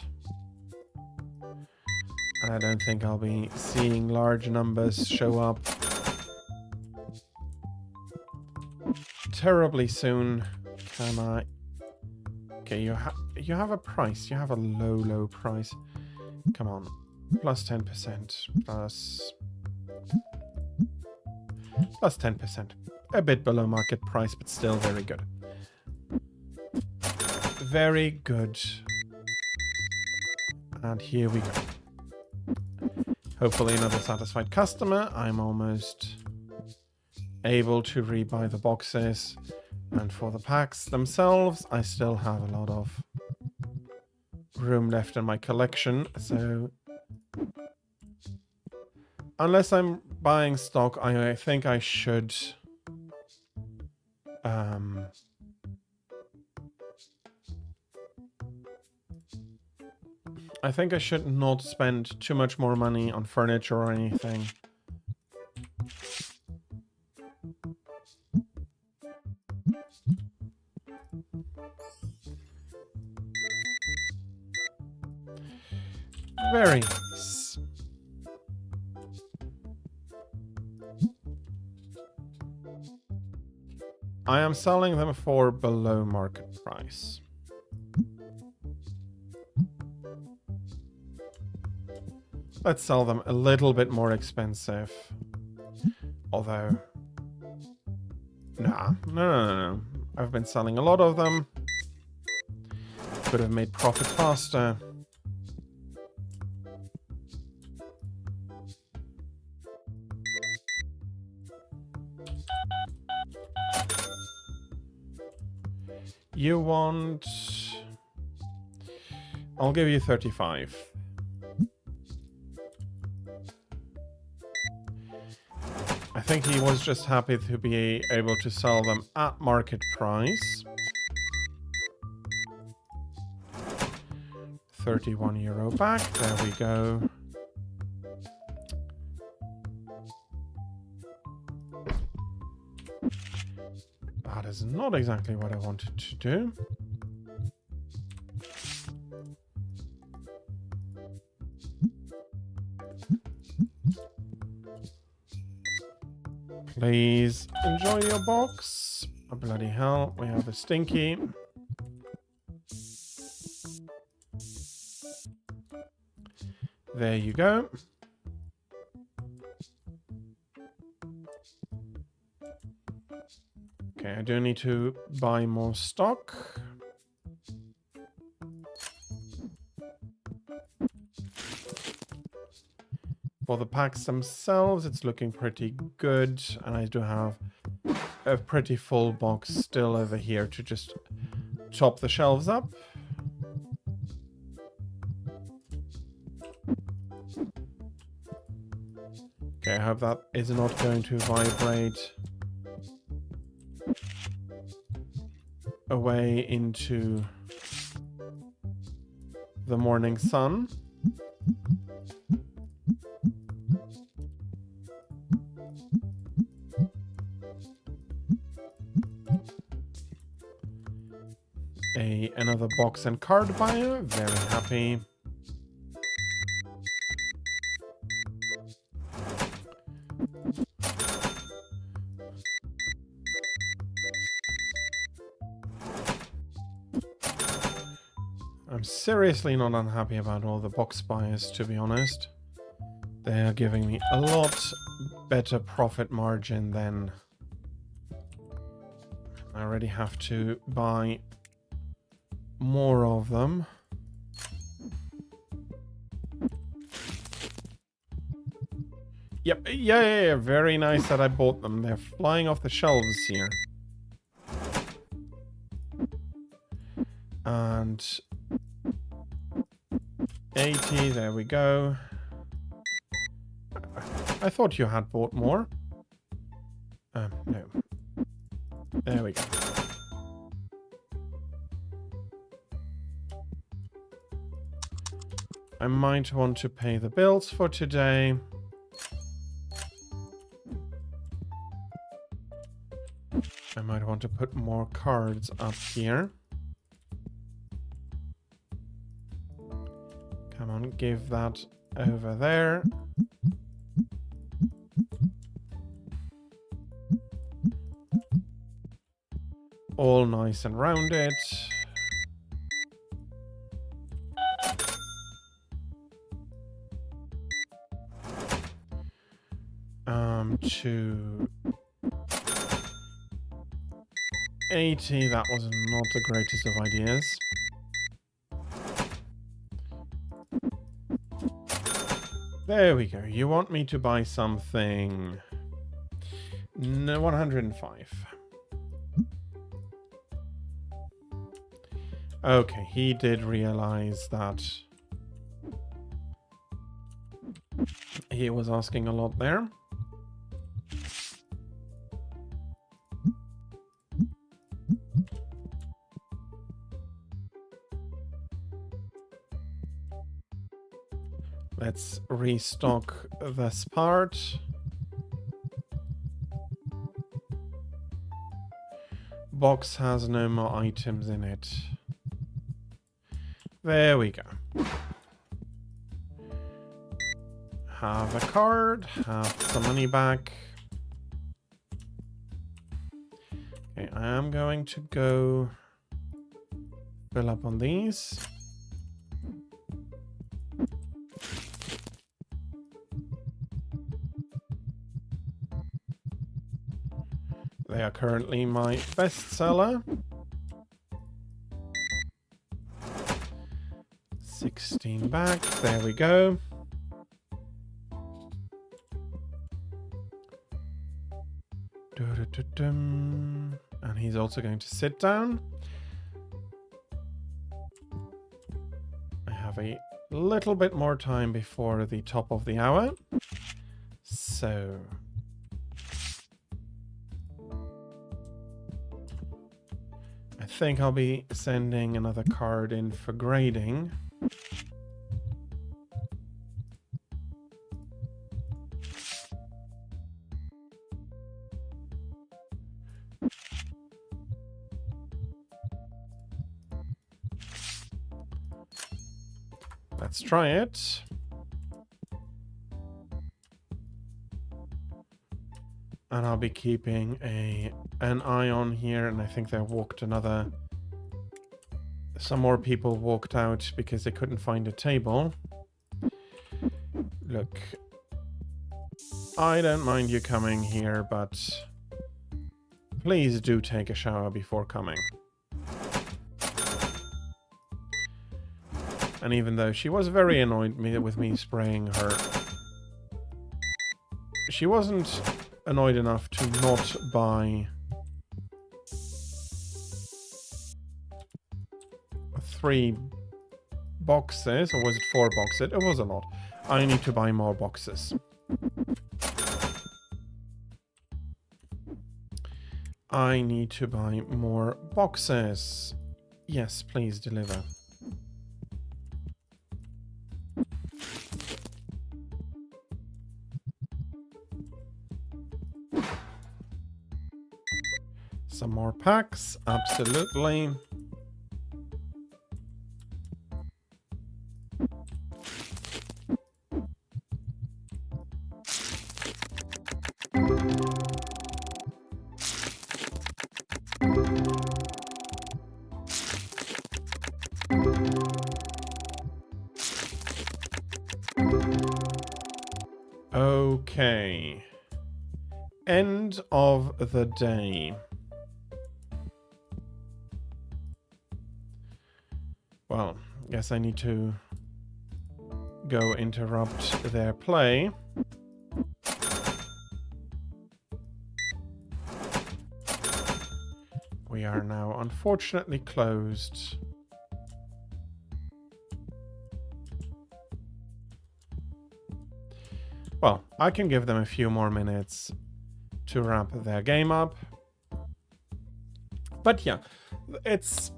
And I don't think I'll be seeing large numbers show up terribly soon. Can I? Okay, you have a price. You have a low price. Come on. Plus 10%. Plus 10%. A bit below market price, but still very good. Very good. And here we go. Hopefully another satisfied customer. I'm almost able to rebuy the boxes. And for the packs themselves, I still have a lot of room left in my collection. So unless I'm buying stock, I think I should not spend too much more money on furniture or anything. Very nice. I am selling them for below market price. Let's sell them a little bit more expensive. Although... No. I've been selling a lot of them. Could have made profit faster. You want... I'll give you 35. I think he was just happy to be able to sell them at market price. €31 back. There we go. That is not exactly what I wanted to do. Please enjoy your box. Oh, bloody hell, we have a Stinky. There you go. Okay, I do need to buy more stock. For the packs themselves, it's looking pretty good. And I do have a pretty full box still over here to just top the shelves up. Okay, I hope that is not going to vibrate away into the morning sun. Another box and card buyer, very happy. I'm seriously not unhappy about all the box buyers, to be honest. They are giving me a lot better profit margin than I already have to buy more of them. Yep, yeah, very nice that I bought them. They're flying off the shelves here. And 80, there we go. I thought you had bought more. No. There we go. I might want to pay the bills for today. I might want to put more cards up here. Come on, give that over there. All nice and rounded. To 80, that was not the greatest of ideas. There we go. You want me to buy something? No, 105. Okay, he did realize that he was asking a lot there. Let's restock this part. Box has no more items in it. There we go. Have a card, have some money back. Okay, I am going to go fill up on these. They are currently my bestseller. 16 back. There we go. And he's also going to sit down. I have a little bit more time before the top of the hour. So I think I'll be sending another card in for grading. Let's try it. And I'll be keeping an eye on here, and I think they walked some more people walked out because they couldn't find a table. Look, I don't mind you coming here, but please do take a shower before coming. And even though she was very annoyed with me spraying her, she wasn't annoyed enough to not buy 3 boxes, or was it 4 boxes? It was a lot. I need to buy more boxes. I need to buy more boxes. Yes, please deliver. Some more packs, absolutely. Okay. End of the day. Well, guess I need to go interrupt their play. We are now unfortunately closed. Well, I can give them a few more minutes to wrap their game up. But yeah, it's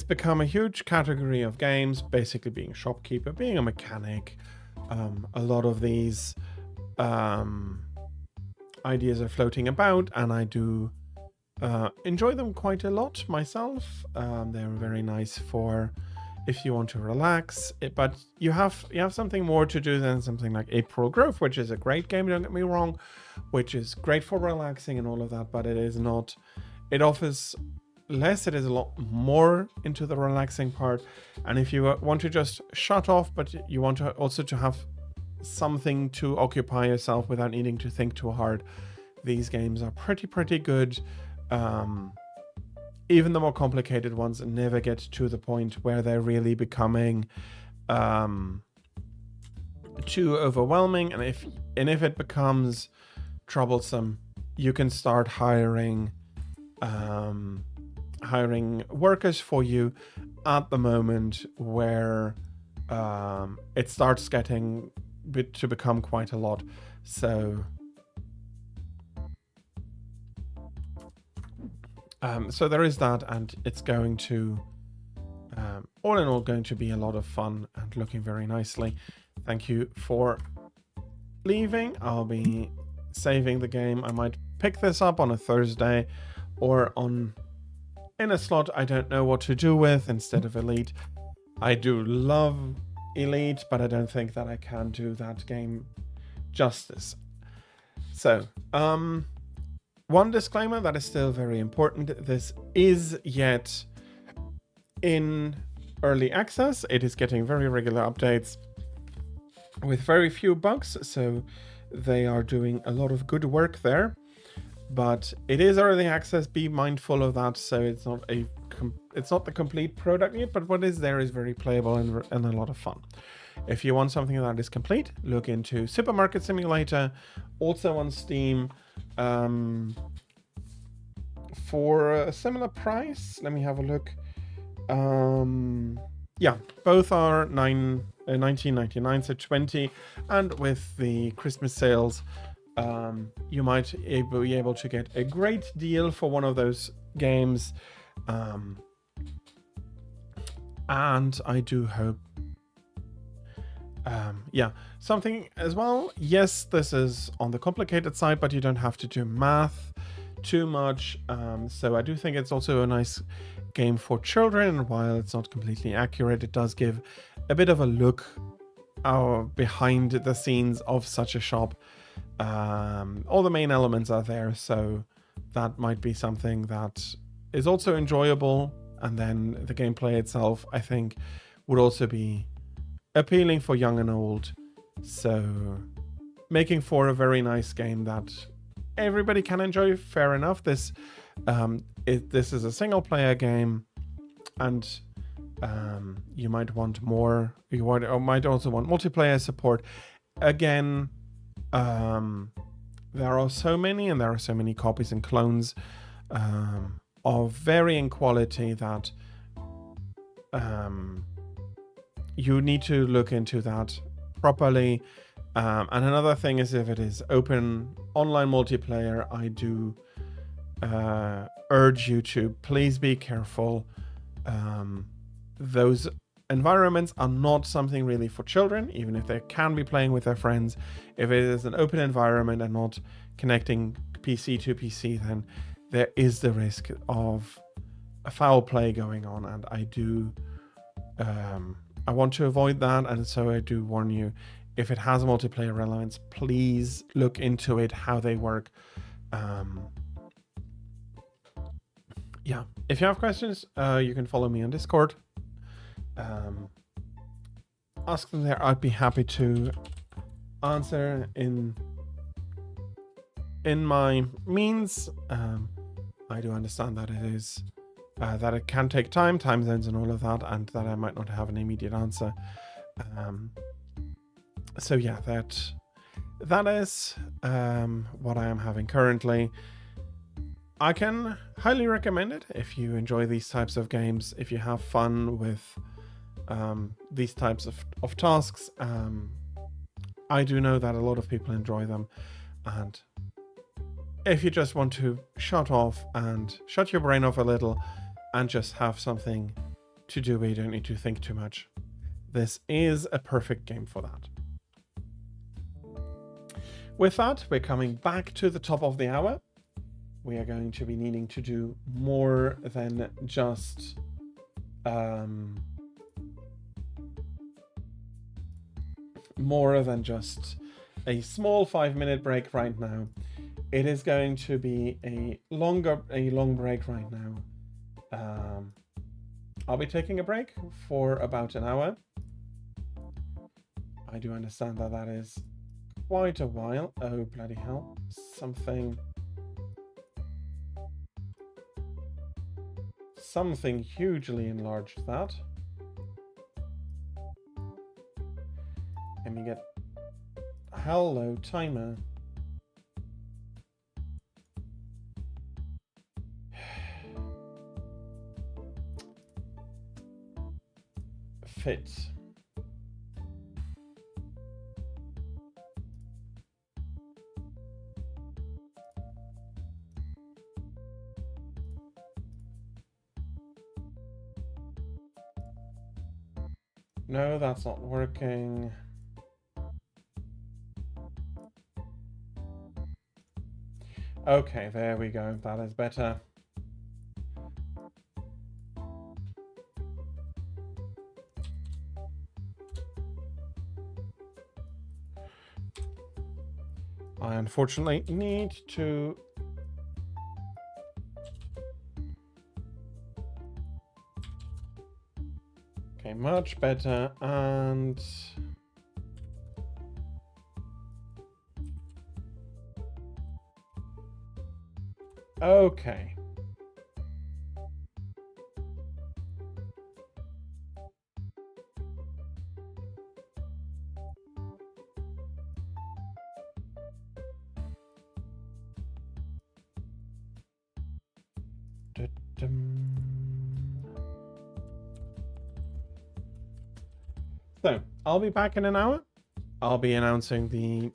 become a huge category of games, basically being a shopkeeper, being a mechanic. A lot of these ideas are floating about, and I do enjoy them quite a lot myself. They're very nice for if you want to relax, but you have something more to do than something like April Grove, which is a great game, don't get me wrong, which is great for relaxing and all of that, but it is not, it offers less, it is a lot more into the relaxing part. And if you want to just shut off, but you want to also to have something to occupy yourself without needing to think too hard, these games are pretty good. Even the more complicated ones never get to the point where they're really becoming too overwhelming. And if it becomes troublesome, you can start hiring workers for you at the moment where it starts getting to become quite a lot. So there is that, and it's going to, all in all, going to be a lot of fun and looking very nicely. Thank you for leaving. I'll be saving the game. I might pick this up on a Thursday or in a slot I don't know what to do with instead of Elite. I do love Elite, but I don't think that I can do that game justice. So, one disclaimer that is still very important. This is yet in early access. It is getting very regular updates with very few bugs, so they are doing a lot of good work there. But it is early access. Be mindful of that. So it's not the complete product yet, but what is there is very playable and a lot of fun. If you want something that is complete, look into Supermarket Simulator, also on Steam. For a similar price, let me have a look. Yeah, both are $19.99, so $20, and with the Christmas sales, you might be able to get a great deal for one of those games. And I do hope, yeah, something as well. Yes, this is on the complicated side, but you don't have to do math too much. So I do think it's also a nice game for children, and while it's not completely accurate, it does give a bit of a look behind the scenes of such a shop. All the main elements are there, so that might be something that is also enjoyable. And then the gameplay itself, I think, would also be appealing for young and old. So making for a very nice game that everybody can enjoy. Fair enough. This is a single player game, and you might want more. Might also want multiplayer support. Again, there are so many, and there are so many copies and clones of varying quality that you need to look into that properly. And another thing is, if it is open online multiplayer, I do urge you to please be careful. Those environments are not something really for children, even if they can be playing with their friends. If it is an open environment and not connecting PC to PC, then there is the risk of a foul play going on, and I want to avoid that, and so I do warn you, if it has multiplayer relevance, please look into it, how they work. Yeah, if you have questions, you can follow me on Discord. Ask them there. I'd be happy to answer in my means. I do understand that it is that it can take time zones and all of that, and that I might not have an immediate answer. So yeah, that is what I am having currently. I can highly recommend it if you enjoy these types of games, if you have fun with these types of tasks. I do know that a lot of people enjoy them, and if you just want to shut off and shut your brain off a little and just have something to do where you don't need to think too much, this is a perfect game for that. With that, we're coming back to the top of the hour. We are going to be needing to do more than just a small 5-minute break right now. It is going to be a long break right now. I'll be taking a break for about an hour. I do understand that that is quite a while. Oh, bloody hell. Something hugely enlarged that. Let me get... Hello, timer. Fit. No, that's not working. Okay, there we go. That is better. I unfortunately need to... Okay, much better, and... Okay. So, I'll be back in an hour. I'll be announcing the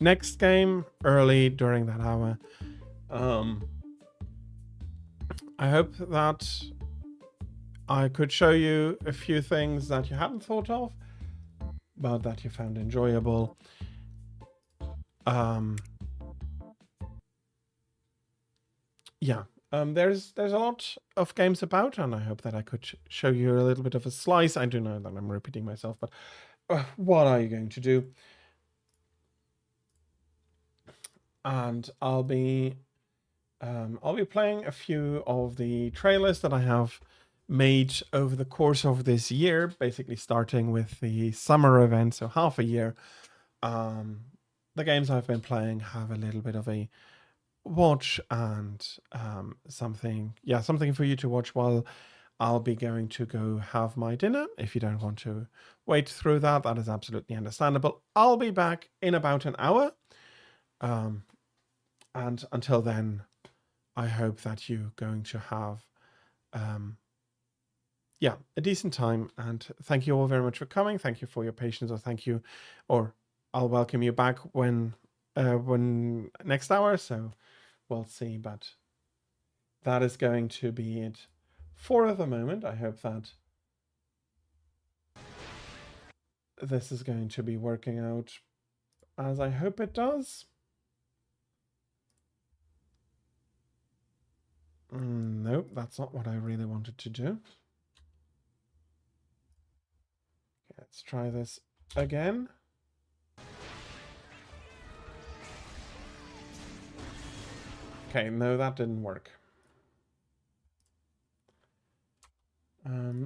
next game early during that hour. I hope that I could show you a few things that you hadn't thought of, but that you found enjoyable. Yeah, there's a lot of games about, and I hope that I could show you a little bit of a slice. I do know that I'm repeating myself, but what are you going to do? And I'll be playing a few of the trailers that I have made over the course of this year, basically starting with the summer event, so half a year. the games I've been playing have a little bit of a watch and something for you to watch while I'll be going to go have my dinner. If you don't want to wait through that, that is absolutely understandable. I'll be back in about an hour. And until then, I hope that you're going to have a decent time. And thank you all very much for coming. Thank you for your patience, or I'll welcome you back when next hour. So we'll see, but that is going to be it for the moment. I hope that this is going to be working out as I hope it does. Nope, that's not what I really wanted to do. Okay, let's try this again. Okay, no, that didn't work.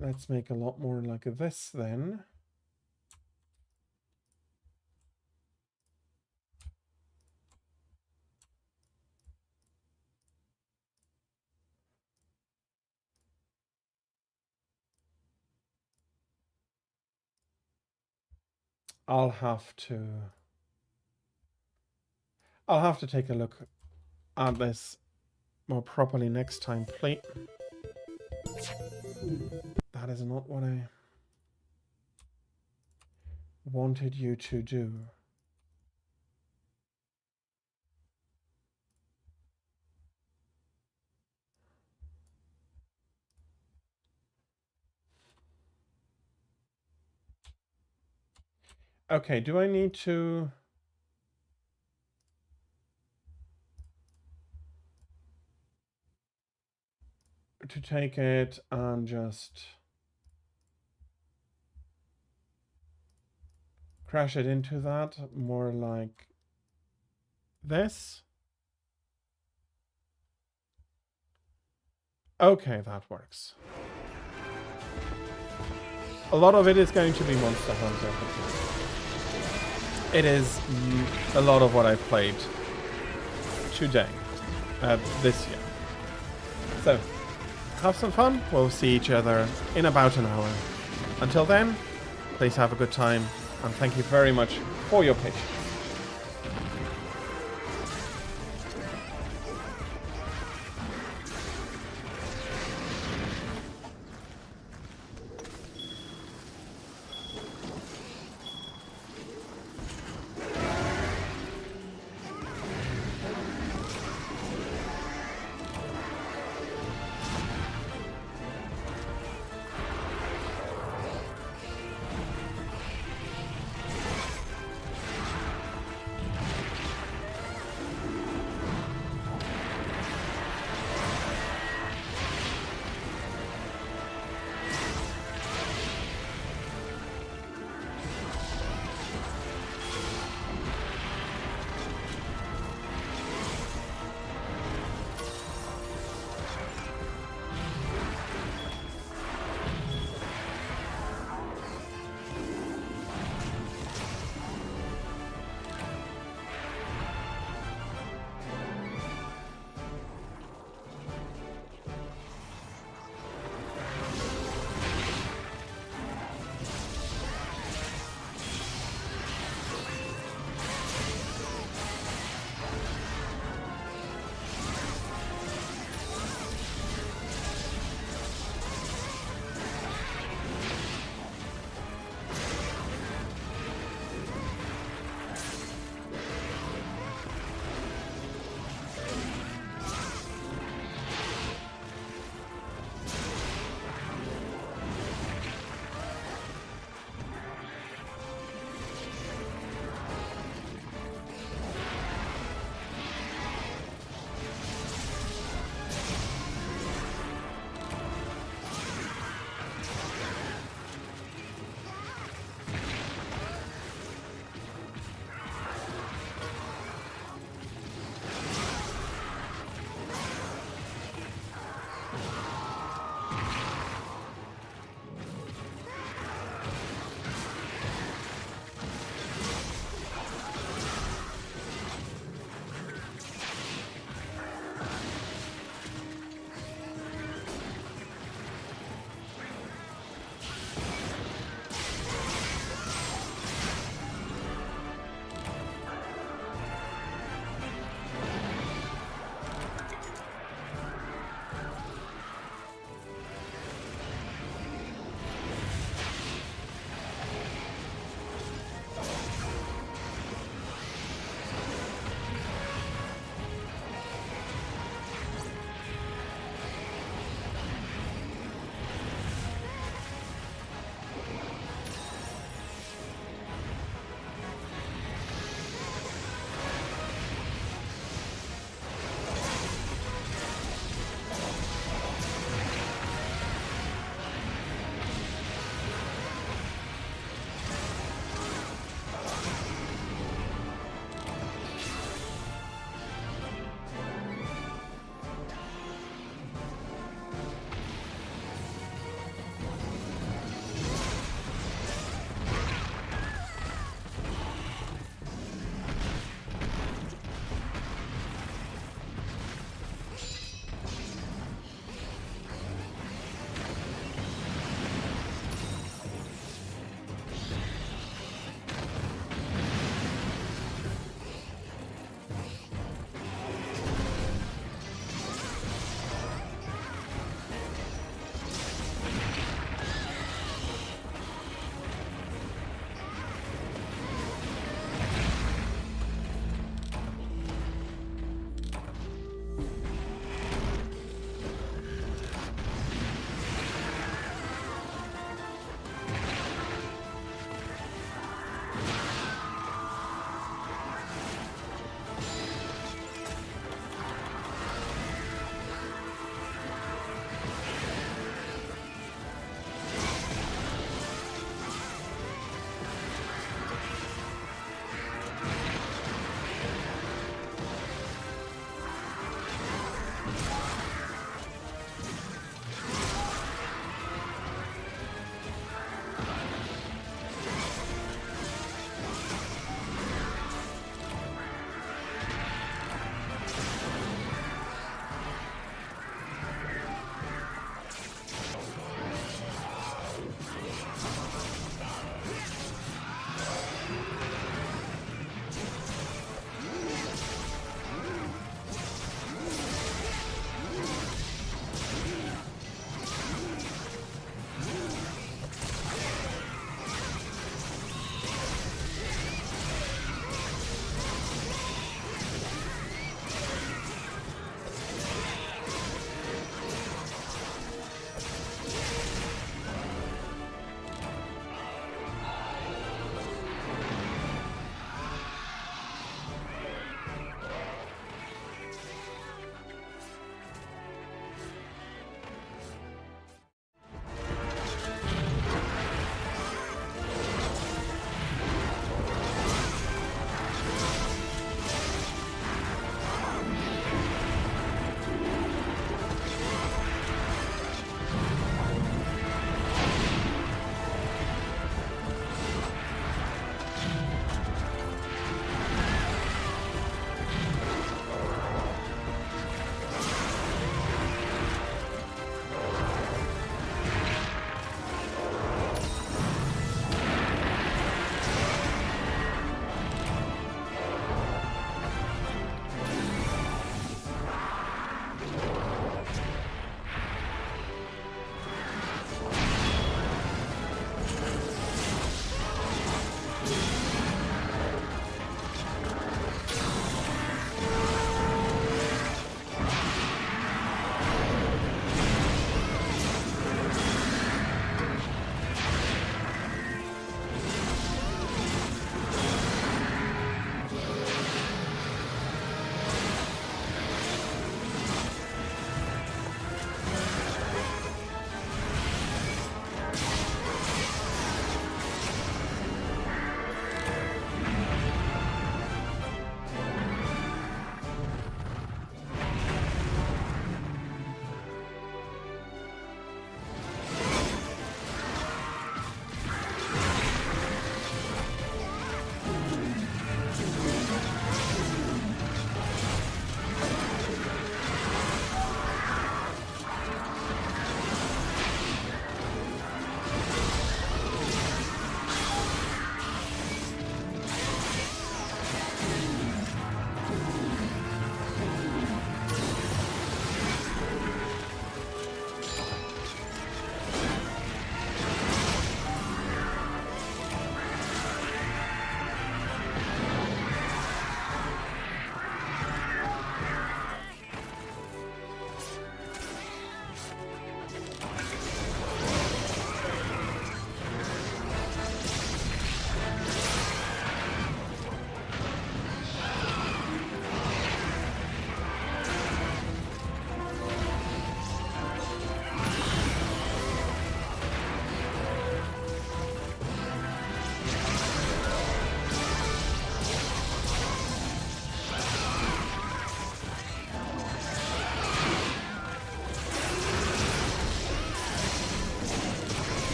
Let's make a lot more like this then. I'll have to take a look at this more properly next time, please. That is not what I wanted you to do. Okay, do I need to... take it and just crash it into that, more like this? Okay, that works. A lot of it is going to be Monster Hunter. It is a lot of what I've played today, this year. So, have some fun. We'll see each other in about an hour. Until then, please have a good time, and thank you very much for your patience.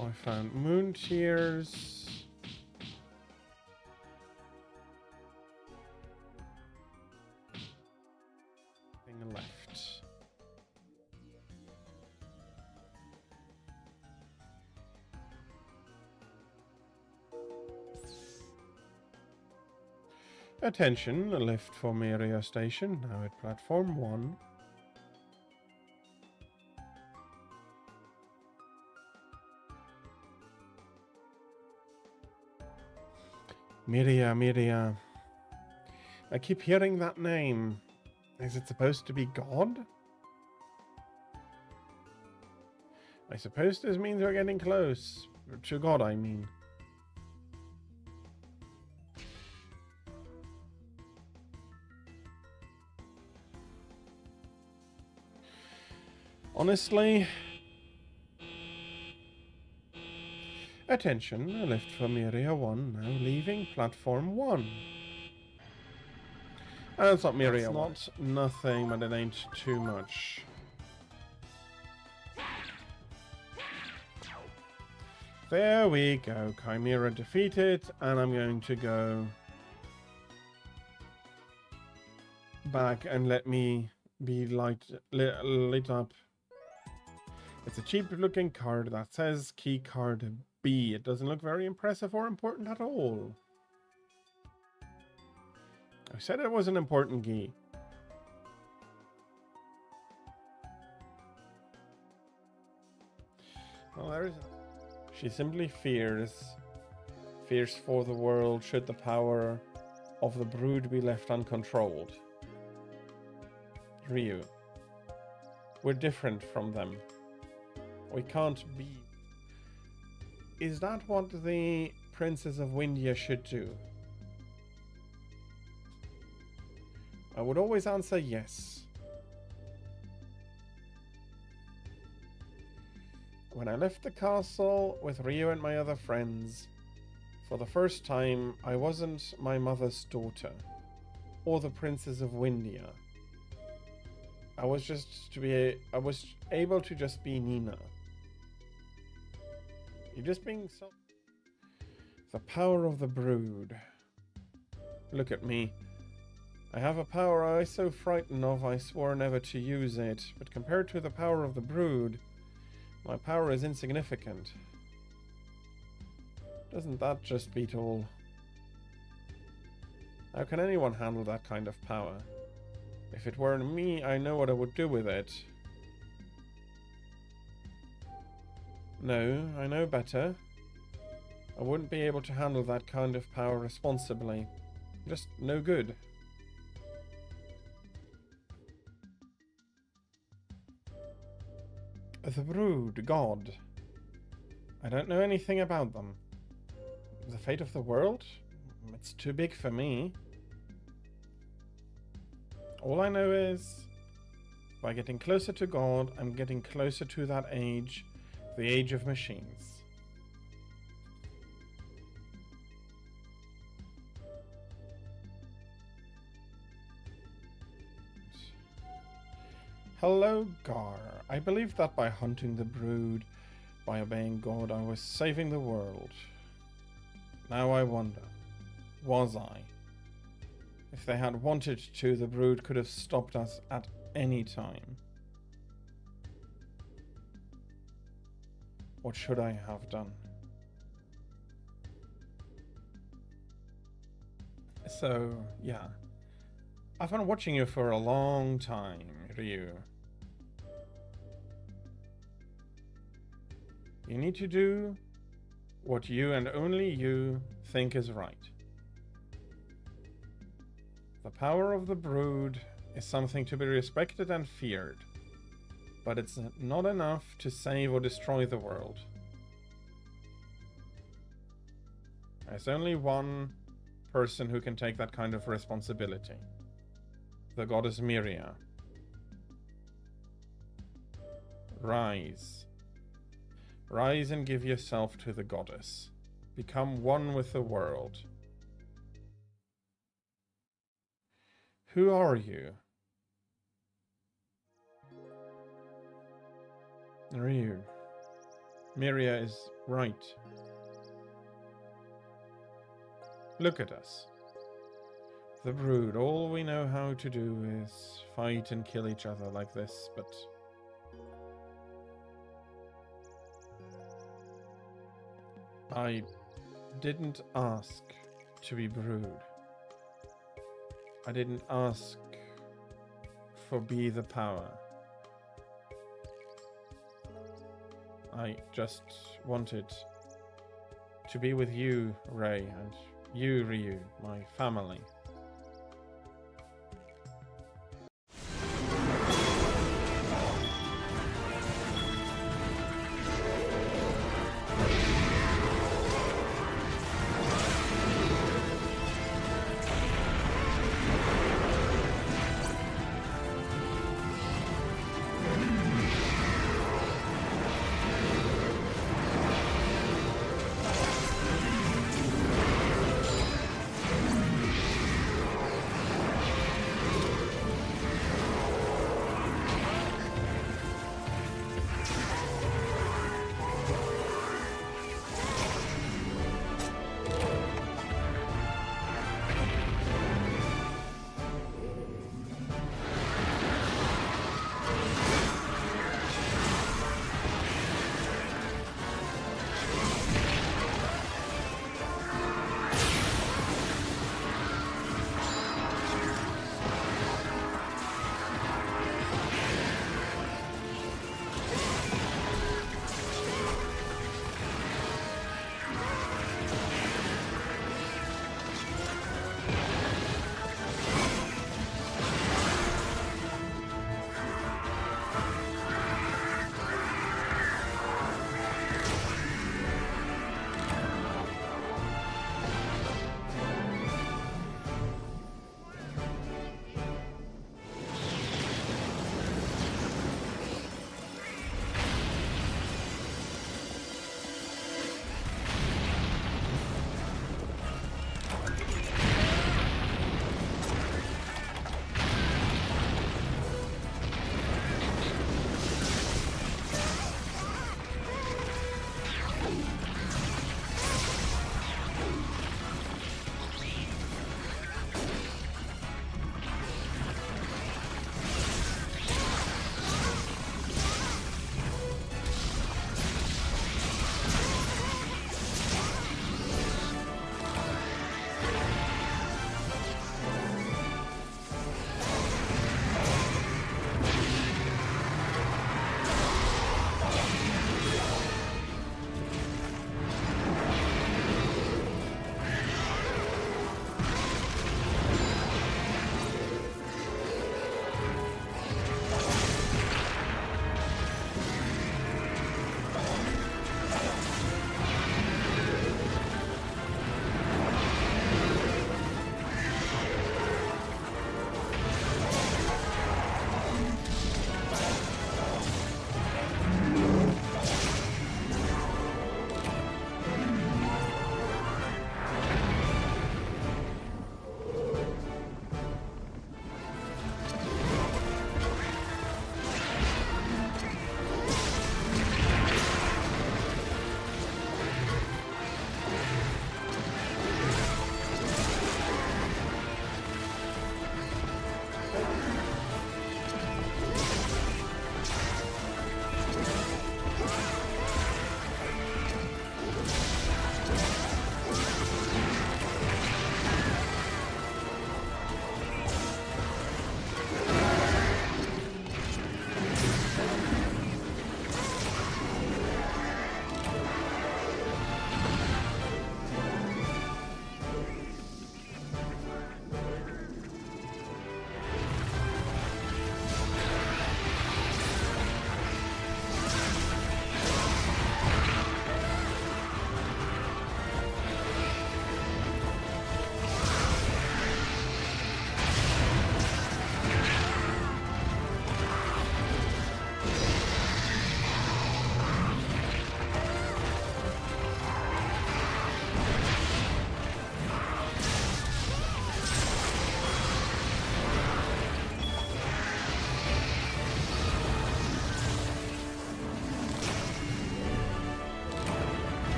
I found moon tears. Thing left. Attention, a lift for Miria Station, now at platform 1. Miria. I keep hearing that name. Is it supposed to be God? I suppose this means we're getting close. To God, I mean. Honestly... Attention, a lift from Miria 1, now leaving platform 1. And it's not Miria 1. It's not nothing, but it ain't too much. There we go, Chimera defeated, and I'm going to go back and let me be lit up. It's a cheap looking card that says key card B. It doesn't look very impressive or important at all. I said it was an important key. Well, there is. She simply fears for the world should the power of the brood be left uncontrolled. Ryu. We're different from them. We can't be. Is that what the Princess of Windia should do? I would always answer yes. When I left the castle with Ryu and my other friends, for the first time, I wasn't my mother's daughter, or the Princess of Windia. I was able to just be Nina. You're just being so... The power of the brood. Look at me. I have a power I was so frightened of I swore never to use it, but compared to the power of the brood, my power is insignificant. Doesn't that just beat all? How can anyone handle that kind of power? If it weren't me, I know what I would do with it. No, I know better. I wouldn't be able to handle that kind of power responsibly. Just no good. The brood, God. I don't know anything about them. The fate of the world? It's too big for me. All I know is, by getting closer to God, I'm getting closer to that age, the age of machines. Hello, Gar. I believed that by hunting the brood, by obeying God, I was saving the world. Now I wonder, was I? If they had wanted to, the brood could have stopped us at any time. What should I have done? So, yeah. I've been watching you for a long time, Ryu. You need to do what you and only you think is right. The power of the brood is something to be respected and feared, but it's not enough to save or destroy the world. There's only one person who can take that kind of responsibility. The goddess Miria. Rise. Rise and give yourself to the goddess. Become one with the world. Who are you? Ryu. Miria is right. Look at us. The Brood. All we know how to do is fight and kill each other like this, but... I didn't ask to be Brood. I didn't ask for Be the Power. I just wanted to be with you, Rei, and you, Ryu, my family.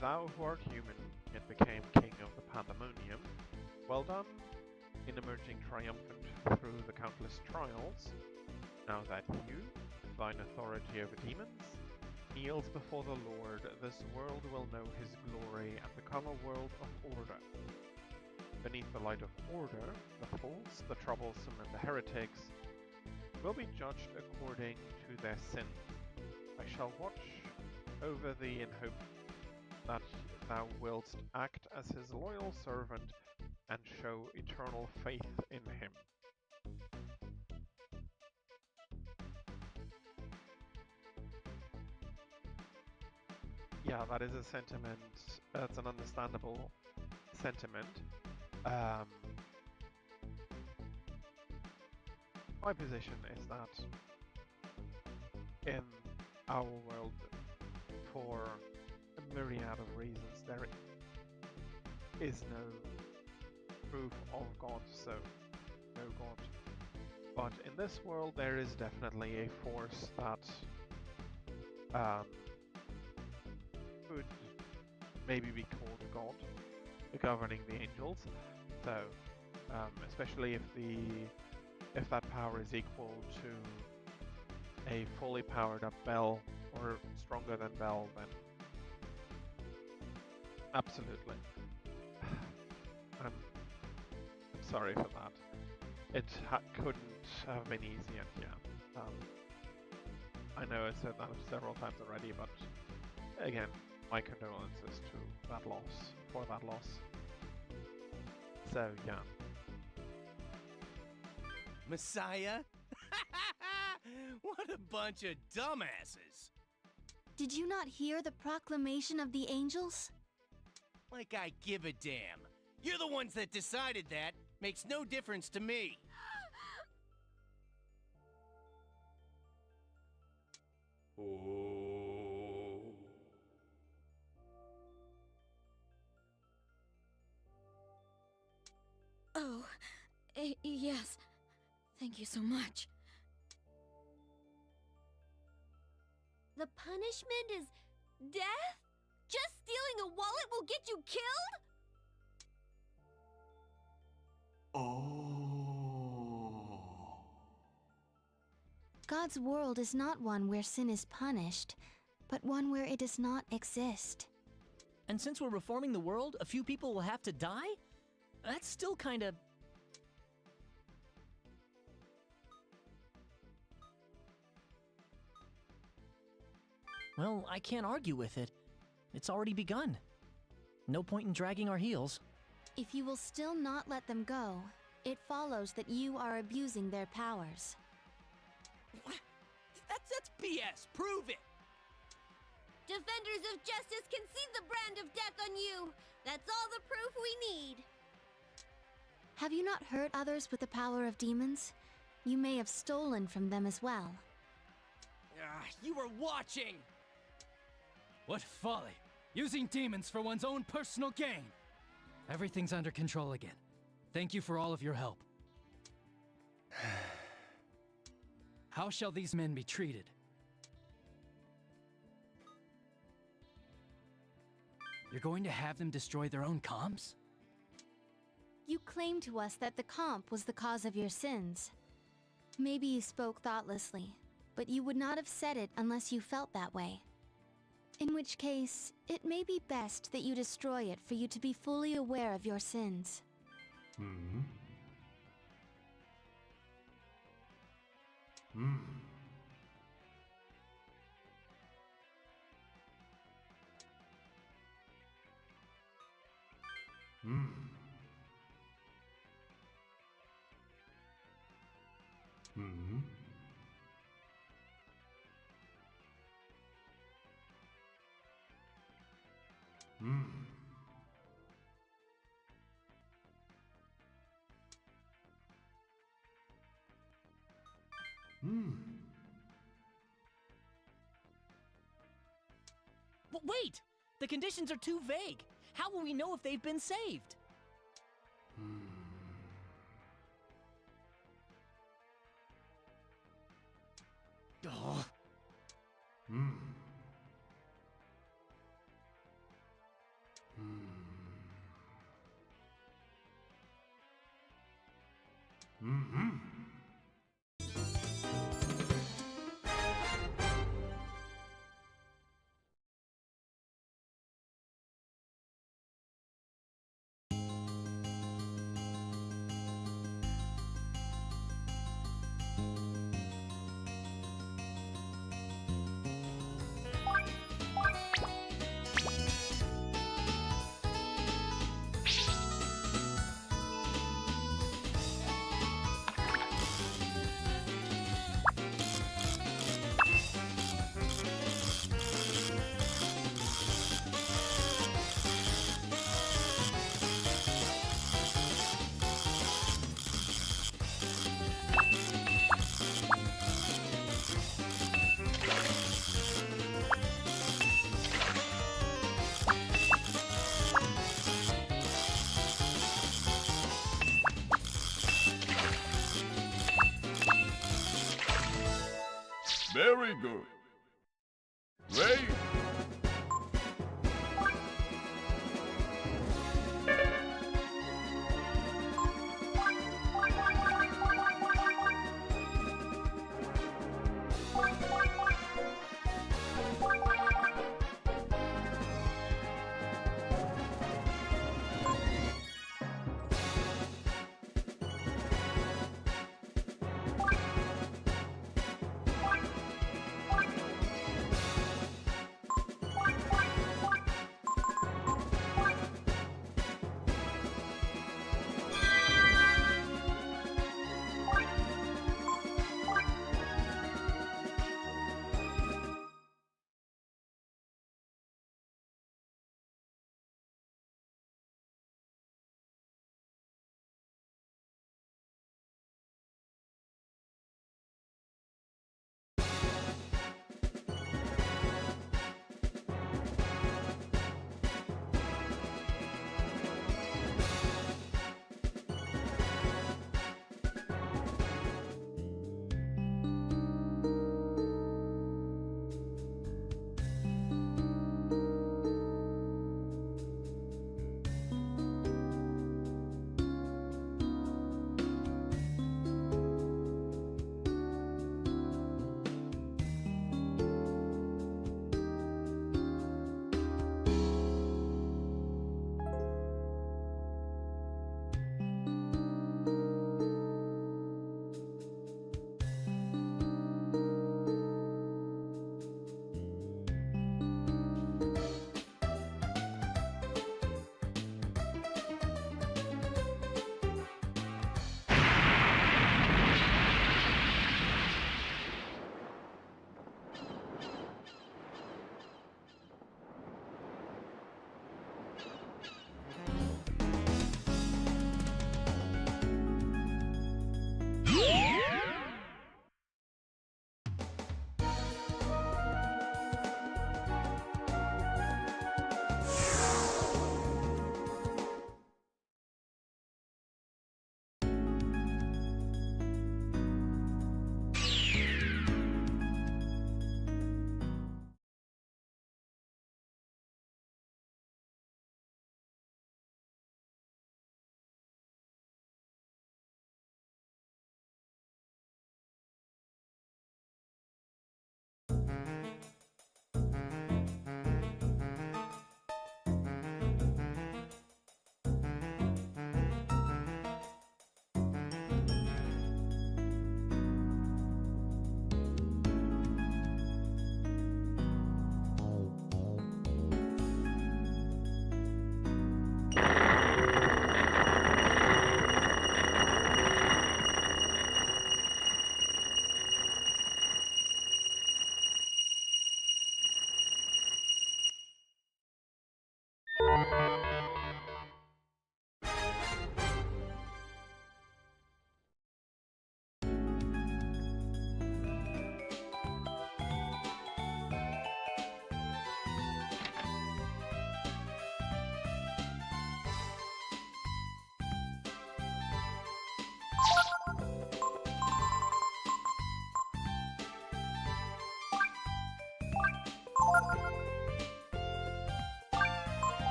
thou who art human, yet became king of the Pandemonium, well done in emerging triumphant through the countless trials. Now that you, with thine authority over demons, kneels before the Lord, this world will know his glory and become a world of order. Beneath the light of order, the false, the troublesome, and the heretics will be judged according to their sins. I shall watch over thee in hope that thou wilt act as his loyal servant and show eternal faith in him. Yeah, that is a sentiment. That's an understandable sentiment. My position is that in our world, for a myriad of reasons, there is no proof of God, so no God. But in this world, there is definitely a force that could maybe be called God, governing the angels. So, especially if that power is equal to a fully powered up Bell or stronger than Bell, then absolutely. I'm sorry for that. It couldn't have been easy, and yeah. I know I said that several times already, but again, my condolences to that loss, for that loss. So, yeah. Messiah? What a bunch of dumbasses! Did you not hear the proclamation of the angels? Like I give a damn. You're the ones that decided that. Makes no difference to me. Oh, yes. Thank you so much. The punishment is death? Just stealing a wallet will get you killed? God's world is not one where sin is punished, but one where it does not exist. And since we're reforming the world, a few people will have to die? That's still kinda... Well, I can't argue with it. It's already begun. No point in dragging our heels. If you will still not let them go, it follows that you are abusing their powers. What? That's BS. Prove it. Defenders of justice can see the brand of death on you. That's all the proof we need. Have you not hurt others with the power of demons? You may have stolen from them as well. You were watching. What folly! Using demons for one's own personal gain! Everything's under control again. Thank you for all of your help. How shall these men be treated? You're going to have them destroy their own comps? You claimed to us that the comp was the cause of your sins. Maybe you spoke thoughtlessly, but you would not have said it unless you felt that way. In which case, it may be best that you destroy it for you to be fully aware of your sins. But wait! The conditions are too vague. How will we know if they've been saved? Very good. Great.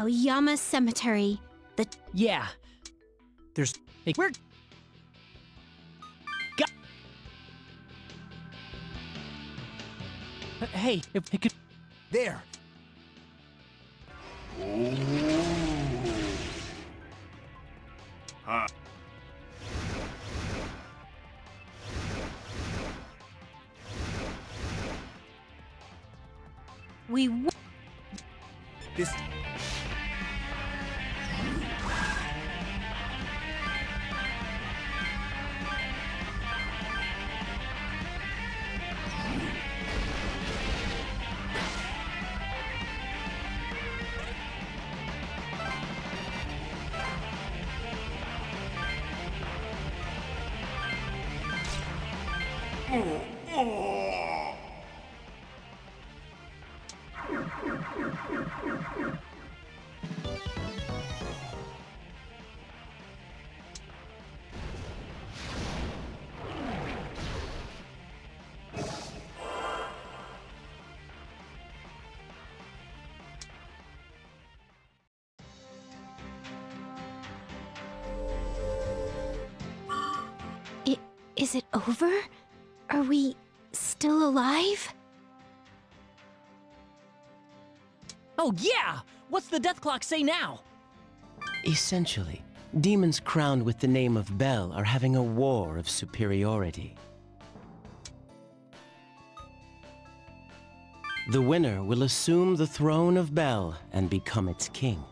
Aoyama Cemetery. Yeah. There's... Where... Hey, if it could... There! Huh. This... Is it over? Are we still alive? Oh, yeah! What's the death clock say now? Essentially, demons crowned with the name of Bel are having a war of superiority. The winner will assume the throne of Bel and become its king.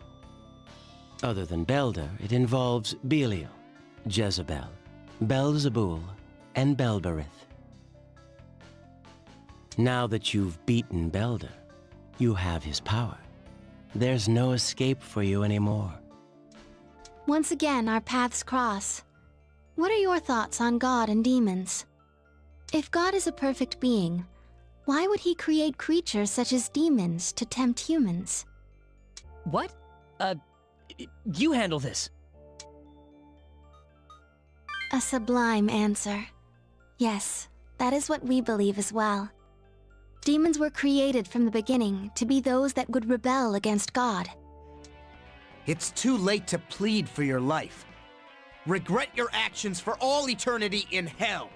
Other than Belder, it involves Belial, Jezebel, Belzebul, and Belberith. Now that you've beaten Belder, you have his power. There's no escape for you anymore. Once again, our paths cross. What are your thoughts on God and demons? If God is a perfect being, why would he create creatures such as demons to tempt humans? What? You handle this. A sublime answer. Yes, that is what we believe as well. Demons were created from the beginning to be those that would rebel against God. It's too late to plead for your life. Regret your actions for all eternity in hell.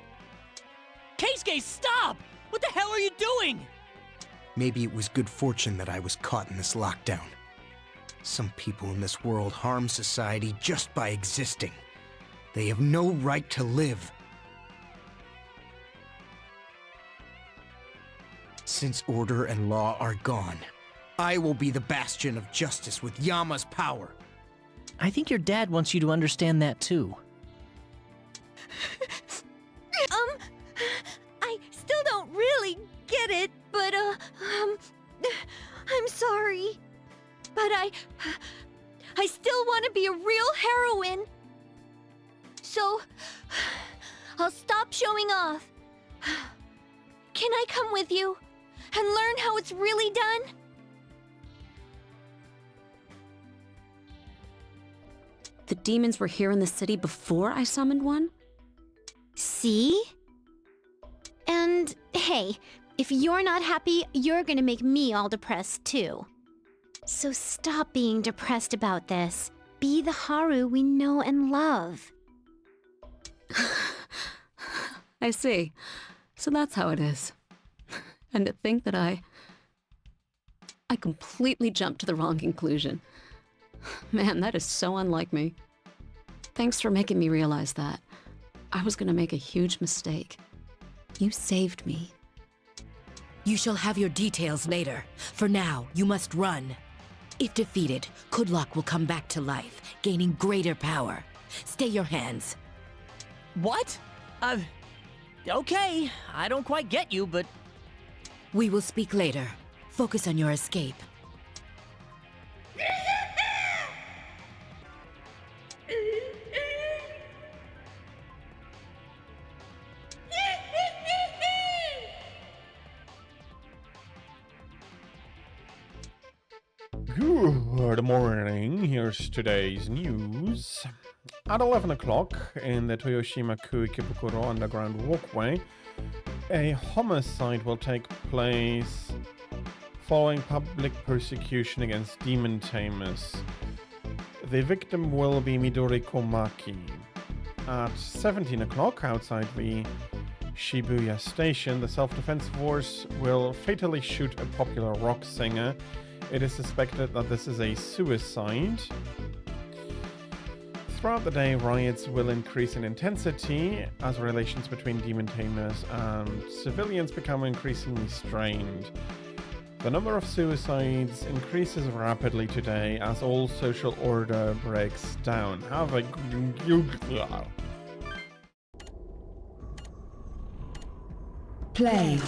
Keisuke, stop! What the hell are you doing? Maybe it was good fortune that I was caught in this lockdown. Some people in this world harm society just by existing. They have no right to live. Since order and law are gone, I will be the bastion of justice with Yama's power. I think your dad wants you to understand that too. I still don't really get it, but, I'm sorry. But I still want to be a real heroine. So, I'll stop showing off. Can I come with you and learn how it's really done? The demons were here in the city before I summoned one? See? And hey, if you're not happy, you're gonna make me all depressed too. So stop being depressed about this. Be the Haru we know and love. I see. So that's how it is. And to think that I completely jumped to the wrong conclusion. Man, that is so unlike me. Thanks for making me realize that. I was gonna make a huge mistake. You saved me. You shall have your details later. For now, you must run. If defeated, Kudlok will come back to life, gaining greater power. Stay your hands. What? Okay, I don't quite get you, but We will speak later. Focus on your escape. Good morning, here's today's news. At 11 o'clock in the Toyoshima-ku Ikebukuro underground walkway, a homicide will take place following public persecution against demon tamers. The victim will be Midori Komaki. At 17 o'clock outside the Shibuya station, the self-defense force will fatally shoot a popular rock singer. It is suspected that this is a suicide. Throughout the day, riots will increase in intensity as relations between demon tamers and civilians become increasingly strained. The number of suicides increases rapidly today as all social order breaks down. Have a Play.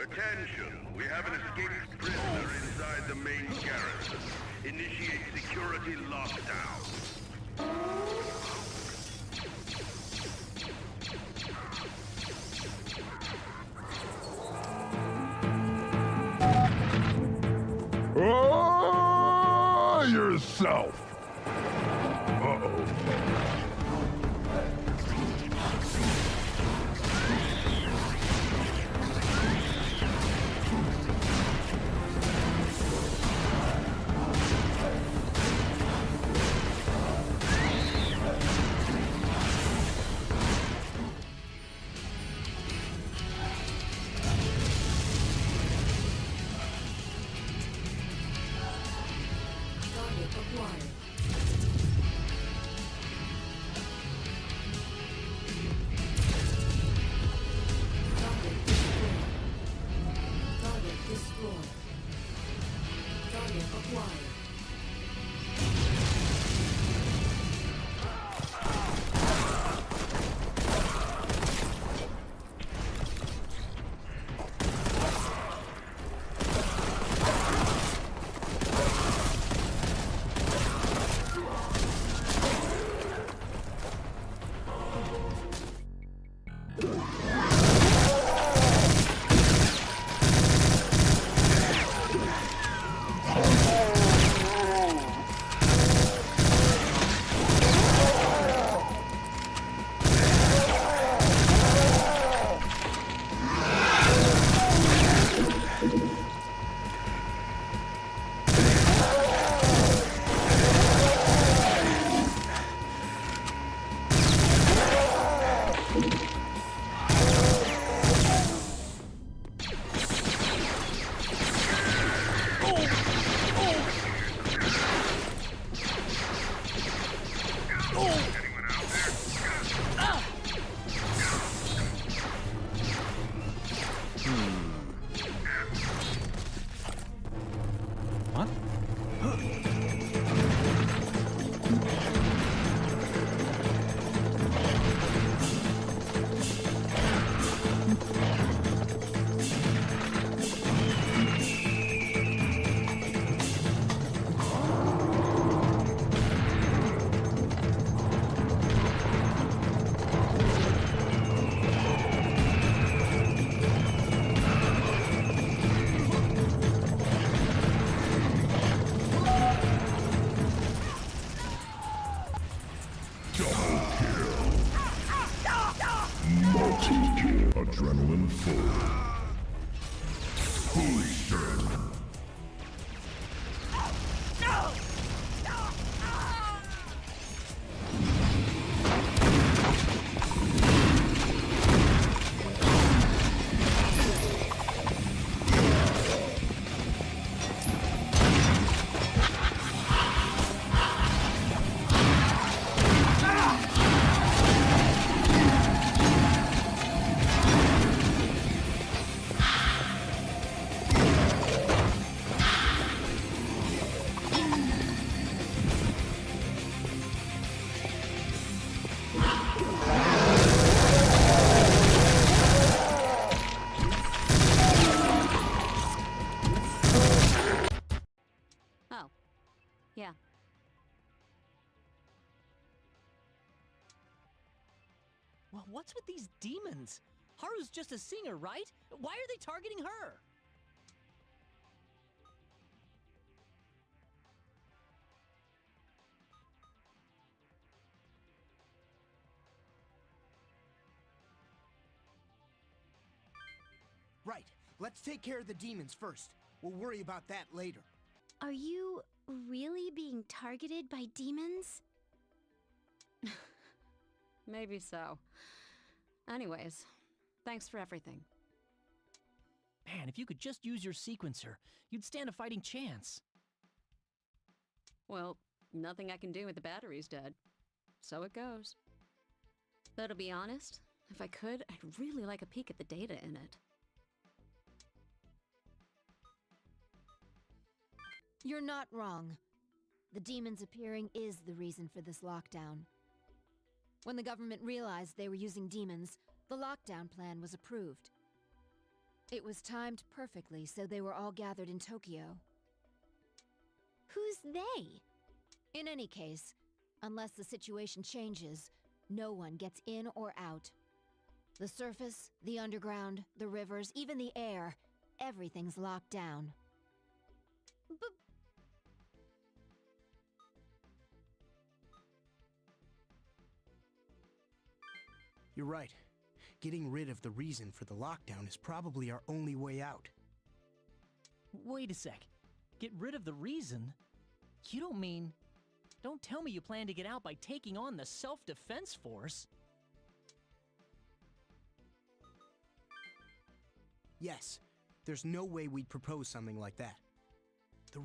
Attention! We have an escaped prisoner inside the main garrison. Initiate security lockdown. Yourself! Uh-oh. Adrenaline full. Booster. Oh. Yeah. Well, what's with these demons? Haru's just a singer, right? Why are they targeting her? Right. Let's take care of the demons first. We'll worry about that later. Are you really being targeted by demons? Maybe so. Anyways, thanks for everything. Man, if you could just use your sequencer, you'd stand a fighting chance. Well, nothing I can do with the batteries dead. So it goes. Though to be honest, if I could, I'd really like a peek at the data in it. You're not wrong. The demons appearing is the reason for this lockdown. When the government realized they were using demons, the lockdown plan was approved. It was timed perfectly, so they were all gathered in Tokyo. Who's they? In any case, unless the situation changes, no one gets in or out. The surface, the underground, the rivers, even the air, everything's locked down. But You're right. Getting rid of the reason for the lockdown is probably our only way out. Wait a sec. Get rid of the reason? You don't mean... Don't tell me you plan to get out by taking on the Self-Defense Force. Yes. There's no way we'd propose something like that. The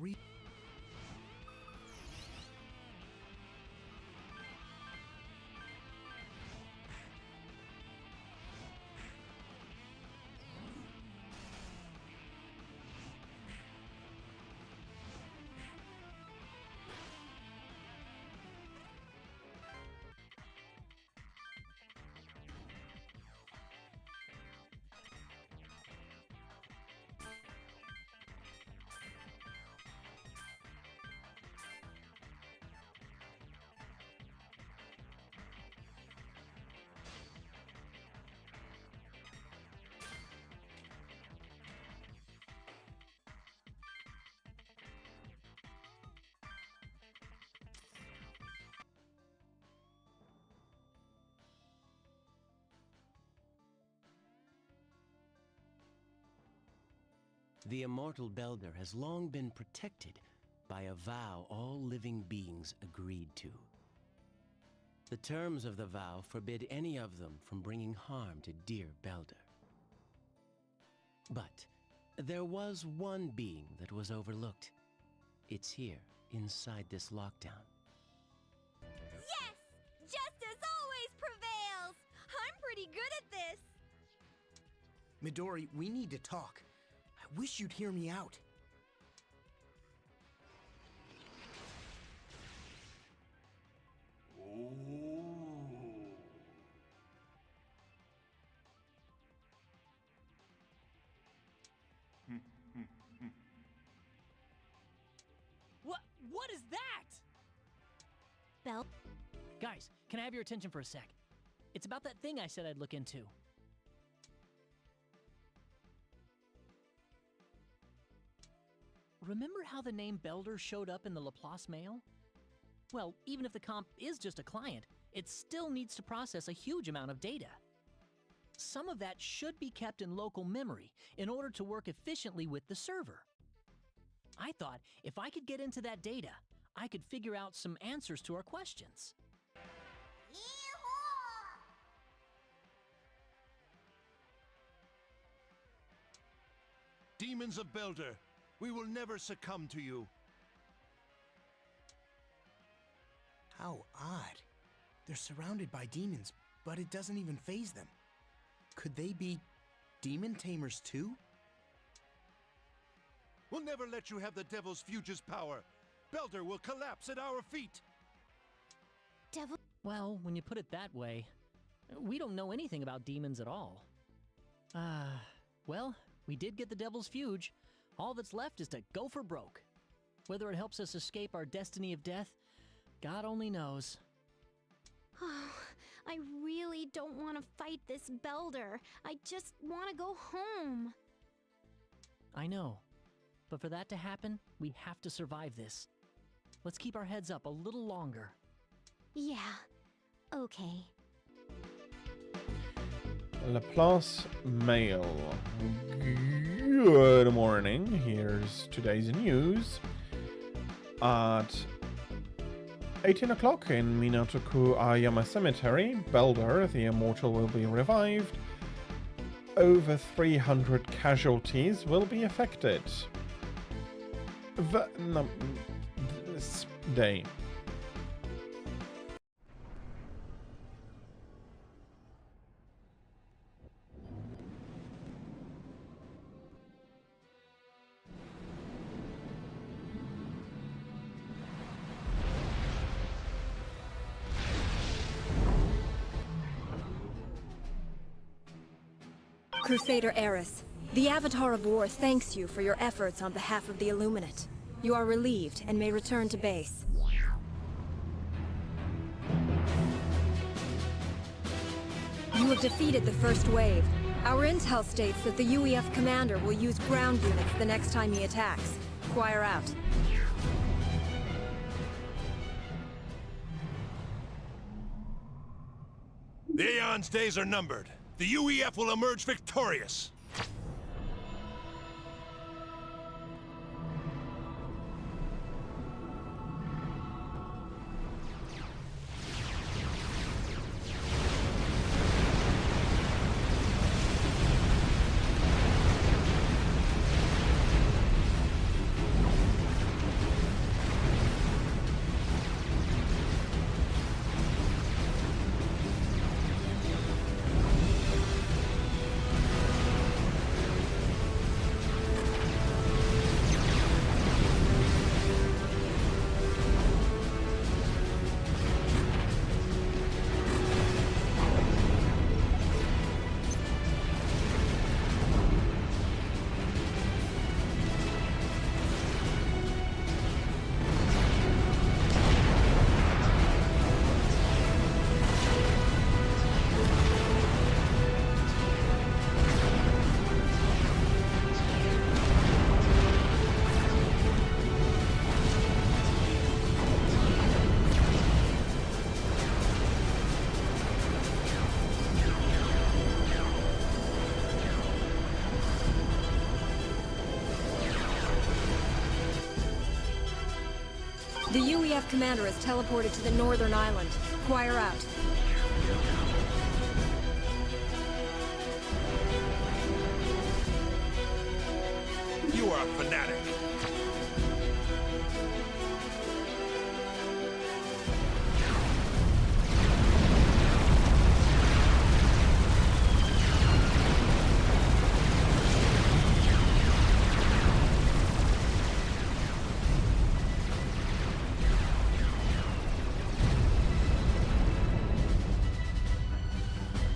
The immortal Belder has long been protected by a vow all living beings agreed to. The terms of the vow forbid any of them from bringing harm to dear Belder. But there was one being that was overlooked. It's here, inside this lockdown. Yes! Justice always prevails! I'm pretty good at this! Midori, we need to talk. I wish you'd hear me out. What is that? Bell? Guys, can I have your attention for a sec? It's about that thing I said I'd look into. Remember how the name Belder showed up in the Laplace mail? Well, even if the comp is just a client, it still needs to process a huge amount of data. some of that should be kept in local memory in order to work efficiently with the server. I thought if I could get into that data, I could figure out some answers to our questions. Demons of Belder, we will never succumb to you. How odd. They're surrounded by demons, but it doesn't even faze them. Could they be demon tamers too? We'll never let you have the Devil's Fuge's power. Belder will collapse at our feet. Devil. Well, when you put it that way, we don't know anything about demons at all. Well, we did get the Devil's Fuge. All that's left is to go for broke. Whether it helps us escape our destiny of death, God only knows. Oh, I really don't want to fight this Belder. I just want to go home. I know. But for that to happen, we have to survive this. Let's keep our heads up a little longer. Yeah, okay. Laplace Mail. Good morning. Here's today's news. At 18 o'clock in Minatoku Ayama Cemetery, Belder, the Immortal, will be revived. Over 300 casualties will be affected. This day. Crusader Eris, the Avatar of War thanks you for your efforts on behalf of the Illuminate. You are relieved and may return to base. You have defeated the first wave. Our intel states that the UEF commander will use ground units the next time he attacks. Choir out. The Aeon's days are numbered. The UEF will emerge victorious. The UEF commander is teleported to the northern island. Choir out. You are a fanatic.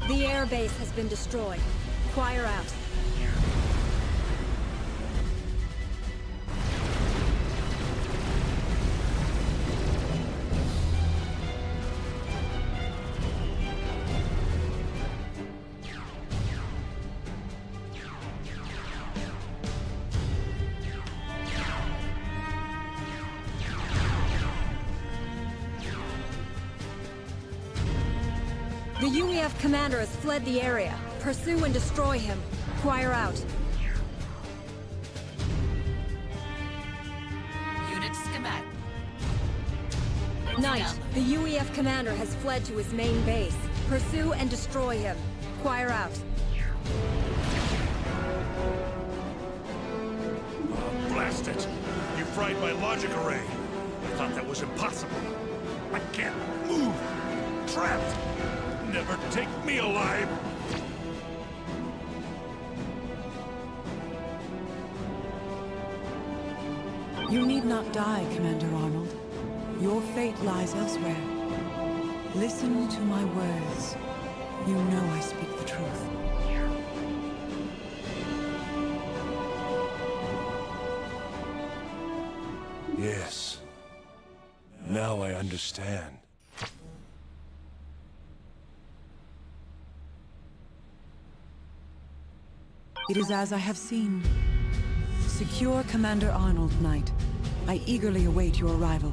The air base has been destroyed. Choir out. The UEF commander has fled the area. Pursue and destroy him. Choir out. Unit schematic. Knight, the UEF commander has fled to his main base. Pursue and destroy him. Choir out. Blast it! You fried my logic array. I thought that was impossible. I can't move. Trapped. Never take me alive. You need not die, Commander Arnold. Your fate lies elsewhere. Listen to my words. You know I speak the truth. Yes. Now I understand. It is as I have seen. Secure Commander Arnold, Knight. I eagerly await your arrival.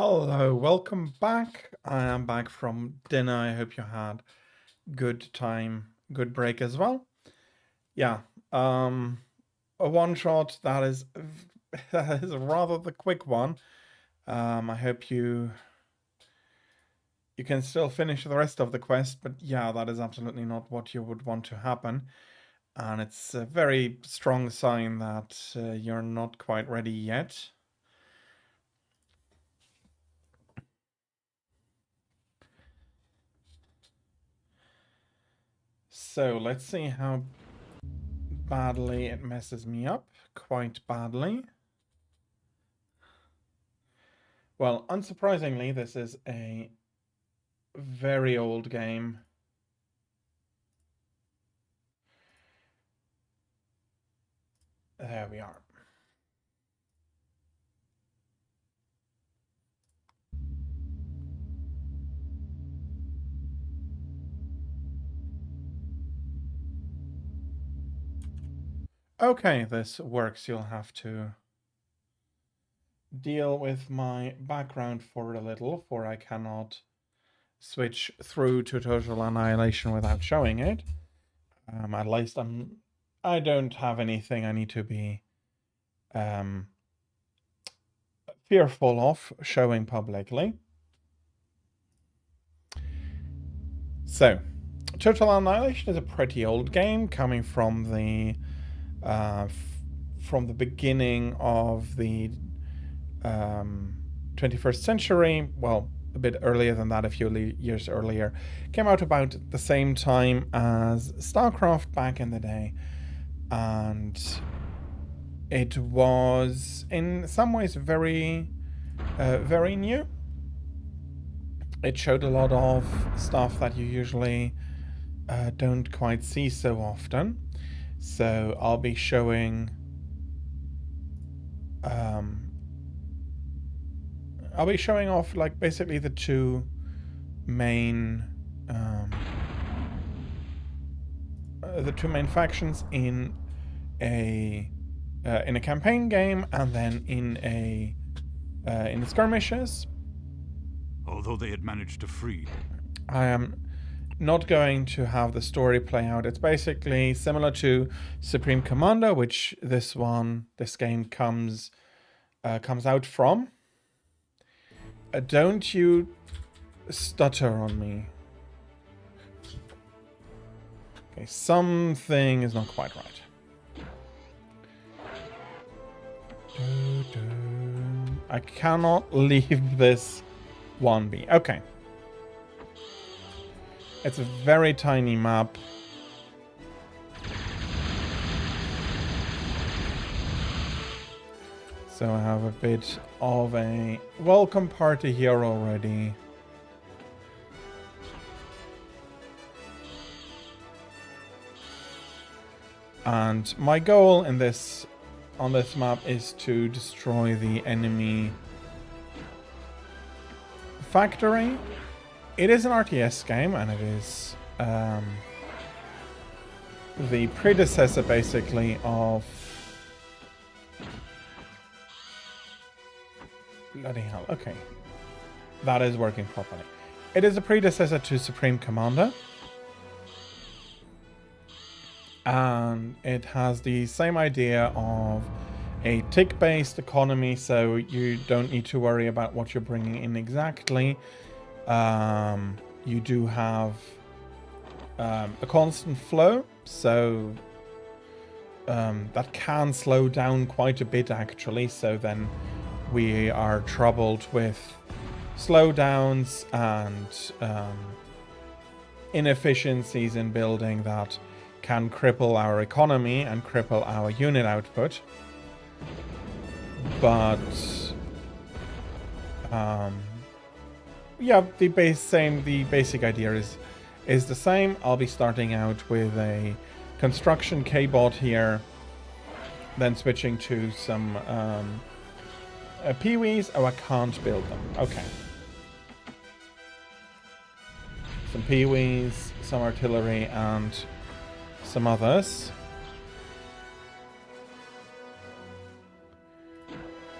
Hello, welcome back. I am back from dinner. I hope you had good time, good break as well. Yeah, a one shot that is rather the quick one. I hope you can still finish the rest of the quest, but yeah, that is absolutely not what you would want to happen. And it's a very strong sign that you're not quite ready yet. So let's see how badly it messes me up. Quite badly. Well, unsurprisingly, this is a very old game. There we are. Okay, this works. You'll have to deal with my background for a little, for I cannot switch through to Total Annihilation without showing it. At least I don't have anything I need to be fearful of showing publicly. So, Total Annihilation is a pretty old game, coming from the beginning of the 21st century. Well, a bit earlier than that, a few years earlier. Came out about the same time as StarCraft back in the day, and it was in some ways very new. It showed a lot of stuff that you usually don't quite see so often. So I'll be showing off like basically the two main factions in a campaign game, and then in the skirmishes. Although they had managed to free. I am not going to have the story play out. It's basically similar to Supreme Commander, which this game comes out from. Don't you stutter on me. Okay, something is not quite right. I cannot leave this one be. Okay. It's a very tiny map. So I have a bit of a welcome party here already. And my goal on this map is to destroy the enemy factory. It is an RTS game, and it is the predecessor, basically, of... Bloody hell, okay. That is working properly. It is a predecessor to Supreme Commander. And it has the same idea of a tick-based economy, so you don't need to worry about what you're bringing in exactly. You do have a constant flow, so that can slow down quite a bit actually, so then we are troubled with slowdowns and inefficiencies in building that can cripple our economy and cripple our unit output. But yeah, the basic idea is the same. I'll be starting out with a construction K-bot here, then switching to some Peewees. Oh, I can't build them. Okay. Some Peewees, some artillery, and some others.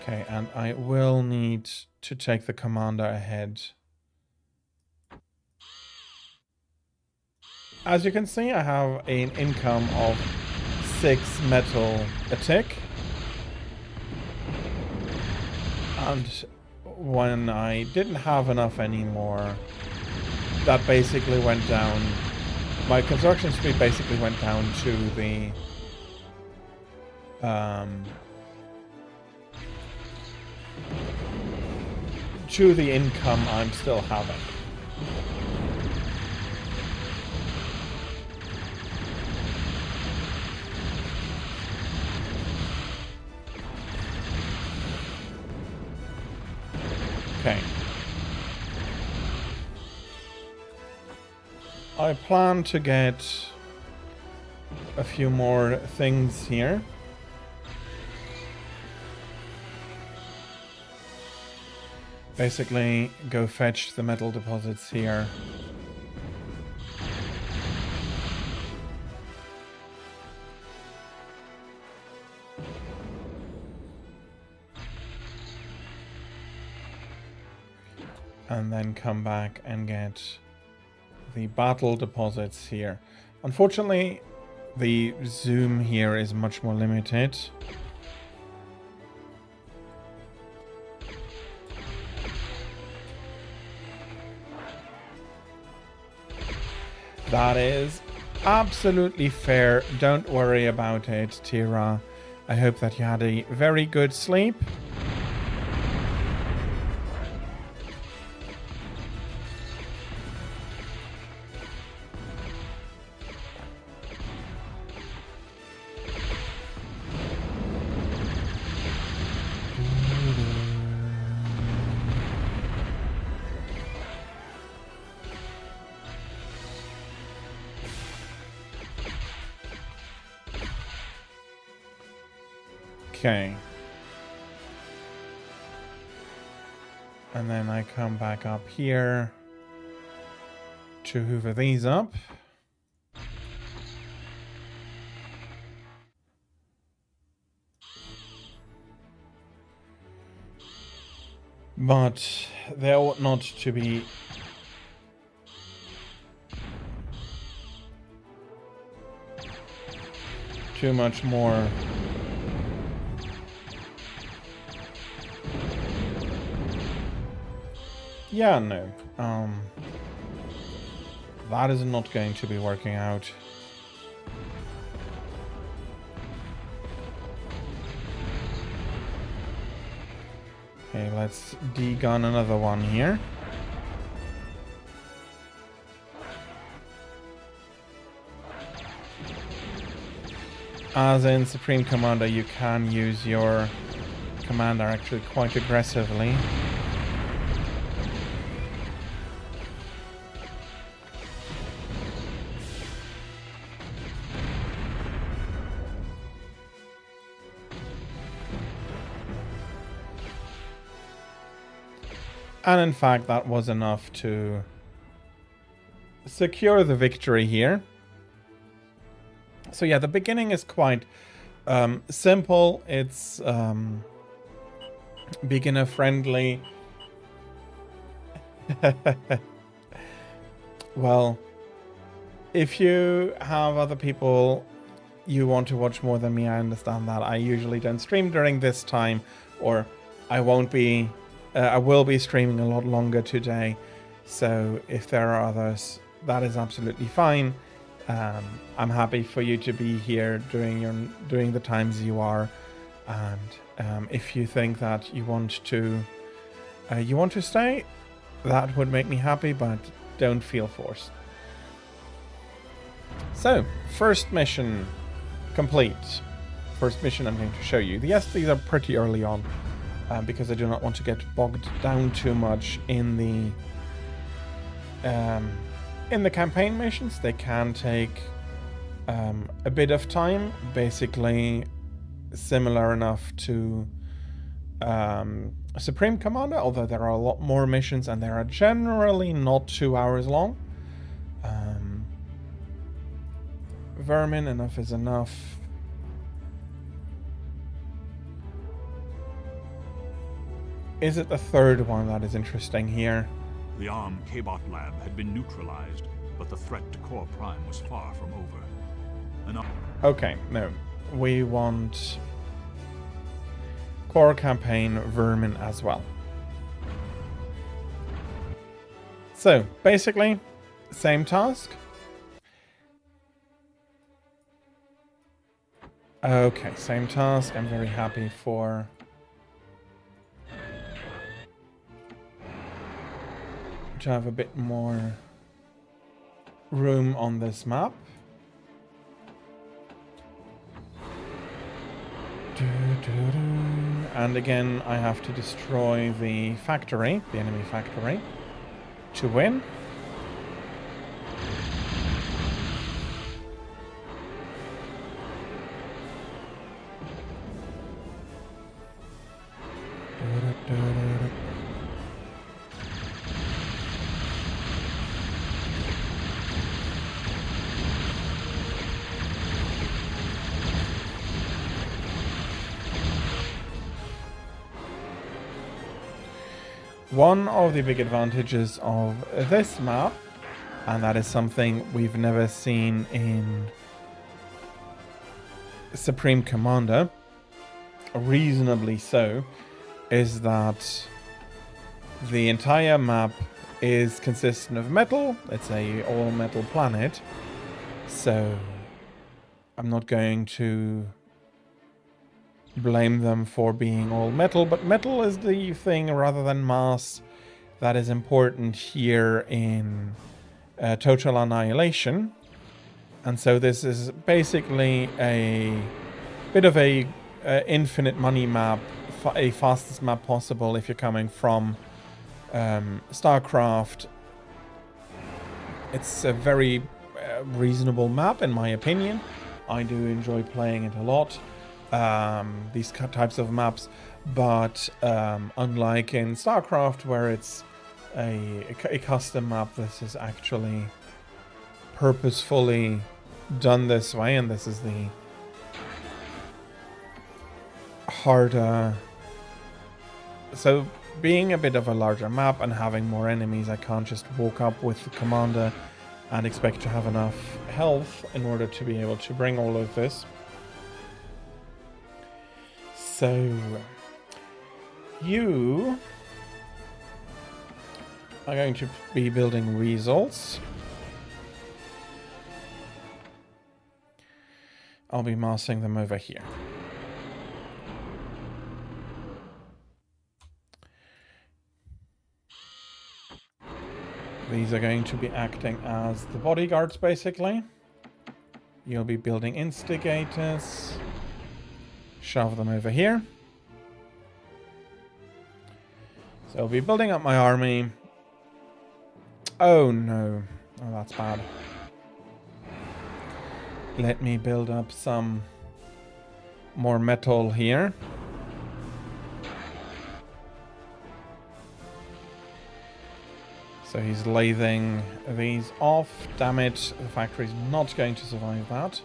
Okay, and I will need to take the commander ahead. As you can see, I have an income of 6 metal a tick. And when I didn't have enough anymore, that basically went down. My construction speed basically went down to the income I'm still having. I plan to get a few more things here. Basically, go fetch the metal deposits here. And then come back and get the battle deposits here. Unfortunately, the zoom here is much more limited. That is absolutely fair. Don't worry about it, Tira. I hope that you had a very good sleep. Okay. And then I come back up here to hoover these up. But there ought not to be too much more . Yeah, no. That is not going to be working out. Okay, let's degun another one here. As in Supreme Commander, you can use your commander actually quite aggressively. And in fact, that was enough to secure the victory here. So yeah, the beginning is quite simple. It's beginner friendly. Well, if you have other people you want to watch more than me, I understand that. I usually don't stream during this time, or I won't be. I will be streaming a lot longer today, so if there are others, that is absolutely fine. I'm happy for you to be here during the times you are, and if you think that you want to stay, that would make me happy, but don't feel forced. So, first mission complete. First mission I'm going to show you. Yes, these are pretty early on. Because I do not want to get bogged down too much in the campaign missions. They can take a bit of time, basically similar enough to Supreme Commander, although there are a lot more missions and they are generally not 2 hours long. Vermin, enough is enough. Is it the third one that is interesting here? The armed K-Bot lab had been neutralized, but the threat to Core Prime was far from over. Okay, no. We want Core Campaign Vermin as well. So, basically, same task. Okay, same task. I'm very happy for... to have a bit more room on this map. And again, I have to destroy the factory, the enemy factory, to win. one of the big advantages of this map, and that is something we've never seen in Supreme Commander, reasonably so, is that the entire map is consistent of metal. It's a all metal planet, so I'm not going to blame them for being all metal, but metal is the thing rather than mass that is important here in Total Annihilation. And so this is basically a bit of a infinite money map, a fastest map possible if you're coming from StarCraft. It's a very reasonable map in my opinion. I do enjoy playing it a lot, these types of maps, but unlike in StarCraft where it's a custom map, this is actually purposefully done this way, and this is the harder. So being a bit of a larger map and having more enemies, I can't just walk up with the commander and expect to have enough health in order to be able to bring all of this. So you are going to be building results. I'll be massing them over here. These are going to be acting as the bodyguards, basically. You'll be building instigators. Shove them over here. So I'll be building up my army. Oh no. Oh, that's bad. Let me build up some more metal here. So he's lathing these off. Damn it, the factory's not going to survive that.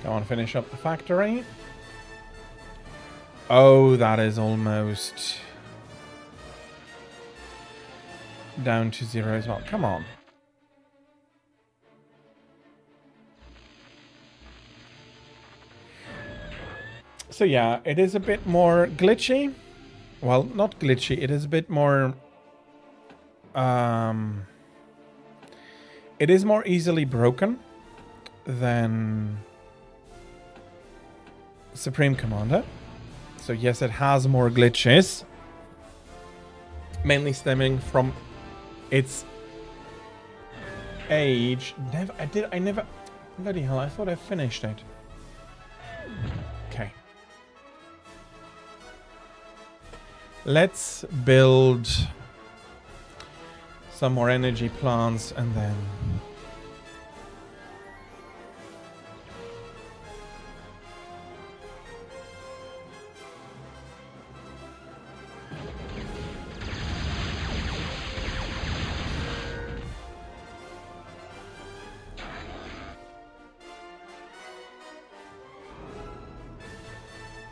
Go on, finish up the factory. Oh, that is almost down to 0 as well. Come on. So yeah, it is a bit more glitchy. Well, not glitchy, it is a bit more... it is more easily broken than Supreme Commander. So yes, it has more glitches. Mainly stemming from its age. I never... Bloody hell, I thought I finished it. Okay. Let's build some more energy plants and then...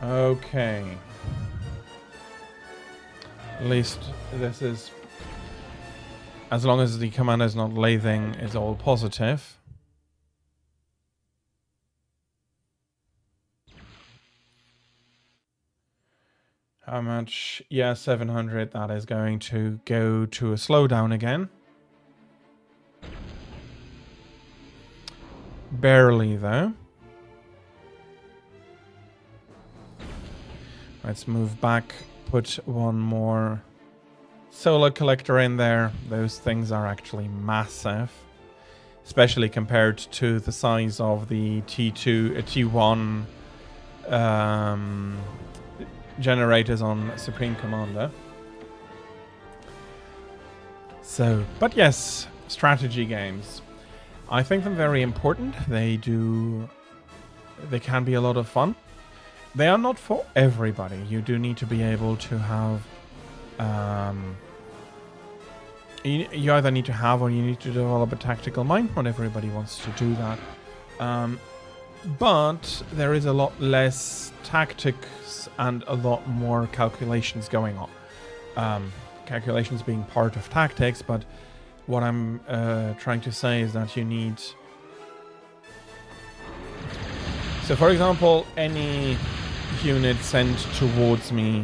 Okay. At least this is... As long as the commander is not lathing, is all positive. How much? Yeah, 700. That is going to go to a slowdown again. Barely, though. Let's move back, put one more solar collector in there. Those things are actually massive, especially compared to the size of the T1 generators on Supreme Commander. So, but yes, strategy games. I think them very important. They can be a lot of fun. They are not for everybody. You do need to be able to have you either need to have or you need to develop a tactical mind. Not everybody wants to do that. But there is a lot less tactics and a lot more calculations going on. Calculations being part of tactics, but what I'm trying to say is that you need... So for example, any unit sent towards me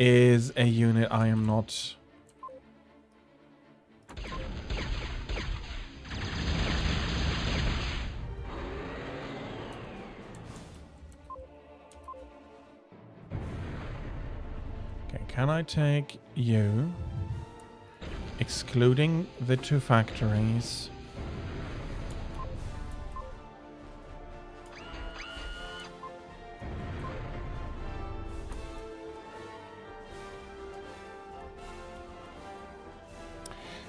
is a unit I am not... Okay, can I take you, excluding the 2 factories?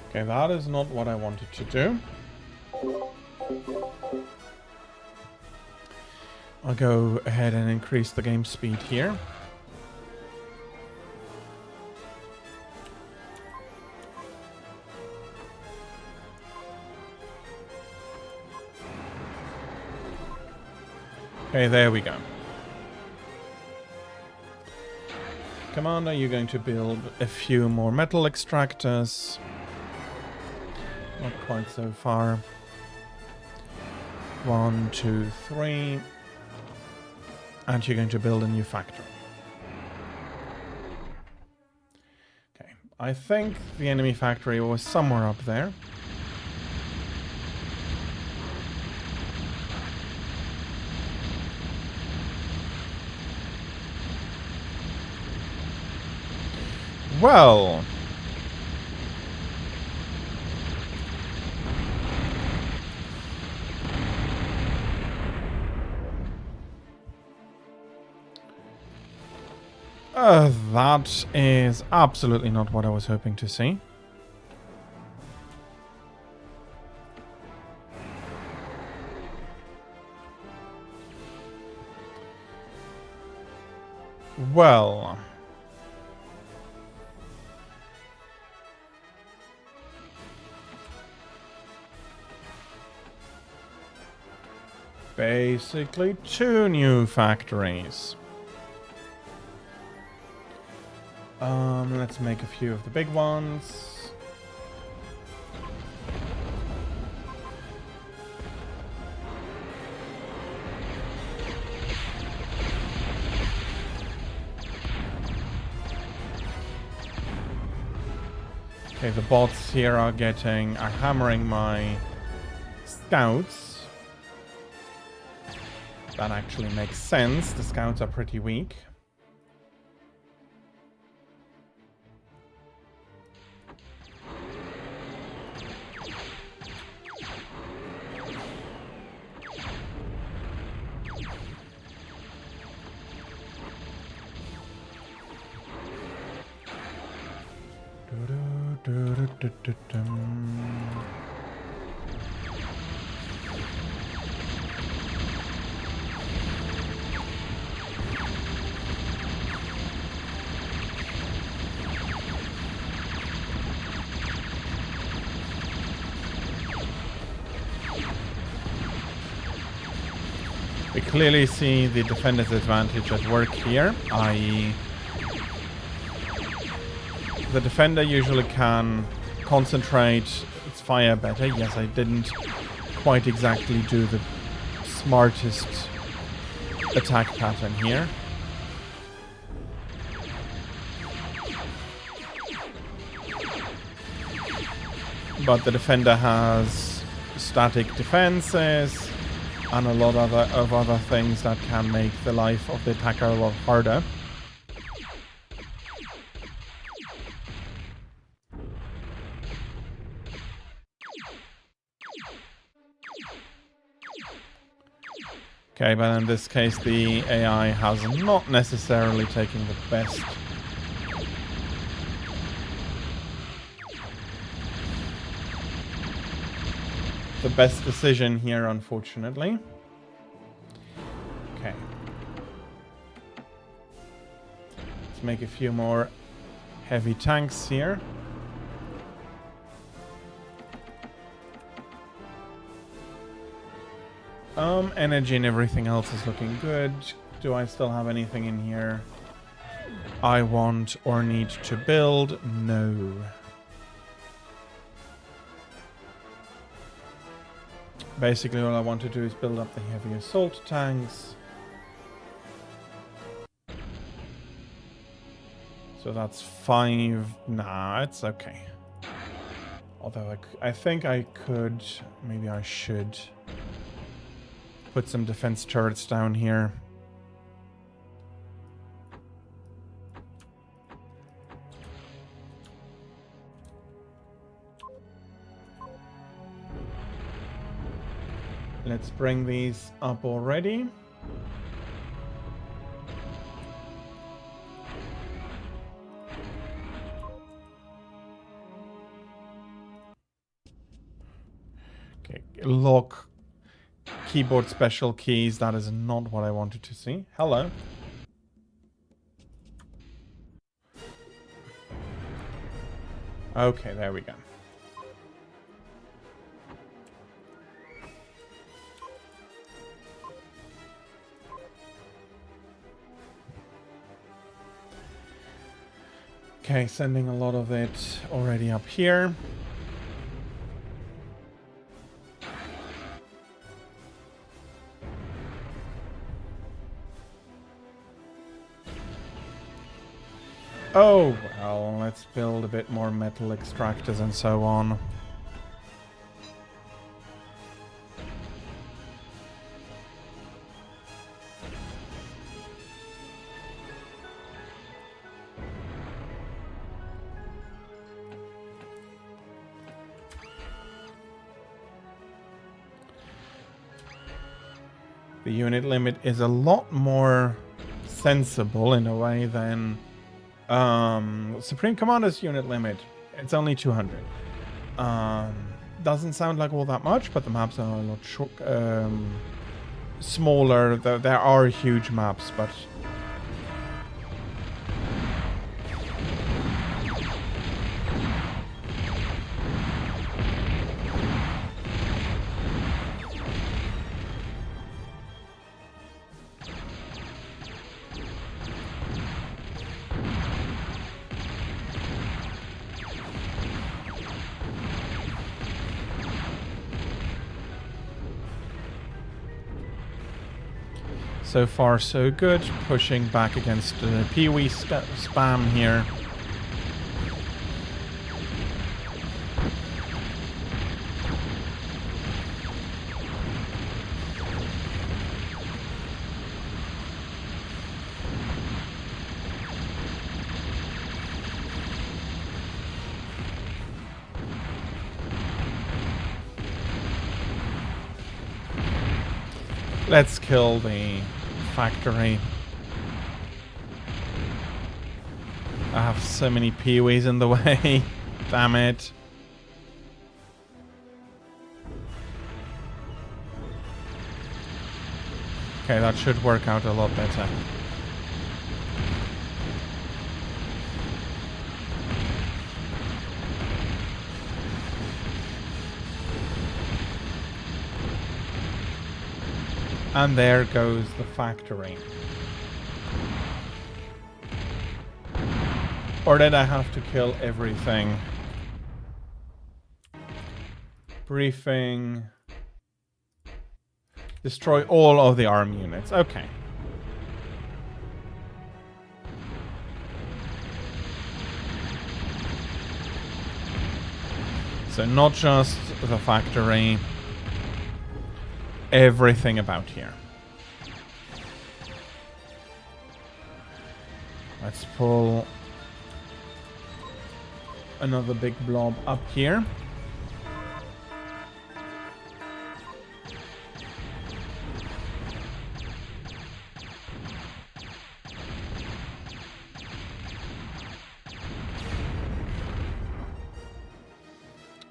Okay, that is not what I wanted to do. I'll go ahead and increase the game speed here. Okay, there we go. Commander, you're going to build a few more metal extractors. Not quite so far. 1, 2, 3. And you're going to build a new factory. Okay, I think the enemy factory was somewhere up there. Well... that is absolutely not what I was hoping to see. Well... basically 2 new factories. Let's make a few of the big ones. Okay, the bots here are hammering my scouts. That actually makes sense. The scouts are pretty weak. We clearly see the defender's advantage at work here, i.e. the defender usually can concentrate its fire better. Yes, I didn't quite exactly do the smartest attack pattern here. But the defender has static defenses and a lot of other things that can make the life of the attacker a lot harder. Okay, but in this case the AI has not necessarily taken the best the best decision here, unfortunately. Okay. Let's make a few more heavy tanks here. Energy and everything else is looking good. Do I still have anything in here I want or need to build? No. Basically, all I want to do is build up the heavy assault tanks. So that's 5. Nah, it's okay. Although I think I could, maybe I should put some defense turrets down here. Let's bring these up already. Okay, lock keyboard special keys. That is not what I wanted to see. Hello. Okay, there we go. Okay, sending a lot of it already up here. Oh, well, let's build a bit more metal extractors and so on. The unit limit is a lot more sensible in a way than Supreme Commander's unit limit. It's only 200. Doesn't sound like all that much, but the maps are a lot smaller. There are huge maps, but so far, so good. Pushing back against the Pee-wee spam here. Let's kill the factory. I have so many Pee-wees in the way. Damn it. Okay, that should work out a lot better. And there goes the factory. Or did I have to kill everything? Briefing. Destroy all of the arm units. Okay. So not just the factory. Everything about here. Let's pull another big blob up here.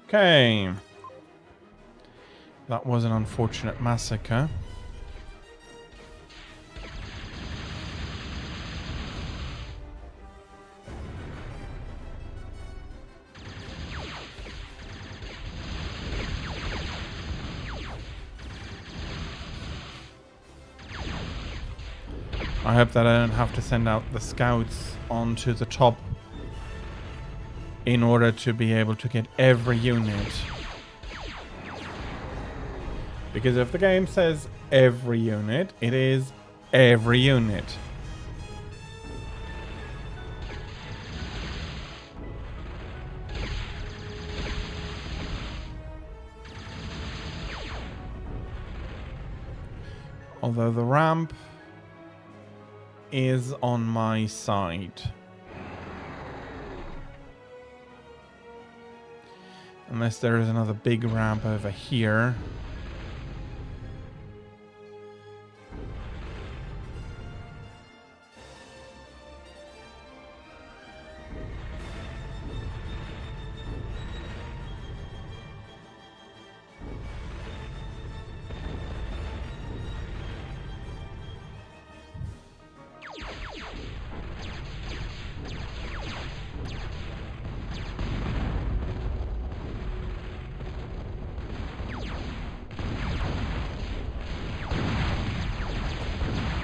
Okay. That was an unfortunate massacre. I hope that I don't have to send out the scouts onto the top in order to be able to get every unit. Because if the game says every unit, it is every unit. Although the ramp is on my side. Unless there is another big ramp over here.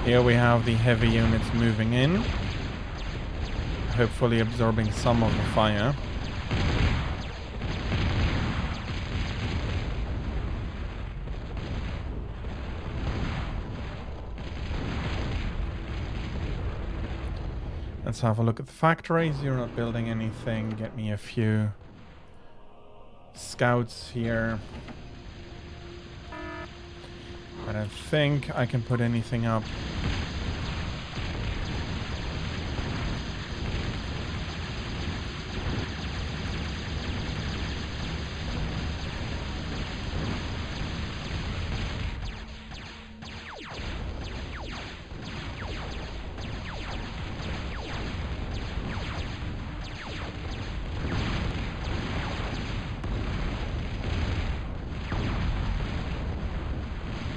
Here we have the heavy units moving in, hopefully absorbing some of the fire. Let's have a look at the factories. You're not building anything. Get me a few scouts here. I don't think I can put anything up.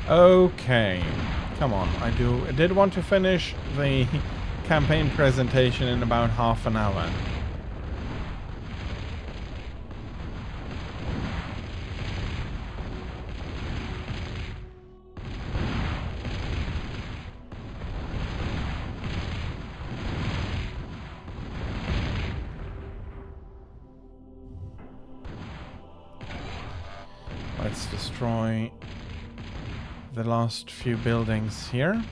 Okay, come on. I did want to finish the campaign presentation in about half an hour. Let's destroy the last few buildings here.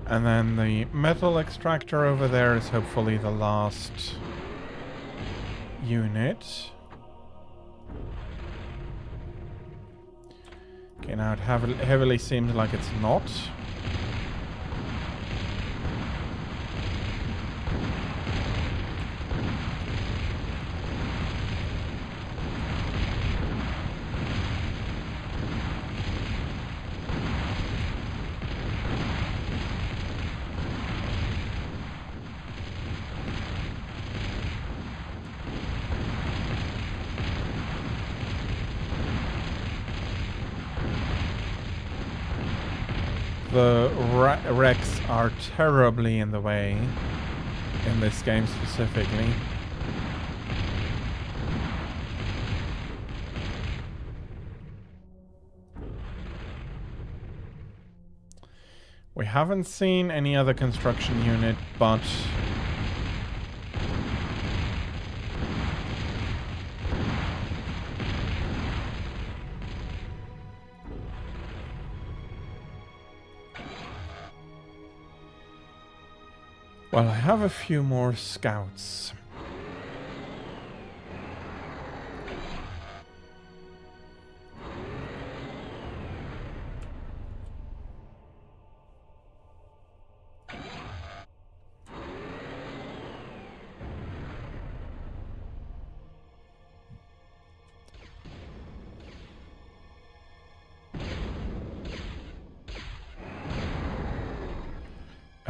And then the metal extractor over there is hopefully the last unit. Okay, now it heavily seems like it's not. The wrecks are terribly in the way in this game specifically. We haven't seen any other construction unit, but well, I have a few more scouts.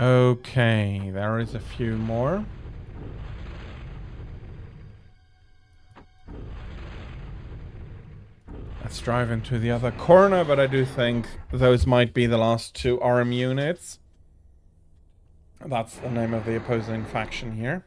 Okay, there is a few more. Let's drive into the other corner, but I do think those might be the last 2 ARM units. That's the name of the opposing faction here.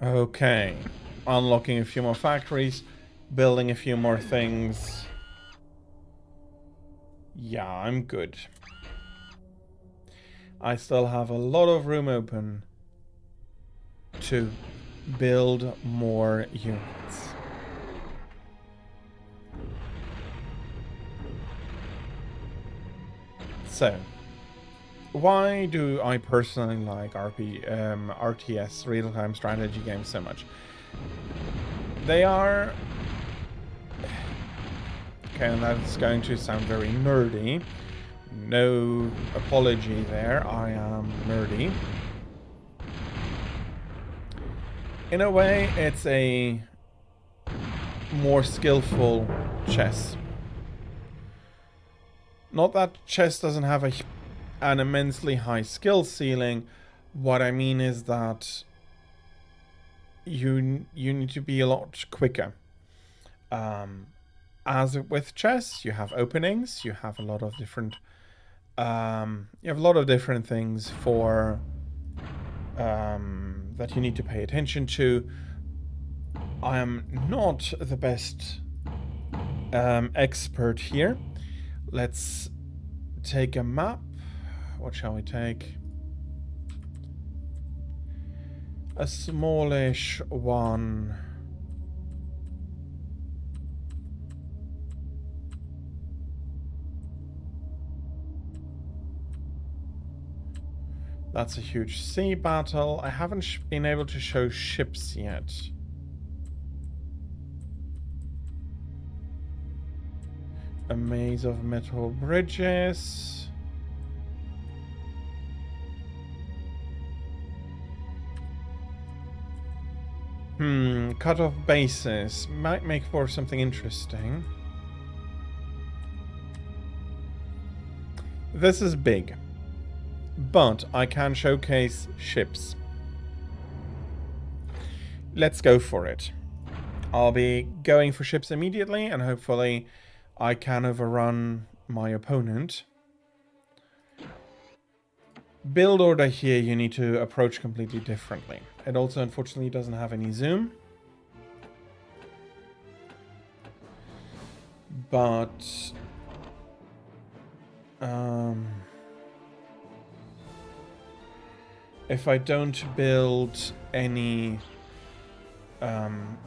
Okay, unlocking a few more factories, building a few more things. Yeah, I'm good. I still have a lot of room open to build more units. So, why do I personally like RTS, real-time strategy games, so much? They are... Okay, and that's going to sound very nerdy. No apology there, I am nerdy. In a way, it's a more skillful chess. Not that chess doesn't have an immensely high skill ceiling. What I mean is that you need to be a lot quicker. As with chess, you have openings, you have a lot of different things for that you need to pay attention to. I am not the best expert here. Let's take a map. What shall we take? A smallish one. That's a huge sea battle. I haven't been able to show ships yet. A maze of metal bridges. Cut-off bases. Might make for something interesting. This is big. But I can showcase ships. Let's go for it. I'll be going for ships immediately, and hopefully I can overrun my opponent. Build order here you need to approach completely differently. It also unfortunately doesn't have any zoom. But if I don't build any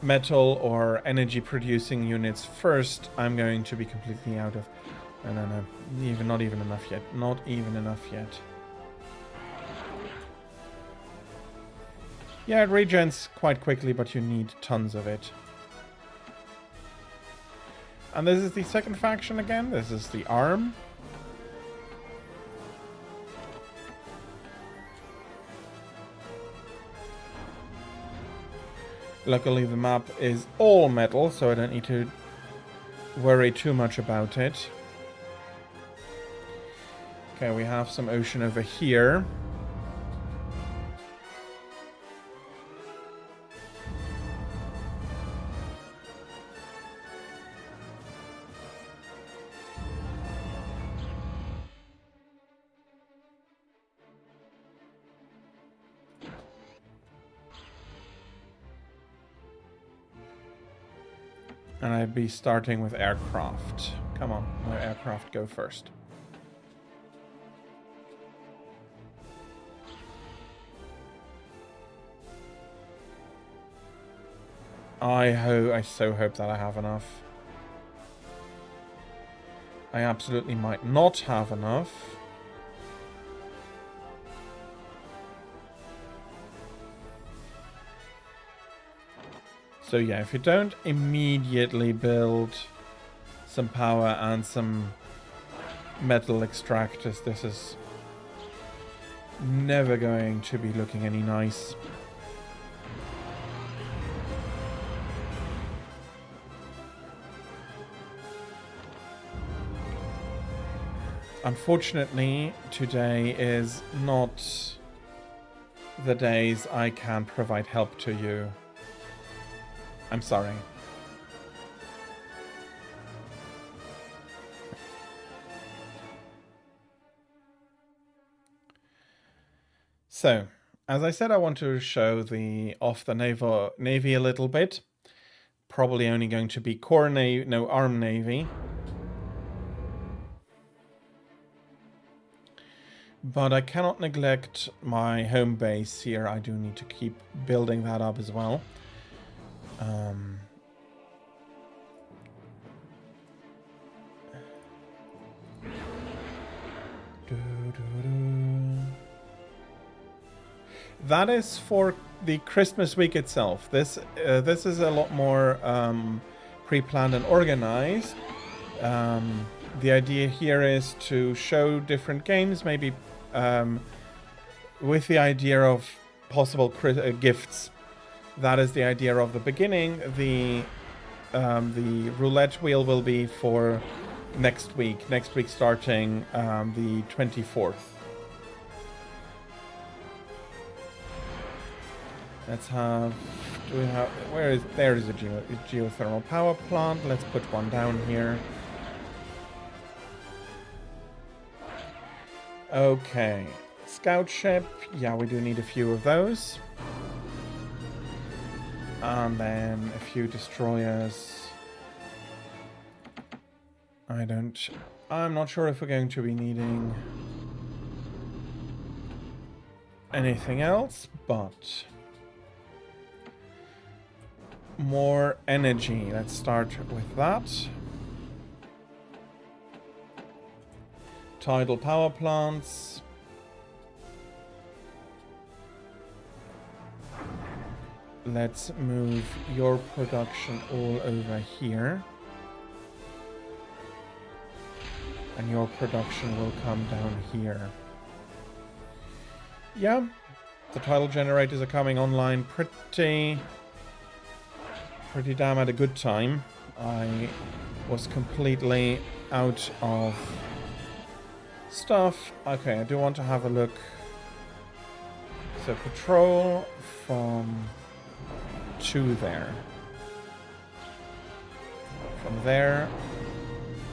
metal or energy producing units first, I'm going to be completely out of... No. Not even enough yet. Not even enough yet. Yeah, it regens quite quickly, but you need tons of it. And this is the second faction again. This is the ARM. Luckily the map is all metal, so I don't need to worry too much about it. Okay, we have some ocean over here. And I'd be starting with aircraft. Come on, let aircraft go first. I so hope that I have enough. I absolutely might not have enough. So yeah, if you don't immediately build some power and some metal extractors, this is never going to be looking any nice. Unfortunately, today is not the days I can provide help to you. I'm sorry. So, as I said, I want to show the off the navy a little bit. Probably only going to be core navy, no, arm navy. But I cannot neglect my home base here. I do need to keep building that up as well. That is for the Christmas week itself. This is a lot more pre-planned and organized. The idea here is to show different games, maybe with the idea of possible gifts. That is the idea of the beginning. The roulette wheel will be for next week. Next week starting the 24th. Let's have. Do we have? Where is? There is a geothermal power plant. Let's put one down here. Okay, scout ship. Yeah, we do need a few of those. And then a few destroyers. I'm not sure if we're going to be needing anything else, but more energy. Let's start with that. Tidal power plants. Let's move your production all over here. And your production will come down here. Yeah, the tidal generators are coming online pretty damn at a good time. I was completely out of stuff. Okay, I do want to have a look. So patrol from to there. From there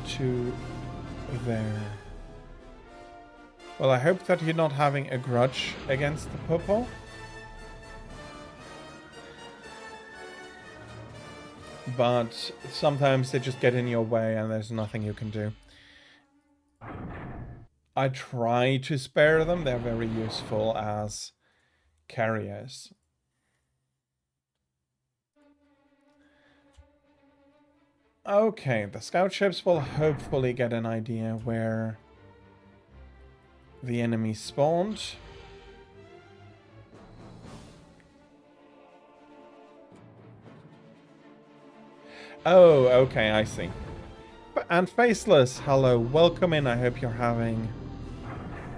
to there. Well, I hope that you're not having a grudge against the Popo. But sometimes they just get in your way and there's nothing you can do. I try to spare them. They're very useful as carriers. Okay, the scout ships will hopefully get an idea where the enemy spawned. Oh, okay, I see. And Faceless, hello, welcome in. I hope you're having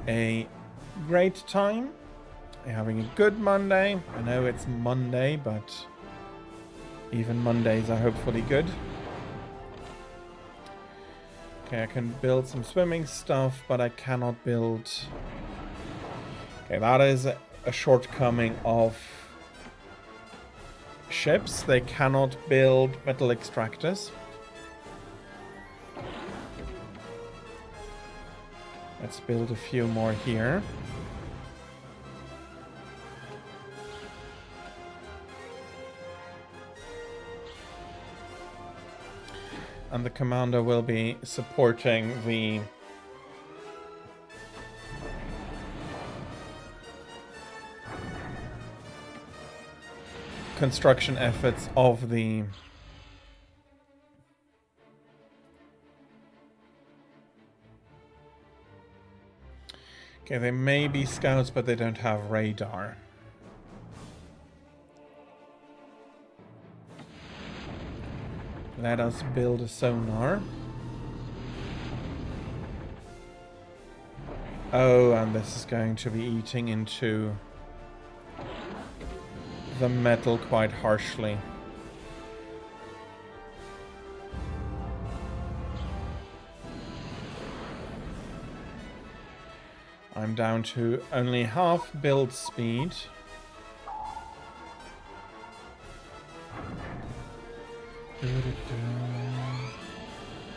a great time. You're having a good Monday. I know it's Monday, but even Mondays are hopefully good. Okay, I can build some swimming stuff, but I cannot build... Okay, that is a shortcoming of ships. They cannot build metal extractors. Let's build a few more here. And the commander will be supporting the construction efforts of the Okay, they may be scouts, but they don't have radar. Let us build a sonar. Oh, and this is going to be eating into the metal quite harshly. I'm down to only half build speed.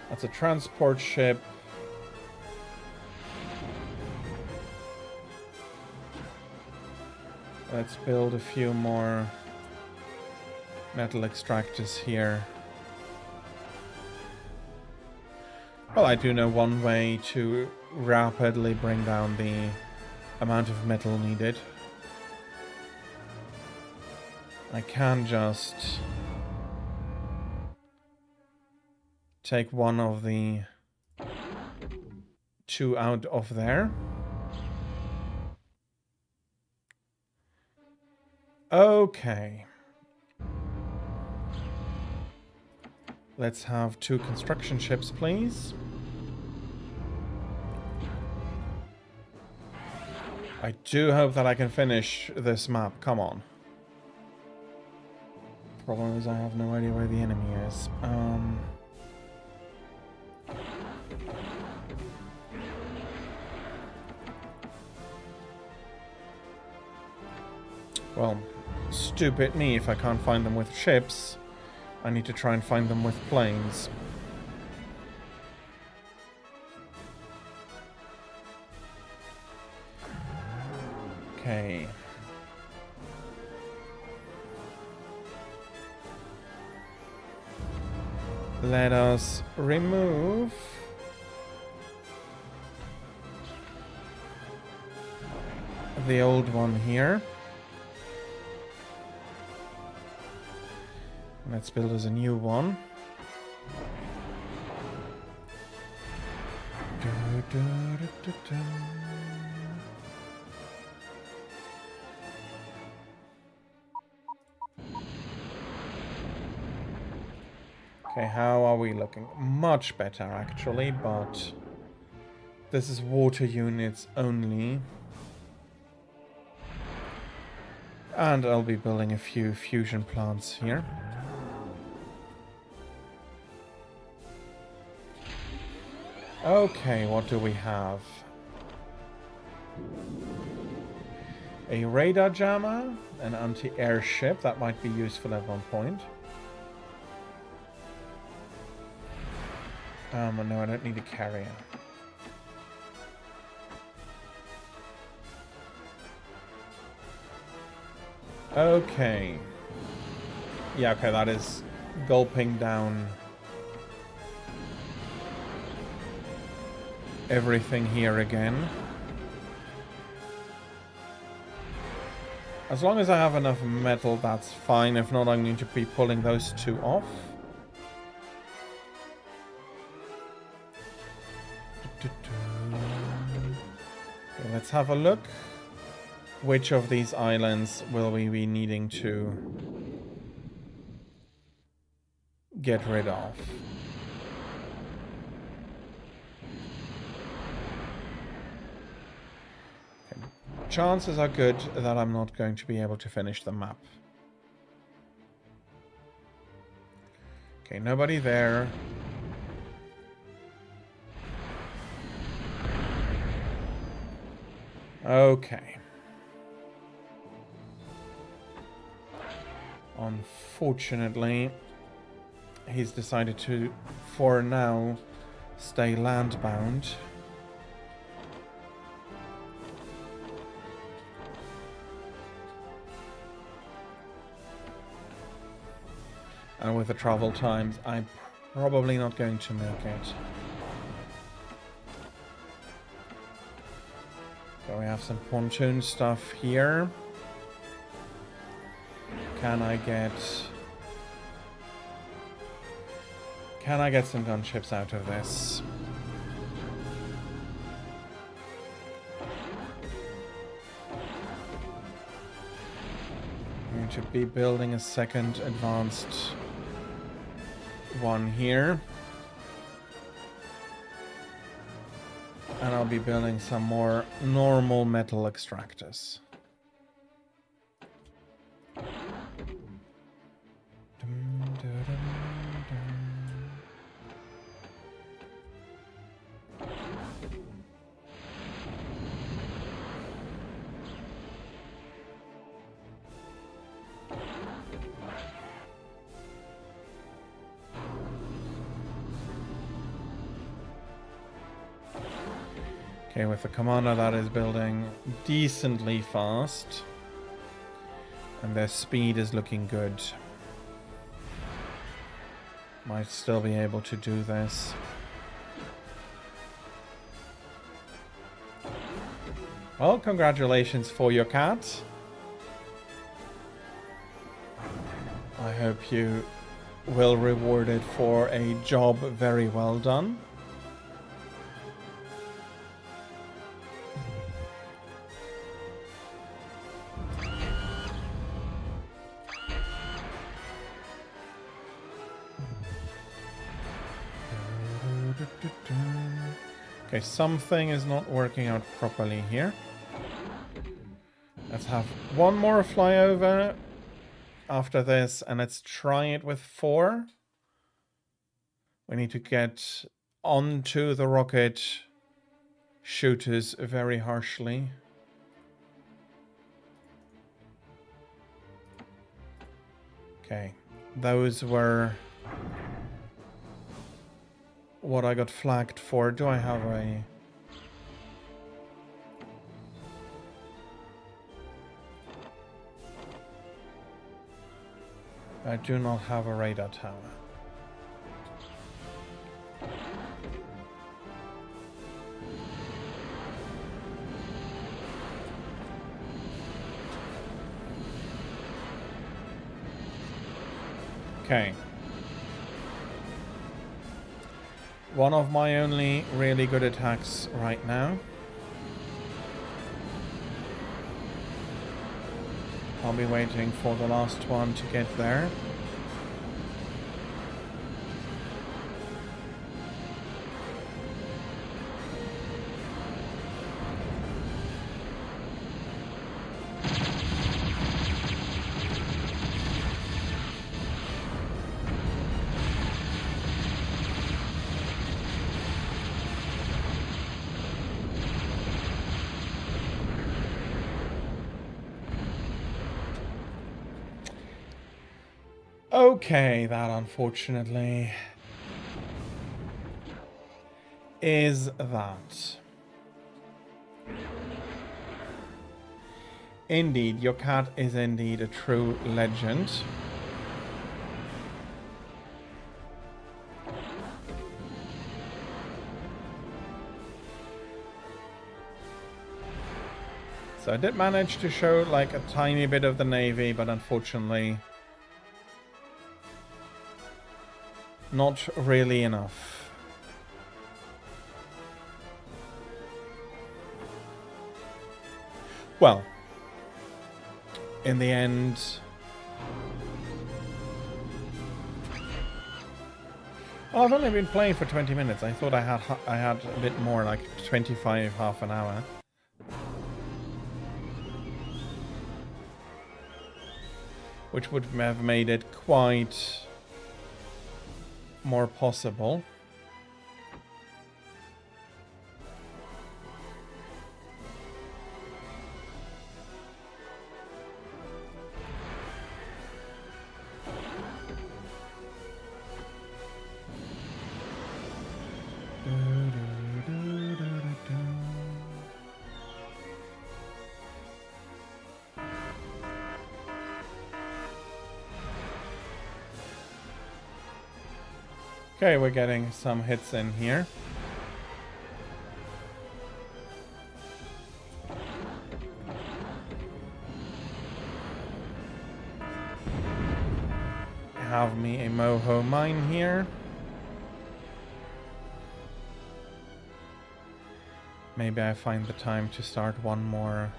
That's a transport ship. Let's build a few more metal extractors here. Well, I do know one way to rapidly bring down the amount of metal needed. I can just take one of the two out of there. Okay. Let's have 2 construction ships, please. I do hope that I can finish this map. Come on. Problem is I have no idea where the enemy is. Well, stupid me if I can't find them with ships. I need to try and find them with planes. Okay. Let us remove the old one here. Let's build us a new one. Okay, how are we looking? Much better, actually, but this is water units only. And I'll be building a few fusion plants here. Okay, what do we have? A radar jammer, an anti-airship, that might be useful at one point. No, I don't need a carrier. Okay. Yeah, okay, that is gulping down everything here again. As long as I have enough metal, that's fine. If not, I'm going to be pulling those 2 off. Okay, let's have a look. Which of these islands will we be needing to get rid of? Okay. Chances are good that I'm not going to be able to finish the map. Okay, nobody there. Okay. Unfortunately, he's decided to, for now, stay landbound. And with the travel times, I'm probably not going to make it. So we have some pontoon stuff here. Can I get some gunships out of this? I'm going to be building a second advanced one here. And I'll I'll be building some more normal metal extractors. Okay, with the commander that is building decently fast. And their speed is looking good. Might still be able to do this. Well, congratulations for your cat. I hope you will reward it for a job very well done. Okay, something is not working out properly here. Let's have one more flyover after this, and let's try it with 4. We need to get onto the rocket shooters very harshly. Okay, those were what I got flagged for. Do I have a... I do not have a radar tower. Okay. One of my only really good attacks right now. I'll be waiting for the last one to get there. Okay, that unfortunately is that. Indeed, your cat is indeed a true legend. So I did manage to show like a tiny bit of the Navy, but unfortunately not really enough. Well, in the end, I've only been playing for 20 minutes. I thought I had a bit more, like 25, half an hour. Which would have made it quite more possible. Okay, we're getting some hits in here. Have me a Moho mine here. Maybe I find the time to start one more.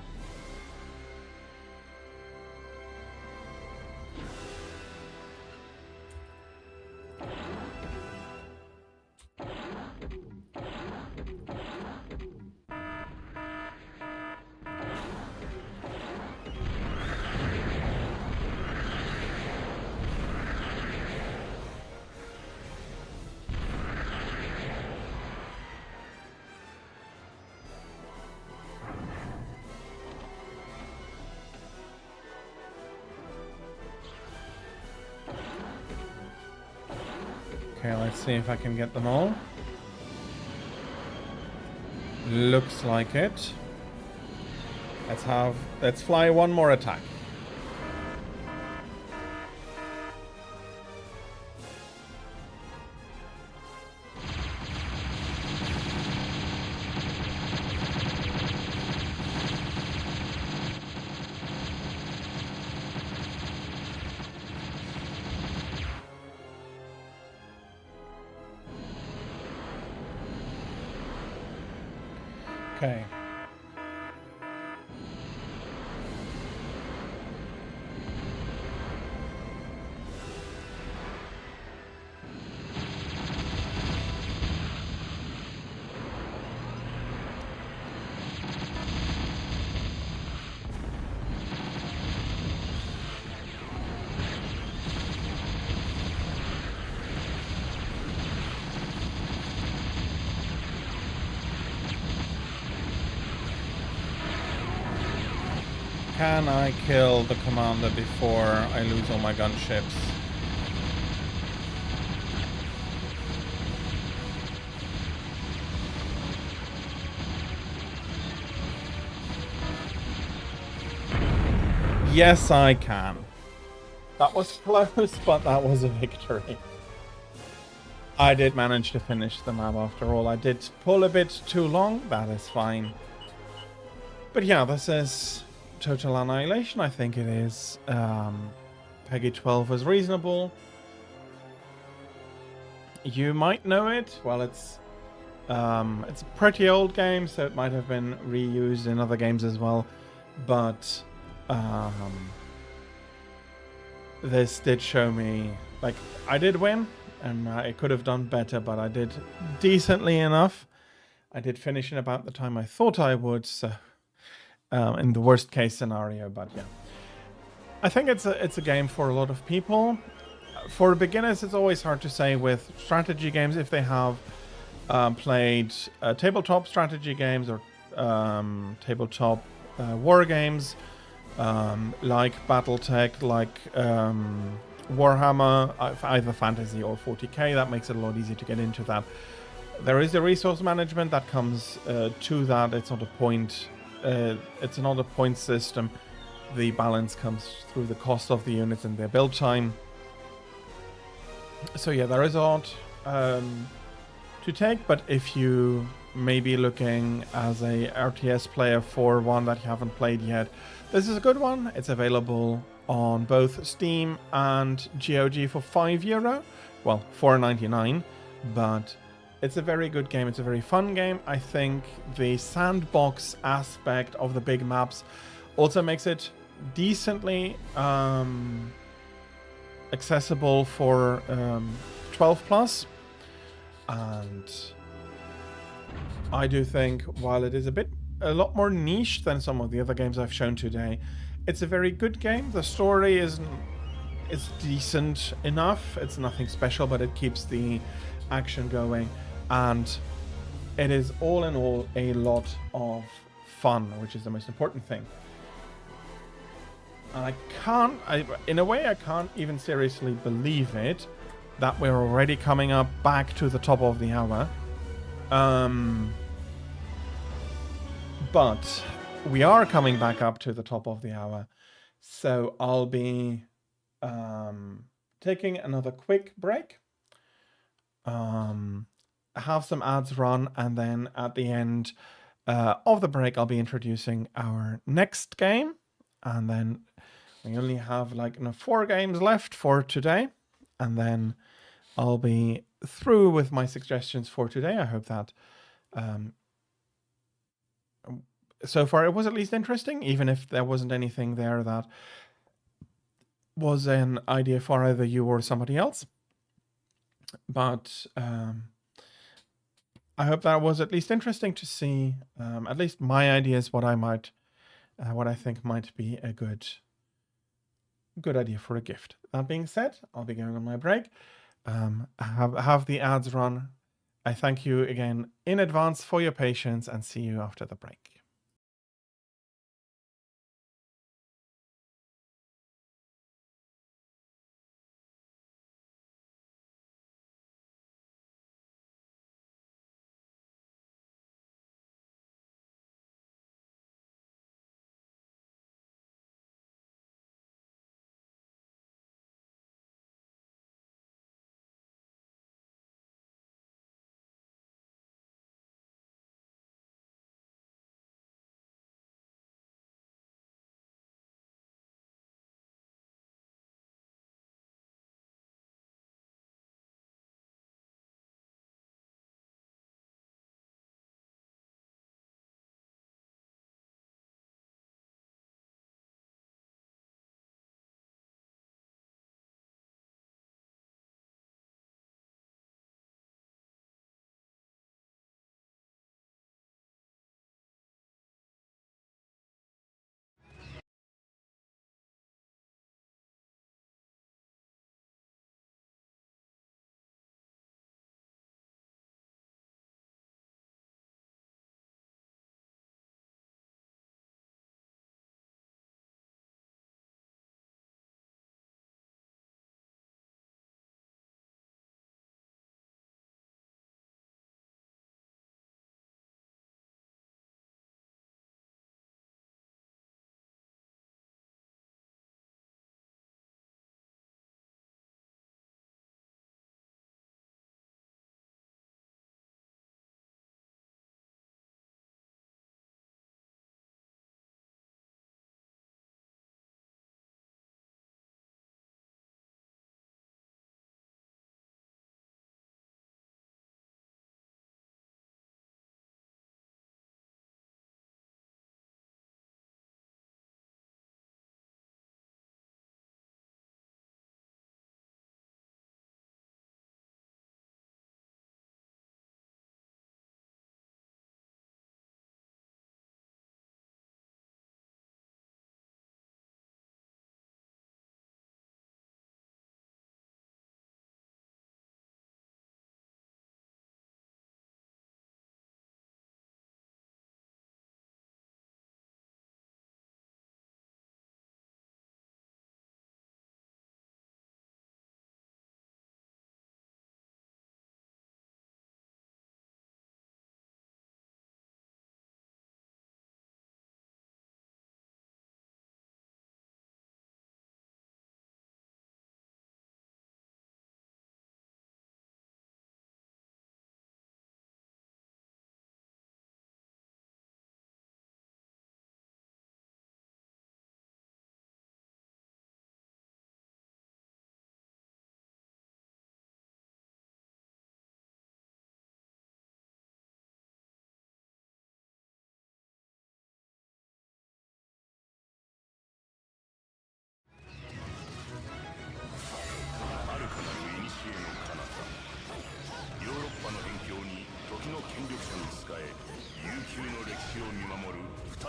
Okay, let's see if I can get them all. Looks like it. Let's fly one more attack. Okay. Can I kill the commander before I lose all my gunships? Yes, I can. That was close, but that was a victory. I did manage to finish the map after all. I did pull a bit too long, that is fine. But yeah, this is Total Annihilation, I think it is. Peggy 12 was reasonable. You might know it. Well, it's a pretty old game, so it might have been reused in other games as well. But this did show me, like, I did win, and I could have done better, but I did decently enough. I did finish in about the time I thought I would, so in the worst case scenario, but yeah. I think it's a game for a lot of people. For beginners, it's always hard to say with strategy games if they have played tabletop strategy games or tabletop war games like BattleTech, like Warhammer, either Fantasy or 40k. That makes it a lot easier to get into that. There is a resource management that comes to that. It's not a point. It's not a point system. The balance comes through the cost of the units and their build time. So yeah, there is a lot to take, but if you may be looking as a RTS player for one that you haven't played yet, this is a good one. It's available on both Steam and GOG for €5. Well, $4.99, but it's a very good game. It's a very fun game. I think the sandbox aspect of the big maps also makes it decently accessible for 12 plus. And I do think while it is a lot more niche than some of the other games I've shown today, it's a very good game. The story is decent enough. It's nothing special, but it keeps the action going. And it is all in all a lot of fun, which is the most important thing. And in a way, I can't even seriously believe it that we're already coming up back to the top of the hour. But we are coming back up to the top of the hour. So I'll be taking another quick break. Have some ads run, and then at the end of the break, I'll be introducing our next game. And then we only have 4 games left for today. And then I'll be through with my suggestions for today. I hope that so far it was at least interesting, even if there wasn't anything there that was an idea for either you or somebody else. But I hope that was at least interesting to see at least my ideas, what I think might be a good idea for a gift. That being said, I'll be going on my break. Have the ads run. I thank you again in advance for your patience, and see you after the break.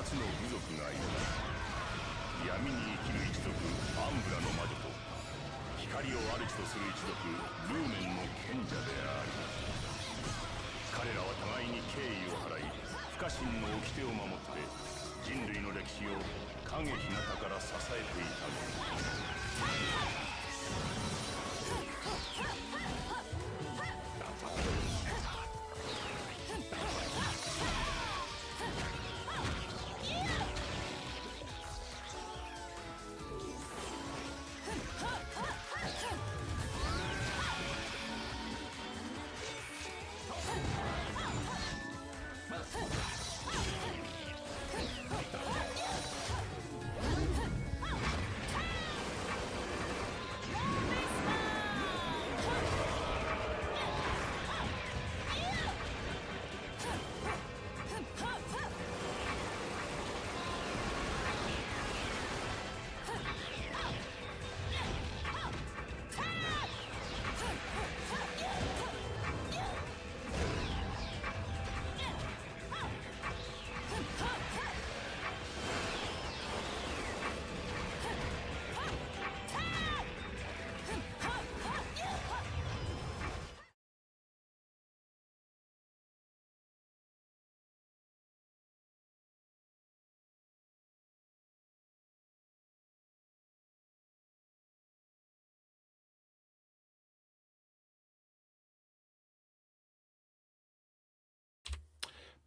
つの部族がいる。闇に生きる一族アンブラの魔女と光を主とする一族ルーメンの賢者である。彼らは互いに敬意を払い、不可侵の掟を守って人類の歴史を影ひなたから支えていたのだ。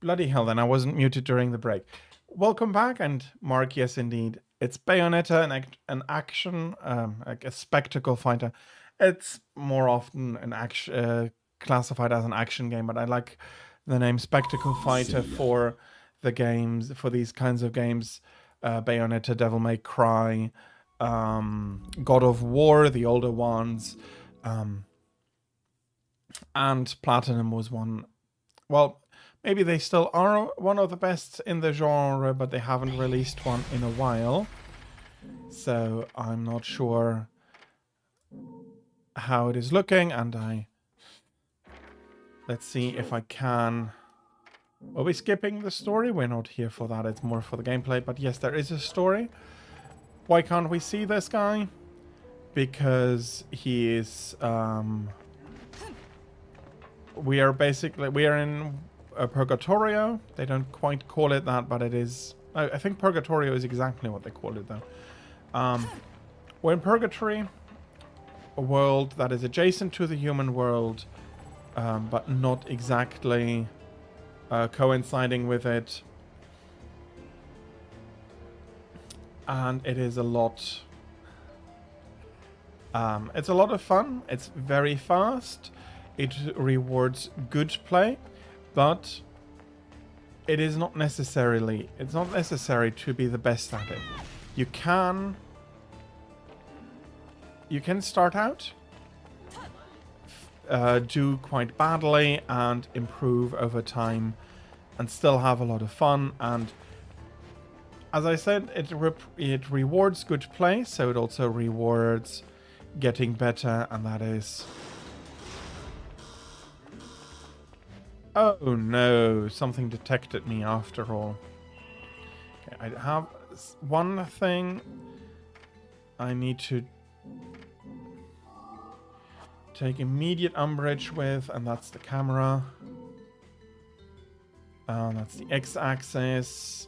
Bloody hell, then I wasn't muted during the break. Welcome back, and Mark, yes indeed. It's Bayonetta, an action, like a spectacle fighter. It's more often an action, classified as an action game, but I like the name spectacle fighter for the games, for these kinds of games. Bayonetta, Devil May Cry, God of War, the older ones, and Platinum was one. Well, maybe they still are one of the best in the genre, but they haven't released one in a while. So I'm not sure how it is looking, and let's see if I can. Are we skipping the story? We're not here for that. It's more for the gameplay. But yes, there is a story. Why can't we see this guy? Because he is... we are in Purgatorio. They don't quite call it that, but it is... I think Purgatorio is exactly what they call it, though. We're in Purgatory, a world that is adjacent to the human world, but not exactly coinciding with it. And it is a lot... it's a lot of fun. It's very fast. It rewards good play. But it is not necessarily, it's not necessary to be the best at it. You can start out, do quite badly and improve over time and still have a lot of fun. And as I said, it rewards good play, so it also rewards getting better, and that is... Oh no, something detected me after all. Okay, I have one thing I need to take immediate umbrage with, and that's the camera. That's the x-axis.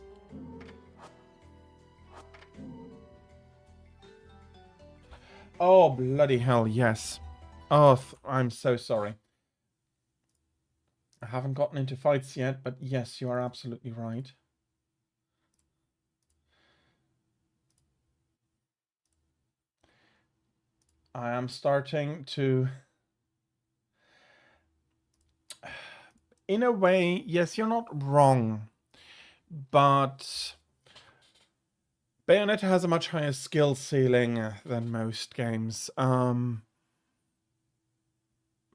Oh, bloody hell, yes. Oh, I'm so sorry. I haven't gotten into fights yet, but yes, you are absolutely right. I am starting to... In a way, yes, you're not wrong, but Bayonetta has a much higher skill ceiling than most games.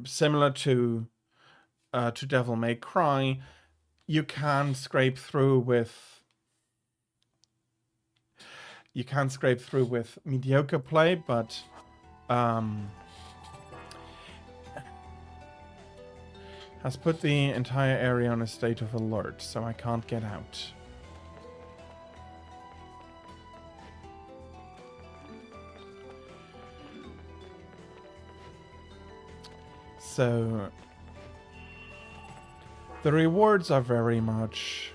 Similar to Devil May Cry, you can scrape through with mediocre play, but has put the entire area on a state of alert, so I can't get out. So the rewards are very much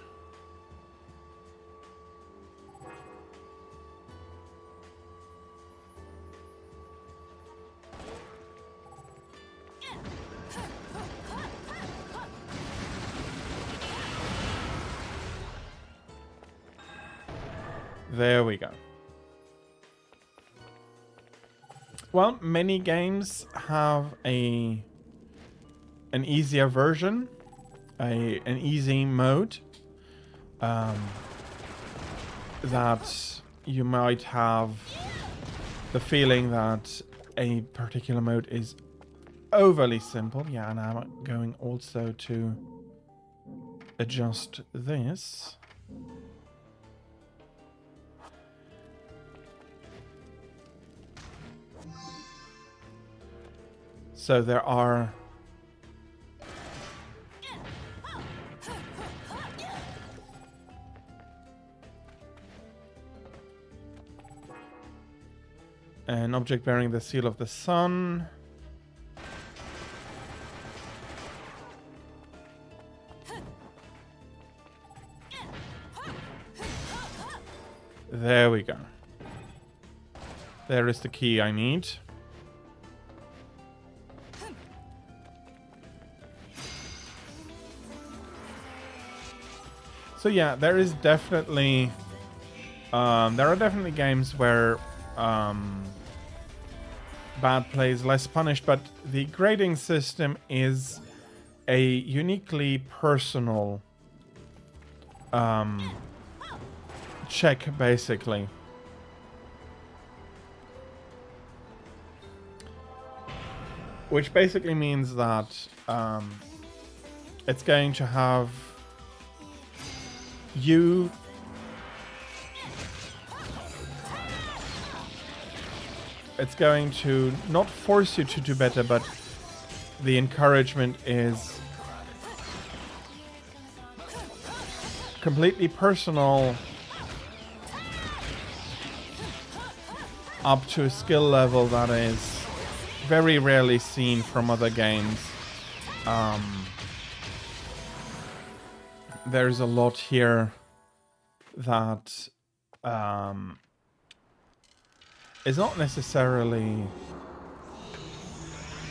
there we go. Well, many games have an easier version, an easy mode that you might have the feeling that a particular mode is overly simple. Yeah, and I'm going also to adjust this. So there are an object bearing the seal of the sun. There we go. There is the key I need. So yeah, there is definitely there are definitely games where bad play is less punished, but the grading system is a uniquely personal check, basically. Which basically means that it's going to have you it's going to not force you to do better, but the encouragement is completely personal up to a skill level that is very rarely seen from other games. There's a lot here that is not necessarily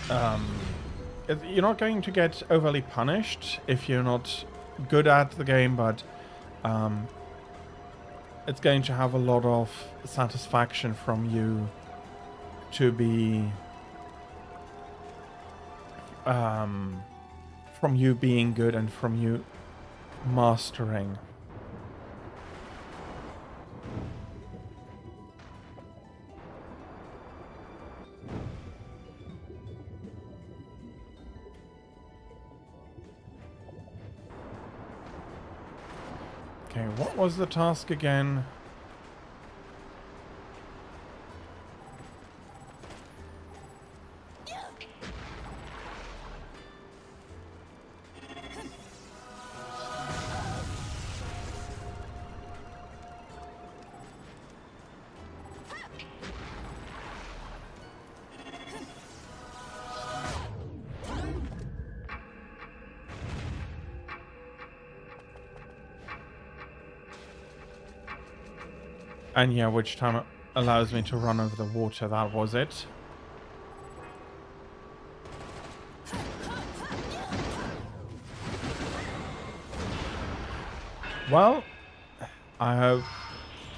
you're not going to get overly punished if you're not good at the game, but it's going to have a lot of satisfaction from you to be from you being good and from you mastering. Okay, what was the task again? And yeah, which time it allows me to run over the water, that was it. Well, I hope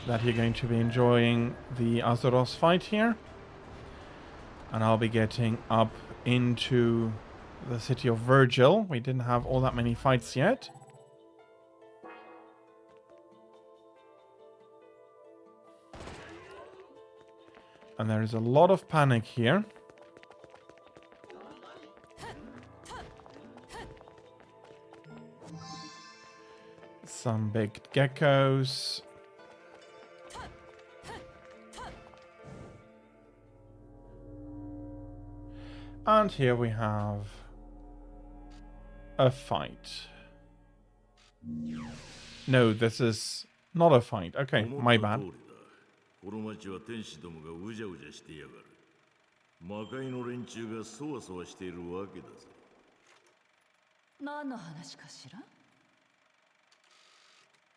that you're going to be enjoying the Azeroth fight here. And I'll be getting up into the city of Virgil. We didn't have all that many fights yet. And there is a lot of panic here. Some big geckos. And here we have a fight. No, this is not a fight. Okay, my bad. この町は天使どもがうじゃうじゃしてやがる。魔界の連中がそわそわしているわけだぜ。何の話かしら？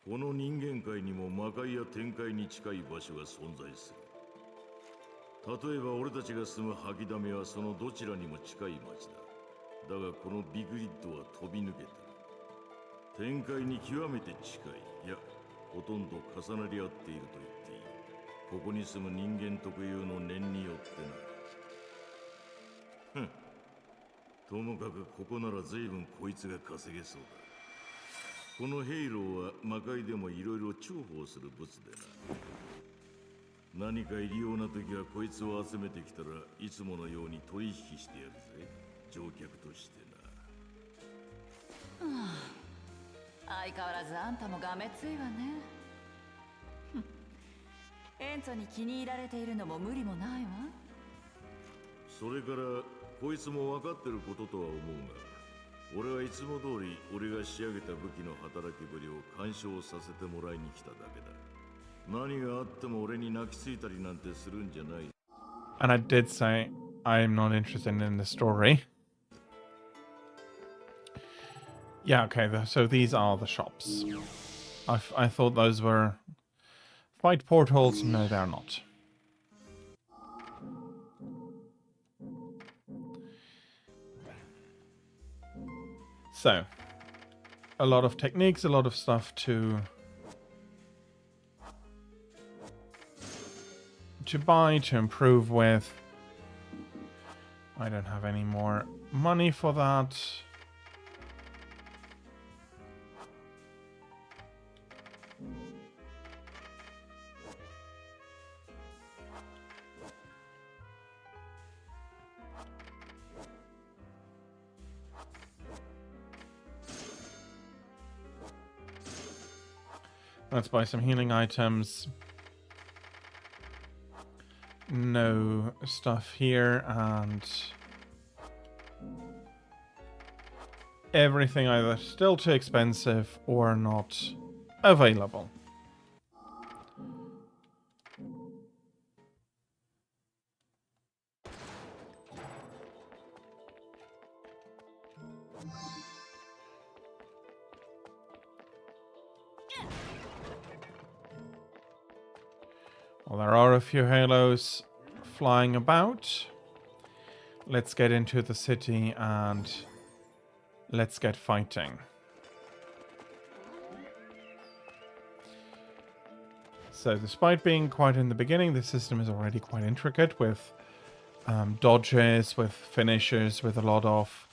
この人間界にも魔界や天界に近い場所が存在する。例えば俺たちが住む吐きだめはそのどちらにも近い町だ。だがこのビグリッドは飛び抜けてる。天界に極めて近い。いや、ほとんど重なり合っていると言っていい。ここに住む人間特有の念によってな。ともかくここなら随分こいつが稼げそうだ。このヘイローは魔界でもいろいろ重宝する物でな。何か入りような時はこいつを集めてきたらいつものように取引してやるぜ。乗客としてな。相変わらずあんたもがめついわね。エンツォに気に入られているのも無理もないわ。それからこいつも分かってることとは思うが、俺はいつも通り俺が仕上げた武器の働きぶりを鑑賞させてもらいに来ただけだ。何があっても俺に泣きついたりなんてするんじゃない。 And I did say I'm not interested in the story. Yeah, okay, so these are the shops. I thought those were fight portals. No, they're not. So, a lot of techniques, a lot of stuff to buy, to improve with. I don't have any more money for that. Let's buy some healing items. No stuff here, and everything either still too expensive or not available. Well, there are a few halos flying about. Let's get into the city and let's get fighting. So despite being quite in the beginning, the system is already quite intricate with dodges, with finishers, with a lot of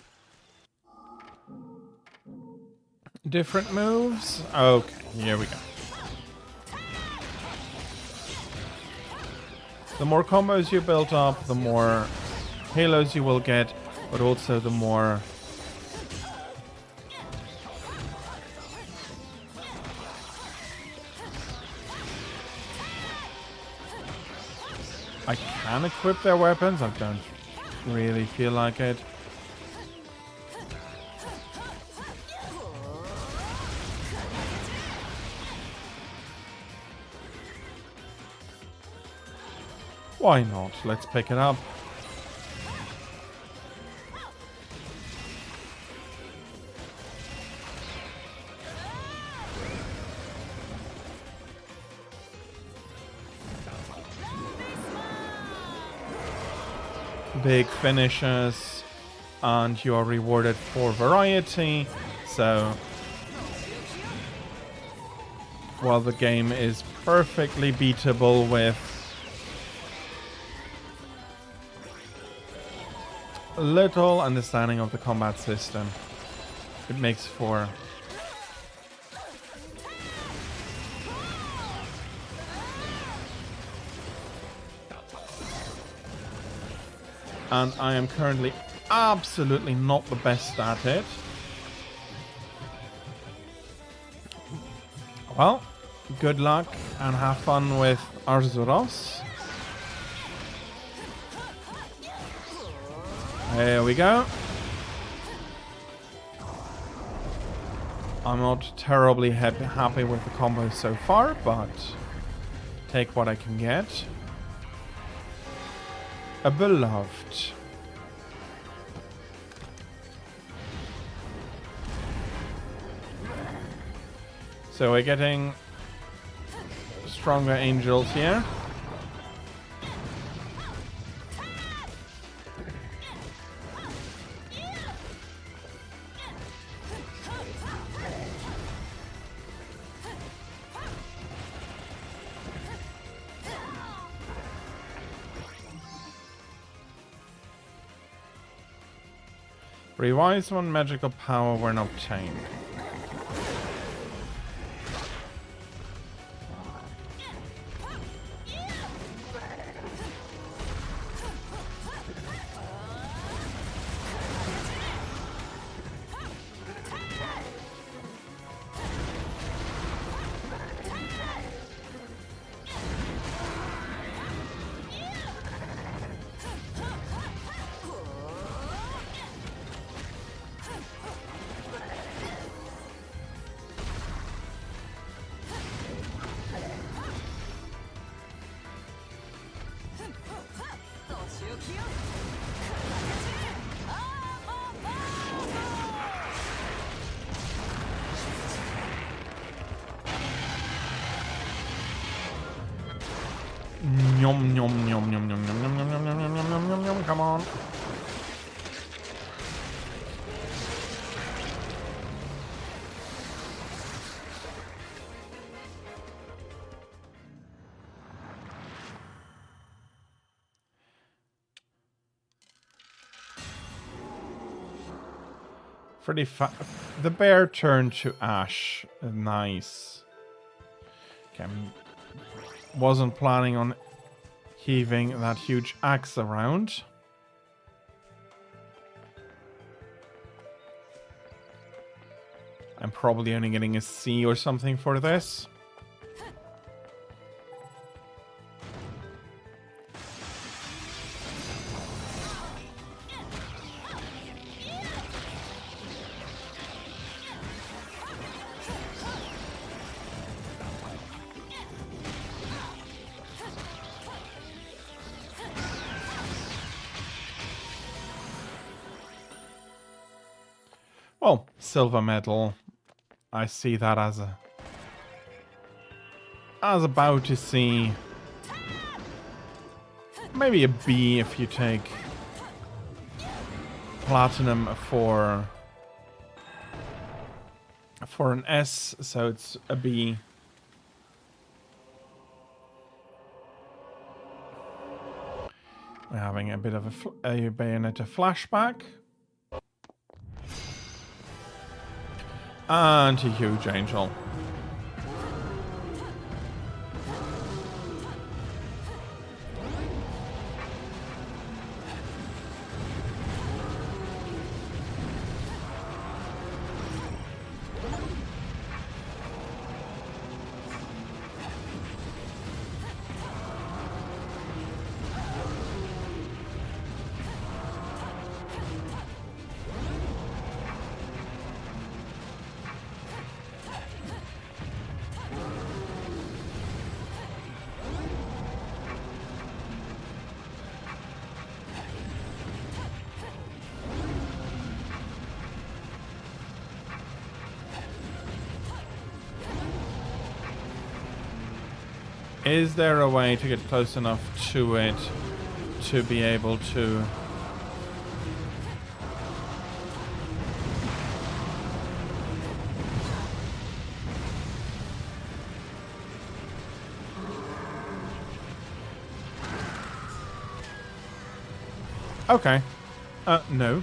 different moves. Okay, here we go. The more combos you build up, the more halos you will get, but also the more I can equip their weapons. I don't really feel like it. Why not? Let's pick it up. Big finishes, and you are rewarded for variety. So, while the game is perfectly beatable with little understanding of the combat system, it makes for and I am currently absolutely not the best at it. Well, good luck and have fun with Arzuros. There we go. I'm not terribly happy with the combos so far, but take what I can get. a beloved. So we're getting stronger angels here. Revise one magical power when obtained. Yum yum yum yum yum yum yum yum yum yum yum yum yum. Come on. Pretty the bear turned to ash. Nice. Okay. Wasn't planning on heaving that huge axe around. I'm probably only getting a C or something for this. Well, silver medal. I see that as about to see maybe a B if you take platinum for an S, so it's a B. We're having a bit of a Bayonetta flashback. Anti-huge angel. Is there a way to get close enough to it to be able to... Okay. No.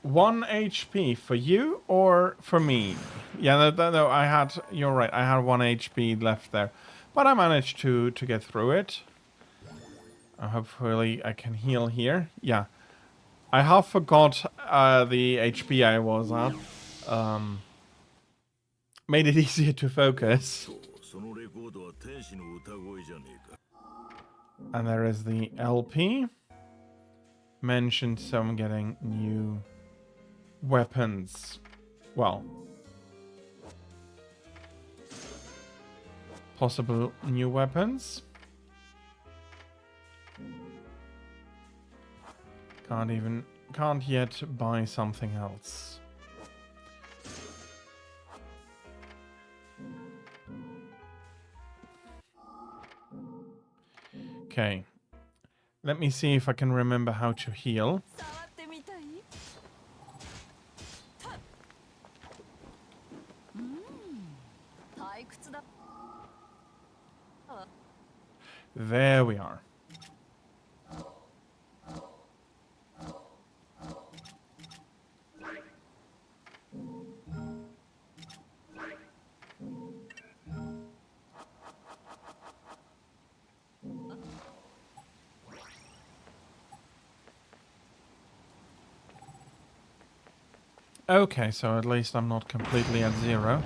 1 HP for you or for me? Yeah, no, I had... You're right, I had 1 HP left there. But I managed to get through it. Hopefully I can heal here. Yeah. I half forgot the HP I was at. Made it easier to focus. And there is the LP. Mentioned some getting new weapons. Well, possible new weapons. Can't yet buy something else. Okay. Let me see if I can remember how to heal. There we are. Okay, so at least I'm not completely at 0.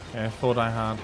Okay, I thought I had.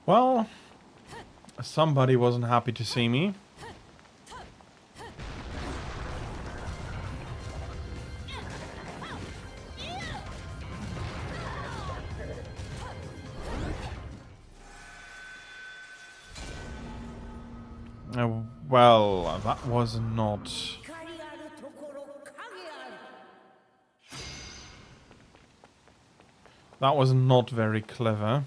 Well, somebody wasn't happy to see me. Well, that was not... That was not very clever.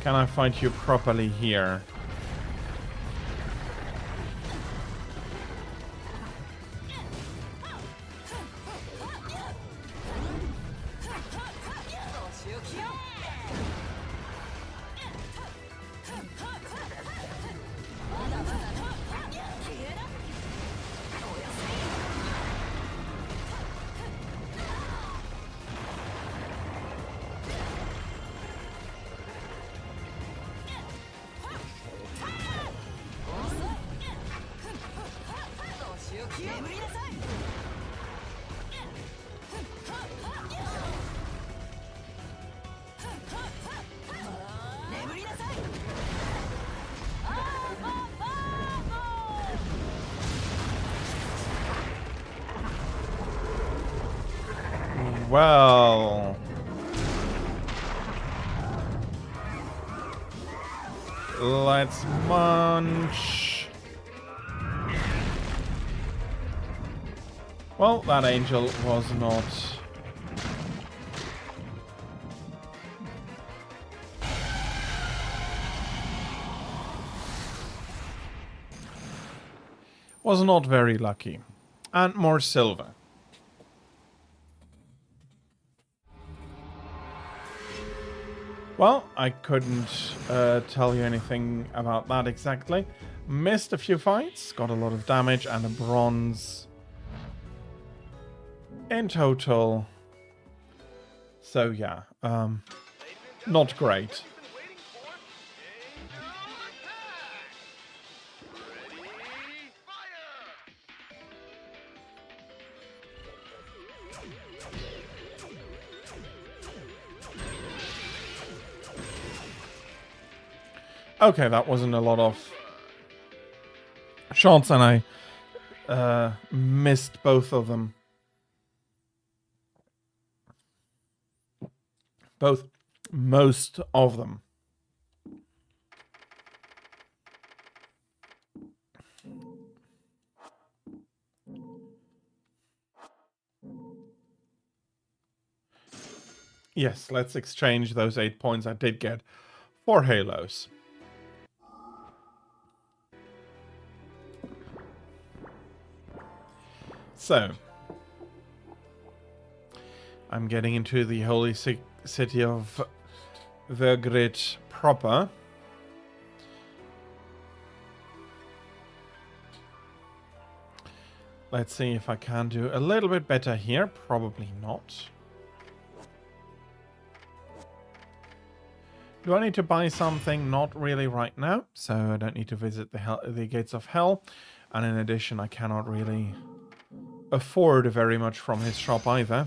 Can I fight you properly here? Well, let's munch. Well, that angel was not... was not very lucky. And more silver. Well, I couldn't tell you anything about that exactly. Missed a few fights, got a lot of damage and a bronze in total. So yeah, not great. Okay, that wasn't a lot of shots, and I missed both of them. Most of them. Yes, let's exchange those 8 points I did get for Halos. So, I'm getting into the holy city of Vergrit proper. Let's see if I can do a little bit better here. Probably not. Do I need to buy something? Not really right now. So I don't need to visit the Gates of Hell. And in addition, I cannot really afford very much from his shop either.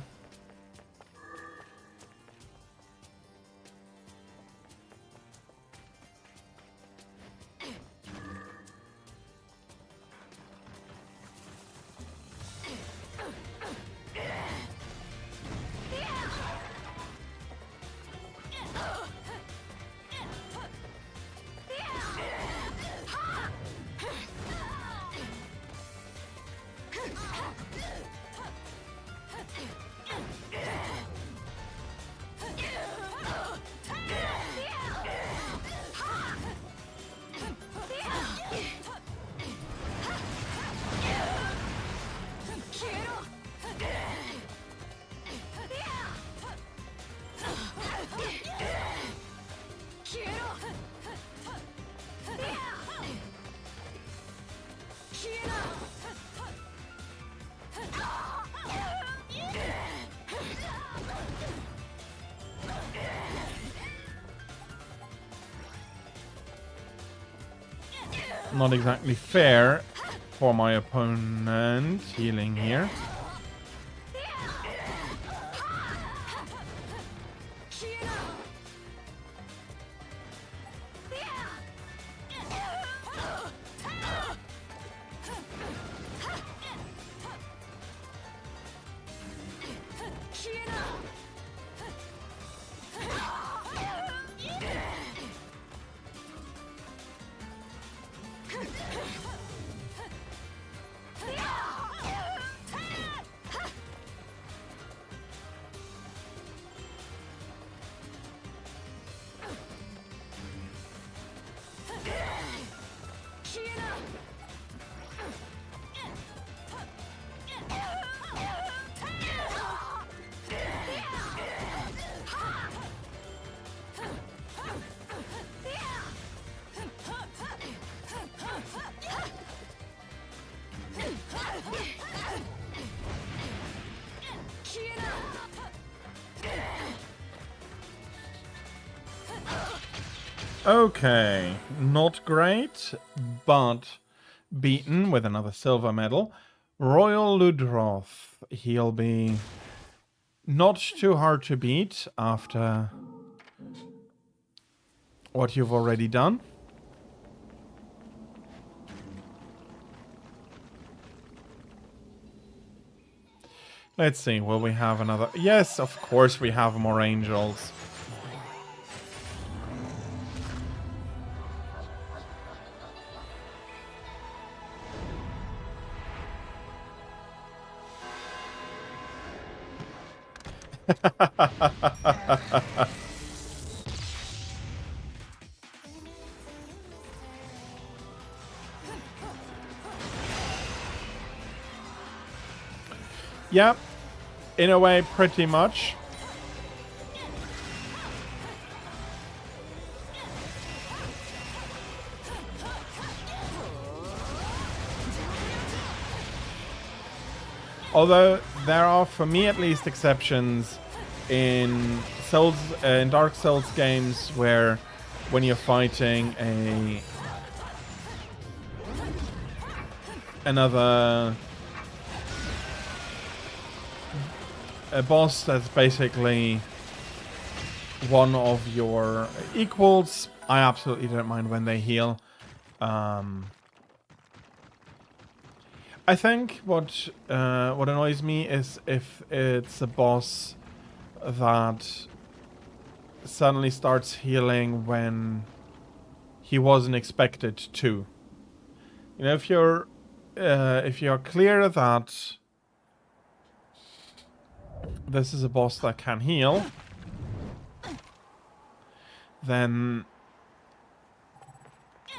Not exactly fair for my opponent healing here. Okay, not great, but beaten with another silver medal. Royal Ludroth, he'll be not too hard to beat after what you've already done. Let's see, will we have another? Yes, of course we have more angels. Yeah, in a way, pretty much. Although there are, for me at least, exceptions in Souls, in Dark Souls games where when you're fighting a boss that's basically one of your equals, I absolutely don't mind when they heal. I think what annoys me is if it's a boss that suddenly starts healing when he wasn't expected to. You know, if you're clear that this is a boss that can heal, then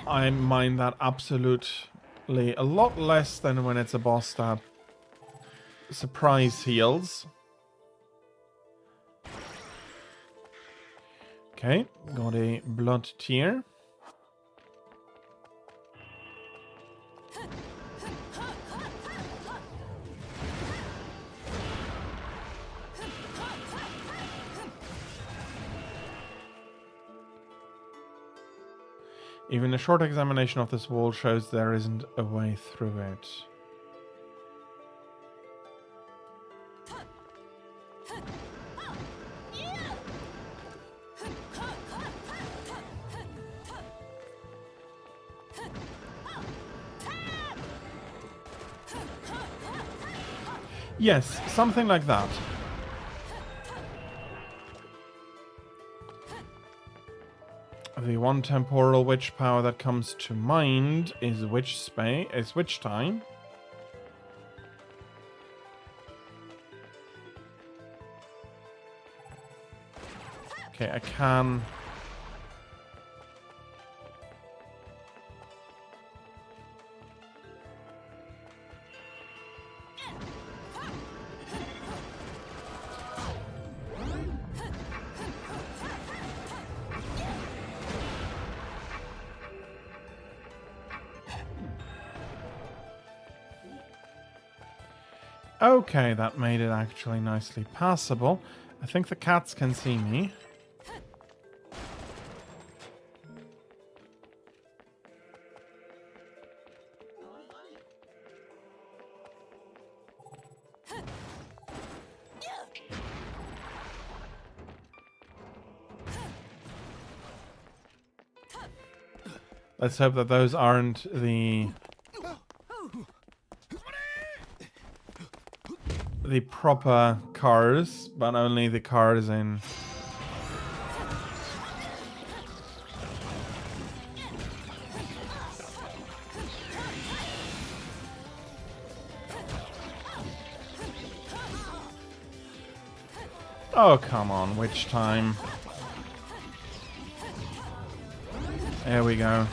I mind that absolutely a lot less than when it's a boss that surprise heals. Okay, got a blood tear. Even a short examination of this wall shows there isn't a way through it. Yes, something like that. The one temporal witch power that comes to mind is witch time. Okay, I can. Okay, that made it actually nicely passable. I think the cats can see me. Let's hope that those aren't the proper cars, but only the cars in... Oh, come on, witch time. There we go.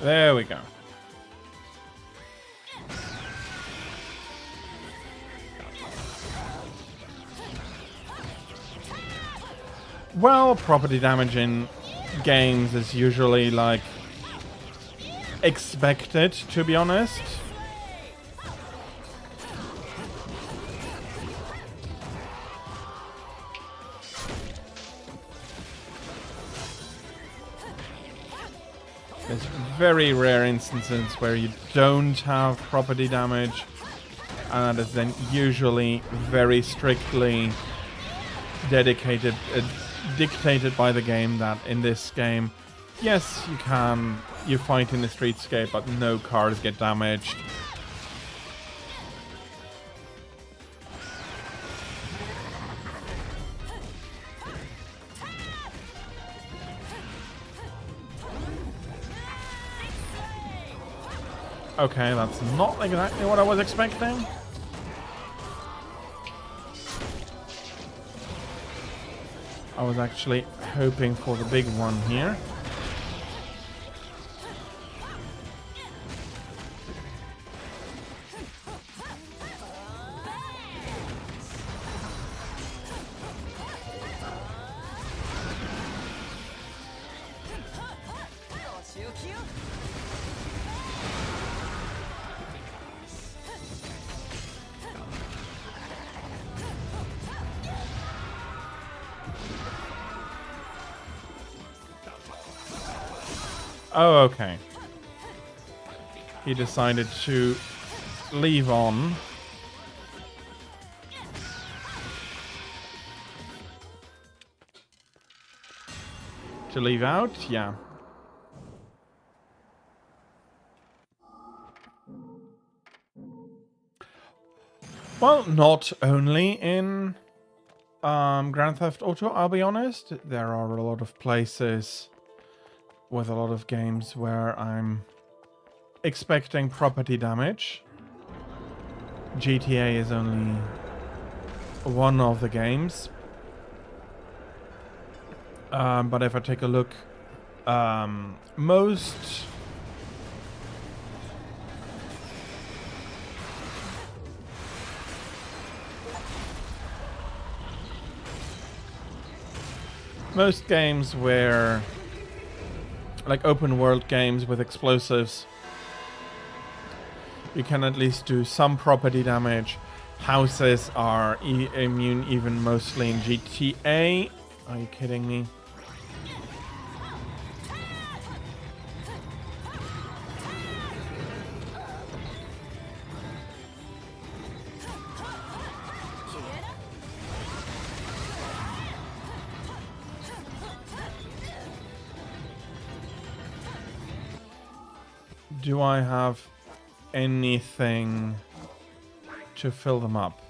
There we go. Well, property damage in games is usually, like, expected, to be honest. There's very rare instances where you don't have property damage, and that is then usually very strictly dictated by the game. That in this game, yes, you fight in the streetscape, but no cars get damaged. Okay, that's not exactly what I was expecting. I was actually hoping for the big one here. Oh, okay. He decided to leave on. To leave out? Yeah. Well, not only in Grand Theft Auto, I'll be honest. There are a lot of places with a lot of games where I'm expecting property damage. GTA is only one of the games. But if I take a look, most games where, like open world games with explosives, you can at least do some property damage. Houses are immune even mostly in GTA. Are you kidding me? Do I have anything to fill them up?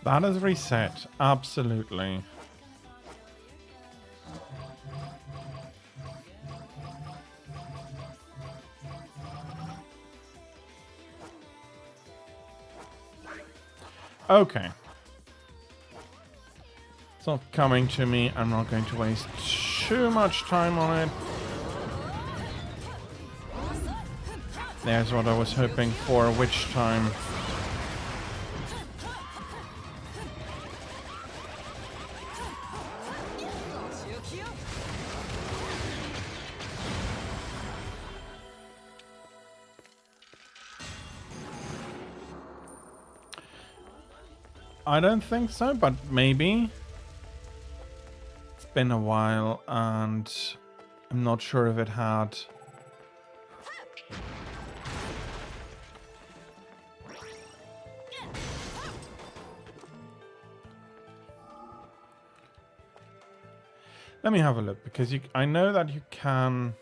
That is reset, absolutely. Okay. It's not coming to me. I'm not going to waste too much time on it. There's what I was hoping for, which time. I don't think so, but maybe. It's been a while and I'm not sure if it had. Let me have a look, because I know that you can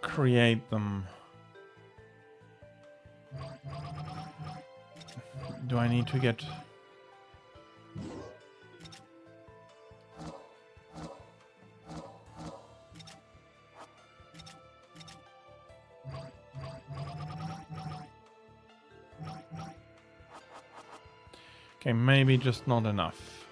create them. Do I need to get... Okay, maybe just not enough.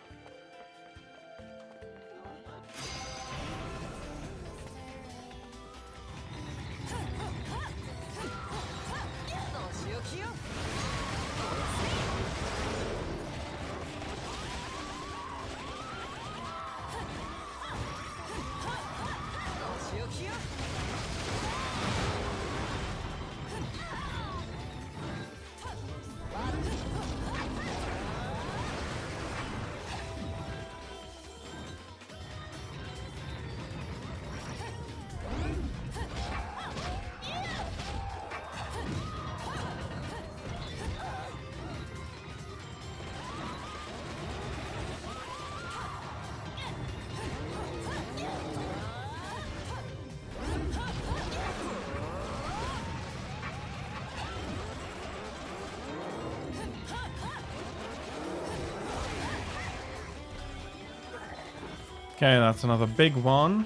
Okay, that's another big one.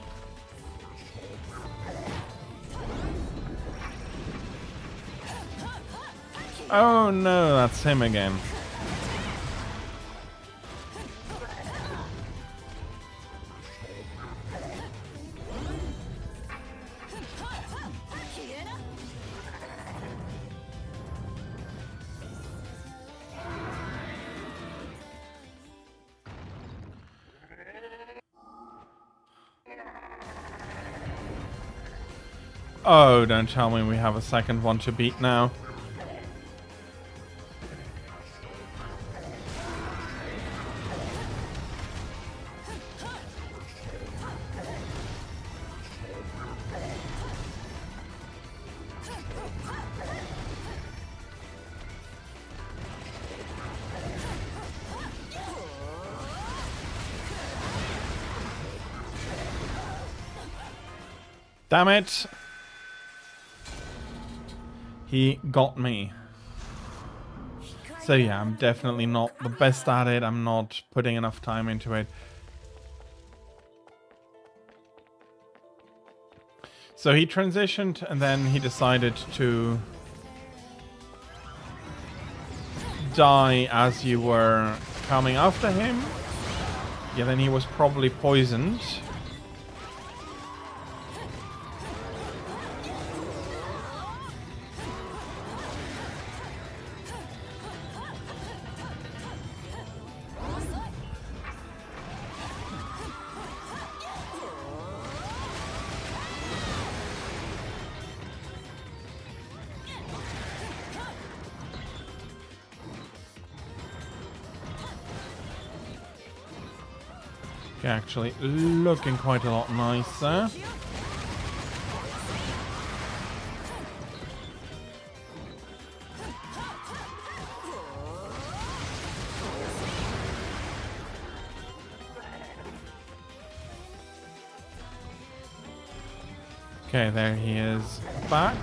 Oh no, that's him again. Oh, don't tell me we have a second one to beat now. Damn it! He got me. So yeah, I'm definitely not the best at it. I'm not putting enough time into it. So he transitioned and then he decided to die as you were coming after him. Yeah, then he was probably poisoned. Okay, actually looking quite a lot nicer. Okay, there he is back.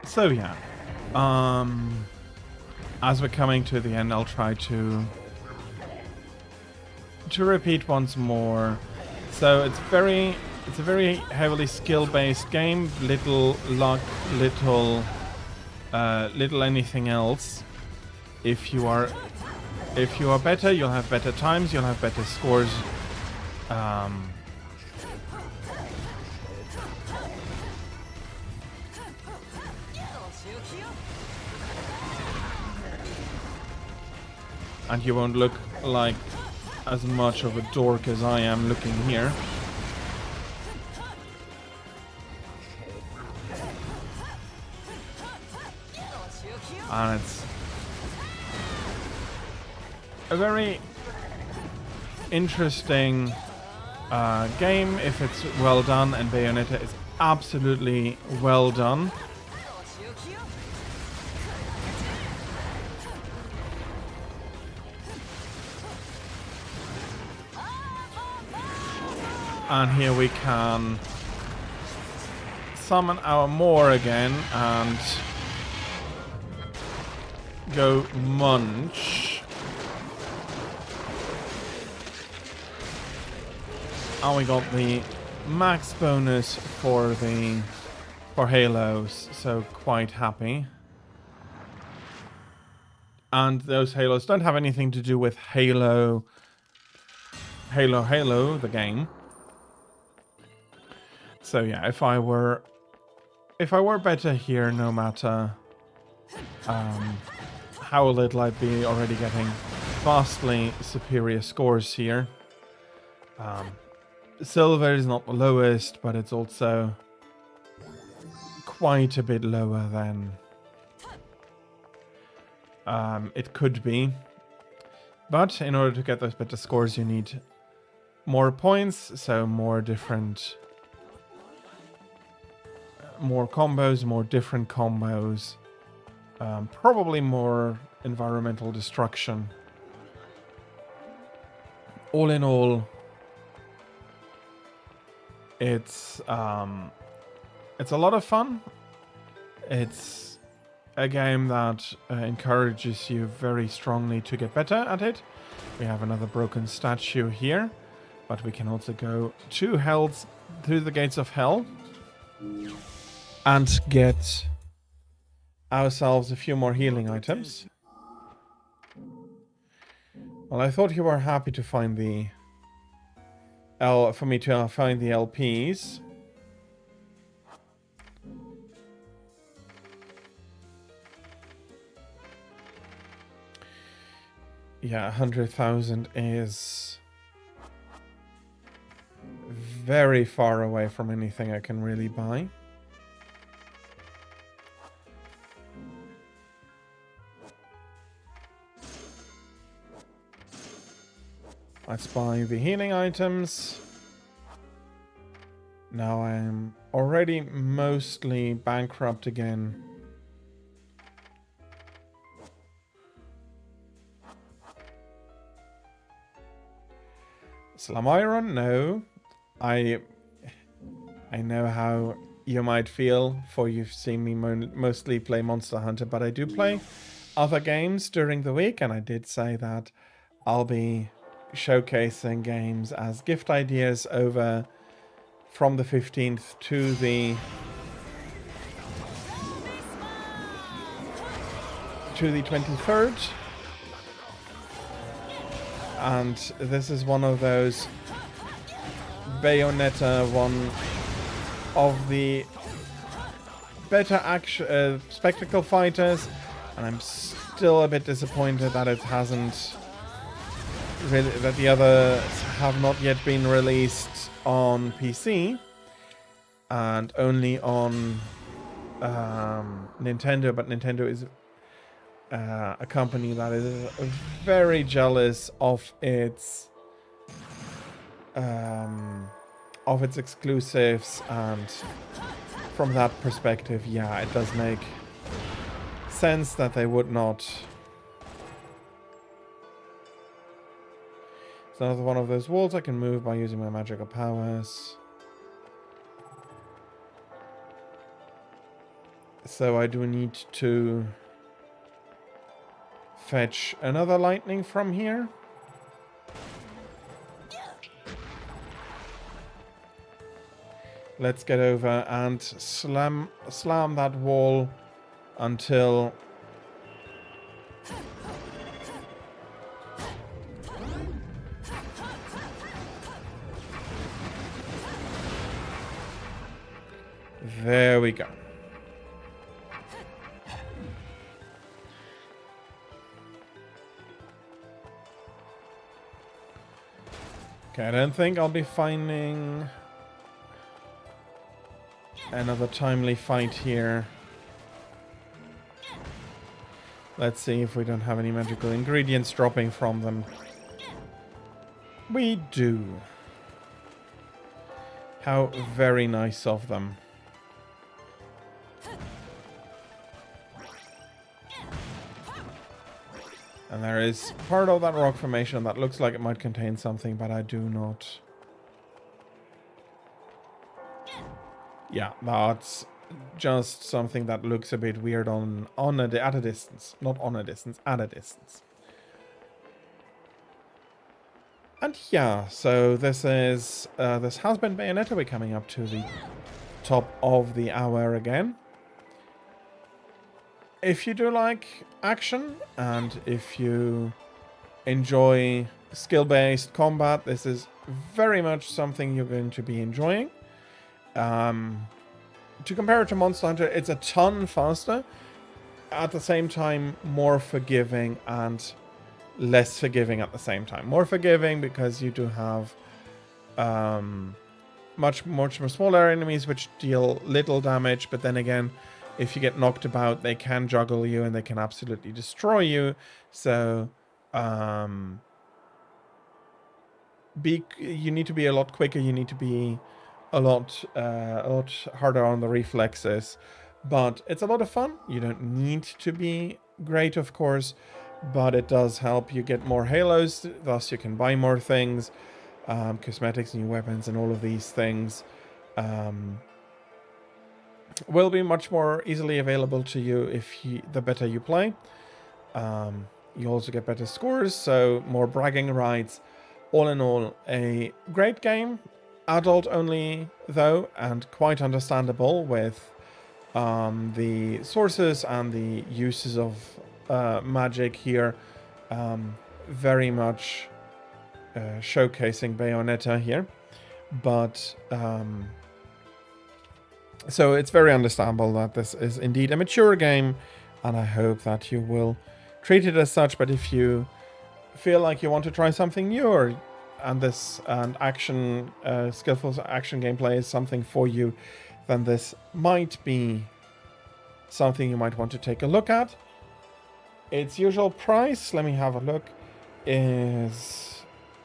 So yeah, as we're coming to the end, I'll try to repeat once more. So it's a very heavily skill-based game. Little luck, little anything else. If you are better, you'll have better times. You'll have better scores. And you won't look like as much of a dork as I am looking here. And it's a very interesting game if it's well done, and Bayonetta is absolutely well done. And here we can summon our Moor again and go munch. And we got the max bonus for Halos, so quite happy. And those Halos don't have anything to do with Halo, the game. So yeah, if I were better here, no matter how little, I'd be already getting vastly superior scores here. Silver is not the lowest, but it's also quite a bit lower than it could be. But in order to get those better scores, you need more points, so more different... more combos, more different combos, probably more environmental destruction. All in all, It's a lot of fun. It's a game that encourages you very strongly to get better at it. We have another broken statue here, but we can also go to the gates of hell and get ourselves a few more healing items. Well, I thought you were happy to find for me to find the LPs. Yeah, 100,000 is very far away from anything I can really buy. Let's buy the healing items. Now I'm already mostly bankrupt again. Slum Iron? No. I know how you might feel, for you've seen me mostly play Monster Hunter, but I do play other games during the week, and I did say that I'll be showcasing games as gift ideas over from the 15th to the 23rd. And this is one of those Bayonetta, one of the better action spectacle fighters, and I'm still a bit disappointed that it hasn't really, that the others have not yet been released on PC and only on Nintendo, but Nintendo is a company that is very jealous of its exclusives, and from that perspective, yeah, it does make sense that they would not. It's another one of those walls I can move by using my magical powers. So I do need to fetch another lightning from here. Let's get over and slam that wall until there we go. Okay, I don't think I'll be finding another timely fight here. Let's see if we don't have any magical ingredients dropping from them. We do. How very nice of them. And there is part of that rock formation that looks like it might contain something, but I do not. Yeah, that's just something that looks a bit weird at a distance. Not on a distance, at a distance. And yeah, so this has been Bayonetta. We're coming up to the top of the hour again. If you do like action, and if you enjoy skill-based combat, this is very much something you're going to be enjoying. To compare it to Monster Hunter, it's a ton faster. At the same time, more forgiving and less forgiving at the same time. More forgiving because you do have much more smaller enemies which deal little damage, but then again, if you get knocked about, they can juggle you and they can absolutely destroy you. So you need to be a lot quicker. You need to be a lot harder on the reflexes. But it's a lot of fun. You don't need to be great, of course, but it does help you get more halos. Thus, you can buy more things, cosmetics, new weapons, and all of these things. will be much more easily available to you the better you play. You also get better scores, so more bragging rights. All in all, a great game. Adult only, though, and quite understandable with the sources and the uses of magic here. Very much showcasing Bayonetta here. But so it's very understandable that this is indeed a mature game, and I hope that you will treat it as such. But if you feel like you want to try something new, and action, skillful action gameplay is something for you, then this might be something you might want to take a look at. Its usual price, let me have a look, is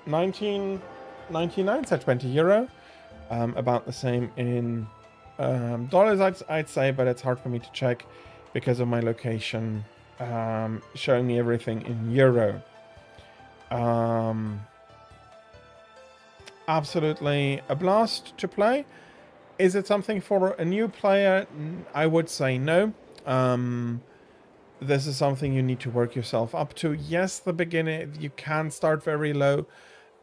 $19.99, so €20. About the same in dollars, I'd say, but it's hard for me to check because of my location showing me everything in euro. Absolutely a blast to play. Is it something for a new player? I would say no. This is something you need to work yourself up to. Yes, the beginning, you can start very low,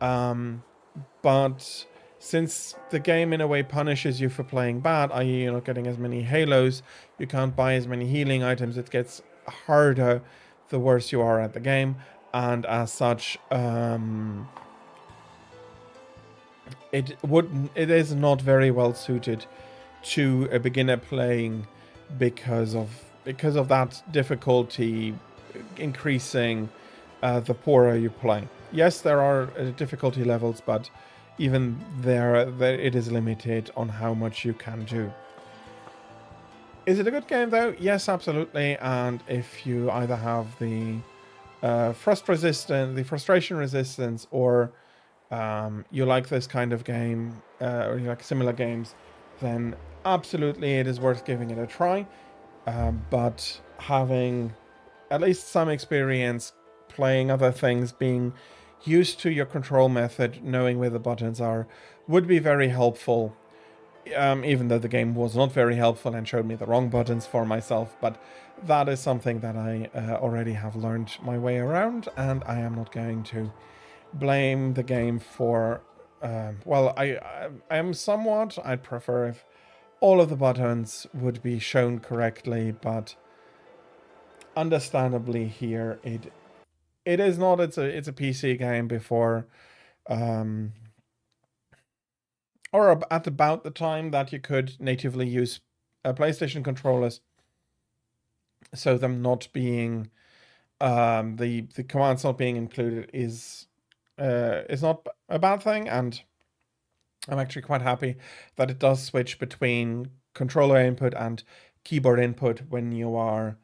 but since the game in a way punishes you for playing bad, i.e. you're not getting as many halos, you can't buy as many healing items, it gets harder the worse you are at the game, and as such, it is not very well suited to a beginner playing because of that difficulty increasing the poorer you play. Yes, there are difficulty levels, but even there it is limited on how much you can do. Is it a good game though? Yes, absolutely. And if you either have the frustration resistance, or you like this kind of game, or you like similar games, then absolutely it is worth giving it a try. But having at least some experience playing other things, being used to your control method, knowing where the buttons are, would be very helpful. Even though the game was not very helpful and showed me the wrong buttons for myself, but that is something that I already have learned my way around, and I am not going to blame the game for... well, I am somewhat... I'd prefer if all of the buttons would be shown correctly, but understandably here, it is not. It's a PC game before... or at about the time that you could natively use PlayStation controllers, so them not being the commands not being included is not a bad thing, and I'm actually quite happy that it does switch between controller input and keyboard input when you are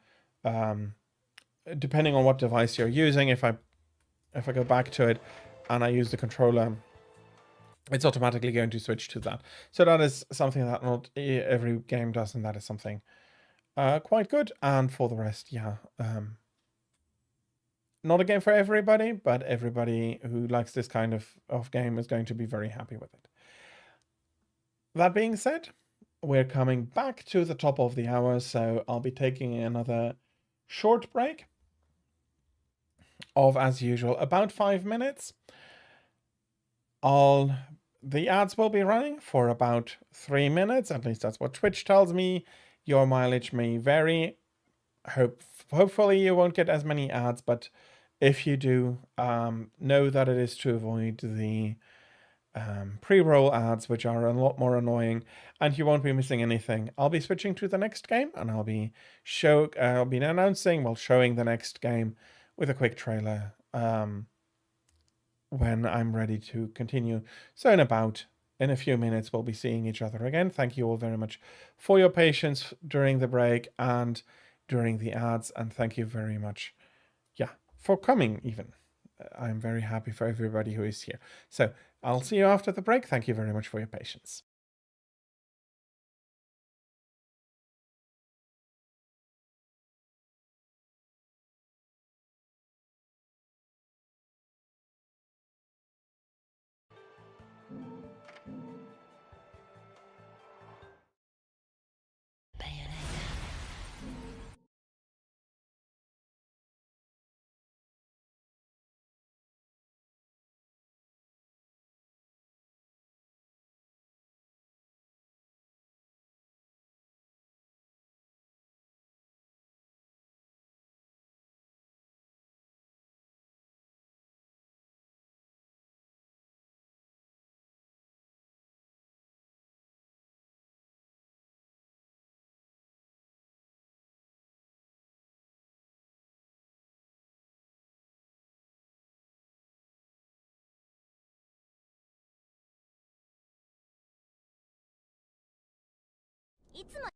depending on what device you're using. If I go back to it and I use the controller, it's automatically going to switch to that. So that is something that not every game does, and that is something quite good. And for the rest, yeah, not a game for everybody, but everybody who likes this kind of game is going to be very happy with it. That being said, we're coming back to the top of the hour, so I'll be taking another short break of, as usual, about 5 minutes. The ads will be running for about 3 minutes, at least that's what Twitch tells me. Your mileage may vary. Hopefully you won't get as many ads, but if you do, know that it is to avoid the pre-roll ads, which are a lot more annoying, and you won't be missing anything. I'll be switching to the next game, and I'll be announcing while showing the next game with a quick trailer when I'm ready to continue. So in a few minutes, we'll be seeing each other again. Thank you all very much for your patience during the break and during the ads, and thank you very much, for coming even. I'm very happy for everybody who is here. So I'll see you after the break. Thank you very much for your patience. いつも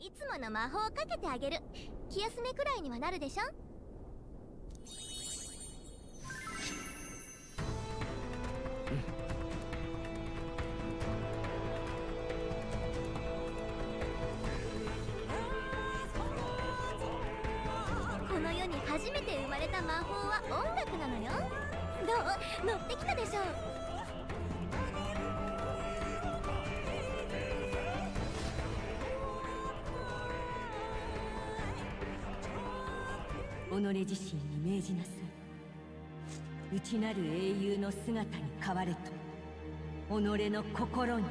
いつもの魔法をかけてあげる。気休めくらいにはなるでしょ。この世に初めて生まれた魔法は音楽なのよ。どう？乗ってきたでしょ。己自身に命じなさい。内なる英雄の姿に変われと、己の心にと。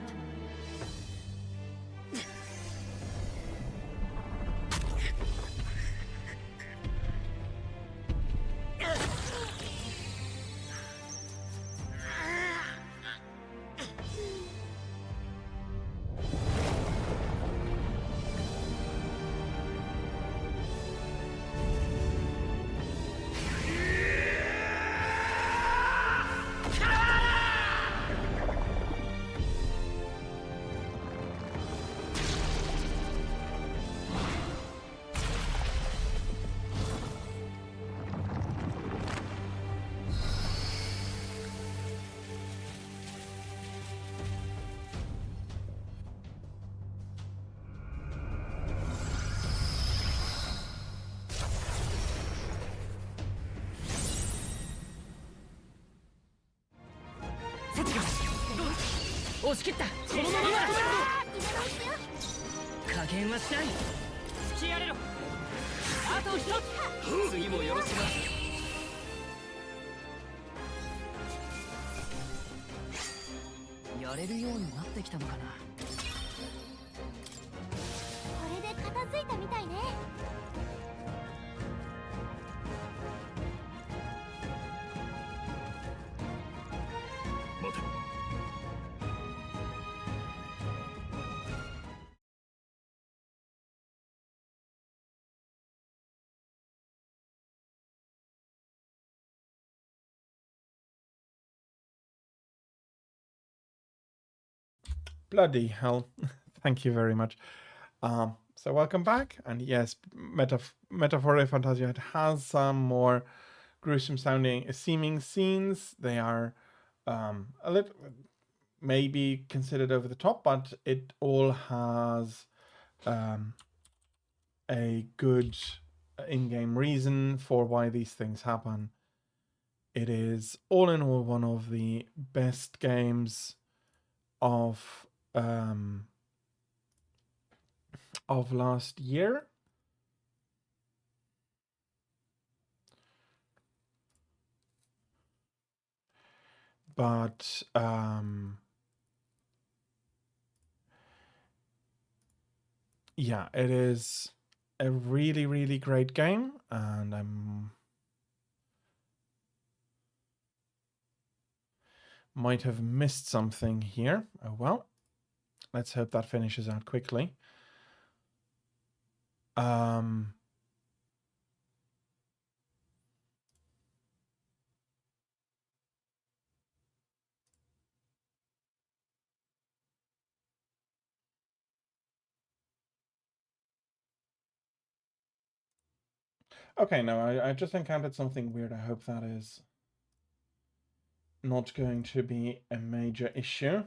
押し切った。このまま加減はしない。突きやれろ。あと一つ。次もよろしくな。やれるようになってきたのかな。これで片付いたみたいね。Bloody hell. Thank you very much. So welcome back. And yes, Metaphora Fantasia has some more gruesome seeming scenes. They are a little maybe considered over the top, but it all has a good in-game reason for why these things happen. It is all in all one of the best games of last year. But yeah, it is a really, really great game, and might have missed something here. Oh well. Let's hope that finishes out quickly. Okay, no, I just encountered something weird. I hope that is not going to be a major issue.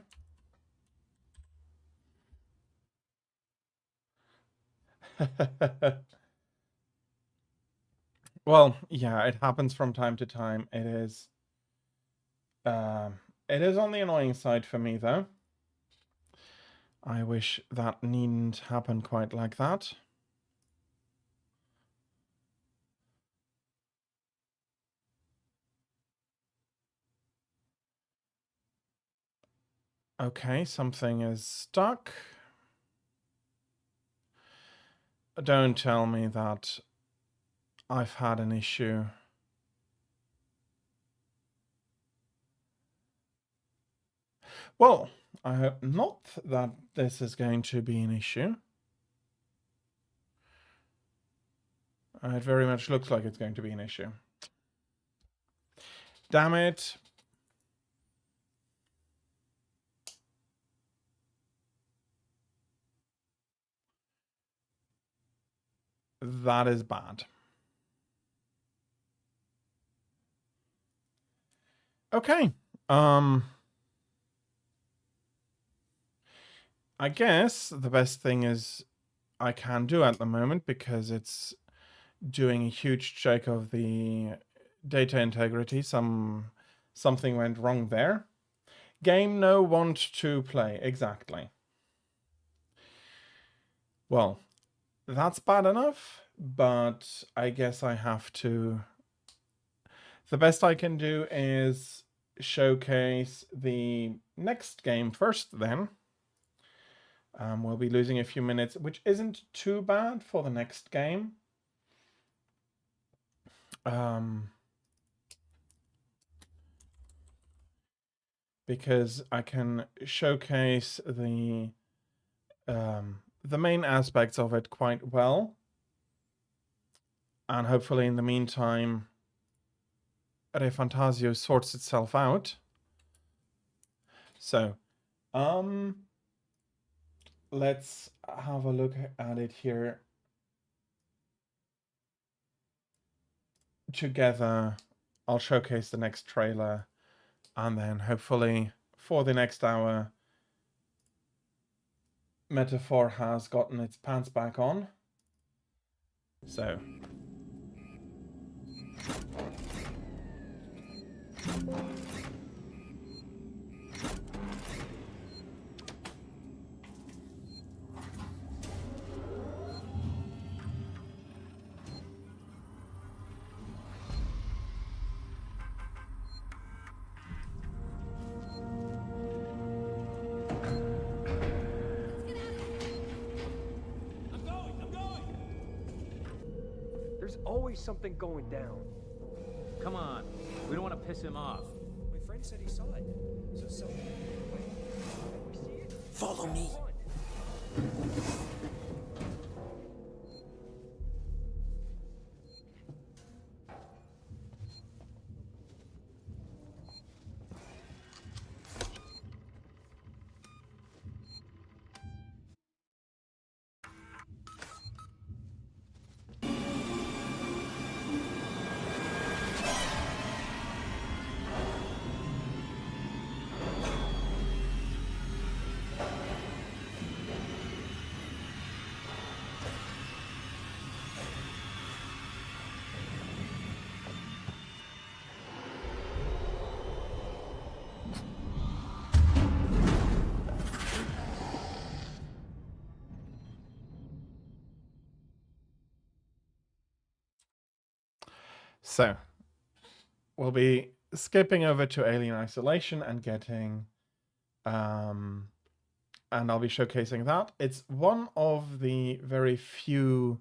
Well, yeah, it happens from time to time. It is on the annoying side for me, though. I wish that needn't happen quite like that. Okay, something is stuck. Don't tell me that I've had an issue. Well, I hope not that this is going to be an issue. It very much looks like it's going to be an issue. Damn it. That is bad. Okay. I guess the best thing is I can do at the moment, because it's doing a huge check of the data integrity. Something went wrong there. Game no want to play. Exactly. Well, that's bad enough, but I guess I have to... The best I can do is showcase the next game first, then. We'll be losing a few minutes, which isn't too bad for the next game. Because I can showcase the main aspects of it quite well. And hopefully in the meantime, ReFantasio sorts itself out. So, let's have a look at it here together. I'll showcase the next trailer, and then hopefully for the next hour, Metaphor has gotten its pants back on. So. There's always something going down. Come on, we don't want to piss him off. My friend said he saw it. So something. Follow me. So, we'll be skipping over to Alien Isolation and getting... and I'll be showcasing that. It's one of the very few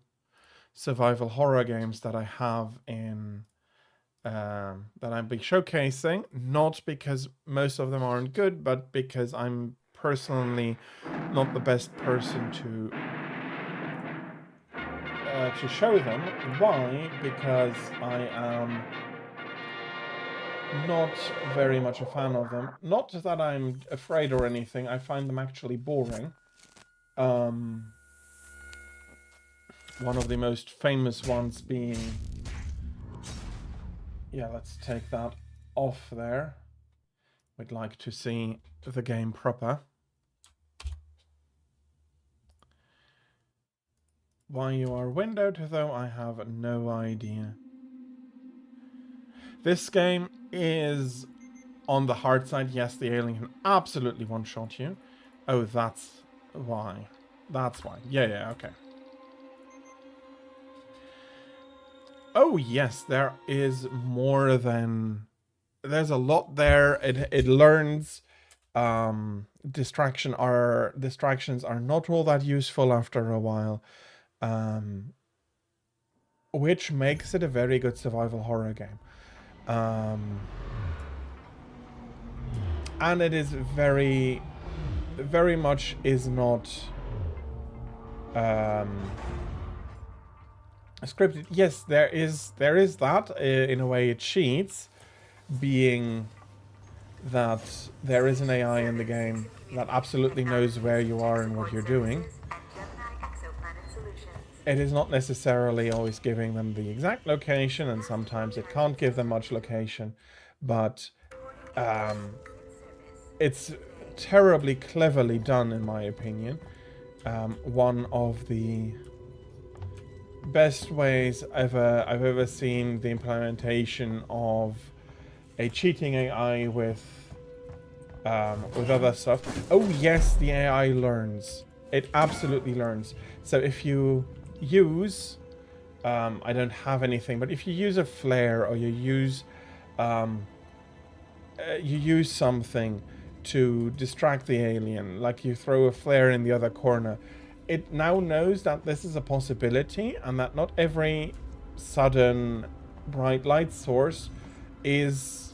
survival horror games that I have in... that I'll be showcasing, not because most of them aren't good, but because I'm personally not the best person to show them. Why? Because I am not very much a fan of them. Not that I'm afraid or anything, I find them actually boring. One of the most famous ones being... Yeah, let's take that off there. We'd like to see the game proper. Why you are windowed, though, I have no idea. This game is on the hard side. Yes, the alien can absolutely one-shot you. Oh, that's why. That's why. Yeah, okay. Oh, yes, there is more than... There's a lot there. It learns. Distractions are not all that useful after a while. Which makes it a very good survival horror game. And it is very much is not scripted. Yes, there is that. In a way, it cheats, being that there is an AI in the game that absolutely knows where you are and what you're doing. It is not necessarily always giving them the exact location, and sometimes it can't give them much location, but it's terribly cleverly done, in my opinion. One of the best ways I've ever seen the implementation of a cheating AI with other stuff. Oh yes, the AI learns. It absolutely learns. So if you use, I don't have anything, but if you use a flare or you use something to distract the alien, like you throw a flare in the other corner, it now knows that this is a possibility and that not every sudden bright light source is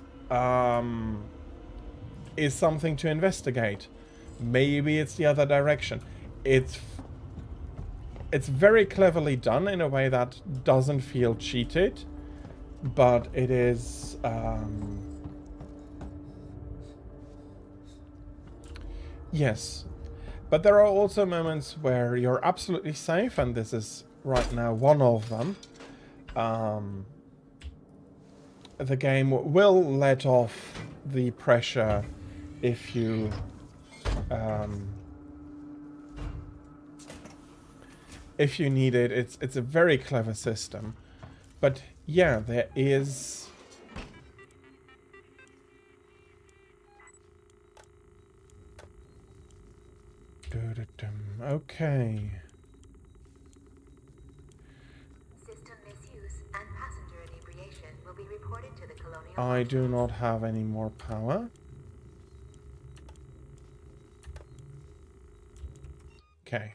something to investigate. Maybe it's the other direction. It's very cleverly done in a way that doesn't feel cheated, but it is yes. But there are also moments where you're absolutely safe, and this is right now one of them. The game will let off the pressure if you need it. It's a very clever system. But yeah, there is... Okay. System misuse and passenger inebriation will be reported to the Colonial... I do not have any more power. Okay.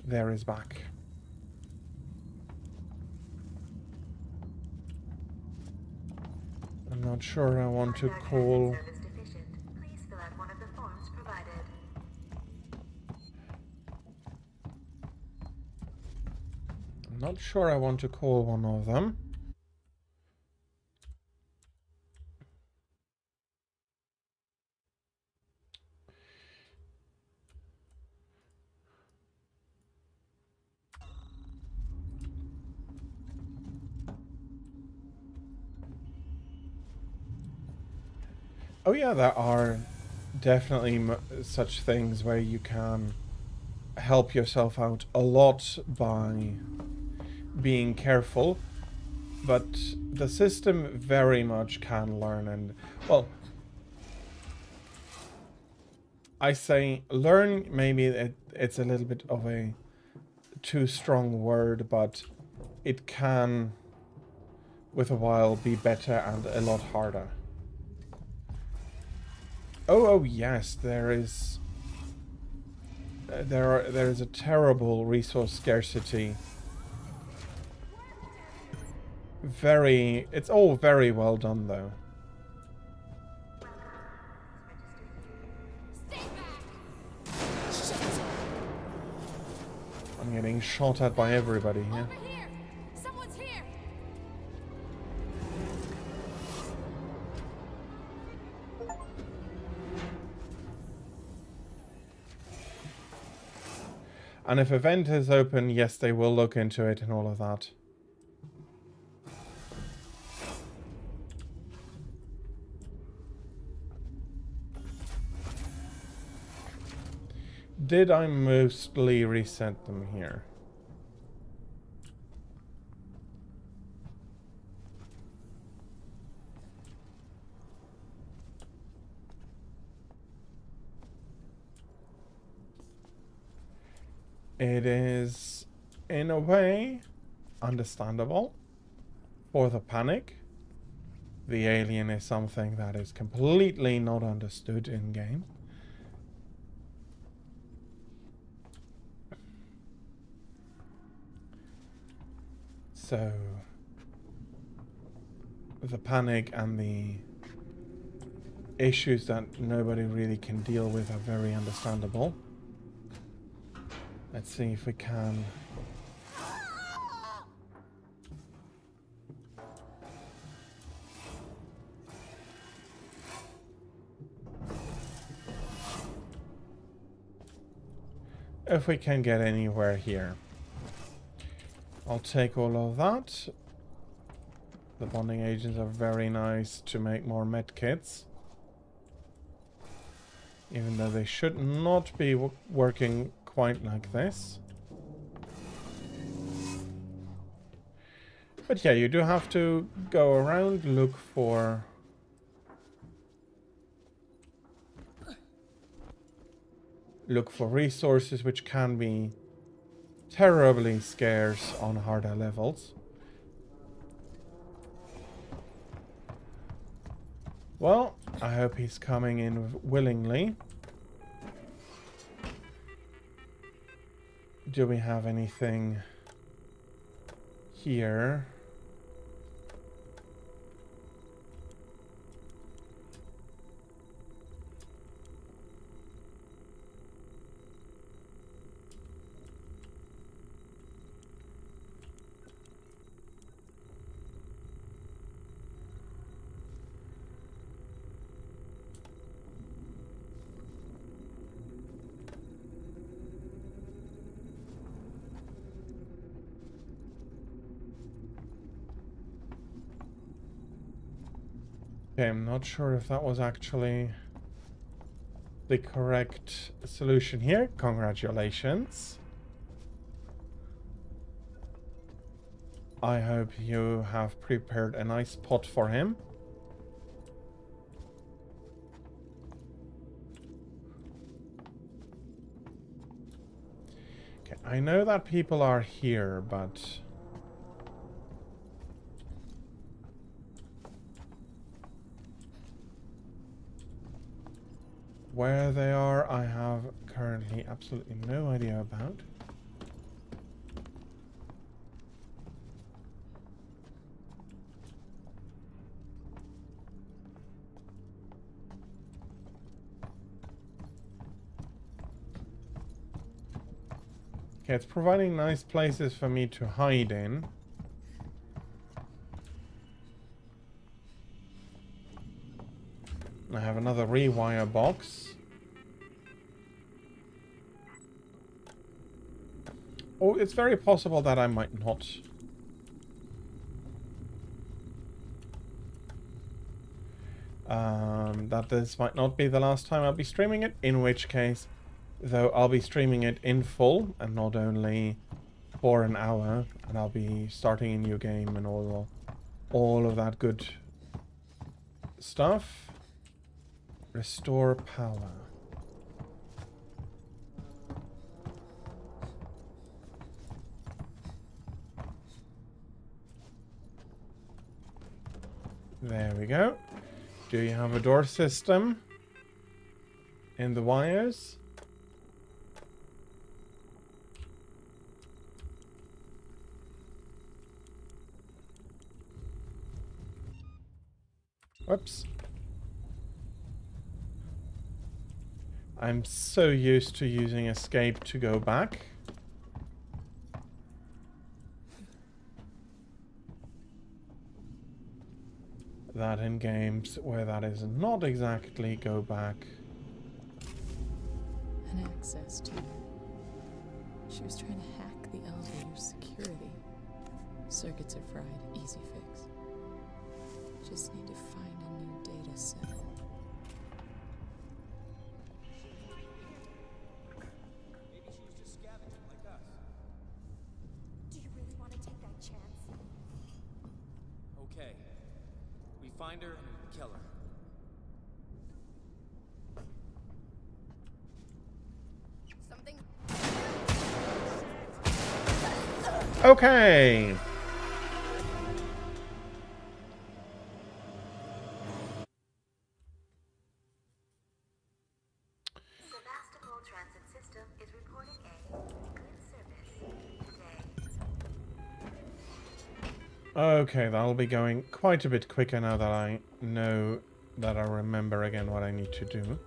There is back. I'm not sure I want to call... Please fill out one of the forms provided. I'm not sure I want to call one of them. Oh yeah, there are definitely such things where you can help yourself out a lot by being careful, but the system very much can learn, and well, I say learn, maybe it's a little bit of a too strong word, but it can, with a while, be better and a lot harder. Oh yes, there is a terrible resource scarcity. It's all very well done though. I'm getting shot at by everybody here. Someone's here. And if event is open, yes, they will look into it and all of that. Did I mostly reset them here? It is, in a way, understandable for the panic. The alien is something that is completely not understood in-game. So, the panic and the issues that nobody really can deal with are very understandable. Let's see if we can... if we can get anywhere here. I'll take all of that. The bonding agents are very nice to make more medkits. Even though they should not be working quite like this. But yeah, you do have to go around, look for... resources, which can be terribly scarce on harder levels. Well, I hope he's coming in willingly. Do we have anything here? Okay, I'm not sure if that was actually the correct solution here. Congratulations. I hope you have prepared a nice pot for him. Okay, I know that people are here, but... where they are, I have currently absolutely no idea about. Okay, it's providing nice places for me to hide in. I have another rewire box. Oh, it's very possible that I might not. That this might not be the last time I'll be streaming it, in which case, though, I'll be streaming it in full and not only for an hour, and I'll be starting a new game and all of that good stuff. Restore power. There we go. Do you have a door system in the wires? Whoops. I'm so used to using escape to go back. That in games where that is not exactly go back. An access to. She was trying to hack the elevator's security. Circuits are fried, easy fix. Just need to find a new data set. Do you really want to take that chance? Okay. We find her and we kill her. Something. Okay. Sebastopol Transit System is reporting a good service today. Okay, that'll be going quite a bit quicker now that I know that I remember again what I need to do.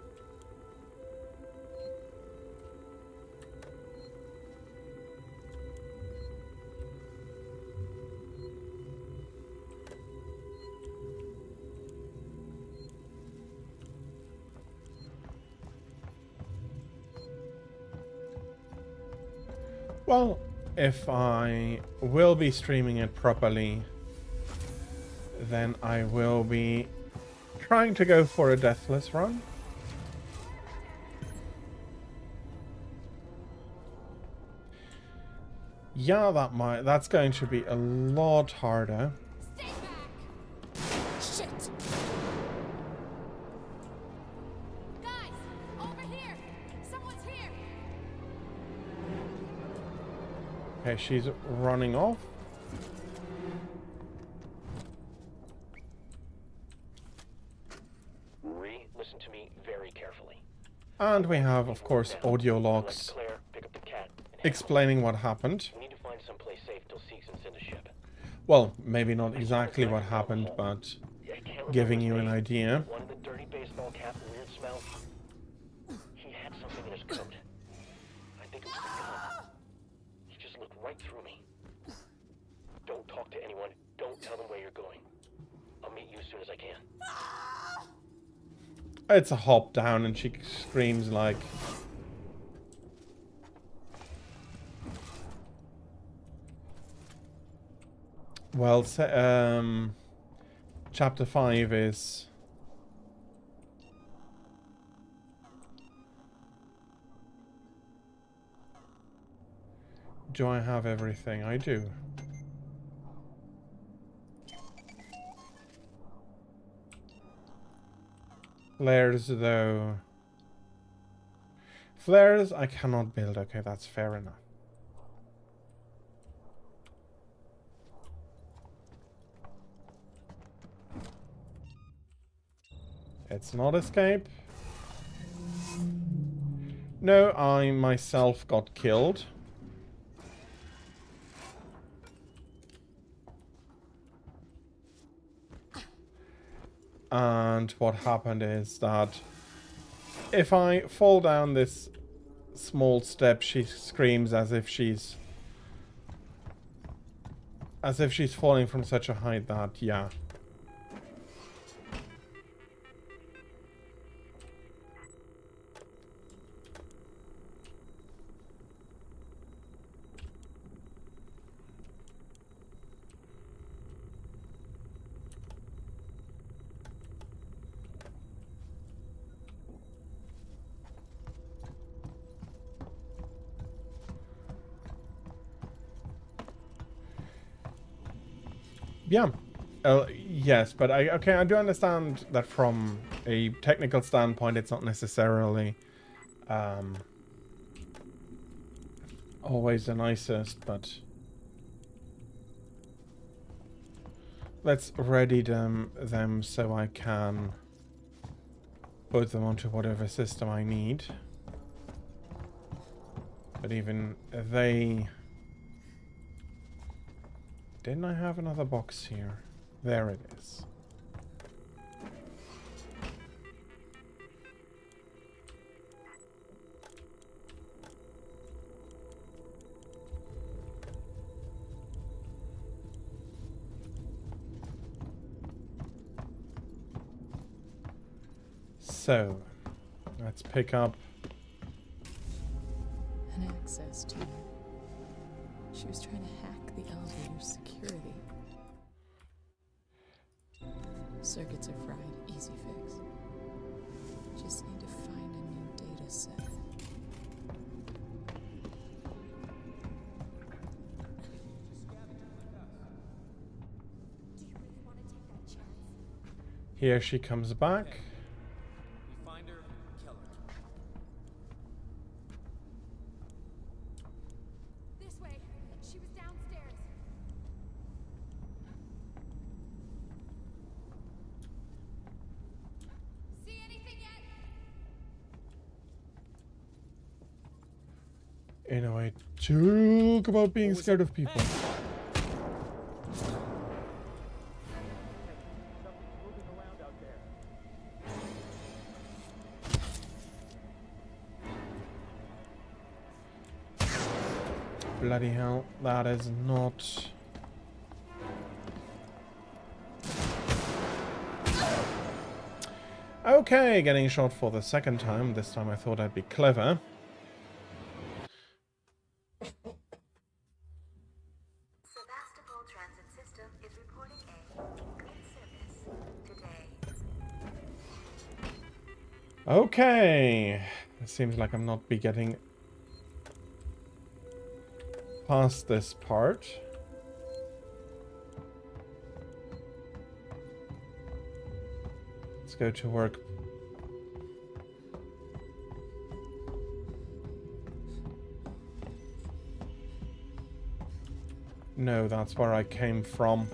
Well, if I will be streaming it properly, then I will be trying to go for a deathless run. Yeah, that's going to be a lot harder. Shit! Guys, over here! Someone's here! Okay, she's running off. Listen to me very carefully. And we have, of course, audio logs Claire, pick up the cat. explaining what happened. We need to find someplace safe till Seegson send a ship. Well, maybe not exactly what happened, but giving you an idea. One of the dirty baseball cap, weird smell. He had something in his coat. I think it was a gun. He just looked right through me. Don't talk to anyone. Don't tell them where you're going. I'll meet you as soon as I can. It's a hop down and she screams like... Well, chapter 5 is... Do I have everything? I do. Flares, though. Flares I cannot build. Okay, that's fair enough. It's not escape. No, I myself got killed. And what happened is that if I fall down this small step, she screams as if she's falling from such a height that, yeah. Yeah. Yes, but I do understand that from a technical standpoint, it's not necessarily always the nicest, but let's ready them so I can put them onto whatever system I need. But even they... Didn't I have another box here? There it is. So, let's pick up An access to. She was trying to hack the elevator's security. Circuits are fried, easy fix. Just need to find a new data set. Here she comes back. We find her, kill her. This way. She was downstairs. See anything yet? In a way, talk about being scared of people. Bloody hell, that is not... Okay, getting shot for the second time. This time I thought I'd be clever. Sebastopol Transit System is reporting a good service today. Okay. It seems like I'm not be getting past this part. Let's go to work. No, that's where I came from.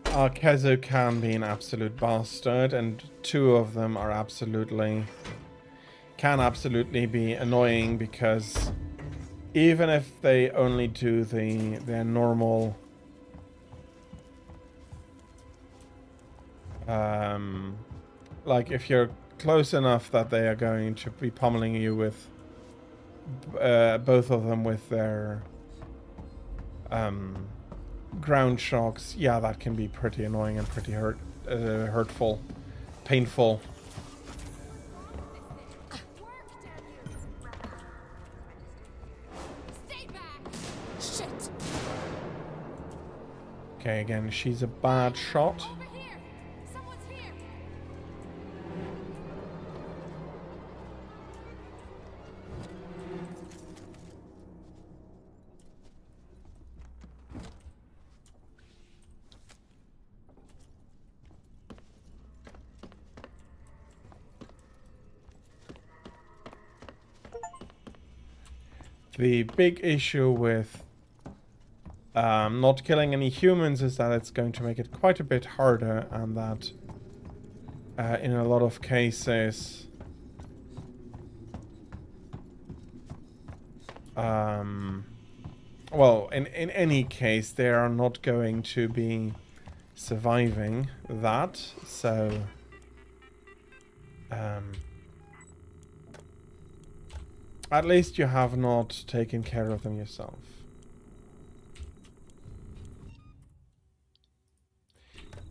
Kezo can be an absolute bastard, and two of them are can absolutely be annoying, because even if they only do their normal like if you're close enough that they are going to be pummeling you with both of them with their ground shocks, yeah, that can be pretty annoying and pretty hurtful, painful. Okay, again, she's a bad shot. The big issue with not killing any humans is that it's going to make it quite a bit harder, and that in a lot of cases well, in any case, they are not going to be surviving that, so at least you have not taken care of them yourself.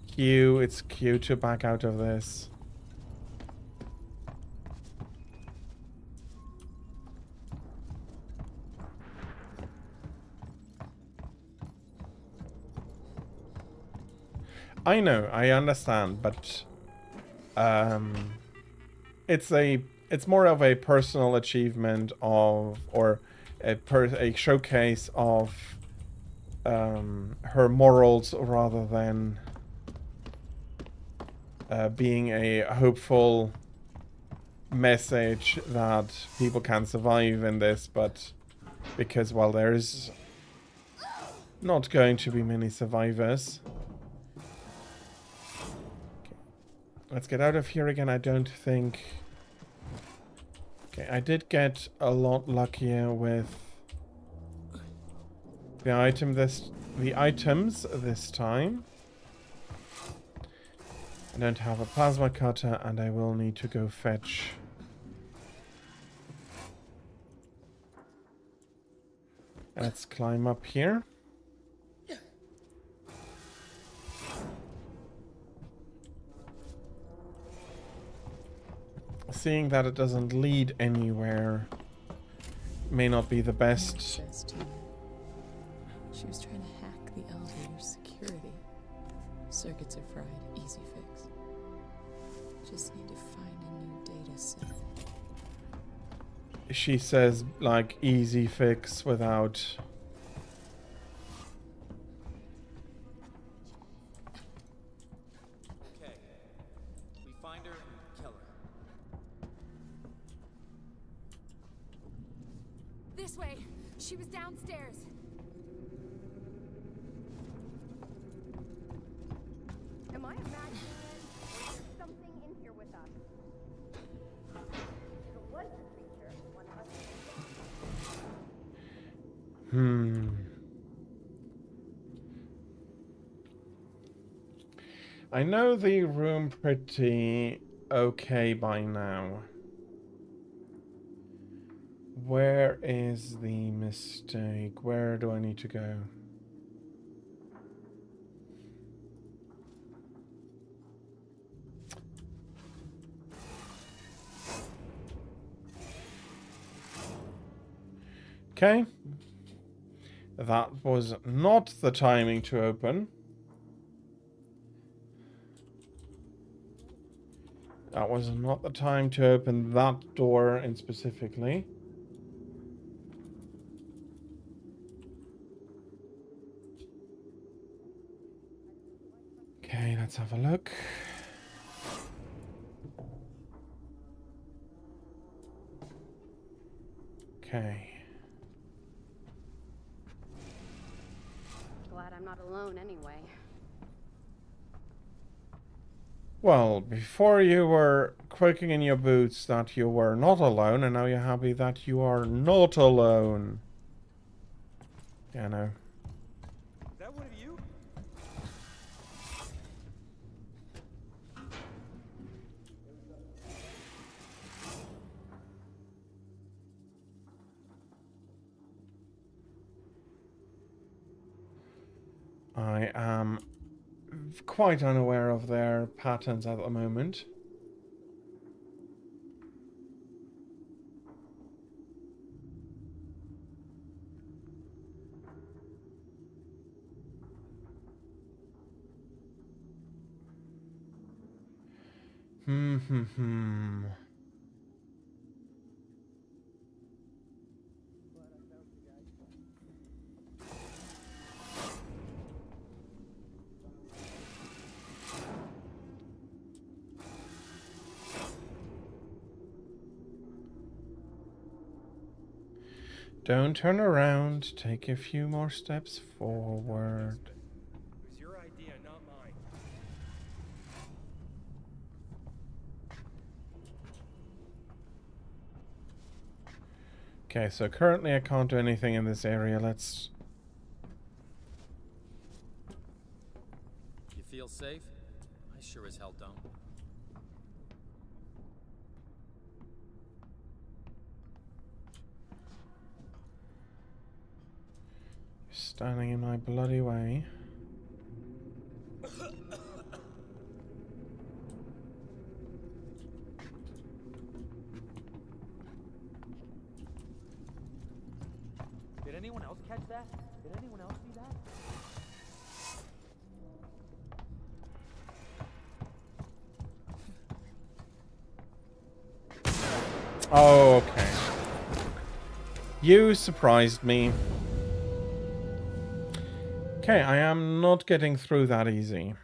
Q, it's Q to back out of this. I know, I understand, but it's more of a personal achievement of, or a showcase of her morals, rather than being a hopeful message that people can survive in this. But Because, well, there's not going to be many survivors. Okay. Let's get out of here again. I don't think... Okay, I did get a lot luckier with the items this time. I don't have a plasma cutter, and I will need to go fetch. Let's climb up here. Seeing that it doesn't lead anywhere may not be the best. She was trying to hack the elevator's security. Circuits are fried, easy fix. Just need to find a new data set. She says, like, easy fix without... Okay. We find her and kill her. This way. She was downstairs. Am I imagining it? Or is there something in here with us? If it was the creature, one of us. I know the room pretty okay by now. Where is the mistake? Where do I need to go? Okay. That was not the timing to open. That was not the time to open that door in specifically. Okay, let's have a look. Okay. Glad I'm not alone anyway. Well, before you were quaking in your boots that you were not alone, and now you're happy that you are not alone. Yeah, no. Is that one of you? I am quite unaware of their patterns at the moment. Don't turn around. Take a few more steps forward. It was your idea, not mine. Okay, so currently I can't do anything in this area. Let's... You feel safe? I sure as hell don't. Standing in my bloody way. Did anyone else catch that? Did anyone else see that? Oh, okay. You surprised me. Okay, I am not getting through that easy.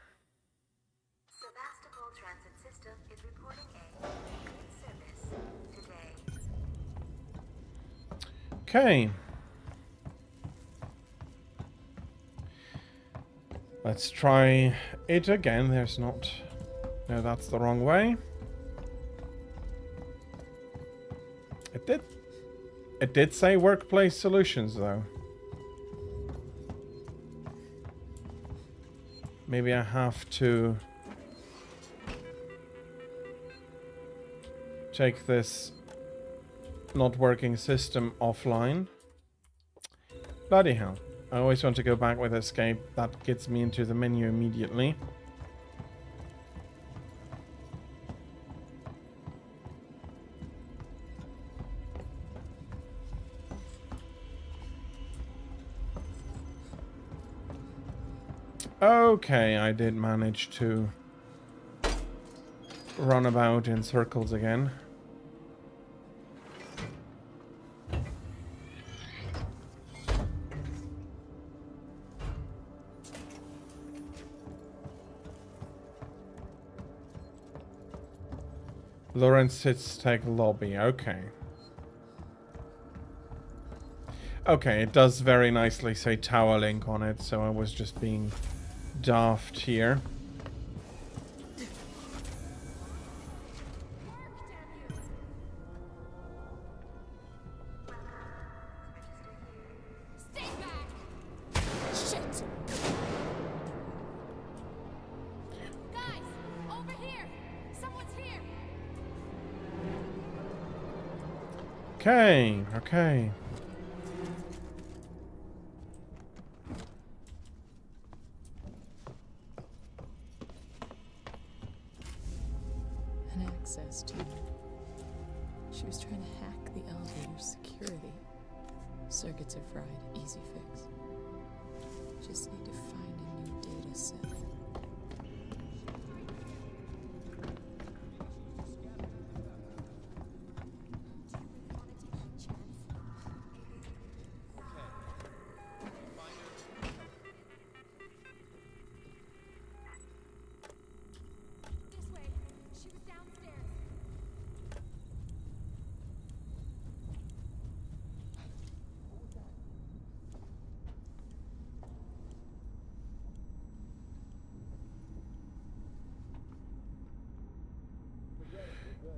Sebastopol Transit System is reporting a maintenance service today. Okay. Let's try it again. There's not... No, that's the wrong way. It did say workplace solutions, though. Maybe I have to take this not working system offline. Bloody hell. I always want to go back with escape. That gets me into the menu immediately. Okay, I did manage to run about in circles again. Lawrence Tech lobby, okay. Okay, it does very nicely say Tower Link on it, so I was just being daft here. Okay, okay. An access to... She was trying to hack the elevator's security. Circuits are fried. Easy fix. Just need to find a new data set.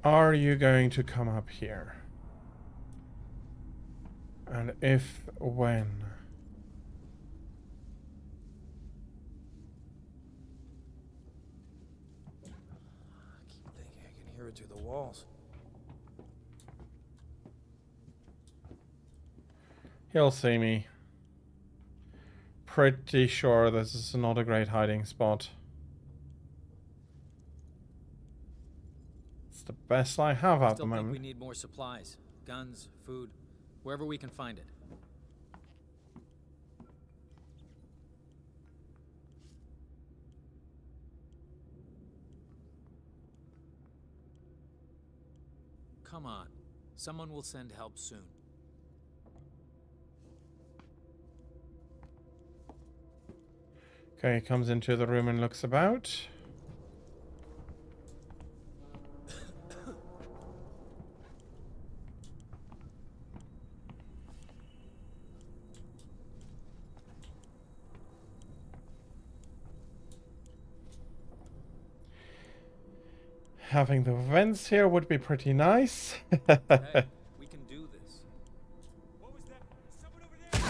Are you going to come up here? And if, when? I keep thinking I can hear it through the walls. He'll see me. Pretty sure this is not a great hiding spot. It's the best I have at the Still think moment. we need more supplies, guns, food, wherever we can find it. Come on, someone will send help soon. Okay, he comes into the room and looks about. Having the vents here would be pretty nice. Hey, we can do this. What was that? Someone over there!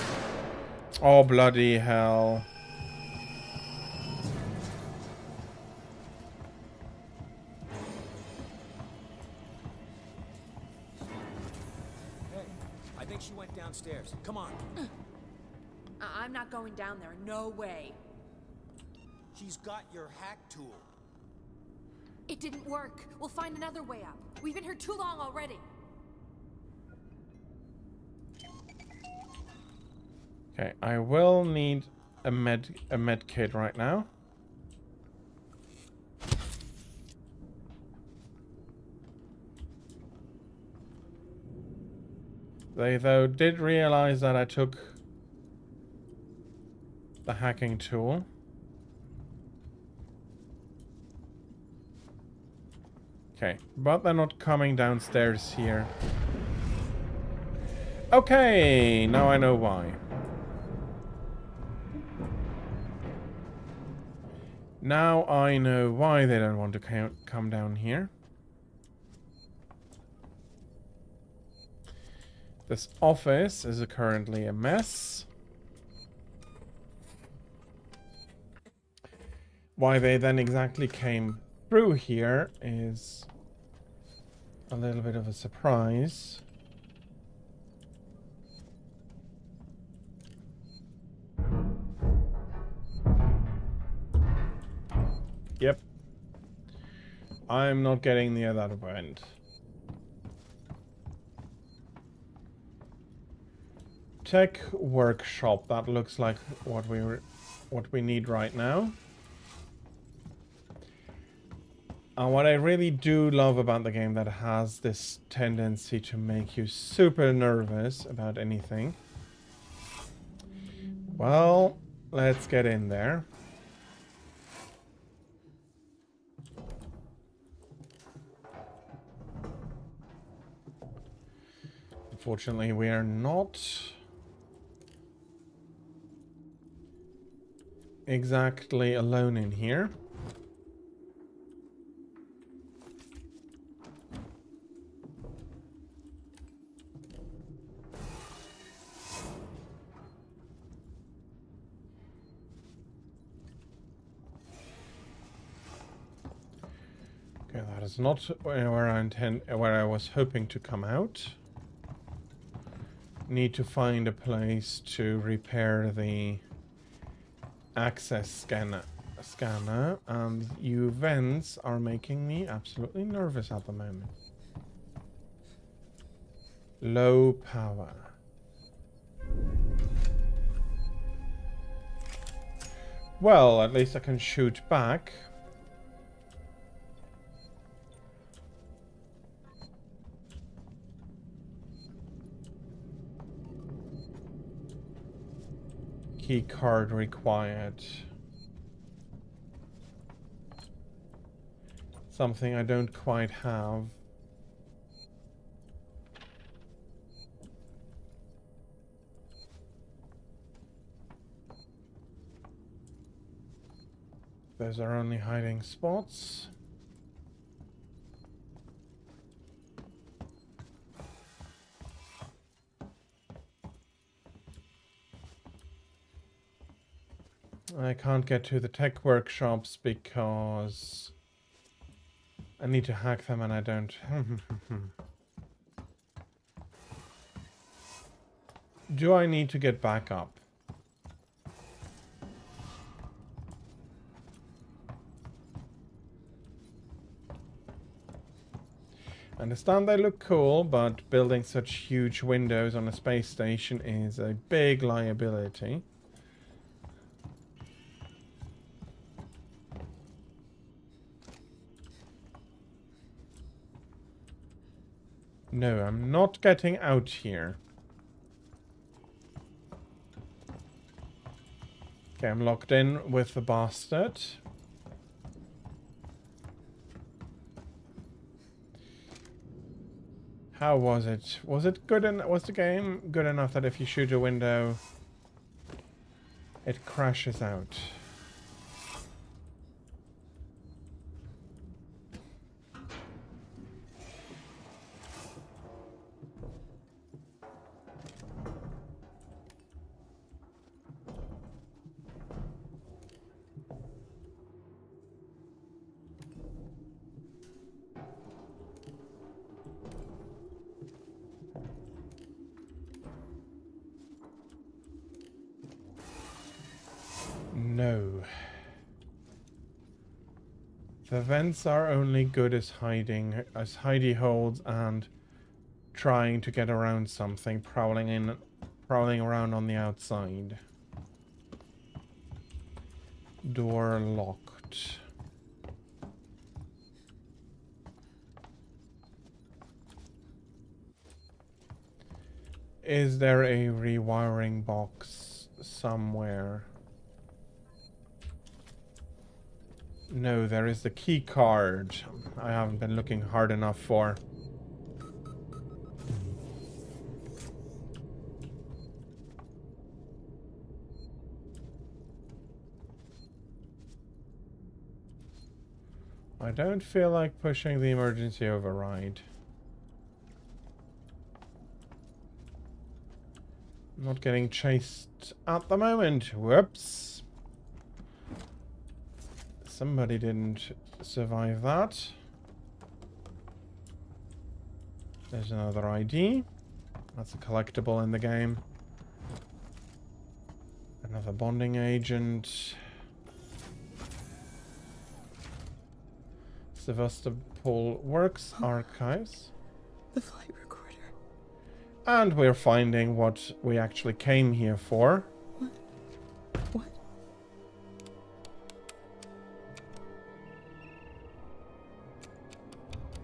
Oh, bloody hell. Hey, I think she went downstairs. Come on. I'm not going down there. No way. She's got your hack tool. It didn't work. We'll find another way up. We've been here too long already. Okay, I will need a med kit right now. They though did realize that I took the hacking tool. Okay, but they're not coming downstairs here. Okay, now I know why. Now I know why they don't want to come down here. This office is currently a mess. Why they then exactly came through here is a little bit of a surprise. Yep. I'm not getting near that event. Tech workshop, that looks like what we need right now. And what I really do love about the game that has this tendency to make you super nervous about anything. Well, let's get in there. Unfortunately, we are not exactly alone in here. Okay, that is not where I was hoping to come out. Need to find a place to repair the access scanner, and you vents are making me absolutely nervous at the moment. Low power. Well, at least I can shoot back. Key card required. Something I don't quite have. Those are only hiding spots. I can't get to the tech workshops because I need to hack them and I don't. Do I need to get back up? I understand they look cool, but building such huge windows on a space station is a big liability. No, I'm not getting out here. Okay, I'm locked in with the bastard. How was it? Was it good? Was the game good enough that if you shoot a window, it crashes out? No. The vents are only good as hidey holes and trying to get around something, prowling around on the outside. Door locked. Is there a rewiring box somewhere? No, there is the key card I haven't been looking hard enough for. I don't feel like pushing the emergency override. I'm not getting chased at the moment. Whoops. Somebody didn't survive that. There's another ID. That's a collectible in the game. Another bonding agent. Sevastopol Works Archives. The flight recorder. And we're finding what we actually came here for. What?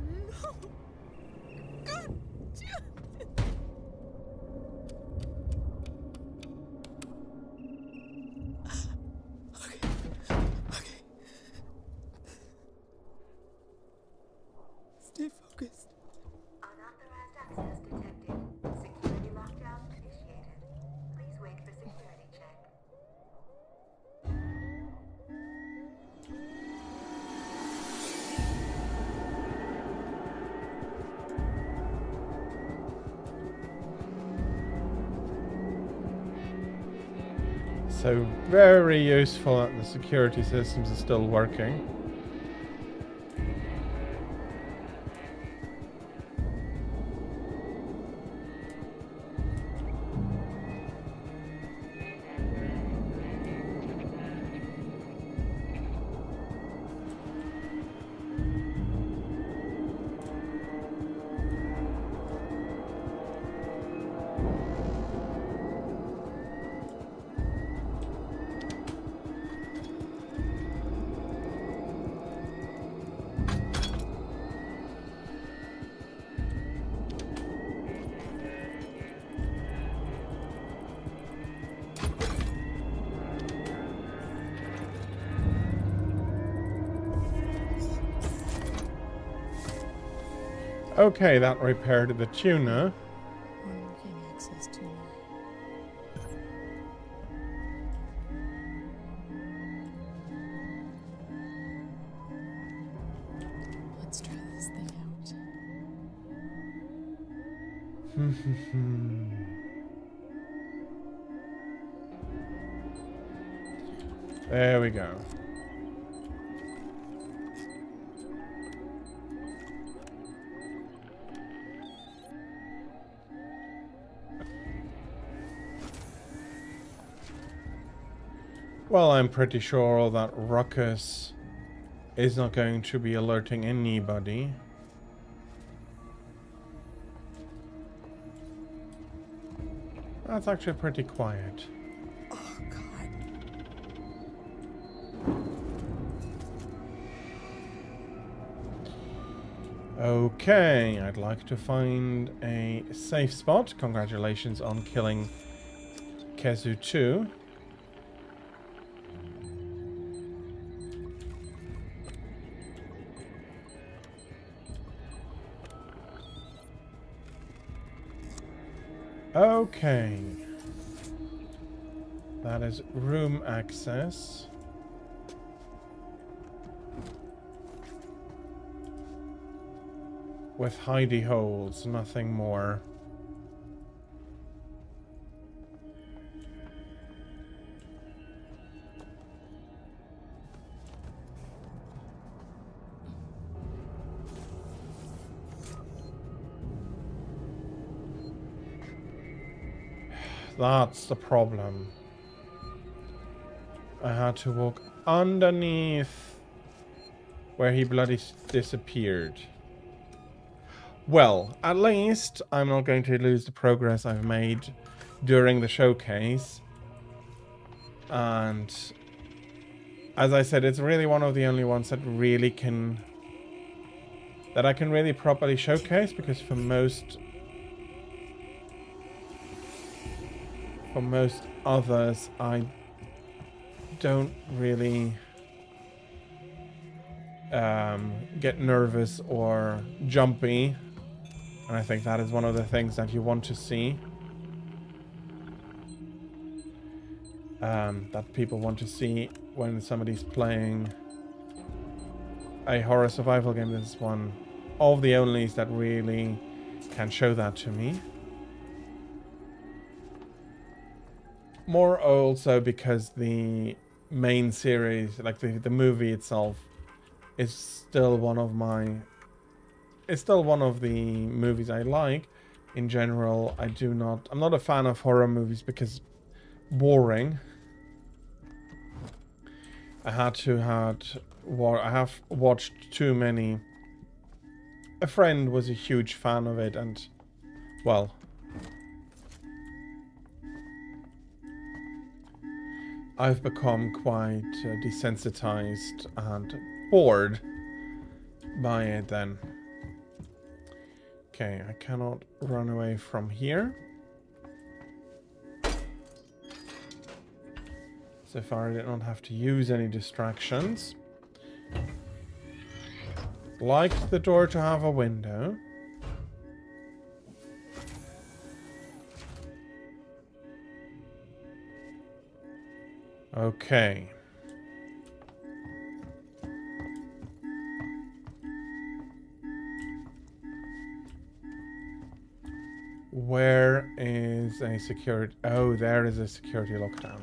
No! God damn it! Okay. Stay focused. Unauthorized access detected. Security lockdown initiated. Please wait for security check. So very useful that the security systems are still working. Okay, that repaired the tuner. Unworking access tuner. Let's try this thing out. There we go. Well, I'm pretty sure all that ruckus is not going to be alerting anybody. That's actually pretty quiet. Oh, God. Okay, I'd like to find a safe spot. Congratulations on killing Kezu 2. Okay. That is room access. With hidey holes, nothing more. That's the problem. I had to walk underneath where he bloody disappeared. Well, at least I'm not going to lose the progress I've made during the showcase. And as I said, it's really one of the only ones that really can... that I can really properly showcase, because for most others, I don't really get nervous or jumpy. And I think that is one of the things that you want to see. That people want to see when somebody's playing a horror survival game, this is one of the onlys that really can show that to me. More also because the main series, like the movie itself, is still one of the movies I like. In general, I'm not a fan of horror movies because boring. I have watched too many. A friend was a huge fan of it, and well, I've become quite desensitized and bored by it then. Okay, I cannot run away from here. So far I did not have to use any distractions. Liked the door to have a window. Okay. Where is a security? Oh, there is a security lockdown.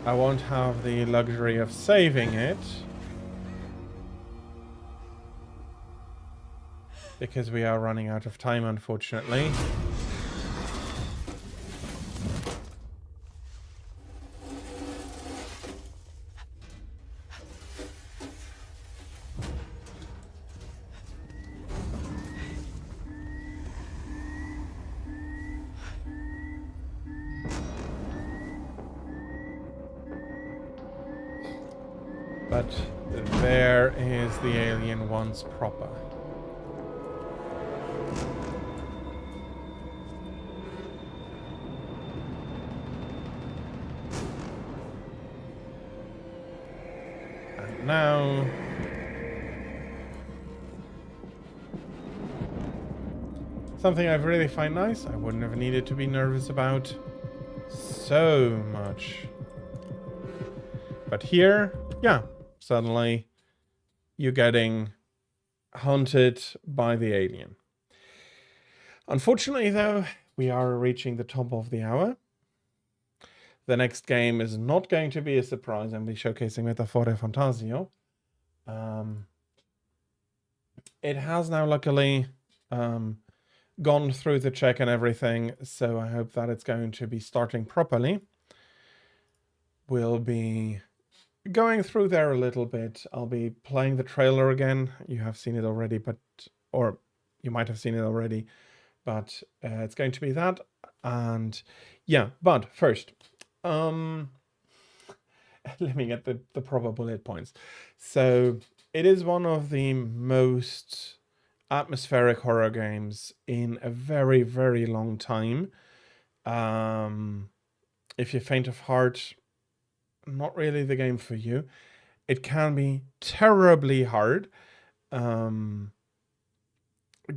I won't have the luxury of saving it, because we are running out of time, unfortunately. But there is the alien once proper. And now... something I really find nice. I wouldn't have needed to be nervous about so much. But here, yeah. Suddenly, you're getting hunted by the alien. Unfortunately, though, we are reaching the top of the hour. The next game is not going to be a surprise. I'm showcasing Metaphore Fantasio. It has now luckily gone through the check and everything, so I hope that it's going to be starting properly. We'll be going through there a little bit. I'll be playing the trailer again. You have seen it already, or you might have seen it already, but it's going to be that. And yeah, but first, let me get the proper bullet points. So it is one of the most atmospheric horror games in a very, very long time. If you're faint of heart, not really the game for you. It can be terribly hard,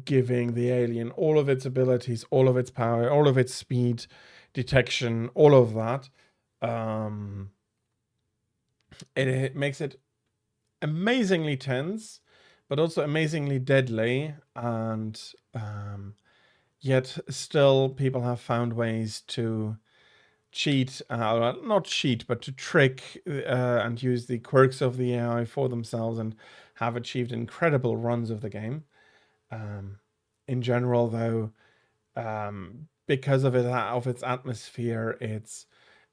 giving the alien all of its abilities, all of its power, all of its speed, detection, all of that. It makes it amazingly tense, but also amazingly deadly, and yet still people have found ways to cheat, not cheat, but to trick and use the quirks of the AI for themselves, and have achieved incredible runs of the game. In general, though, because of its atmosphere, its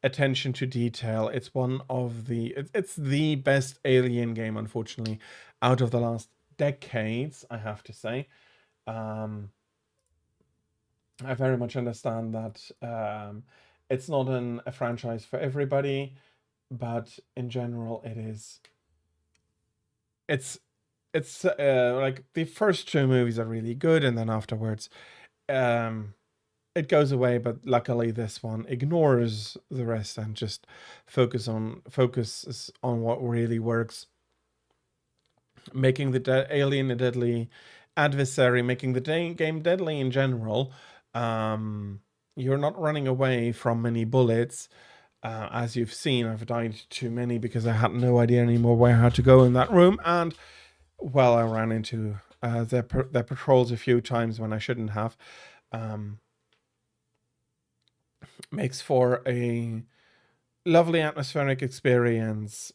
attention to detail, it's one of it's the best Alien game, unfortunately, out of the last decades, I have to say. I very much understand that it's not a franchise for everybody, but in general, it's like the first two movies are really good, and then afterwards, it goes away. But luckily, this one ignores the rest and just focuses on what really works, making the alien a deadly adversary, making the game deadly in general. You're not running away from many bullets. As you've seen, I've died too many because I had no idea anymore where I had to go in that room. And, well, I ran into their patrols a few times when I shouldn't have. Makes for a lovely atmospheric experience.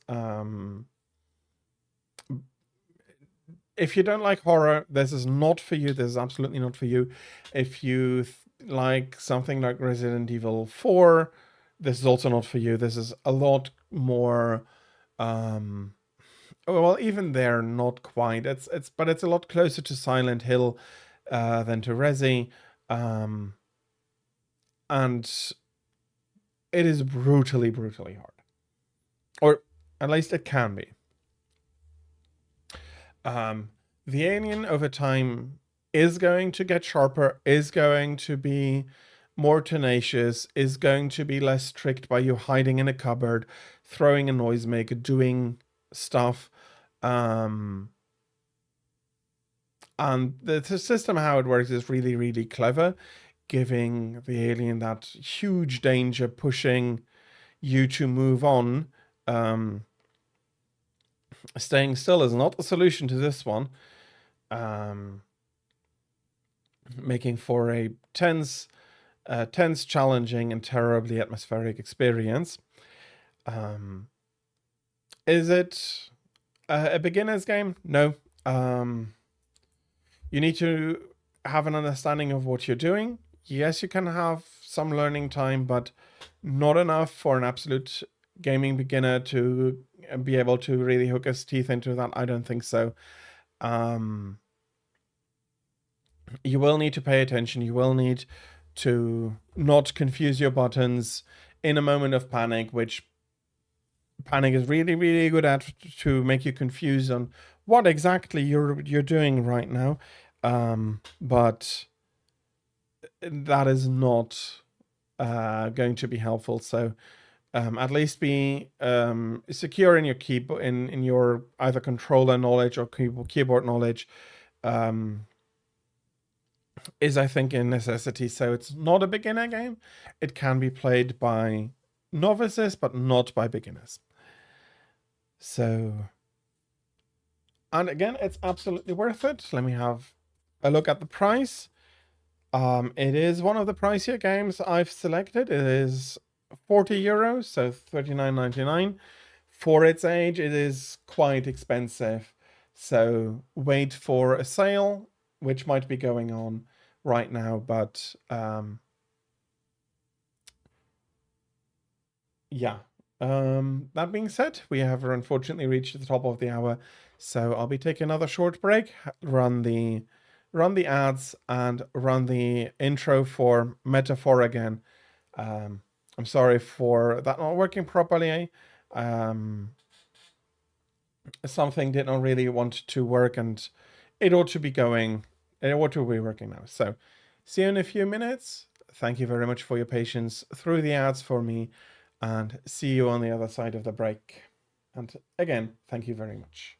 If you don't like horror, this is not for you. This is absolutely not for you. If you like something like Resident Evil 4, this is also not for you. This is a lot more, well, even there, not quite. But it's a lot closer to Silent Hill than to Resi, and it is brutally hard, or at least it can be. The alien over time is going to get sharper, is going to be more tenacious, is going to be less strict by you hiding in a cupboard, throwing a noisemaker, doing stuff. And the system, how it works, is really clever, giving the alien that huge danger, pushing you to move on. Staying still is not the solution to this one. Making for a tense, challenging, and terribly atmospheric experience. Is it a beginner's game? No. You need to have an understanding of what you're doing. Yes, you can have some learning time, but not enough for an absolute gaming beginner to be able to really hook his teeth into that. I don't think so. You will need to pay attention. You will need to not confuse your buttons in a moment of panic, which panic is really good at, to make you confused on what exactly you're doing right now. But that is not going to be helpful. So at least be secure in your keyboard, in your either controller knowledge or keyboard knowledge. Is, I think, a necessity. So it's not a beginner game. It can be played by novices, but not by beginners. So, and again, it's absolutely worth it. Let me have a look at the price. It is one of the pricier games I've selected. It is 40 euros, so 39.99. For its age, it is quite expensive. So wait for a sale, which might be going on right now, but yeah. That being said, we have unfortunately reached the top of the hour, so I'll be taking another short break, run the ads, and run the intro for Metaphor again. I'm sorry for that not working properly. Something did not really want to work, and it ought to be working now. So see you in a few minutes. Thank you very much for your patience through the ads for me, and see you on the other side of the break. And again, thank you very much.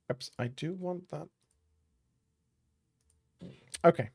Oops, I do want that. Okay.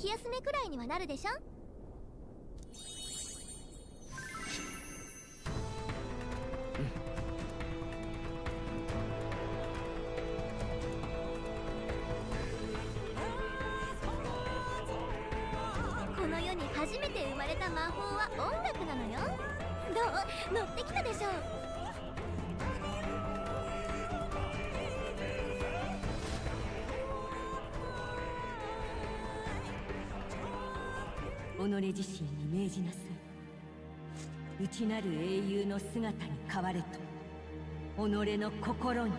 気休めくらいにはなるでしょ。この世に初めて生まれた魔法は音楽なのよ。どう？乗ってきたでしょ。己自身に命じなさい。内なる英雄の姿に変われと。己の心にと。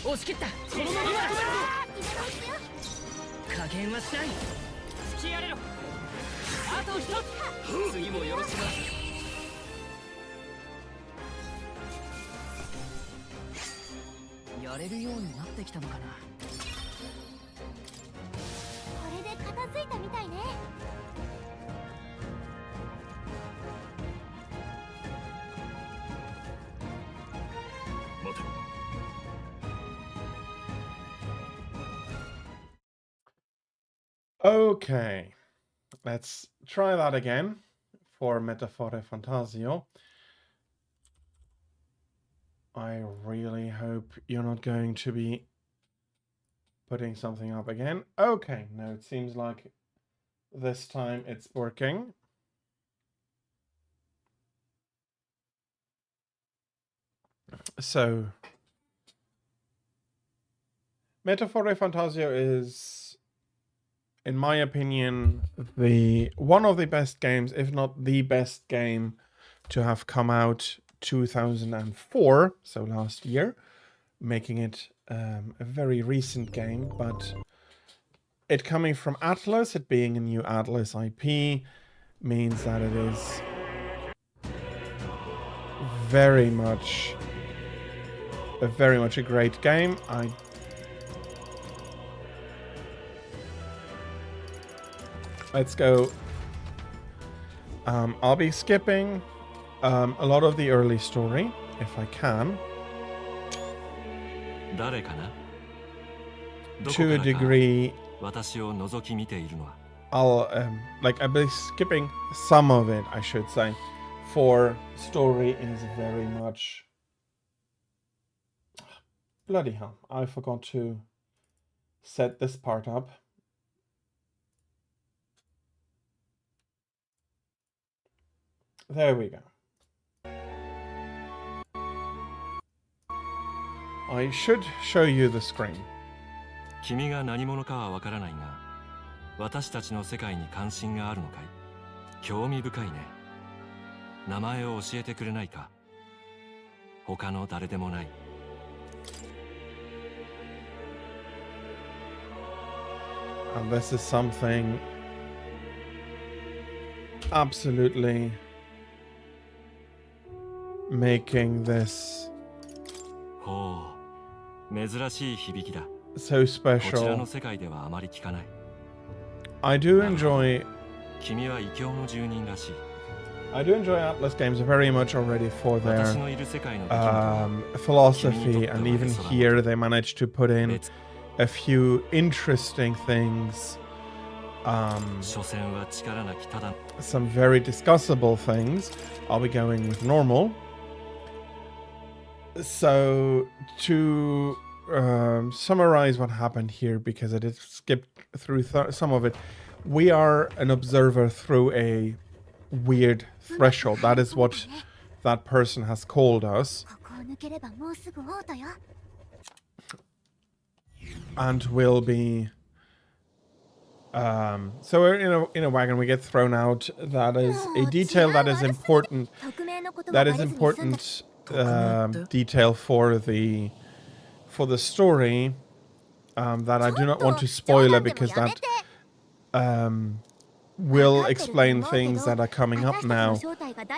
押し切った。このまま止めるぞ。加減はしない。付き合れろ。あと一つ。次もよろしくな。やれるようになってきたのかな。これで片付いたみたいね。待て。Okay, let's try that again for Metafore Fantasio. I really hope you're not going to be putting something up again. Okay, no, it seems like this time it's working. So, Metafore Fantasio is, in my opinion, one of the best games, if not the best game to have come out 2004, so last year, making it a very recent game, but it coming from Atlus, it being a new Atlus IP, means that it is very much a great game. Let's go. I'll be skipping a lot of the early story, if I can. To a degree, I'll be skipping some of it, I should say, for story is very much... Bloody hell, I forgot to set this part up. There we go. I should show you the screen. 君が何者かはわからないが、私たちの世界に関心があるのかい？興味深いね。名前を教えてくれないか？他の誰でもない。And this is something absolutely making this so special. I do enjoy Atlus games very much already for their philosophy, and even here they managed to put in a few interesting things, some very discussable things. I'll be going with normal. So to summarize what happened here, because I did skip through some of it, we are an observer through a weird threshold. That is what that person has called us. And we'll be... so we're in a wagon, we get thrown out. That is a detail that is important. That is important detail for the story that I do not want to spoil it, because that will explain things that are coming up now,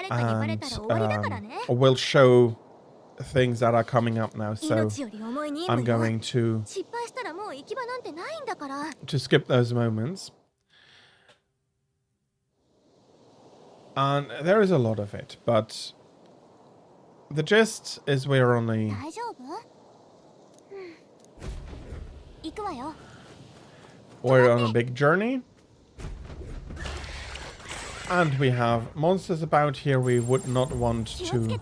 and will show things that are coming up now. So I'm going to skip those moments. And there is a lot of it, but the gist is we're on a big journey. And we have monsters about here we would not want to...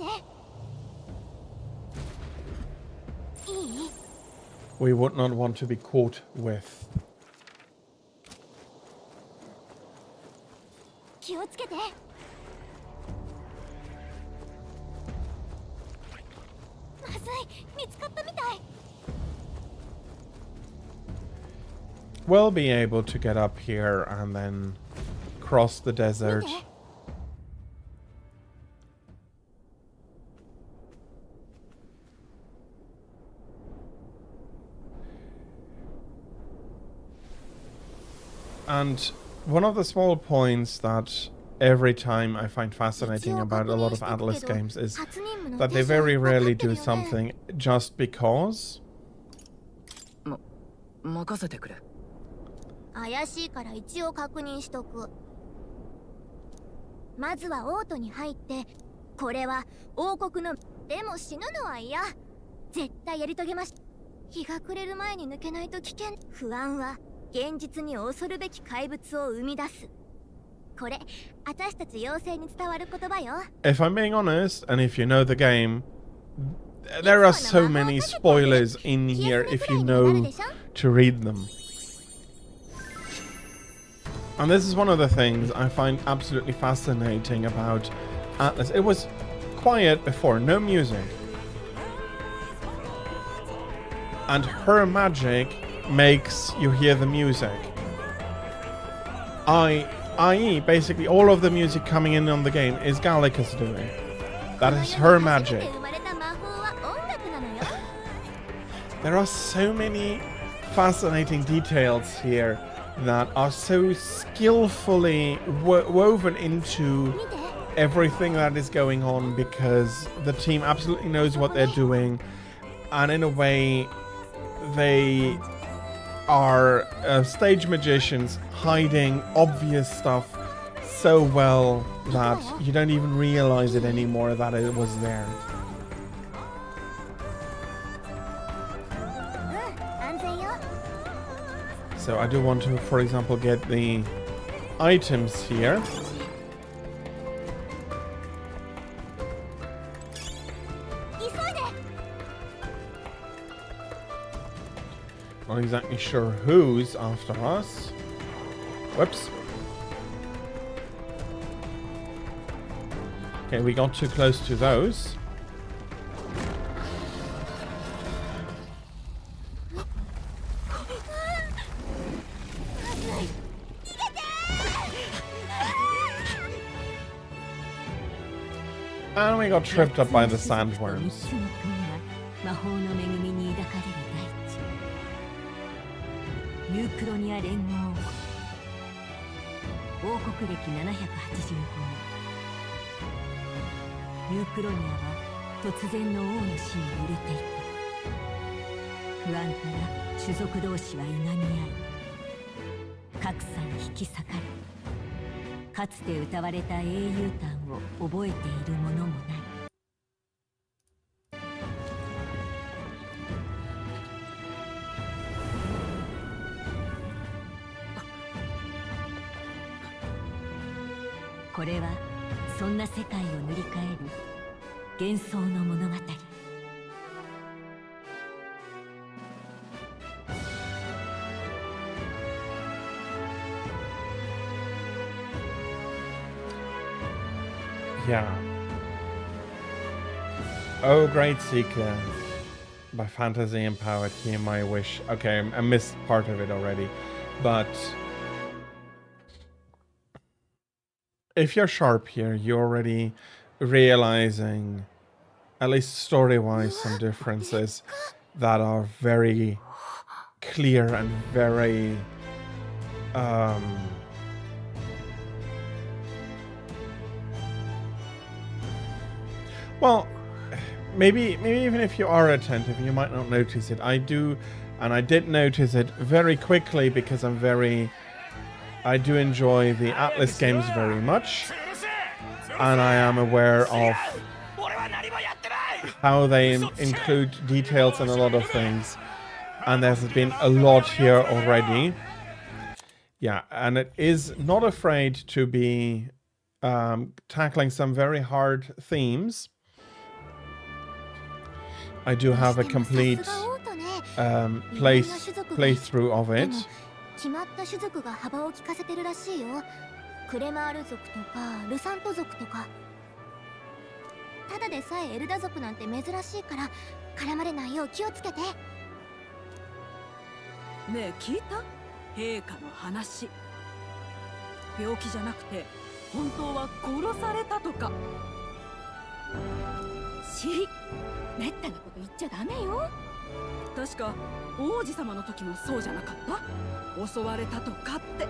We would not want to be caught with. We'll be able to get up here and then cross the desert. And one of the small points that every time I find fascinating about a lot of Atlus games is that they very rarely do something just because. 任せてくれ。怪しいから一応確認しとく。まずはオートに入って、これは王国のでも死ぬのは嫌。絶対やり遂げまし。日が暮れる前に抜けないと危険。不安は現実に恐るべき怪物を生み出す。これ、私たち妖精に伝わる言葉よ。If I'm being honest, and if you know the game, there are so many spoilers in here if you know to read them. And this is one of the things I find absolutely fascinating about Atlus. It was quiet before, no music. And her magic makes you hear the music. I.e., basically all of the music coming in on the game is Gallica's doing. That is her magic. There are so many fascinating details here that are so skillfully woven into everything that is going on, because the team absolutely knows what they're doing, and in a way they are stage magicians hiding obvious stuff so well that you don't even realize it anymore that it was there. So I do want to, for example, get the items here. Not exactly sure who's after us. Whoops. Okay, we got too close to those. And we got tripped up by the sandworms. ユークロニア連合王国歴785年ユークロニアは突然の王の死に揺れていた。不安から種族同士はいがみ合い格差に引き裂かれ、かつて歌われた英雄譚を覚えている者もない。これはそんな世界を塗り替える幻想の物語。Yeah. Oh, Great Seeker by Fantasy Empowered, Hear My Wish. Okay, I missed part of it already, but if you're sharp here, you're already realizing, at least story-wise, some differences that are very clear and very well, maybe even if you are attentive, you might not notice it. I do, and I did notice it very quickly because I do enjoy the Atlas games very much, and I am aware of how they include details in a lot of things, and there's been a lot here already. Yeah, and it is not afraid to be tackling some very hard themes. I do have a complete playthrough of it. 決まった種族が幅を利かせてるらしいよ。クレマール族とかルサント族とか。ただでさえエルダ族なんて珍しいから絡まれないよう気をつけて。ねえ、聞いた？陛下の話。病気じゃなくて本当は殺されたとか。めったなこと言っちゃダメよ。確か王子様の時もそうじゃなかった？襲われたとかって。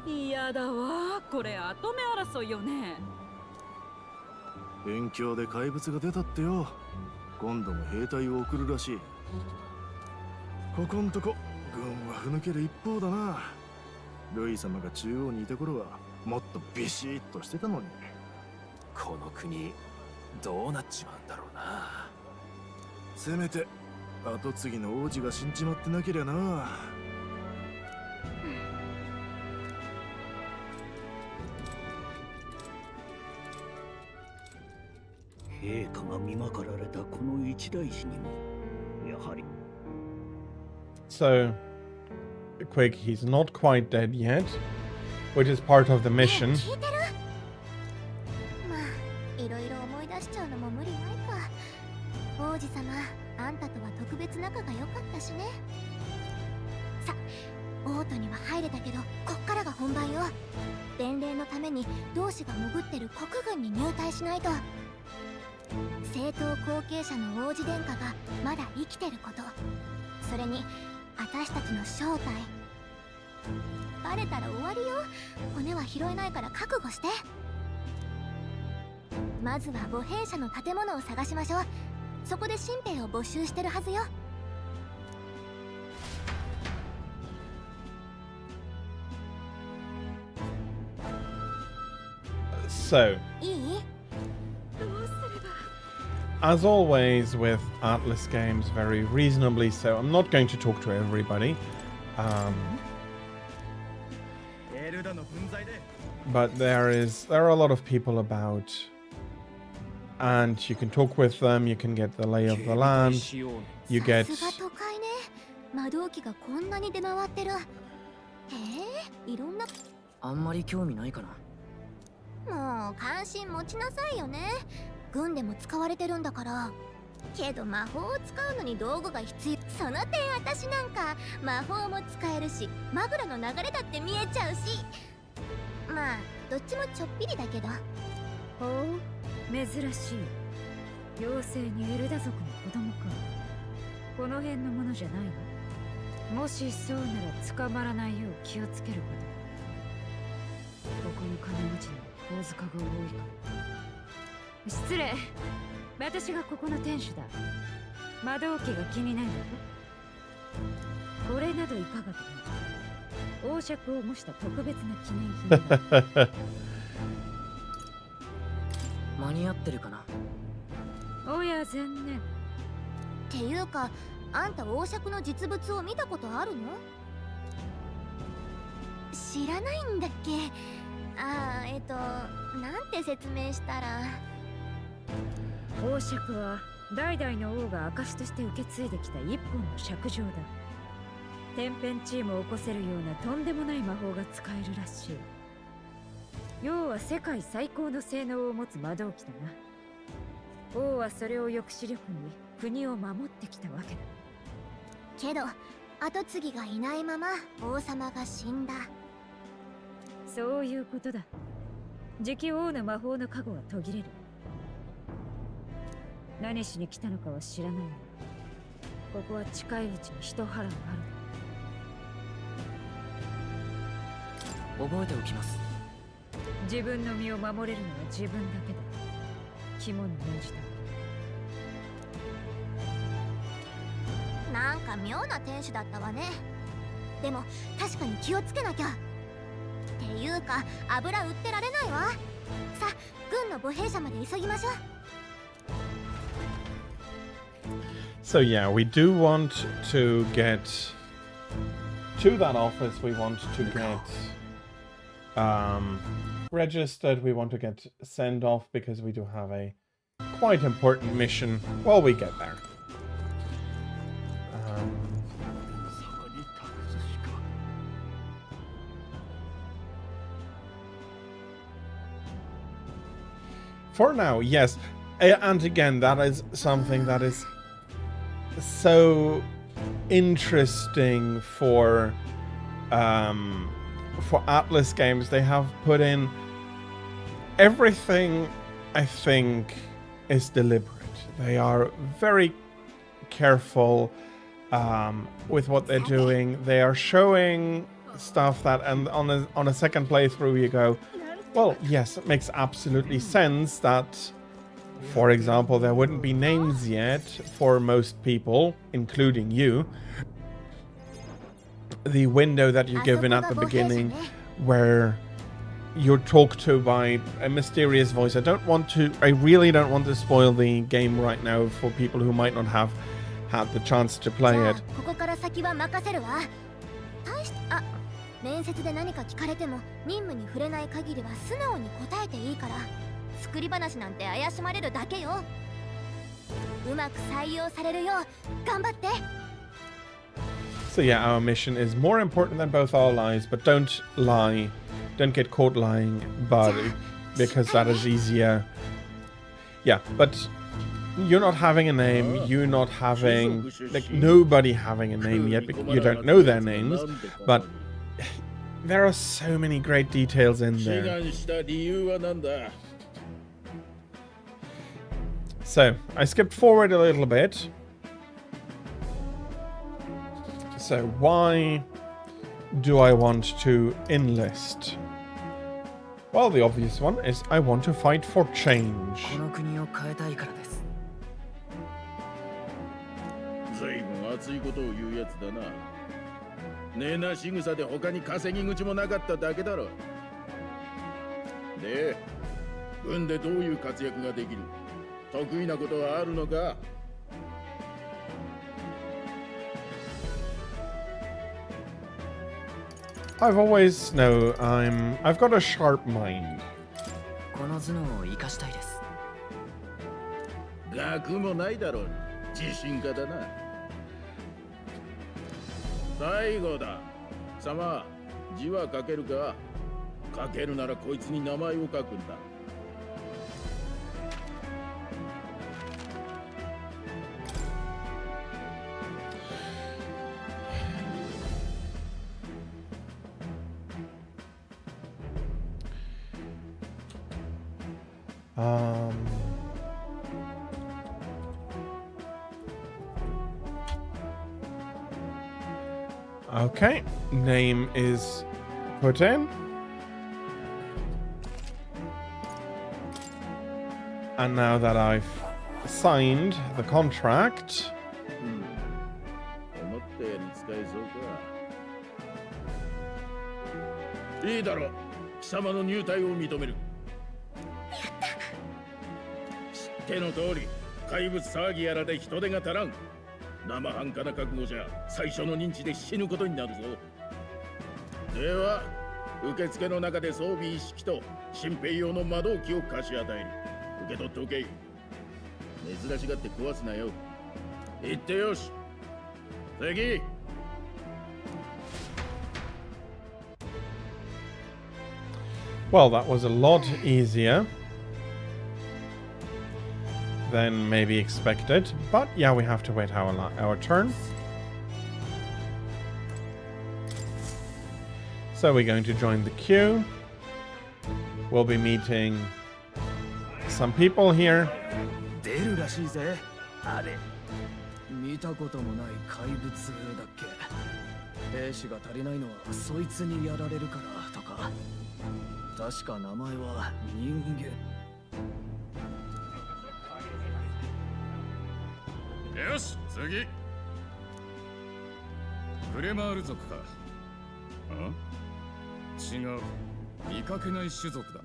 嫌だわ、これ跡目争いよね。辺境で怪物が出たってよ。今度も兵隊を送るらしい。ここんとこ軍はふぬける一方だな。ルイ様が中央にいた頃はもっとビシッとしてたのに。この国どうなっちまうんだろうな。せめて後継ぎの王子が死んじまってなけりゃな。陛下が見まかられたこの一大事にもやはり。 So, quick, he's not quite dead yet, which is part of the mission. まあ、いろいろ思い出しちゃうのも無理ないか。王子様、あんたとは特別仲が良かったしね。さ、オートには入れたけど、こっからが本番よ。伝令のために同志が潜ってる国軍に入隊しないと。正統後継者の王子殿下がまだ生きてること、それに私たちの正体バレたら終わりよ。骨は拾えないから覚悟して。まずは母兵舎の建物を探しましょう。そこで新兵を募集してるはずよ。So, as always with Atlas games, very reasonably so. I'm not going to talk to everybody, but there are a lot of people about, and you can talk with them. You can get the lay of the land. You get. 魔導機がこんなに出回ってる。へえ、いろんな。あんまり興味ないかな。もう関心持ちなさいよね。軍でも使われてるんだから。けど魔法を使うのに道具が必要。その点私なんか魔法も使えるし、マグラの流れだって見えちゃうし。まあどっちもちょっぴりだけど。ほう、珍しい。妖精にエルダ族の子供か。この辺のものじゃないの？もしそうなら捕まらないよう気をつけること。ここの金持ちに宝塚が多いから。失礼。私がここの店主だ。魔導機が気になるのか？これなどいかがかな。王爵を模した特別な記念品だ。間に合ってるかな。おや残念。っていうか、あんた王爵の実物を見たことあるの？知らないんだっけ？なんて説明したら。王爵は代々の王が証として受け継いできた一本の尺状だ。天変地異も起こせるようなとんでもない魔法が使えるらしい。要は世界最高の性能を持つ魔導機だな。王はそれを抑止力に国を守ってきたわけだ。けど跡継ぎがいないまま王様が死んだ。そういうことだ。次期王の魔法の加護は途切れる。何しに来たのかは知らないが、ここは近いうちに一波乱ある。覚えておきます。自分の身を守れるのは自分だけだ。肝に銘じた。なんか妙な天使だったわね。でも確かに気をつけなきゃ。っていうか油売ってられないわ。さ、軍の母兵舎まで急ぎましょう。So yeah, we do want to get to that office. We want to get registered. We want to get sent off because we do have a quite important mission while we get there. For now, yes. And again, that is something that is so interesting for Atlas Games. They have put in everything, I think, is deliberate. They are very careful with what they're doing. They are showing stuff that, and on a second playthrough you go, well, yes, it makes absolutely sense that, for example, there wouldn't be names yet for most people, including you. The window that you're given at the beginning where you're talked to by a mysterious voice. I really don't want to spoil the game right now for people who might not have had the chance to play it. 面接で何か聞かれても任務に触れない限りは素直に答えていいから。作り話なんて怪しまれるだけよ。うまく採用されるよう頑張って。So yeah, our mission is more important than both our lives, but don't lie. Don't get caught lying, but because that is easier. Yeah, but you're not having a name, you're not having, like, nobody having a name yet because you don't know their names, but there are so many great details in there. So, I skipped forward a little bit. So, why do I want to enlist? Well, the obvious one is I want to fight for change. 随分熱いことを言うやつだな。ねえな仕草で他に稼ぎ口もなかっただけだろ。で、軍でどういう活躍ができる？得意なことはあるのか？I've always I've got a sharp mind. この頭脳を生かしたいです。学もないだろう。自信家だな。最後だ。様、字は書けるか？書けるならこいつに名前を書くんだ。Okay, name is put in. And now that I've signed the contract, 思ったより使えそうか。いいだろう。貴様の入隊を認める。知っての通り、怪物騒ぎやらで人手が足らん。生半可な覚悟じゃ最初の認知で死ぬことになるぞ。では受付の中で装備一式と新兵用の魔導機を貸し与える。受け取っておけ。珍しがって壊すなよ。言ってよし。次。Well, that was a lot easier than maybe expected, but yeah, we have to wait our turn. So we're going to join the queue. We'll be meeting some people here. 出るらしいぜ、あれ。見たこともない怪物だっけ。兵士が足りないのはそいつにやられるからとか。確か名前は人間。よし、次。グレマール族か。違う。見かけない種族だ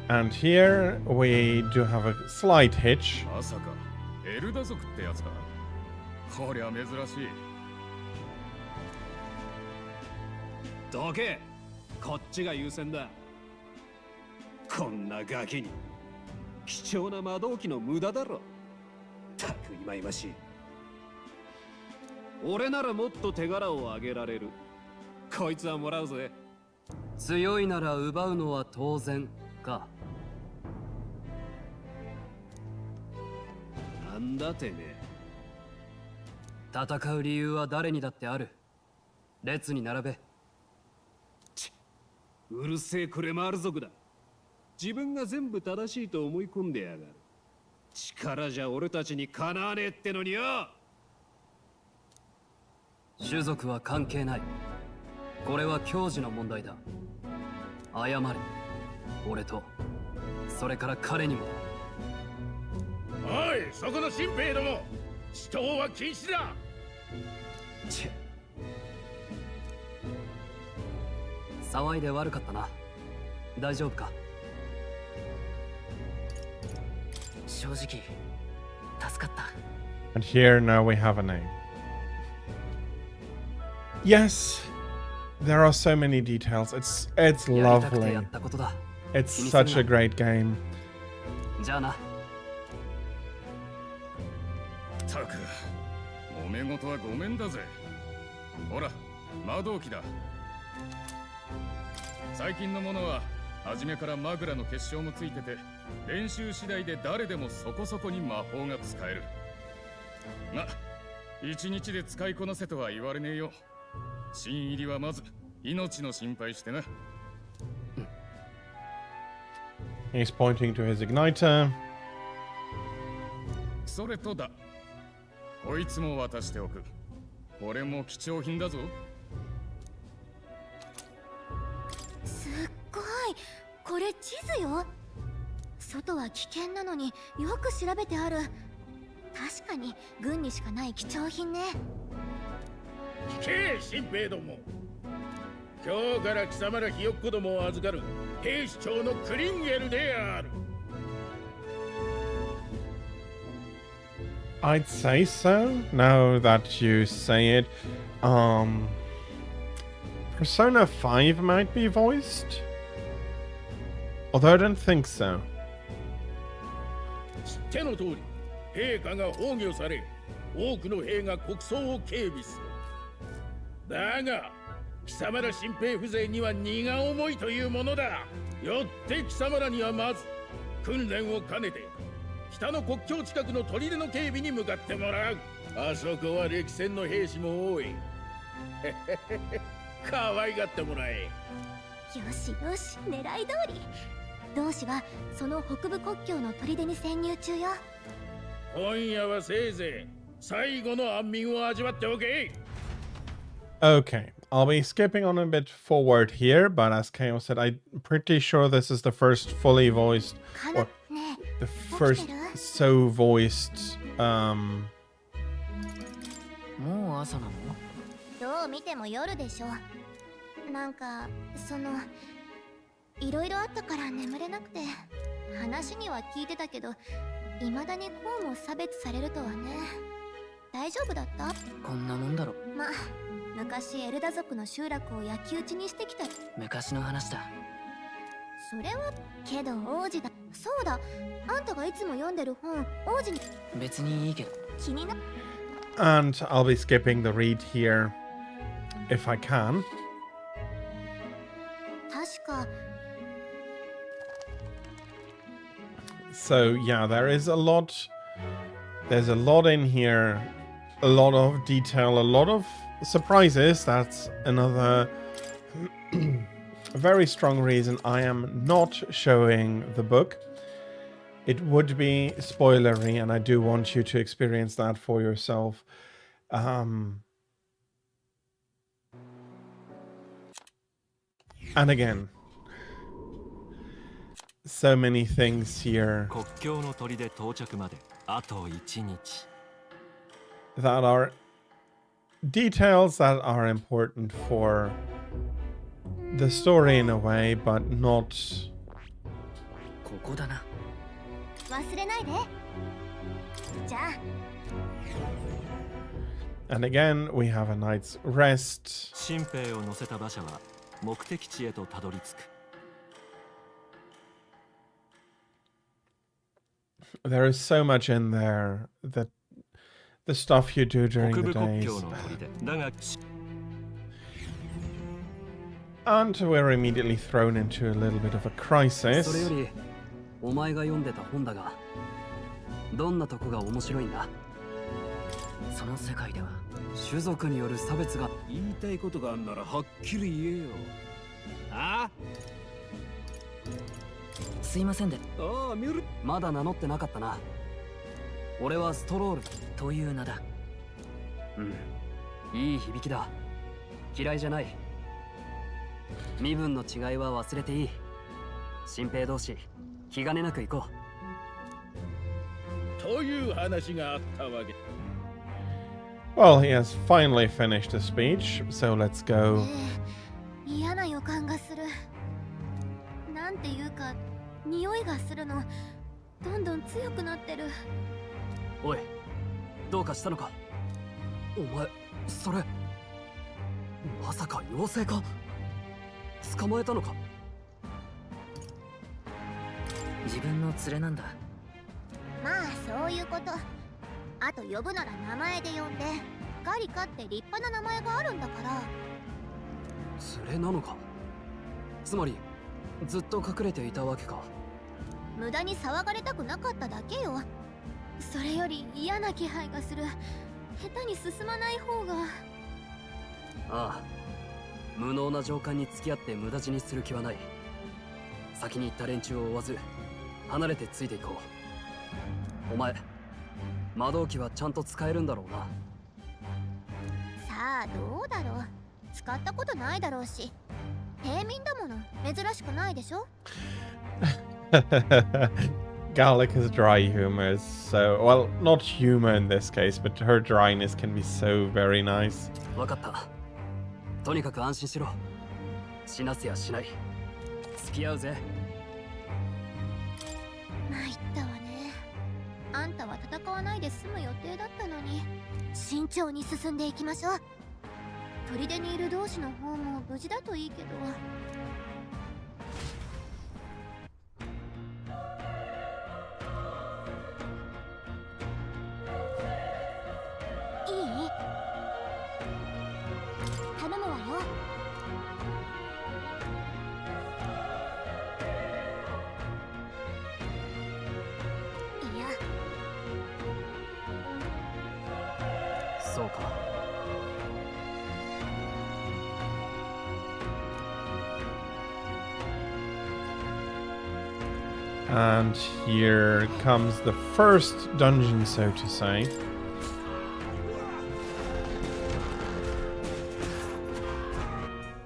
な。And here we do have a slight hitch. まさかエルダ族ってやつか。こりゃ珍しい。どけ。こっちが優先だ。こんなガキに貴重な魔導機の無駄だろ。たくいまいましい。俺ならもっと手柄をあげられる。こいつはもらうぜ。強いなら奪うのは当然か。なんだてめえ。戦う理由は誰にだってある。列に並べ。うるせえクレマール族だ。自分が全部正しいと思い込んでやがる。力じゃ俺たちにかなわねえってのによ。種族は関係ない。これは矜持の問題だ。謝れ。俺と、それから彼にも。おい、そこの新兵ども、死闘は禁止だ。騒いで悪かったな。大丈夫か。正直、助かった。And here now we have a name. Yes, there are so many details. It's lovely. It's such a great game. じゃあな。たく、揉め事はごめんだぜ。ほら、魔導機だ。最近のものは初めからマグラの結晶もついてて、練習次第で誰でもそこそこに魔法が使える。ま、一日で使いこなせとは言われねえよ。新入りはまず命の心配してな。He's pointing to his igniter. それとだ。こいつも渡しておく。これも貴重品だぞ。すっごい。これ地図よ。外は危険なのによく調べてある。確かに軍にしかない貴重品ね。聞け、新兵ども。今日から貴様らひよっこどもを預かる兵士長のクリンゲルである。I'd say so, now that you say it. Persona 5 might be voiced? Although I don't think so. 知っての通り、陛下が崩御され、多くの兵が国葬を警備する。だが、貴様ら新兵風情には荷が重いというものだ。よって貴様らにはまず、訓練を兼ねて、北の国境近くの砦の警備に向かってもらう。あそこは歴戦の兵士も多い。可愛がってもらえ。よしよし、狙い通り。同志はその北部国境の砦に潜入中よ。今夜はせいぜい最後の安眠を味わっておけ。Okay, I'll be skipping on a bit forward here, but as Kaio said, I'm pretty sure this is the first fully voiced, or the first so voiced, もう朝なの？どう見ても夜でしょ。なんか、いろいろあったから眠れなくて、話には聞いてたけど、未だにこうも差別されるとはね。大丈夫だった？こんなもんだろ。ま、昔エルダ族の集落を焼き討ちにしてきた。昔の話だ。それは、けど王子だ。そうだ、あんたがいつも読んでる本、王子に。別にいいけど。気にな。and I'll be skipping the read here, if I can. 確か、So yeah, there's a lot in here, a lot of detail, a lot of surprises. That's another very strong reason I am not showing the book. It would be spoilery, and I do want you to experience that for yourself. And again, so many things here that are details that are important for the story in a way, but not. And again, we have a night's rest. There is so much in there that the stuff you do during the days. And we're immediately thrown into a little bit of a crisis. お前が読んでた本だが、どんなとこが面白いんだ？その世界では種族による差別が。言いたいことがあんならはっきり言えよ。あ？すいませんで。ああ、見る。まだ名乗ってなかったな。俺はストロールという名だ。うん、いい響きだ。嫌いじゃない。身分の違いは忘れていい。新兵同士。気兼ねなく行こう。という話があったわけ。Well, he has finally finished the speech, so let's go. 嫌な予感がする。なんていうか、匂いがするの。どんどん強くなってる。おい、どうかしたのか？お前、それまさか妖精か？捕まえたのか？自分の連れなんだ。まあそういうこと。あと呼ぶなら名前で呼んで。ガリカって立派な名前があるんだから。連れなのか？つまりずっと隠れていたわけか。無駄に騒がれたくなかっただけよ。それより嫌な気配がする。下手に進まない方が。ああ、無能な上官に付き合って無駄死にする気はない。先に行った連中を追わず離れてついていこう。お前、魔導機はちゃんと使えるんだろうな。さあどうだろう。使ったことないだろうし。平民だもの。珍しくないでしょ。Gallica's dry humor is so, well, not humor in this case, but her dryness can be so very nice. わかった。とにかく安心しろ。死なせやしない。付き合うぜ。参ったわね。あんたは戦わないで済む予定だったのに。慎重に進んでいきましょう。砦にいる同士の方も無事だといいけど。いい？頼むわよ。いや。そうか。And here comes the first dungeon, so to say.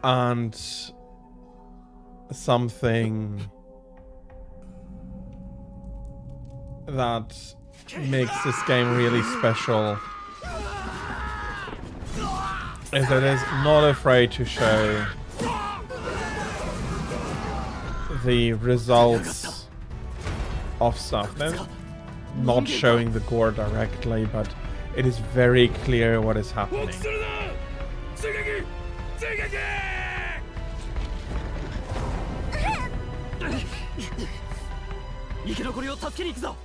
And something that makes this game really special is that it's not afraid to show the results of stuff. They're not showing the gore directly, but it is very clear what is happening. 生き残りを助けに行くぞ。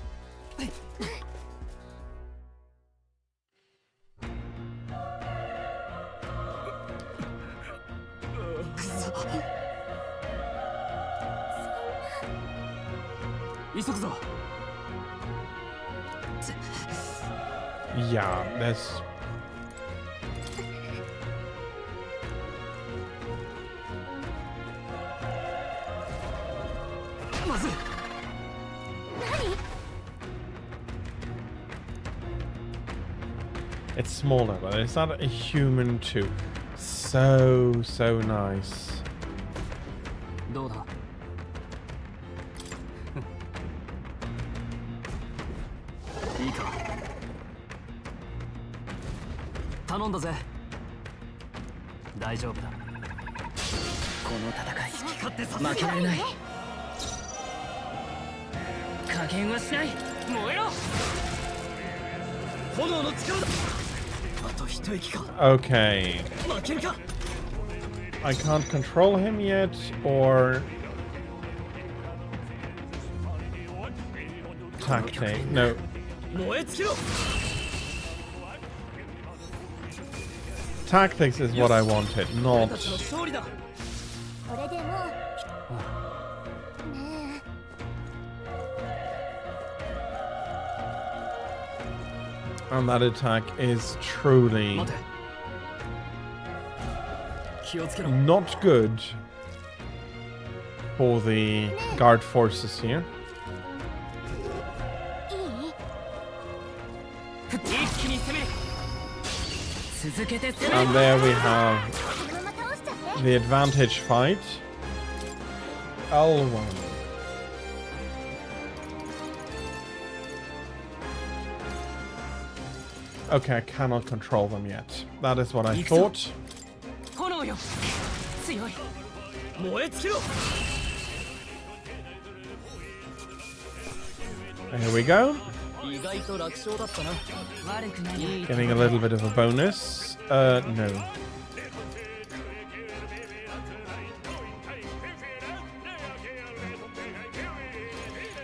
急ぐぞ。Yeah, that's... It's smaller, but it's not a human too. So nice. どうだいいか頼んだぜ大丈夫だこの戦い負けられない加減はしない燃えろ炎の力だあと一息か Okay. 負けるか I can't control him yet, or... Tactic. No. 燃え尽きろ Tactics is what I wanted, 俺 not... たちの勝利だこれでもうね And that attack is truly 待て気をつけろ not good for the guard forces here. 一気に攻める続けて攻める And there we have the advantage fight. L1. Okay, I cannot control them yet. That is what I thought. 炎よ強い燃え尽きろ Here we go. 意外と楽勝だったな悪くない Getting a little bit of a bonus. No.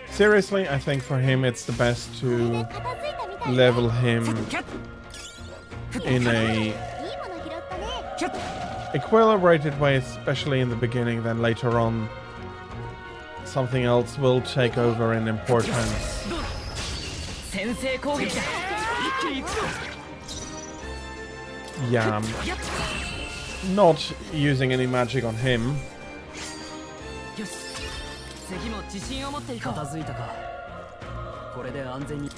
Seriously, I think for him it's the best to level him in a equilibrated way, especially in the beginning, then later on something else will take over in importance. 先制攻撃だ一気に行くぞ Yeah, I'm not using any magic on him. よし次も自信を持っていこう片付いたかこれで安全に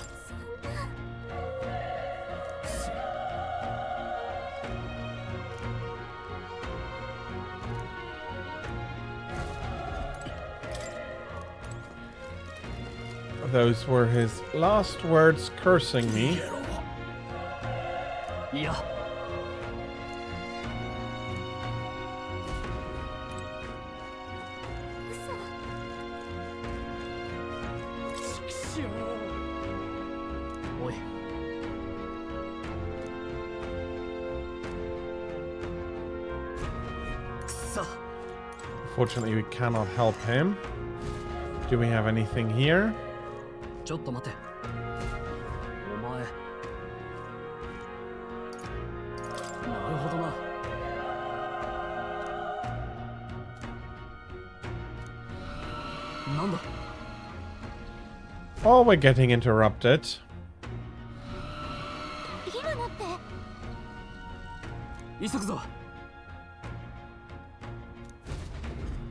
Those were his last words cursing me. いや おい Fortunately, we cannot help him. Do we have anything here? ちょっと待てお前なるほどななんだ Oh, we're getting interrupted. 今のって急ぐぞ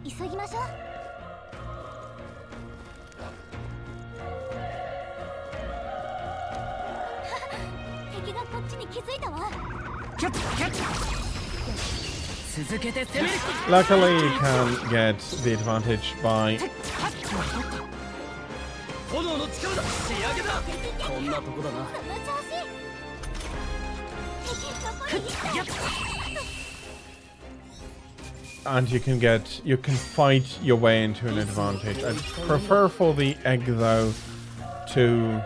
急ぎましょう敵がこっちに気づいたわキャッキャッ続けて攻める Luckily, you can get the advantage by 炎の力だ仕上げだこんなとこだな その調子敵どこに行った and you can fight your way into an advantage. I prefer for the egg though to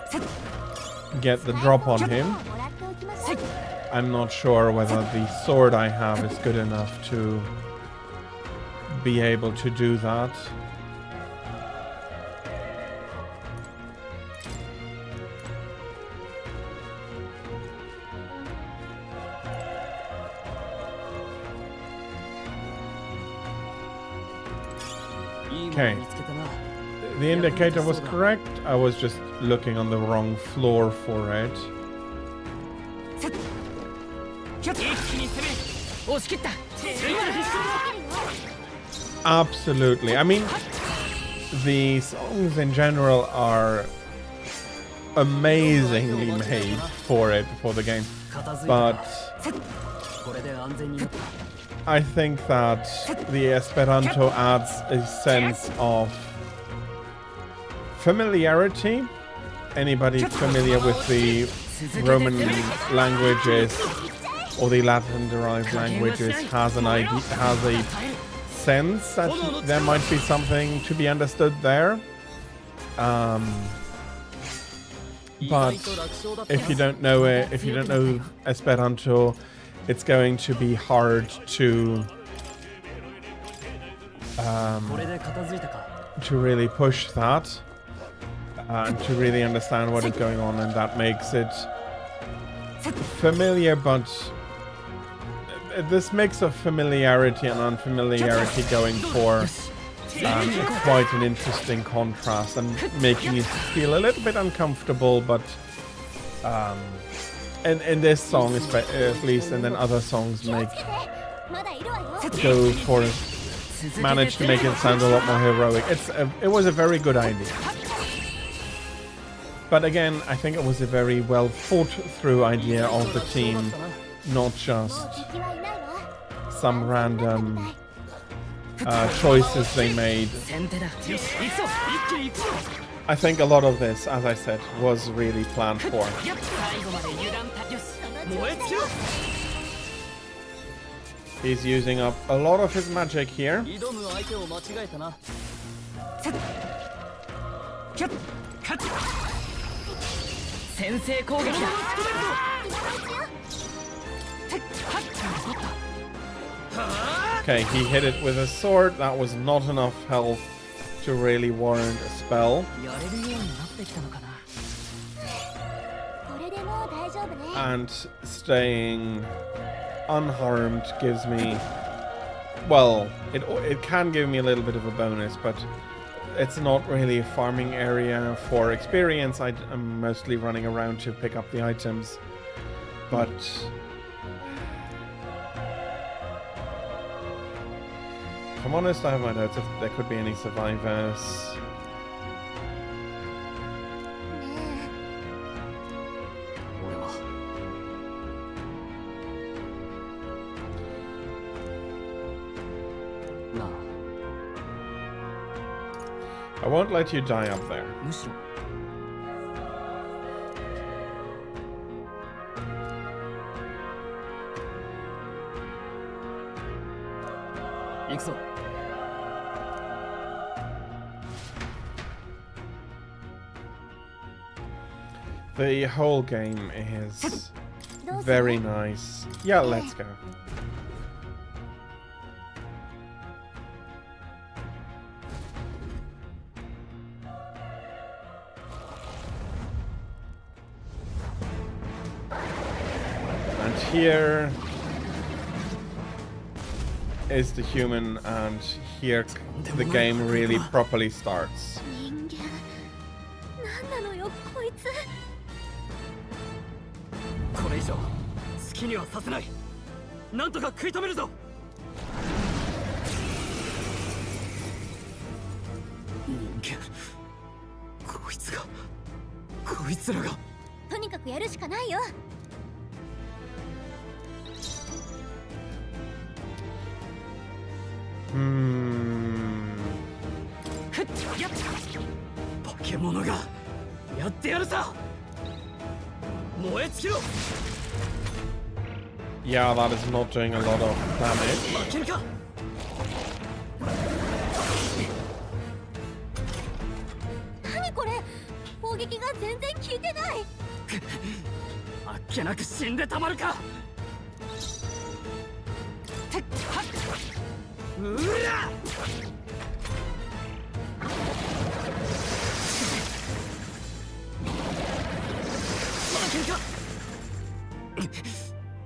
get the drop on him. I'm not sure whether the sword I have is good enough to be able to do that. Okay. The indicator was correct. I was just looking on the wrong floor for it. Absolutely. I mean, the songs in general are amazingly made for the game. But I think that the Esperanto adds a sense of familiarity. Anybody familiar with the Roman languages or the Latin-derived languages has a sense that there might be something to be understood there. But if you don't know it, if you don't know Esperanto, it's going to be hard to really push that and to really understand what is going on, and that makes it familiar, but this mix of familiarity and unfamiliarity going for quite an interesting contrast and making you feel a little bit uncomfortable, but in this song at least, and then other songs manage to make it sound a lot more heroic. It was a very good idea. But again, I think it was a very well thought through idea of the team, not just some random choices they made. I think a lot of this, as I said, was really planned for. He's using up a lot of his magic here. Okay, he hit it with a sword. That was not enough health to really warrant a spell. And staying unharmed gives me... Well, it can give me a little bit of a bonus, but it's not really a farming area for experience. I'm mostly running around to pick up the items. But... if I'm honest, I have my doubts if there could be any survivors. I won't let you die up there. The whole game is very nice. Yeah, let's go. And here is the human, and here the game really properly starts. これ以上好きにはさせない。なんとか食い止めるぞ。人間、こいつらが。とにかくやるしかないよ。化け物がやってやるさ。 Yeah, that is not doing a lot of damage. 何これ？砲撃が全然効いてない。あっけなく死んでたまるか。うら！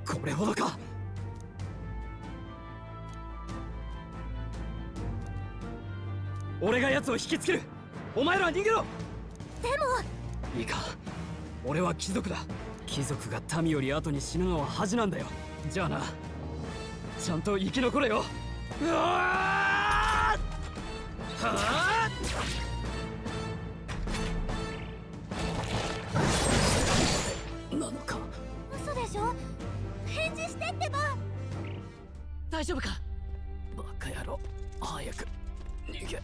これほどか。俺が奴を引きつける。お前ら逃げろ。でもいいか、俺は貴族だ。貴族が民より後に死ぬのは恥なんだよ。じゃあな、ちゃんと生き残れよ。うわーはあなのか。嘘でしょ。返事してってば。大丈夫か。バカ野郎、早く逃げ。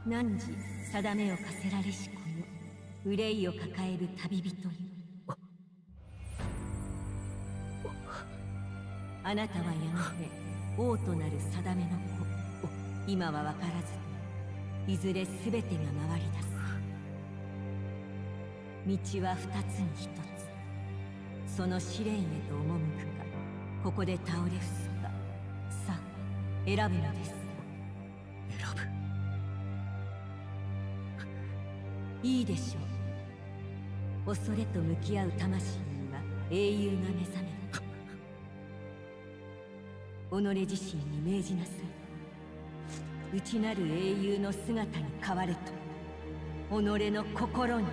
汝定めを課せられしこの憂いを抱える旅人よ。あなたはやがて王となる定めの子。今は分からず、いずれ全てが回り出す。道は二つに一つ。その試練へと赴くか、ここで倒れ伏すか。さあ、選ぶのです。選ぶ。いいでしょう。恐れと向き合う魂には英雄が目覚める。己自身に命じなさい。内なる英雄の姿に変われと。己の心に。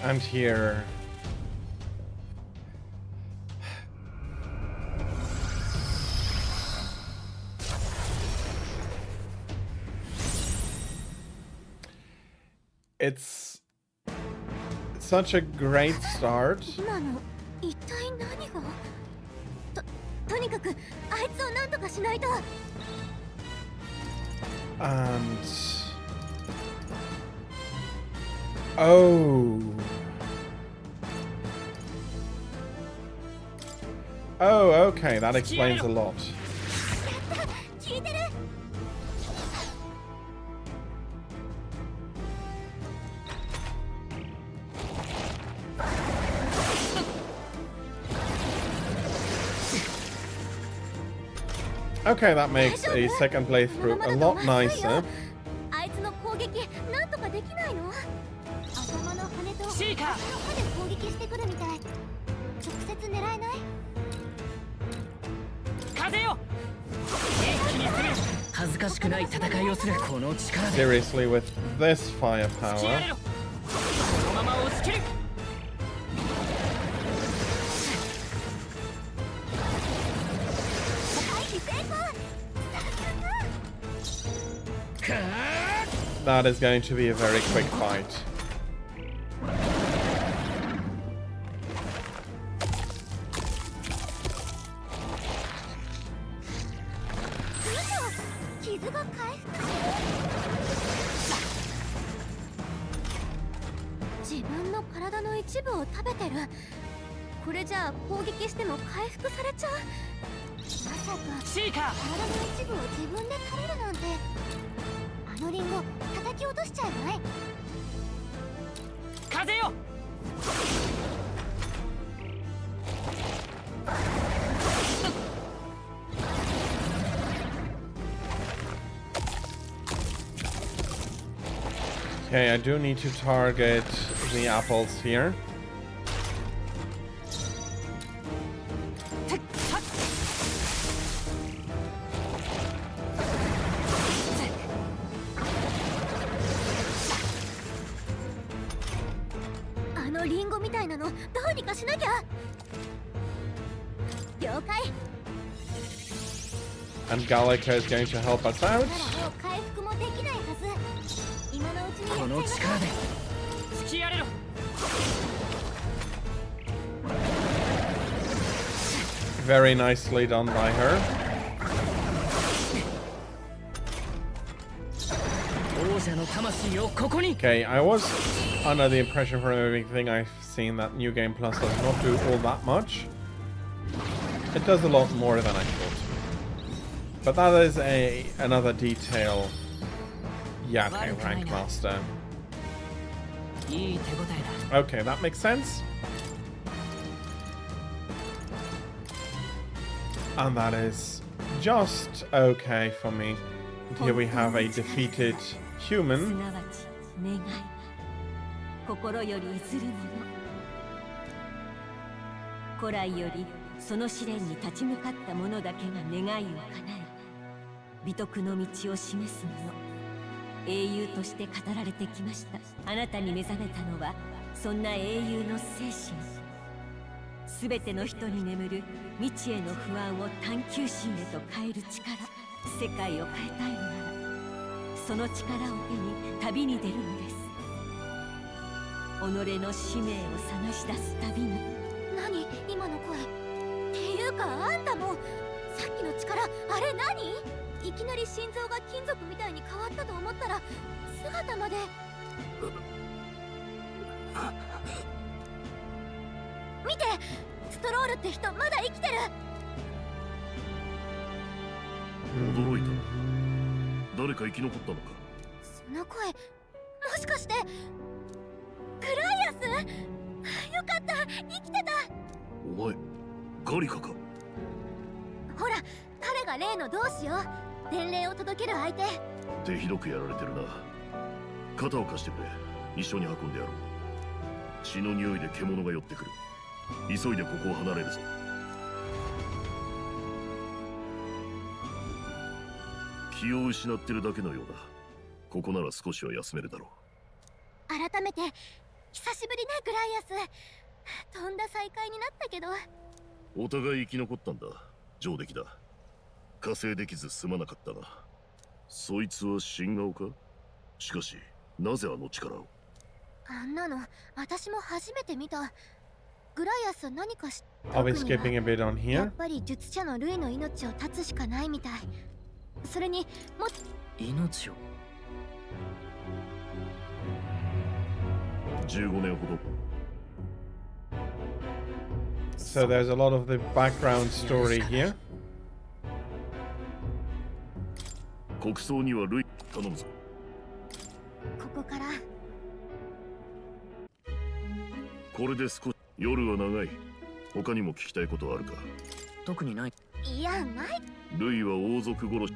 And here it's such a great start. 今の一体何が。とにかくあいつを何とかしないと。 And oh, okay, that explains a lot. Okay, that makes a second playthrough a lot nicer. あいつの攻撃なんとかできないの。頭の羽と足の歯で攻撃してくるみたい。直接狙えない？風よ。元気にする。恥ずかしくない戦いをするこの力で。 Seriously, with this firepower. このまま押し切る。 That is going to be a very quick fight. Okay, I do need to target the apples here. And Gallica is going to help us out. Very nicely done by her. Okay, I was under the impression from everything I've seen that New Game Plus does not do all that much. It does a lot more than I thought. But that is another detail. Yeah, okay, Rank Master. Okay, that makes sense. And that is just okay for me. And here we have a defeated human. 心より譲るもの。古来よりその試練に立ち向かった者だけが願いを叶え、美徳の道を示す者、英雄として語られてきました。あなたに目覚めたのはそんな英雄の精神。すべての人に眠る未知への不安を探求心へと変える力。世界を変えたいのなら、その力を手に旅に出るのです。己の使命を探し出す旅に。何今の声。っていうかあんたもさっきの力あれ何？いきなり心臓が金属みたいに変わったと思ったら姿まで。見て、ストロールって人まだ生きてる。驚いた。誰か生き残ったのか。その声、もしかしてグライアス？よかった、生きてた。お前、ガリカか。ほら、彼が例の同志よ。伝令を届ける相手。手ひどくやられてるな。肩を貸してくれ。一緒に運んでやろう。血の匂いで獣が寄ってくる。急いでここを離れるぞ。気を失ってるだけのようだ。ここなら少しは休めるだろう。改めて久しぶりね、グライアス。とんだ再会になったけど。お互い生き残ったんだ。上出来だ。加勢できずすまなかったな。そいつは新顔か。しかしなぜあの力を。あんなの私も初めて見た。グライアスは何かし。 Are we skipping a bit on や here? っぱり術者のルイの命を絶つしかないみたい。それにも命を。15年ほど。 So there's a lot of the background story here. 国葬にはルイ頼むぞ。ここから。これで少し。夜は長い。他にも聞きたいことはあるか。特にない。いや、ない。ルイは王族殺し。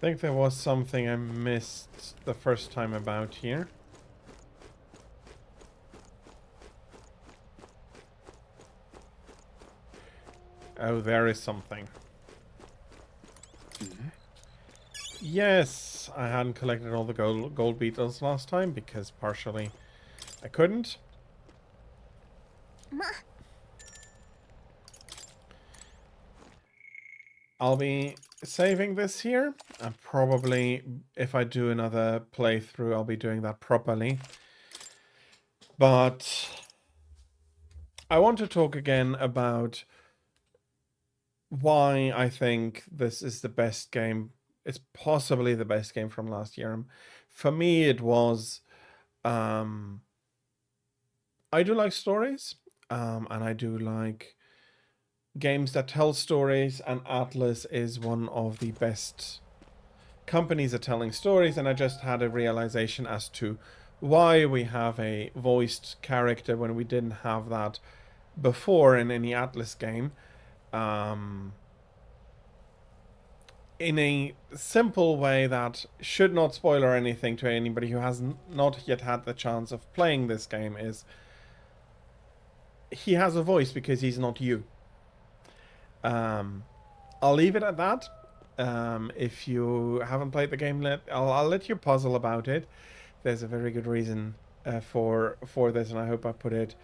I think there was something I missed the first time about here. Oh, there is something. Yes, I hadn't collected all the gold beetles last time because partially I couldn't. I'll be saving this here, and probably if I do another playthrough I'll be doing that properly. But I want to talk again about why I think this is the best game. It's possibly the best game from last year. For me it was I do like stories, and I do like games that tell stories, and Atlus is one of the best companies at telling stories, and I just had a realization as to why we have a voiced character when we didn't have that before in any Atlus game. In a simple way that should not spoil or anything to anybody who has not yet had the chance of playing this game, is he has a voice because he's not you. I'll leave it at that. If you haven't played the game yet, I'll let you puzzle about it. There's a very good reason for this, and I hope I put it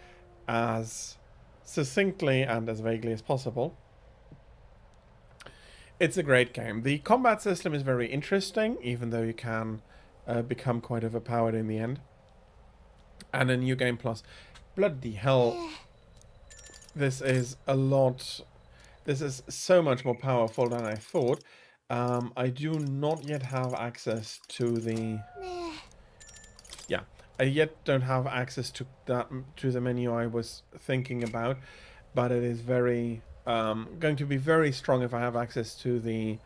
as succinctly and as vaguely as possible. It's a great game. The combat system is very interesting, even though you can become quite overpowered in the end. And a New Game Plus. Bloody hell. this is a lot. This is so much more powerful than I thought. I do not yet have access to the. Yeah, I yet don't have access to the menu I was thinking about, but it is very going to be very strong if I have access to the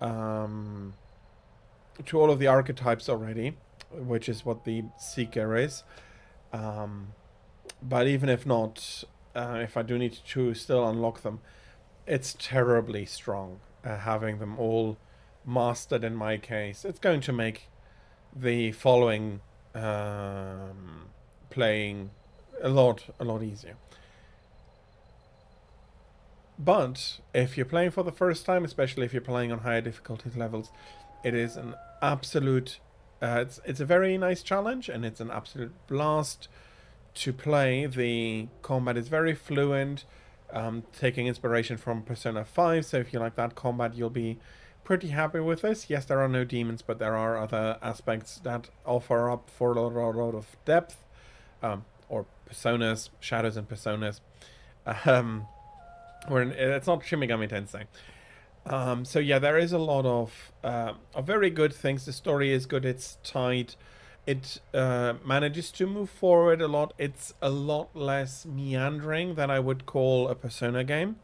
to all of the archetypes already, which is what the Seeker is. But even if not, if I do need to still unlock them, it's terribly strong. Having them all mastered in my case, it's going to make the following playing a lot easier. But if you're playing for the first time, especially if you're playing on higher difficulty levels, it is an absolute it's a very nice challenge, and it's an absolute blast to play. The combat is very fluent, taking inspiration from Persona 5, so if you like that combat, you'll be pretty happy with this. Yes, there are no demons, but there are other aspects that offer up for a lot of depth, or personas, shadows and personas. It's not Shin Megami Tensei. So yeah, there is a lot of very good things. The story is good. It's tight. It manages to move forward a lot. It's a lot less meandering than I would call a Persona game.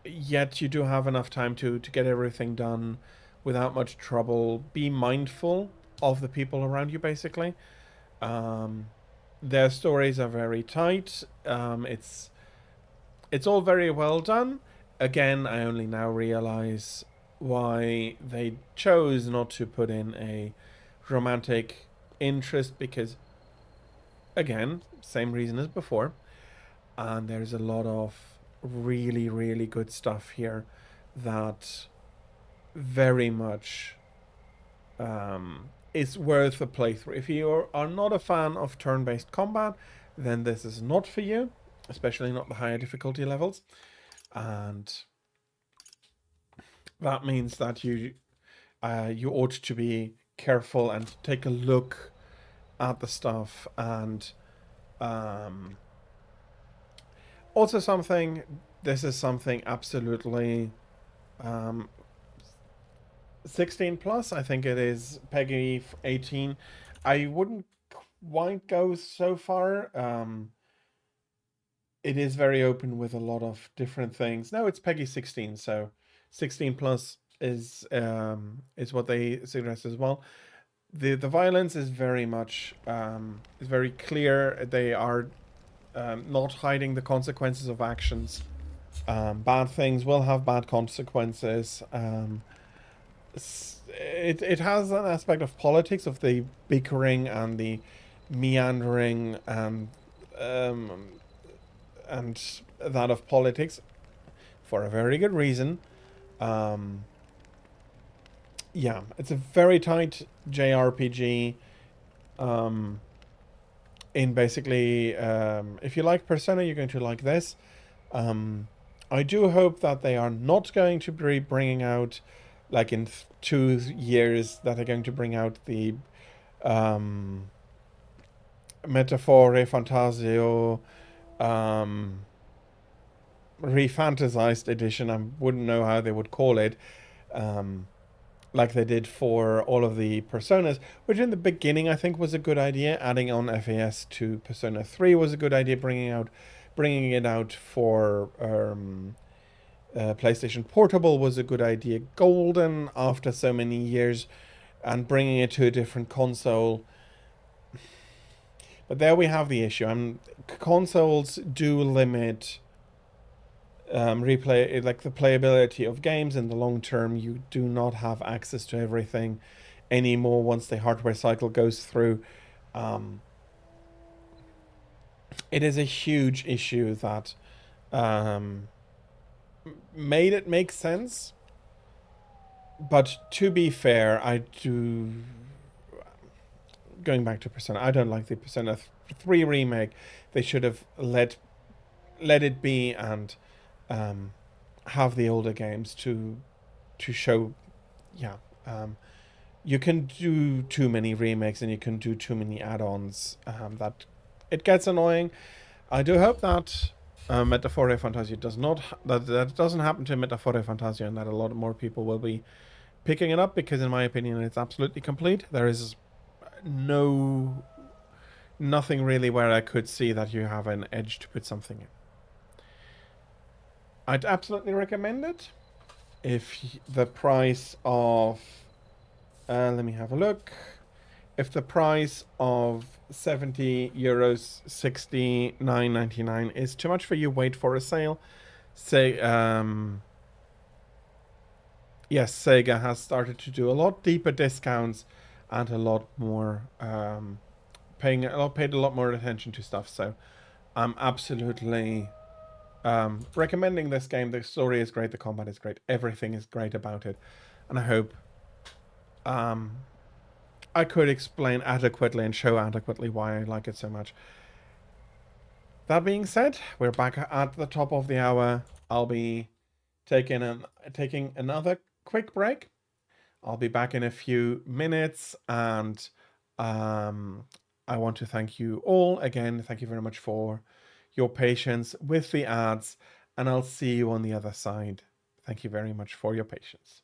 Yet you do have enough time to get everything done without much trouble. Be mindful of the people around you, basically. Their stories are very tight. It's all very well done. Again, I only now realize why they chose not to put in a romantic interest, because, again, same reason as before. And there's a lot of really good stuff here that very much is worth a playthrough. If you are not a fan of turn-based combat, then this is not for you, especially not the higher difficulty levels. And that means that you ought to be careful and take a look at the stuff. And also this is something absolutely 16 plus. I think it is Peggy 18. I wouldn't quite go so far. It is very open with a lot of different things. No, it's Peggy 16, so 16 plus is what they suggest as well. The violence is very much is very clear. They are not hiding the consequences of actions. Bad things will have bad consequences. It has an aspect of politics, of the bickering and the meandering and that of politics, for a very good reason. Yeah, it's a very tight JRPG. In basically, if you like Persona, you're going to like this. I do hope that they are not going to be bringing out, like in 2 years, that they're going to bring out the Metaphore Fantasio refantasized edition. I wouldn't know how they would call it, like they did for all of the Personas, which in the beginning I think was a good idea. Adding on FAS to Persona 3 was a good idea. Bringing it out for PlayStation Portable was a good idea. Golden, after so many years, and bringing it to a different console. But there we have the issue. Consoles do limit replay, like the playability of games in the long term. You do not have access to everything anymore once the hardware cycle goes through. It is a huge issue that made it make sense. But to be fair, going back to Persona, I don't like the Persona 3 remake. They should have let it be and have the older games to show. Yeah, you can do too many remakes and you can do too many add-ons that it gets annoying. I do hope that Metaphore Fantasia does not that doesn't happen to Metaphore Fantasia, and that a lot more people will be picking it up, because in my opinion it's absolutely complete. There is nothing really where I could see that you have an edge to put something in. I'd absolutely recommend it. If the price of let me have a look. If the price of €70, 69.99 is too much for you, wait for a sale. Say yes, Sega has started to do a lot deeper discounts and a lot more paid a lot more attention to stuff. So I'm absolutely recommending this game. The story is great, the combat is great, everything is great about it, and I hope I could explain adequately and show adequately why I like it so much. That being said, we're back at the top of the hour. I'll be taking another quick break. I'll be back in a few minutes, and I want to thank you all again. Thank you very much for your patience with the ads, and I'll see you on the other side. Thank you very much for your patience.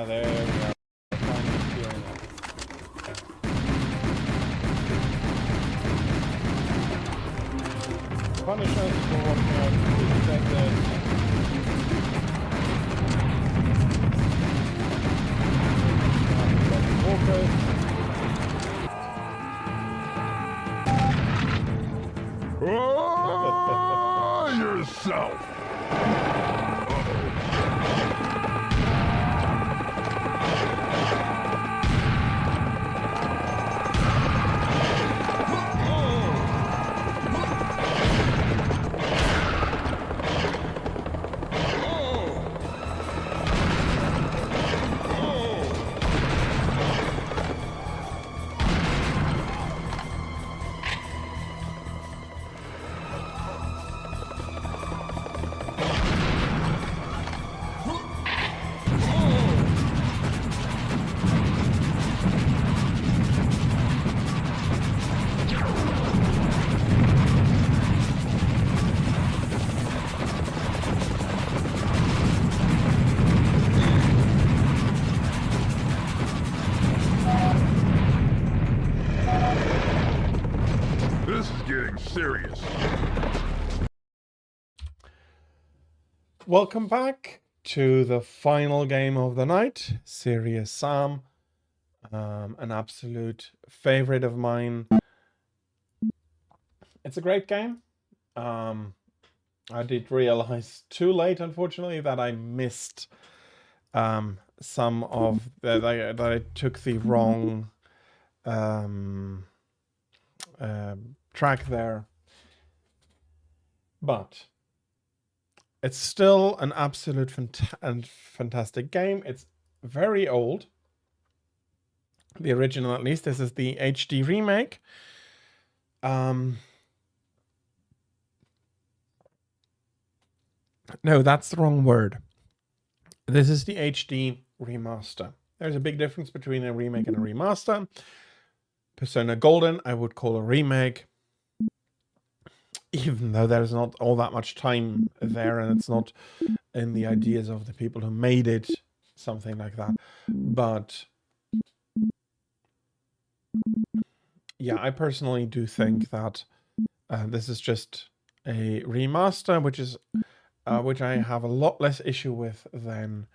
There we go. Punish us for what we have expected. yourself! This is getting serious. Welcome back to the final game of the night, Serious Sam. An absolute favorite of mine. It's a great game. I did realize too late, unfortunately, that I missed some of that I took the wrong track there. But it's still an absolute fantastic game. It's very old. The original, at least. This is the HD remake. No, that's the wrong word. This is the HD remaster. There's a big difference between a remake and a remaster. Persona Golden, I would call a remake. Even though there's not all that much time there, and it's not in the ideas of the people who made it, something like that. But yeah, I personally do think that this is just a remaster, which I have a lot less issue with than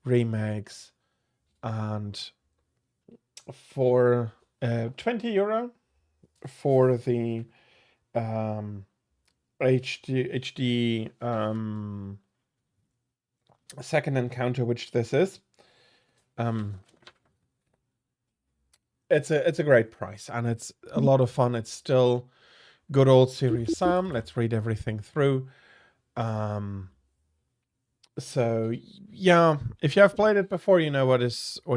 remakes. And for €20 for the HD second encounter, which this is, it's a great price, and it's a lot of fun. It's still good old Serious Sam. Let's read everything through. So yeah, if you have played it before, you know what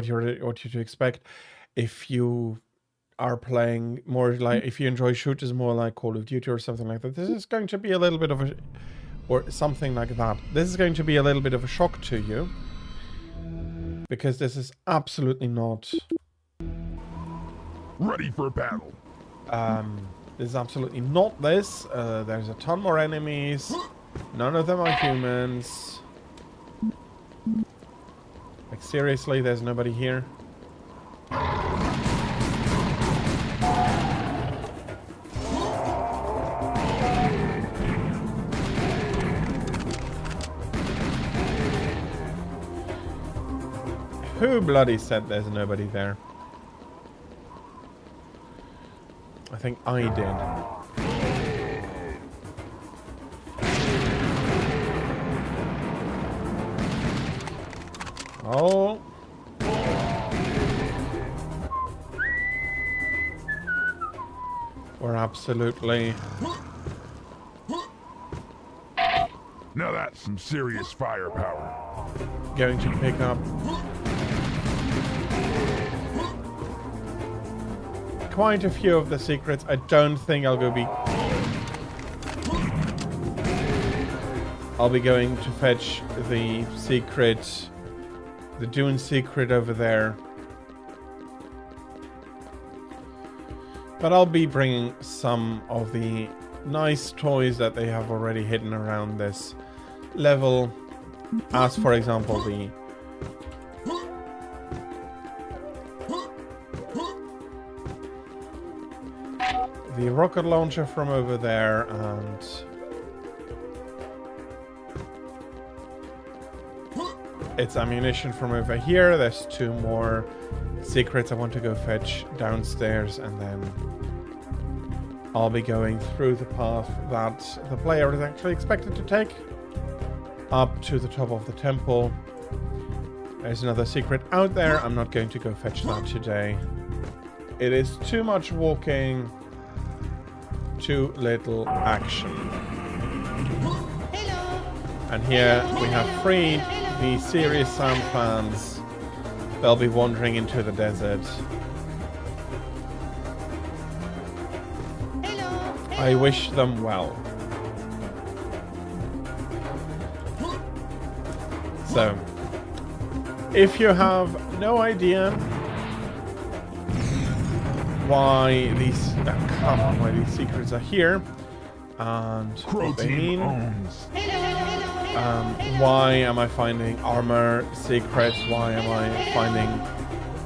you're to expect. If you are playing more like, if you enjoy shooters more like Call of Duty or something like that, this is going to be a little bit of a, or something like that. This is going to be a little bit of a shock to you, because this is absolutely not ready for battle. This is absolutely not this. There's a ton more enemies. None of them are humans. Like, seriously, there's nobody here. Who bloody said there's nobody there? I think I did. Oh. We're absolutely... Now that's some serious firepower. Going to pick up quite a few of the secrets. I don't think I'll be going to fetch the secret, the Dune secret over there. But I'll be bringing some of the nice toys that they have already hidden around this level, as for example the rocket launcher from over there, and its ammunition from over here. There's two more secrets I want to go fetch downstairs, and then I'll be going through the path that the player is actually expected to take, up to the top of the temple. There's another secret out there. I'm not going to go fetch that today. It is too much walking, too little action. And here we have freed the Serious Sam fans. They'll be wandering into the desert. I wish them well. So, if you have no idea why these secrets are here and what they mean, why am I finding armor secrets? Why am I finding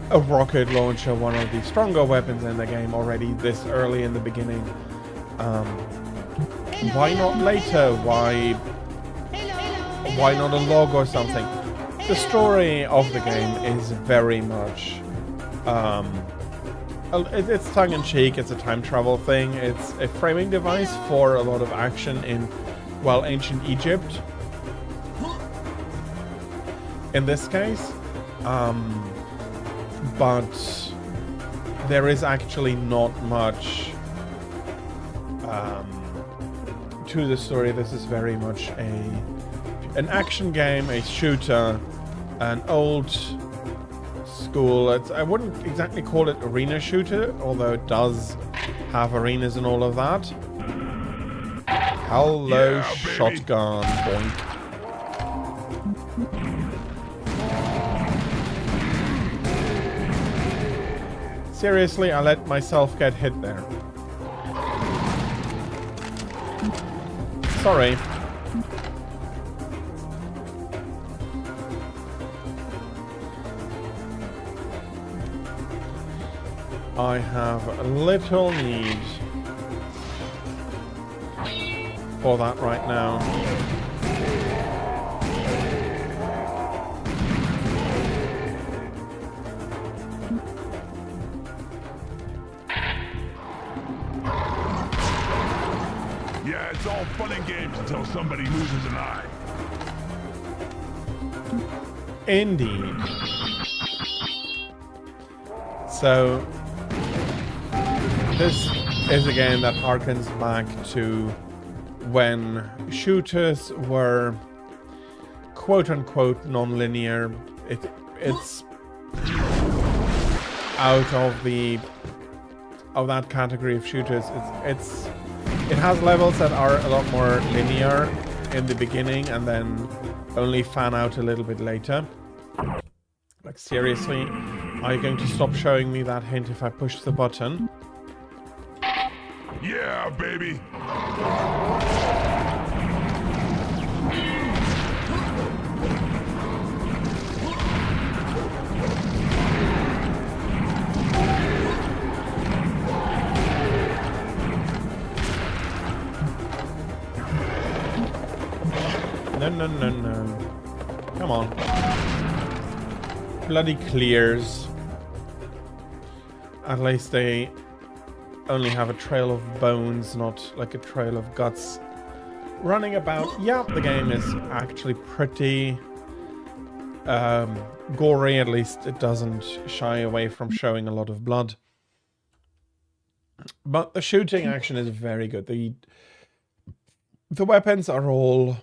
a rocket launcher, one of the stronger weapons in the game, already this early in the beginning? Why not later? Why not a log or something? The story of the game is very much it's tongue-in-cheek. It's a time travel thing. It's a framing device for a lot of action in, well, ancient Egypt in this case, but there is actually not much to the story. This is very much an action game, a shooter, an old school. I wouldn't exactly call it arena shooter, although it does have arenas and all of that. Hello, yeah, shotgun, boink. Seriously, I let myself get hit there. Sorry. I have little need for that right now. Yeah, it's all fun and games until somebody loses an eye. Indeed. So this is a game that harkens back to when shooters were quote-unquote non-linear. It's out of that category of shooters. It has levels that are a lot more linear in the beginning and then only fan out a little bit later. Like, seriously, are you going to stop showing me that hint if I push the button? Yeah, baby. No. Come on. Bloody clears. At least they only have a trail of bones, not like a trail of guts running about. Yeah, the game is actually pretty gory. At least it doesn't shy away from showing a lot of blood. But the shooting action is very good. The weapons are all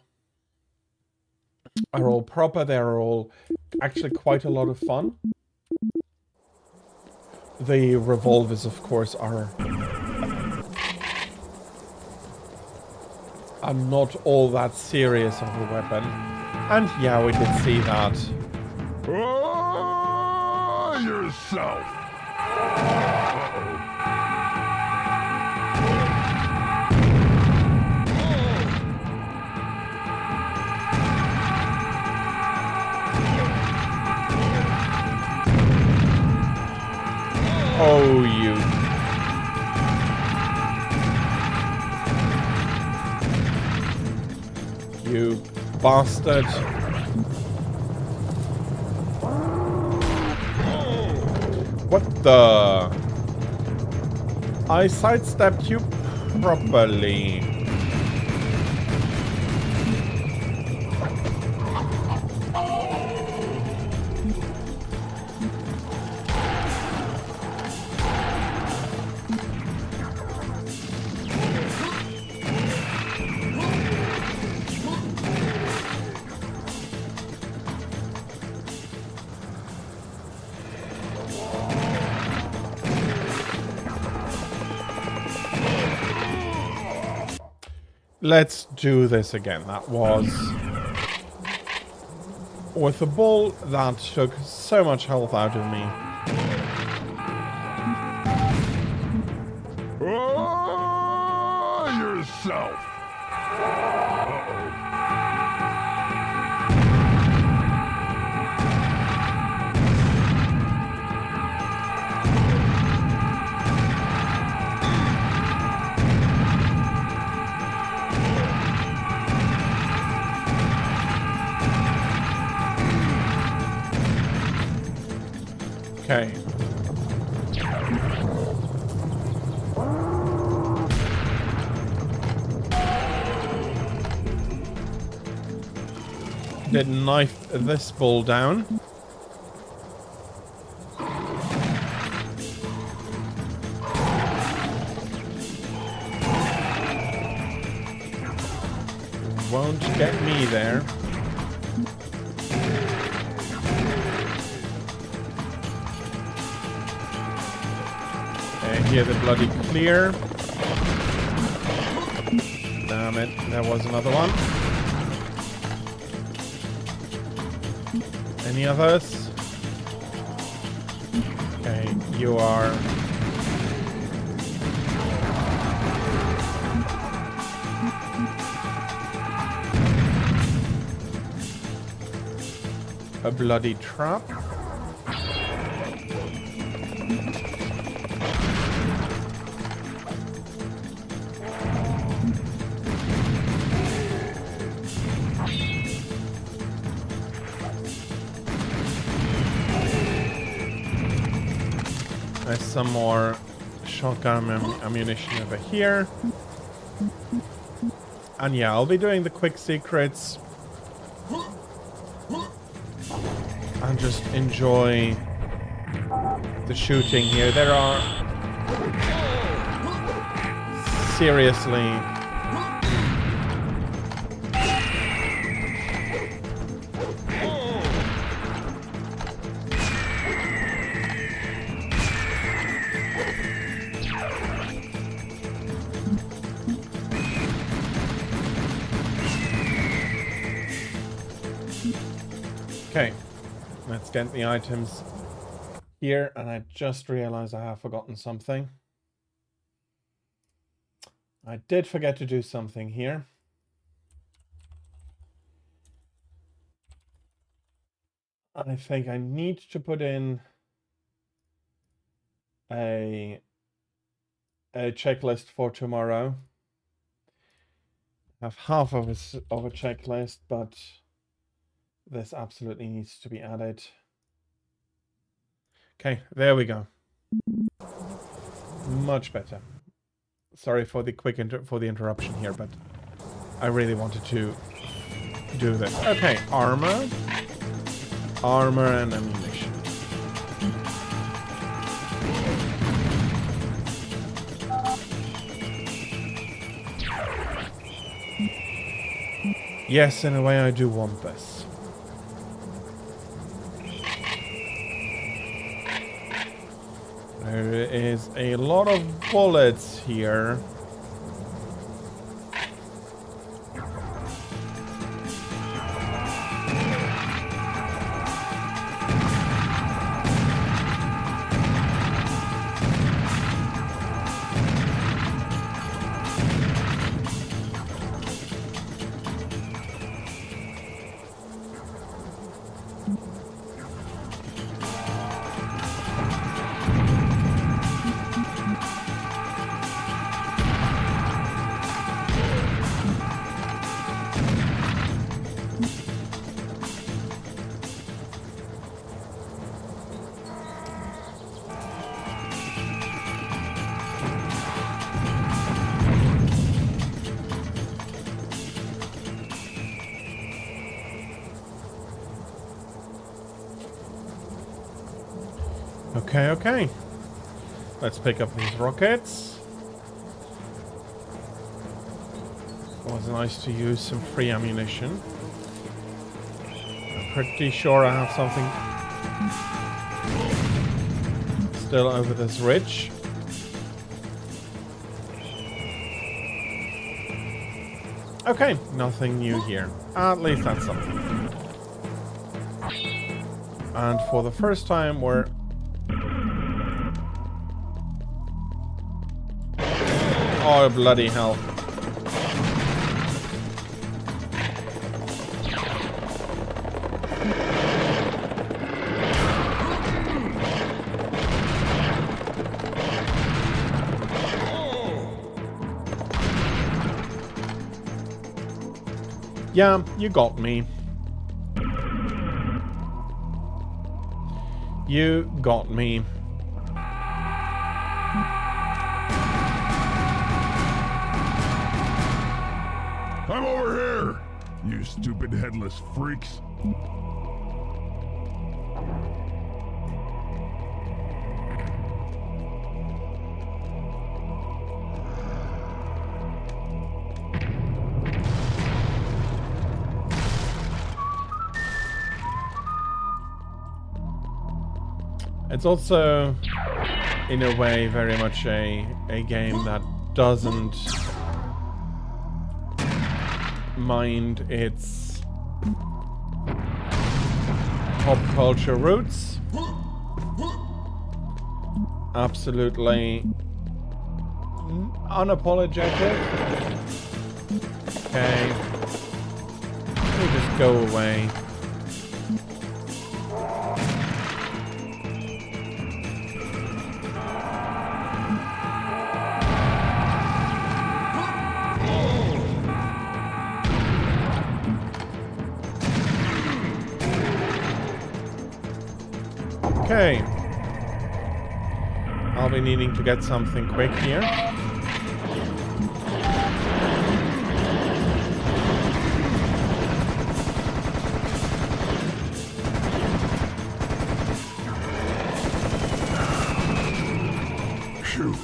proper. They're all actually quite a lot of fun. The revolvers, of course, are not all that serious of a weapon. And yeah, we did see that. Oh, yourself. Oh, you. You bastard. What the? I sidestepped you properly. Let's do this again. That was with a ball that took so much health out of me. Yourself. Okay. Did knife this ball down. Won't get me there. Here the bloody clear. Damn it, there was another one. Any others? Okay, you are... a bloody trap. There's some more shotgun ammunition over here. And yeah, I'll be doing the quick secrets. And just enjoy the shooting here. There are seriously okay. Let's get the items here, and I just realized I have forgotten something. I did forget to do something here. I think I need to put in a checklist for tomorrow. I have half of a checklist, but this absolutely needs to be added. Okay, there we go. Much better. Sorry for the quick interruption here, but I really wanted to do this. Okay, armor and ammunition. Yes, in a way I do want this. There is a lot of bullets here. Okay. Let's pick up these rockets. It was nice to use some free ammunition. I'm pretty sure I have something still over this ridge. Okay, nothing new here. At least that's something. And for the first time we're... Oh, bloody hell. Yeah, you got me. You got me. I'm over here, you stupid headless freaks. It's also, in a way, very much a game that doesn't mind its pop culture roots. Absolutely unapologetic. Okay. Let me just go away. Okay. I'll be needing to get something quick here. Phew.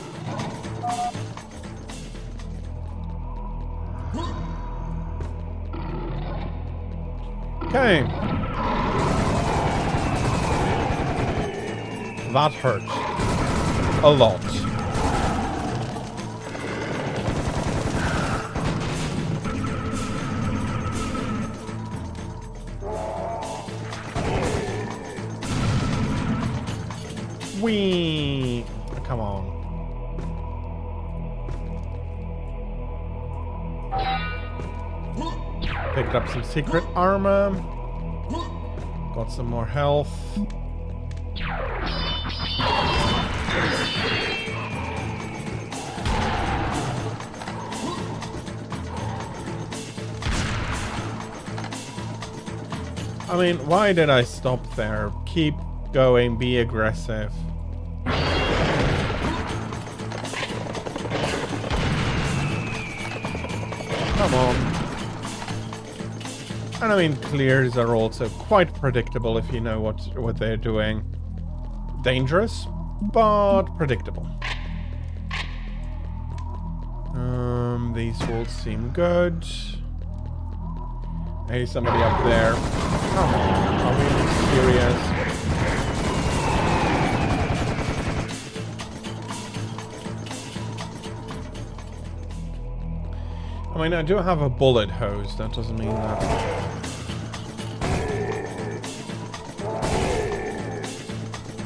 Okay. That hurt. A lot. Whee! Come on. Picked up some secret armor. Got some more health. I mean, why did I stop there? Keep going, be aggressive. Come on. And I mean, clears are also quite predictable if you know what they're doing. Dangerous, but predictable. These walls seem good. Hey, somebody up there. Come on, are we serious? I mean, I do have a bullet hose. That doesn't mean that...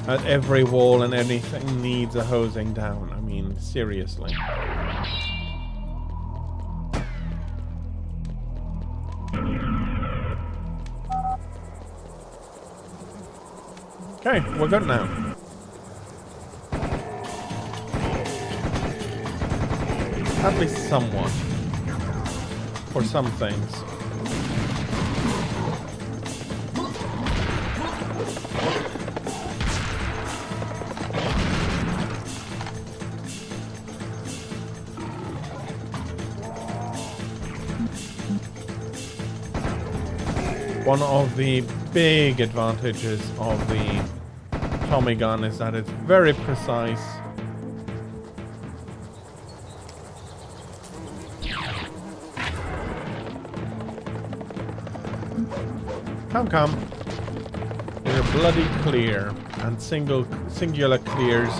At every wall and anything needs a hosing down. I mean, seriously. Okay, we're good now. At least somewhat. For some things. One of the big advantages of the Tommy gun is that it's very precise. Come. We're bloody clear and singular clears.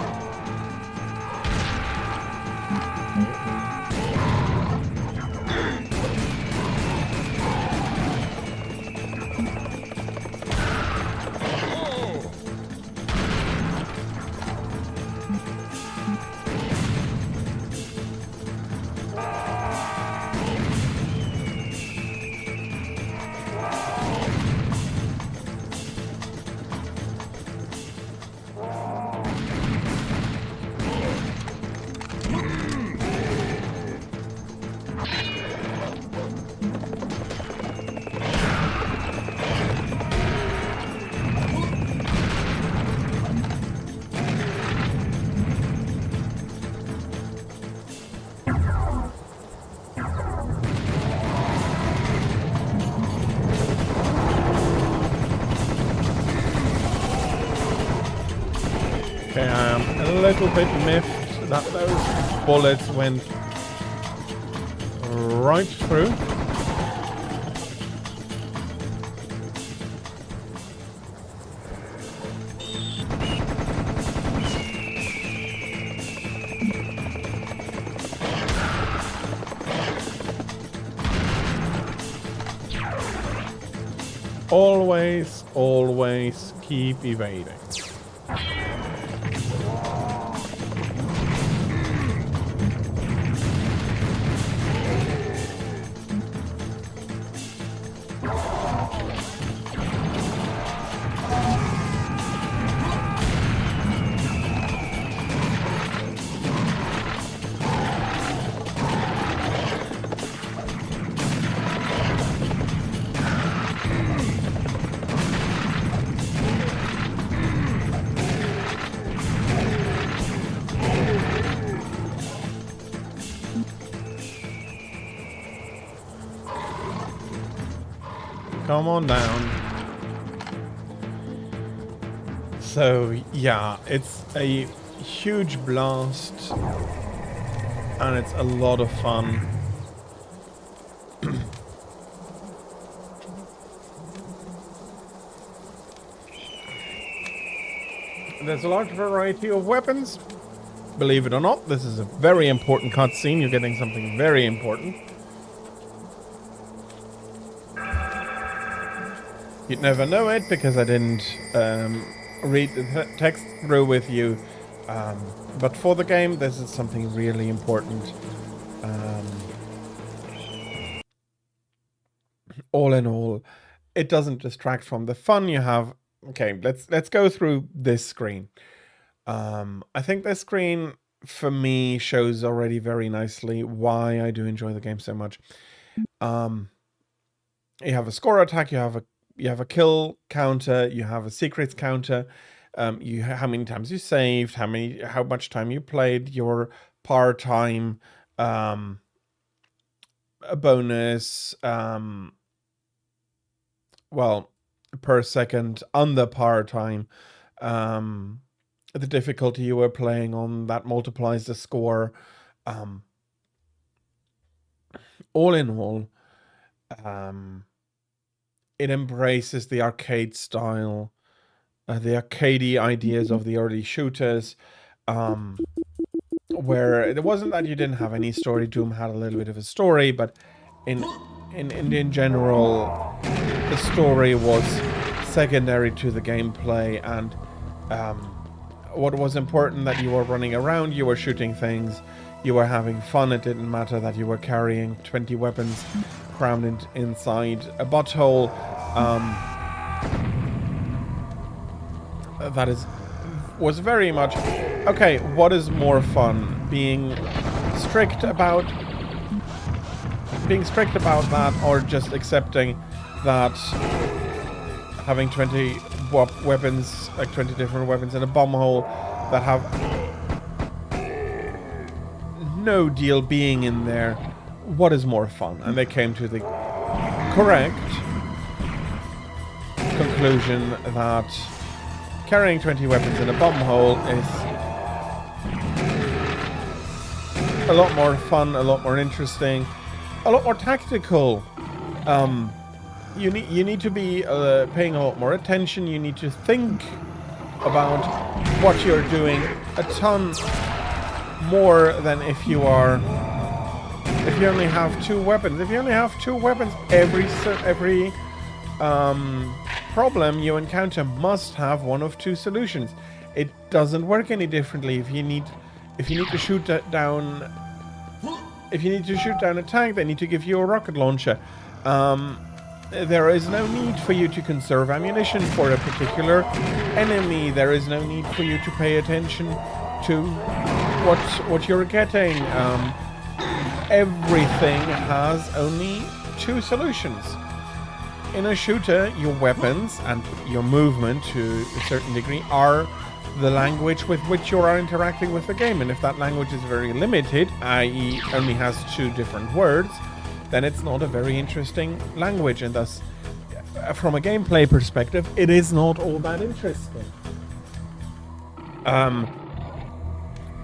Okay, I am a little bit miffed that those bullets went right through. Always keep evading. Come on down. So yeah, it's a huge blast and it's a lot of fun. There's a large variety of weapons. Believe it or not, this is a very important cutscene. You're getting something very important. You'd never know it because I didn't read the text through with you. But for the game, this is something really important. All in all, it doesn't distract from the fun you have. Okay, let's go through this screen. I think this screen, for me, shows already very nicely why I do enjoy the game so much. You have a score attack, you have a kill counter, you have a secrets counter, how many times you saved, how much time you played, your par time, a bonus, well, per second, under par time, the difficulty you were playing on that multiplies the score. All in all, it embraces the arcade style, the arcadey ideas of the early shooters, where it wasn't that you didn't have any story. Doom had a little bit of a story, but in general, the story was secondary to the gameplay, and what was important that you were running around, you were shooting things, you were having fun. It didn't matter that you were carrying 20 weapons crammed inside a butthole. That was very much okay. What is more fun, being strict about that, or just accepting that having 20 weapons, like 20 different weapons in a bomb hole that have no deal being in there? What is more fun? And they came to the correct conclusion that carrying 20 weapons in a bomb hole is a lot more fun, a lot more interesting, a lot more tactical. You need to be paying a lot more attention. You need to think about what you're doing a ton more than if you only have 2 weapons. If you only have 2 weapons, every problem you encounter must have one of 2 solutions. It doesn't work any differently. If you need to shoot down a tank, they need to give you a rocket launcher. There is no need for you to conserve ammunition for a particular enemy. There is no need for you to pay attention to what you're getting. Everything has only 2 solutions. In a shooter, your weapons and your movement to a certain degree are the language with which you are interacting with the game. And if that language is very limited, i.e. only has 2 different words, then it's not a very interesting language, and thus, from a gameplay perspective, it is not all that interesting.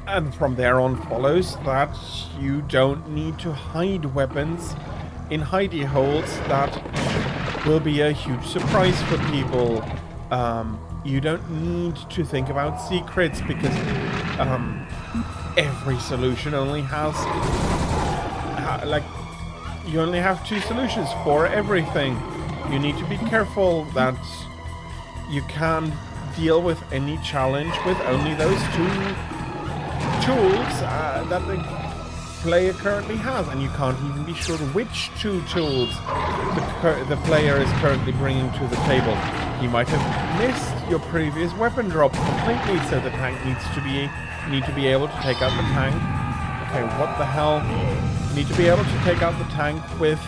And from there on follows that you don't need to hide weapons in hidey holes that will be a huge surprise for people. You don't need to think about secrets because every solution only has you only have 2 solutions for everything. You need to be careful that you can deal with any challenge with only those 2 tools that the player currently has, and you can't even be sure which 2 tools the player is currently bringing to the table. You might have missed your previous weapon drop completely, so the tank need to be able to take out the tank. Okay, what the hell? You need to be able to take out the tank with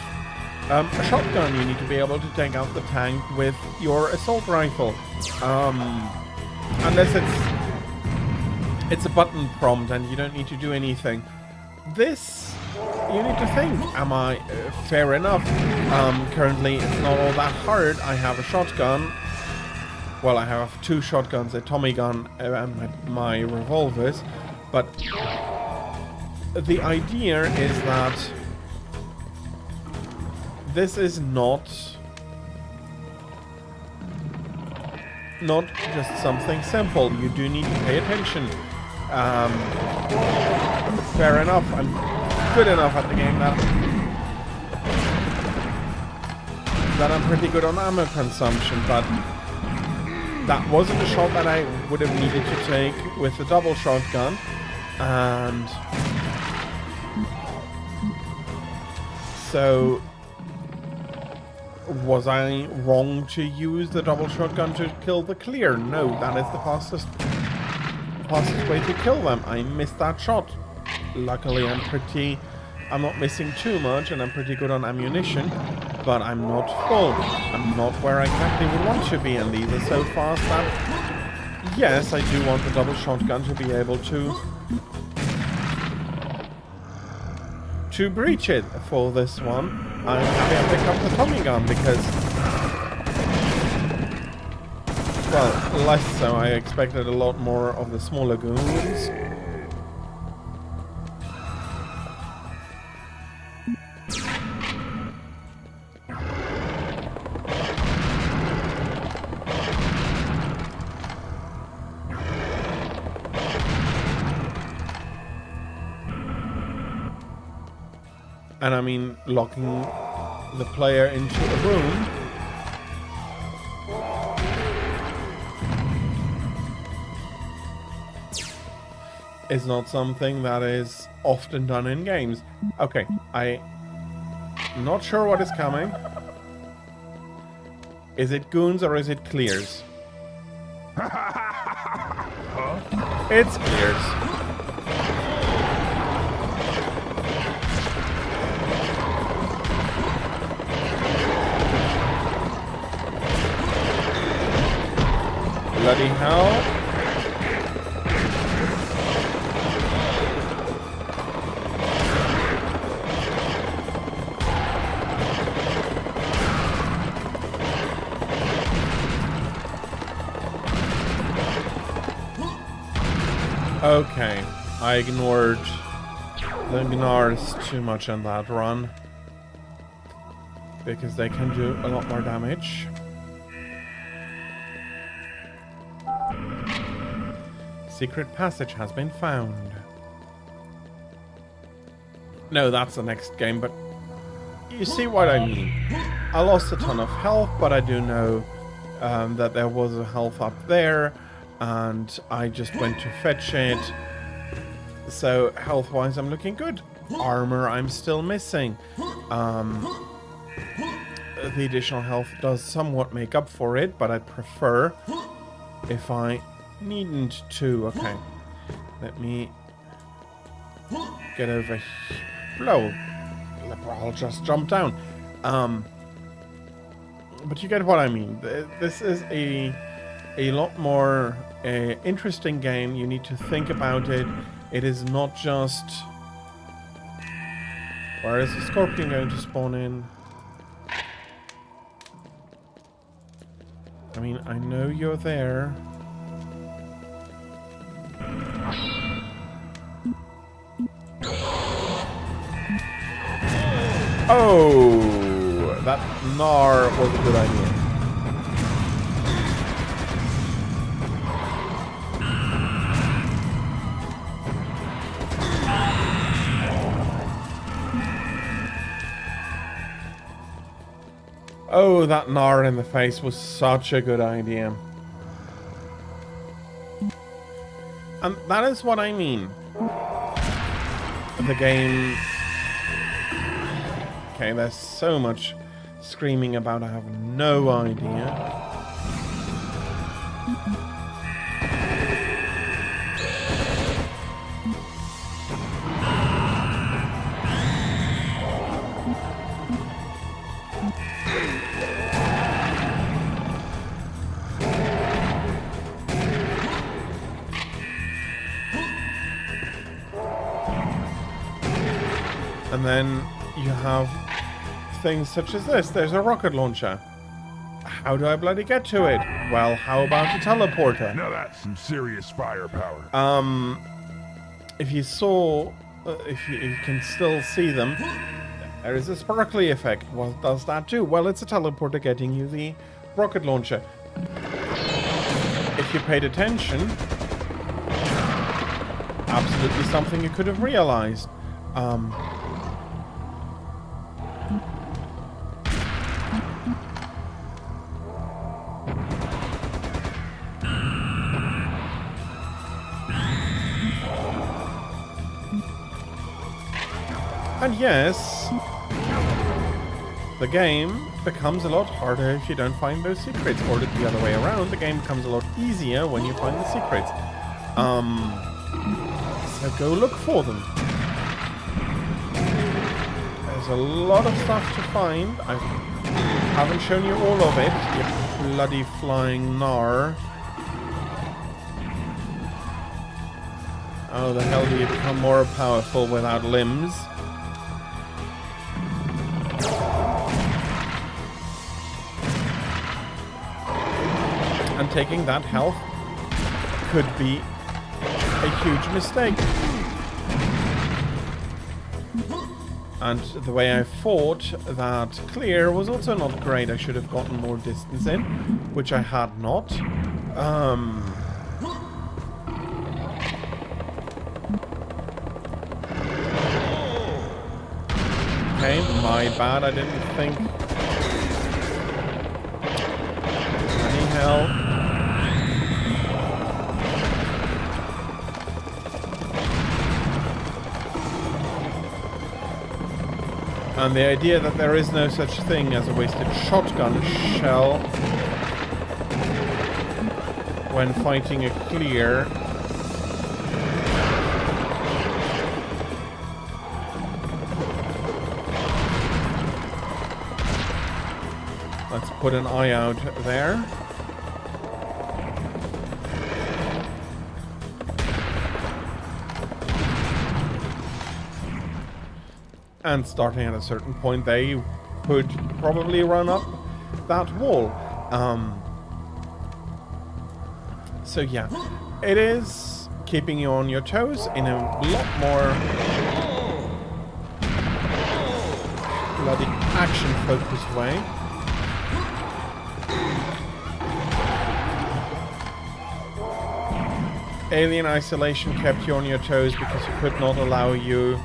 a shotgun. You need to be able to take out the tank with your assault rifle. Unless it's a button prompt and you don't need to do anything. This, you need to think, am I fair enough? Currently it's not all that hard. I have a shotgun. Well, I have 2 shotguns, a Tommy gun and my revolvers, but the idea is that this is not just something simple. You do need to pay attention. Fair enough, I'm good enough at the game that I'm pretty good on ammo consumption, but that wasn't a shot that I would have needed to take with the double shotgun, and so was I wrong to use the double shotgun to kill the clear? No, that is the fastest way to kill them. I missed that shot. Luckily, I'm not missing too much, and I'm pretty good on ammunition, but I'm not full. I'm not where I exactly would want to be, and these are so fast that, yes, I do want the double shotgun to be able to breach it. For this one, I'm happy I picked up the Tommy gun because, well, less so. I expected a lot more of the smaller goons. And I mean, locking the player into a room is not something that is often done in games. Okay, I'm not sure what is coming. Is it goons or is it clears? It's clears. Bloody hell. Okay, I ignored the Gnars too much on that run. Because they can do a lot more damage. Secret passage has been found. No, that's the next game, but you see what I mean. I lost a ton of health, but I do know that there was a health up there, and I just went to fetch it. So health-wise, I'm looking good. Armor, I'm still missing. The additional health does somewhat make up for it, but I'd prefer if I needn't to. Okay, let me get over here. Whoa, I'll just jump down. But you get what I mean. This is a lot more interesting game. You need to think about it. It is not just... Where is the scorpion going to spawn in? I mean, I know you're there. Oh, that Gnar was a good idea. Oh, that Gnar in the face was such a good idea. And that is what I mean. The game... Okay, there's so much screaming about, I have no idea. And then you have things such as this. There's a rocket launcher. How do I bloody get to it? Well, how about a teleporter? Now that's some serious firepower. If you saw, if you can still see them, there is a sparkly effect. What does that do? Well, it's a teleporter getting you the rocket launcher. If you paid attention, absolutely something you could have realized. And yes, the game becomes a lot harder if you don't find those secrets, or the other way around, the game becomes a lot easier when you find the secrets. So go look for them. There's a lot of stuff to find. I haven't shown you all of it, you bloody flying Gnar. Oh, the hell do you become more powerful without limbs? And taking that health could be a huge mistake. And the way I fought that clear was also not great. I should have gotten more distance in, which I had not. Okay, my bad, I didn't think. Any hell. And the idea that there is no such thing as a wasted shotgun shell when fighting a clear. Let's put an eye out there. And starting at a certain point, they could probably run up that wall. So yeah, it is keeping you on your toes in a lot more bloody action-focused way. Alien Isolation kept you on your toes because you could not allow you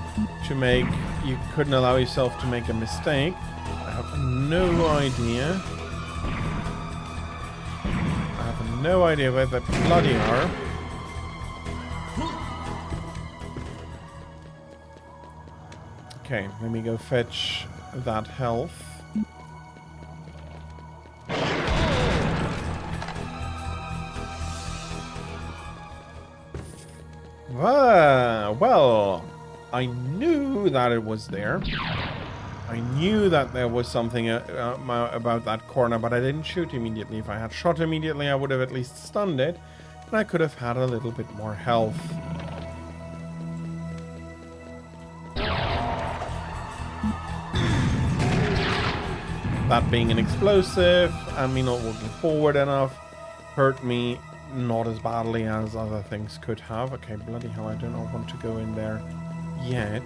couldn't allow yourself to make a mistake. I have no idea. I have no idea where they bloody are. Okay, let me go fetch that health. Well, I knew that it was there. I knew that there was something about that corner, but I didn't shoot immediately. If I had shot immediately, I would have at least stunned it, and I could have had a little bit more health. That being an explosive and me not walking forward enough hurt me not as badly as other things could have. Okay, bloody hell, I do not want to go in there yet.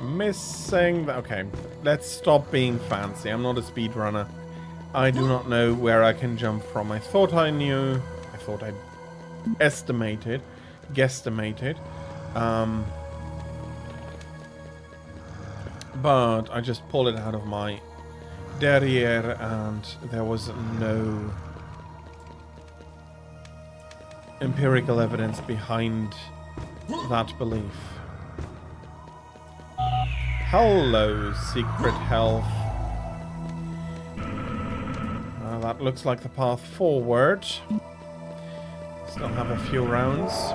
Missing. Okay, let's stop being fancy. I'm not a speedrunner. I do not know where I can jump from. I thought I knew. I thought I guesstimated. But I just pulled it out of my derriere and there was no empirical evidence behind that belief. Hello, secret health. That looks like the path forward. Still have a few rounds.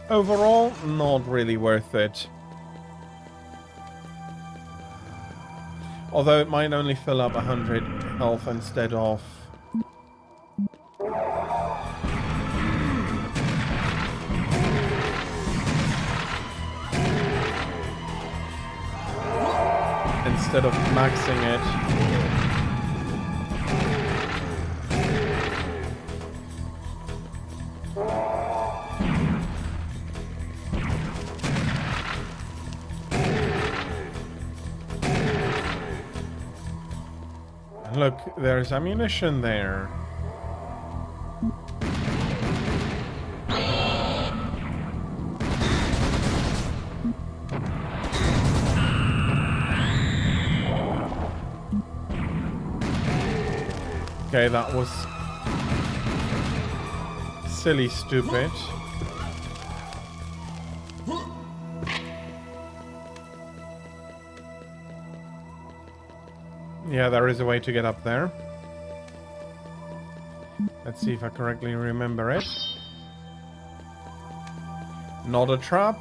Overall, not really worth it. Although it might only fill up 100 health instead of... instead of maxing it. Look, there's ammunition there. Okay, that was silly stupid. Yeah, there is a way to get up there. Let's see if I correctly remember it. Not a trap.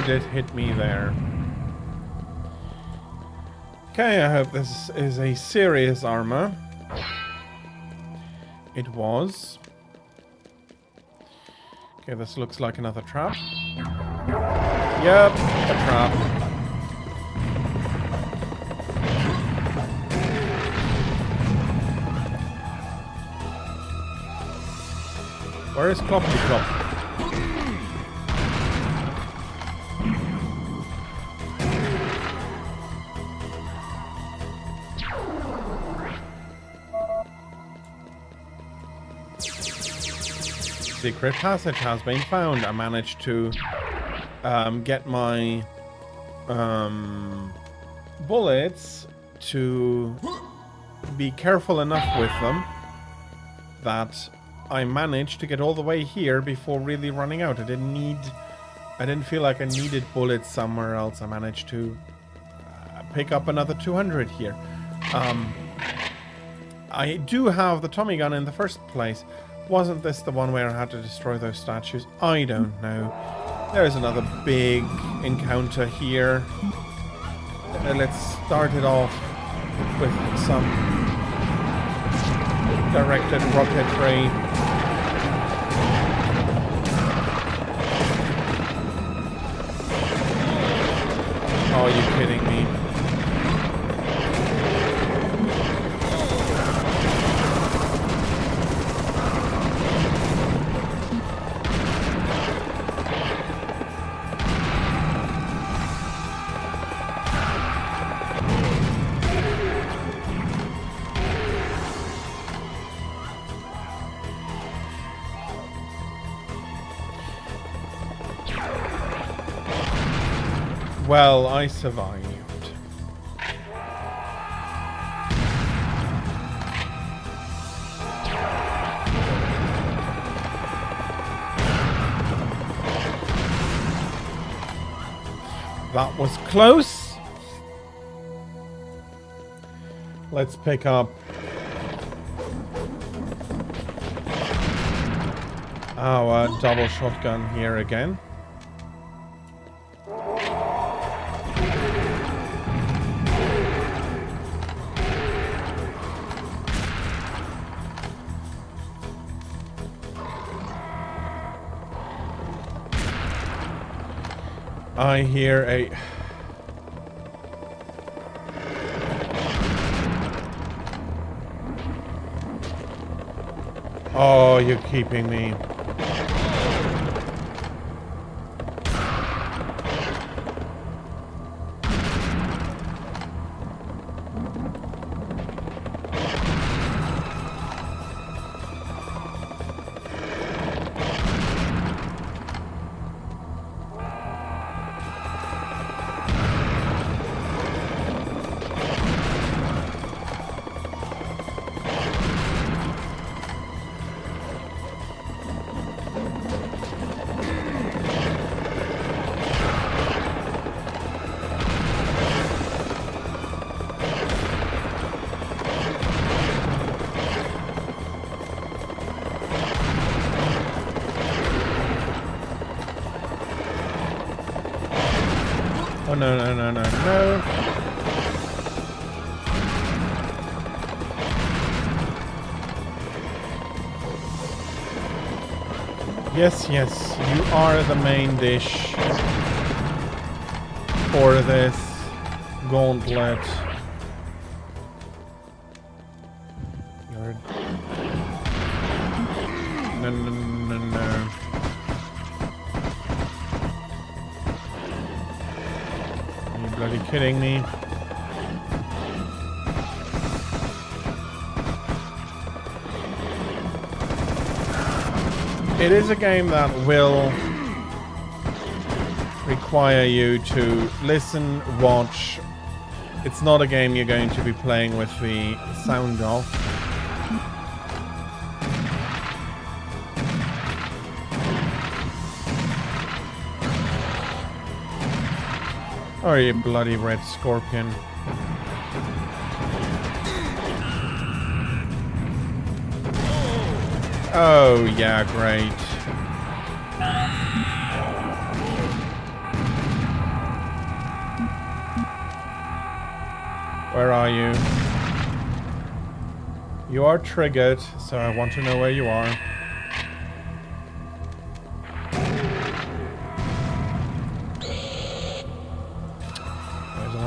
Did hit me there. Okay, I hope this is a serious armor. It was. Okay, this looks like another trap. Yep, a trap. Where is Cloppity Clop? Secret passage has been found. I managed to get my bullets to be careful enough with them that I managed to get all the way here before really running out. I didn't feel like I needed bullets somewhere else. I managed to pick up another 200 here. I do have the Tommy gun in the first place. Wasn't this the one where I had to destroy those statues? I don't know. There's another big encounter here. Let's start it off with some directed rocketry. Oh, are you kidding me? Well, I survived. That was close. Let's pick up our double shotgun here again. I hear a... Oh, you're keeping me. Oh, no, no, no, no, no. Yes, yes, you are the main dish for this gauntlet. You're... No, no, no, no. Bloody kidding me. It is a game that will require you to listen, watch. It's not a game you're going to be playing with the sound off. Oh, you bloody red scorpion. Oh, yeah, great. Where are you? You are triggered, so I want to know where you are.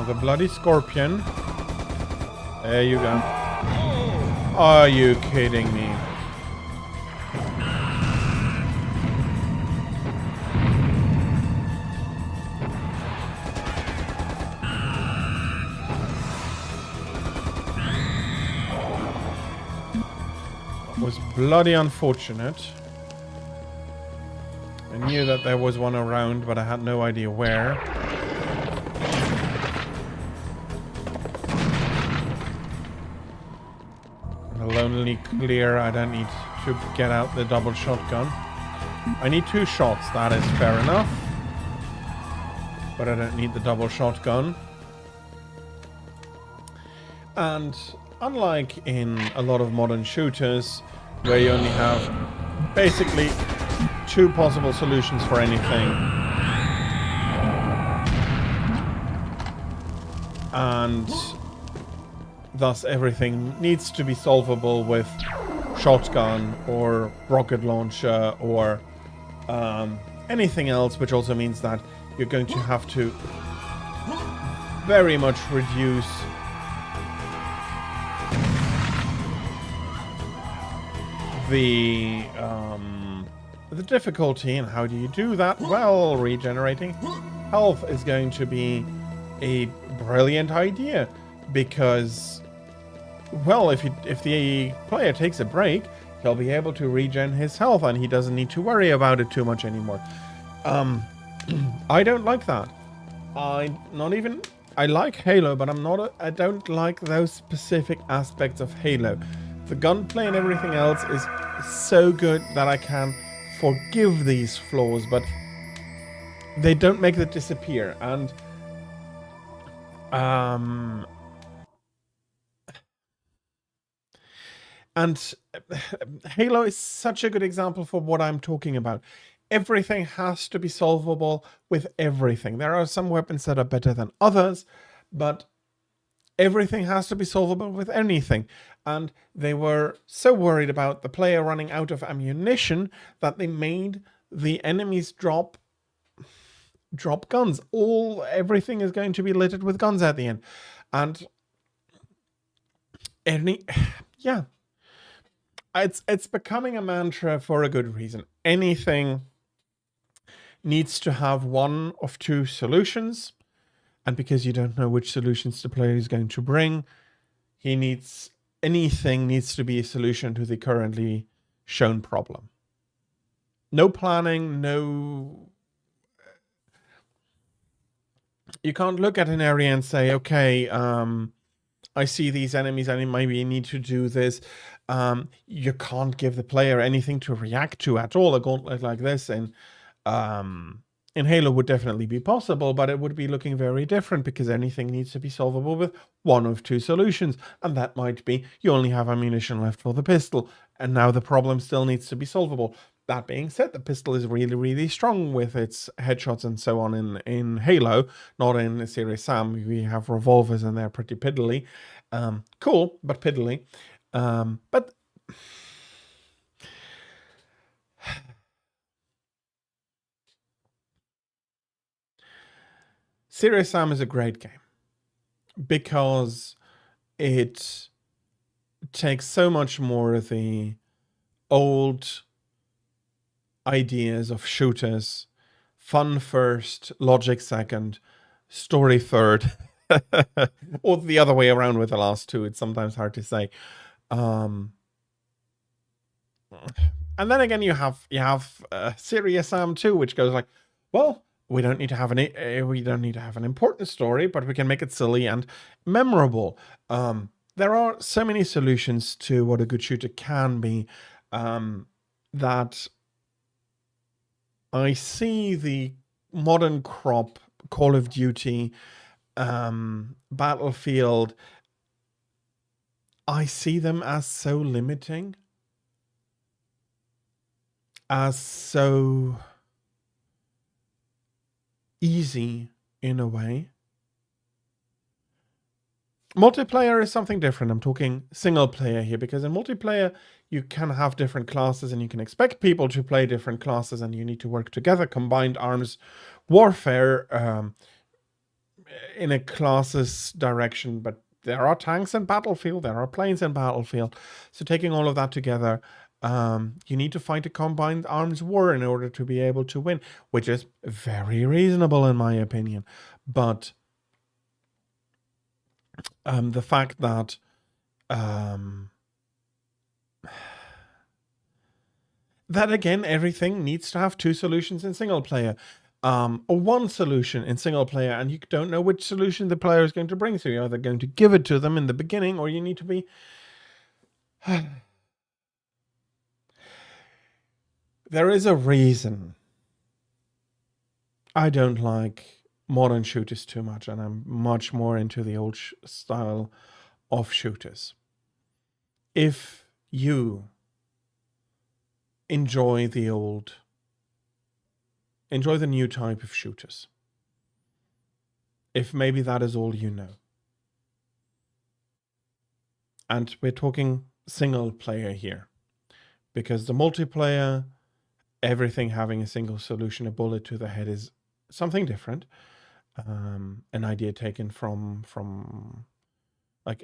The bloody scorpion. There you go. Are you kidding me? That was bloody unfortunate. I knew that there was one around, but I had no idea where. Lonely clear. I don't need to get out the double shotgun. I need 2 shots, that is fair enough. But I don't need the double shotgun. And unlike in a lot of modern shooters, where you only have basically 2 possible solutions for anything, and thus everything needs to be solvable with shotgun or rocket launcher or anything else, which also means that you're going to have to very much reduce the difficulty. And how do you do that? Well, regenerating health is going to be a brilliant idea, because, well, if the player takes a break, he'll be able to regen his health and he doesn't need to worry about it too much anymore. I don't like that. I like Halo, but I don't like those specific aspects of Halo. The gunplay and everything else is so good that I can forgive these flaws, but they don't make it disappear. And Halo is such a good example for what I'm talking about. Everything has to be solvable with everything. There are some weapons that are better than others, but everything has to be solvable with anything. And they were so worried about the player running out of ammunition that they made the enemies drop guns. Everything is going to be littered with guns at the end. And yeah. It's becoming a mantra for a good reason. Anything needs to have one of 2 solutions, and because you don't know which solutions the player is going to bring, anything needs to be a solution to the currently shown problem. No planning, you can't look at an area and say, okay, I see these enemies and maybe need to do this. You can't give the player anything to react to at all. A gauntlet like this in Halo would definitely be possible, but it would be looking very different, because anything needs to be solvable with one of 2 solutions. And that might be you only have ammunition left for the pistol, and now the problem still needs to be solvable. That being said, the pistol is really, really strong with its headshots and so on in Halo, not in Serious Sam. We have revolvers and they're pretty piddly. Cool, but piddly. But Serious Sam is a great game because it takes so much more of the old ideas of shooters: fun first, logic second, story third, or the other way around with the last 2. It's sometimes hard to say. And then again, you have Serious Sam 2, which goes like, well, we don't need to have an important story, but we can make it silly and memorable. There are so many solutions to what a good shooter can be, that I see the modern crop, Call of Duty, Battlefield, I see them as so limiting, as so easy in a way. Multiplayer is something different. I'm talking single player here, because in multiplayer you can have different classes and you can expect people to play different classes, and you need to work together. Combined arms warfare in a classes direction, but there are tanks in Battlefield, there are planes in Battlefield. So taking all of that together, you need to fight a combined arms war in order to be able to win, which is very reasonable in my opinion. But the fact that that again, everything needs to have 2 solutions in single player, or 1 solution in single player, and you don't know which solution the player is going to bring. So you're either going to give it to them in the beginning, or you need to be there is a reason I don't like modern shooters too much, and I'm much more into the old style of shooters. If you enjoy the new type of shooters, if maybe that is all you know, and we're talking single player here, because the multiplayer, everything having a single solution, a bullet to the head, is something different. An idea taken from like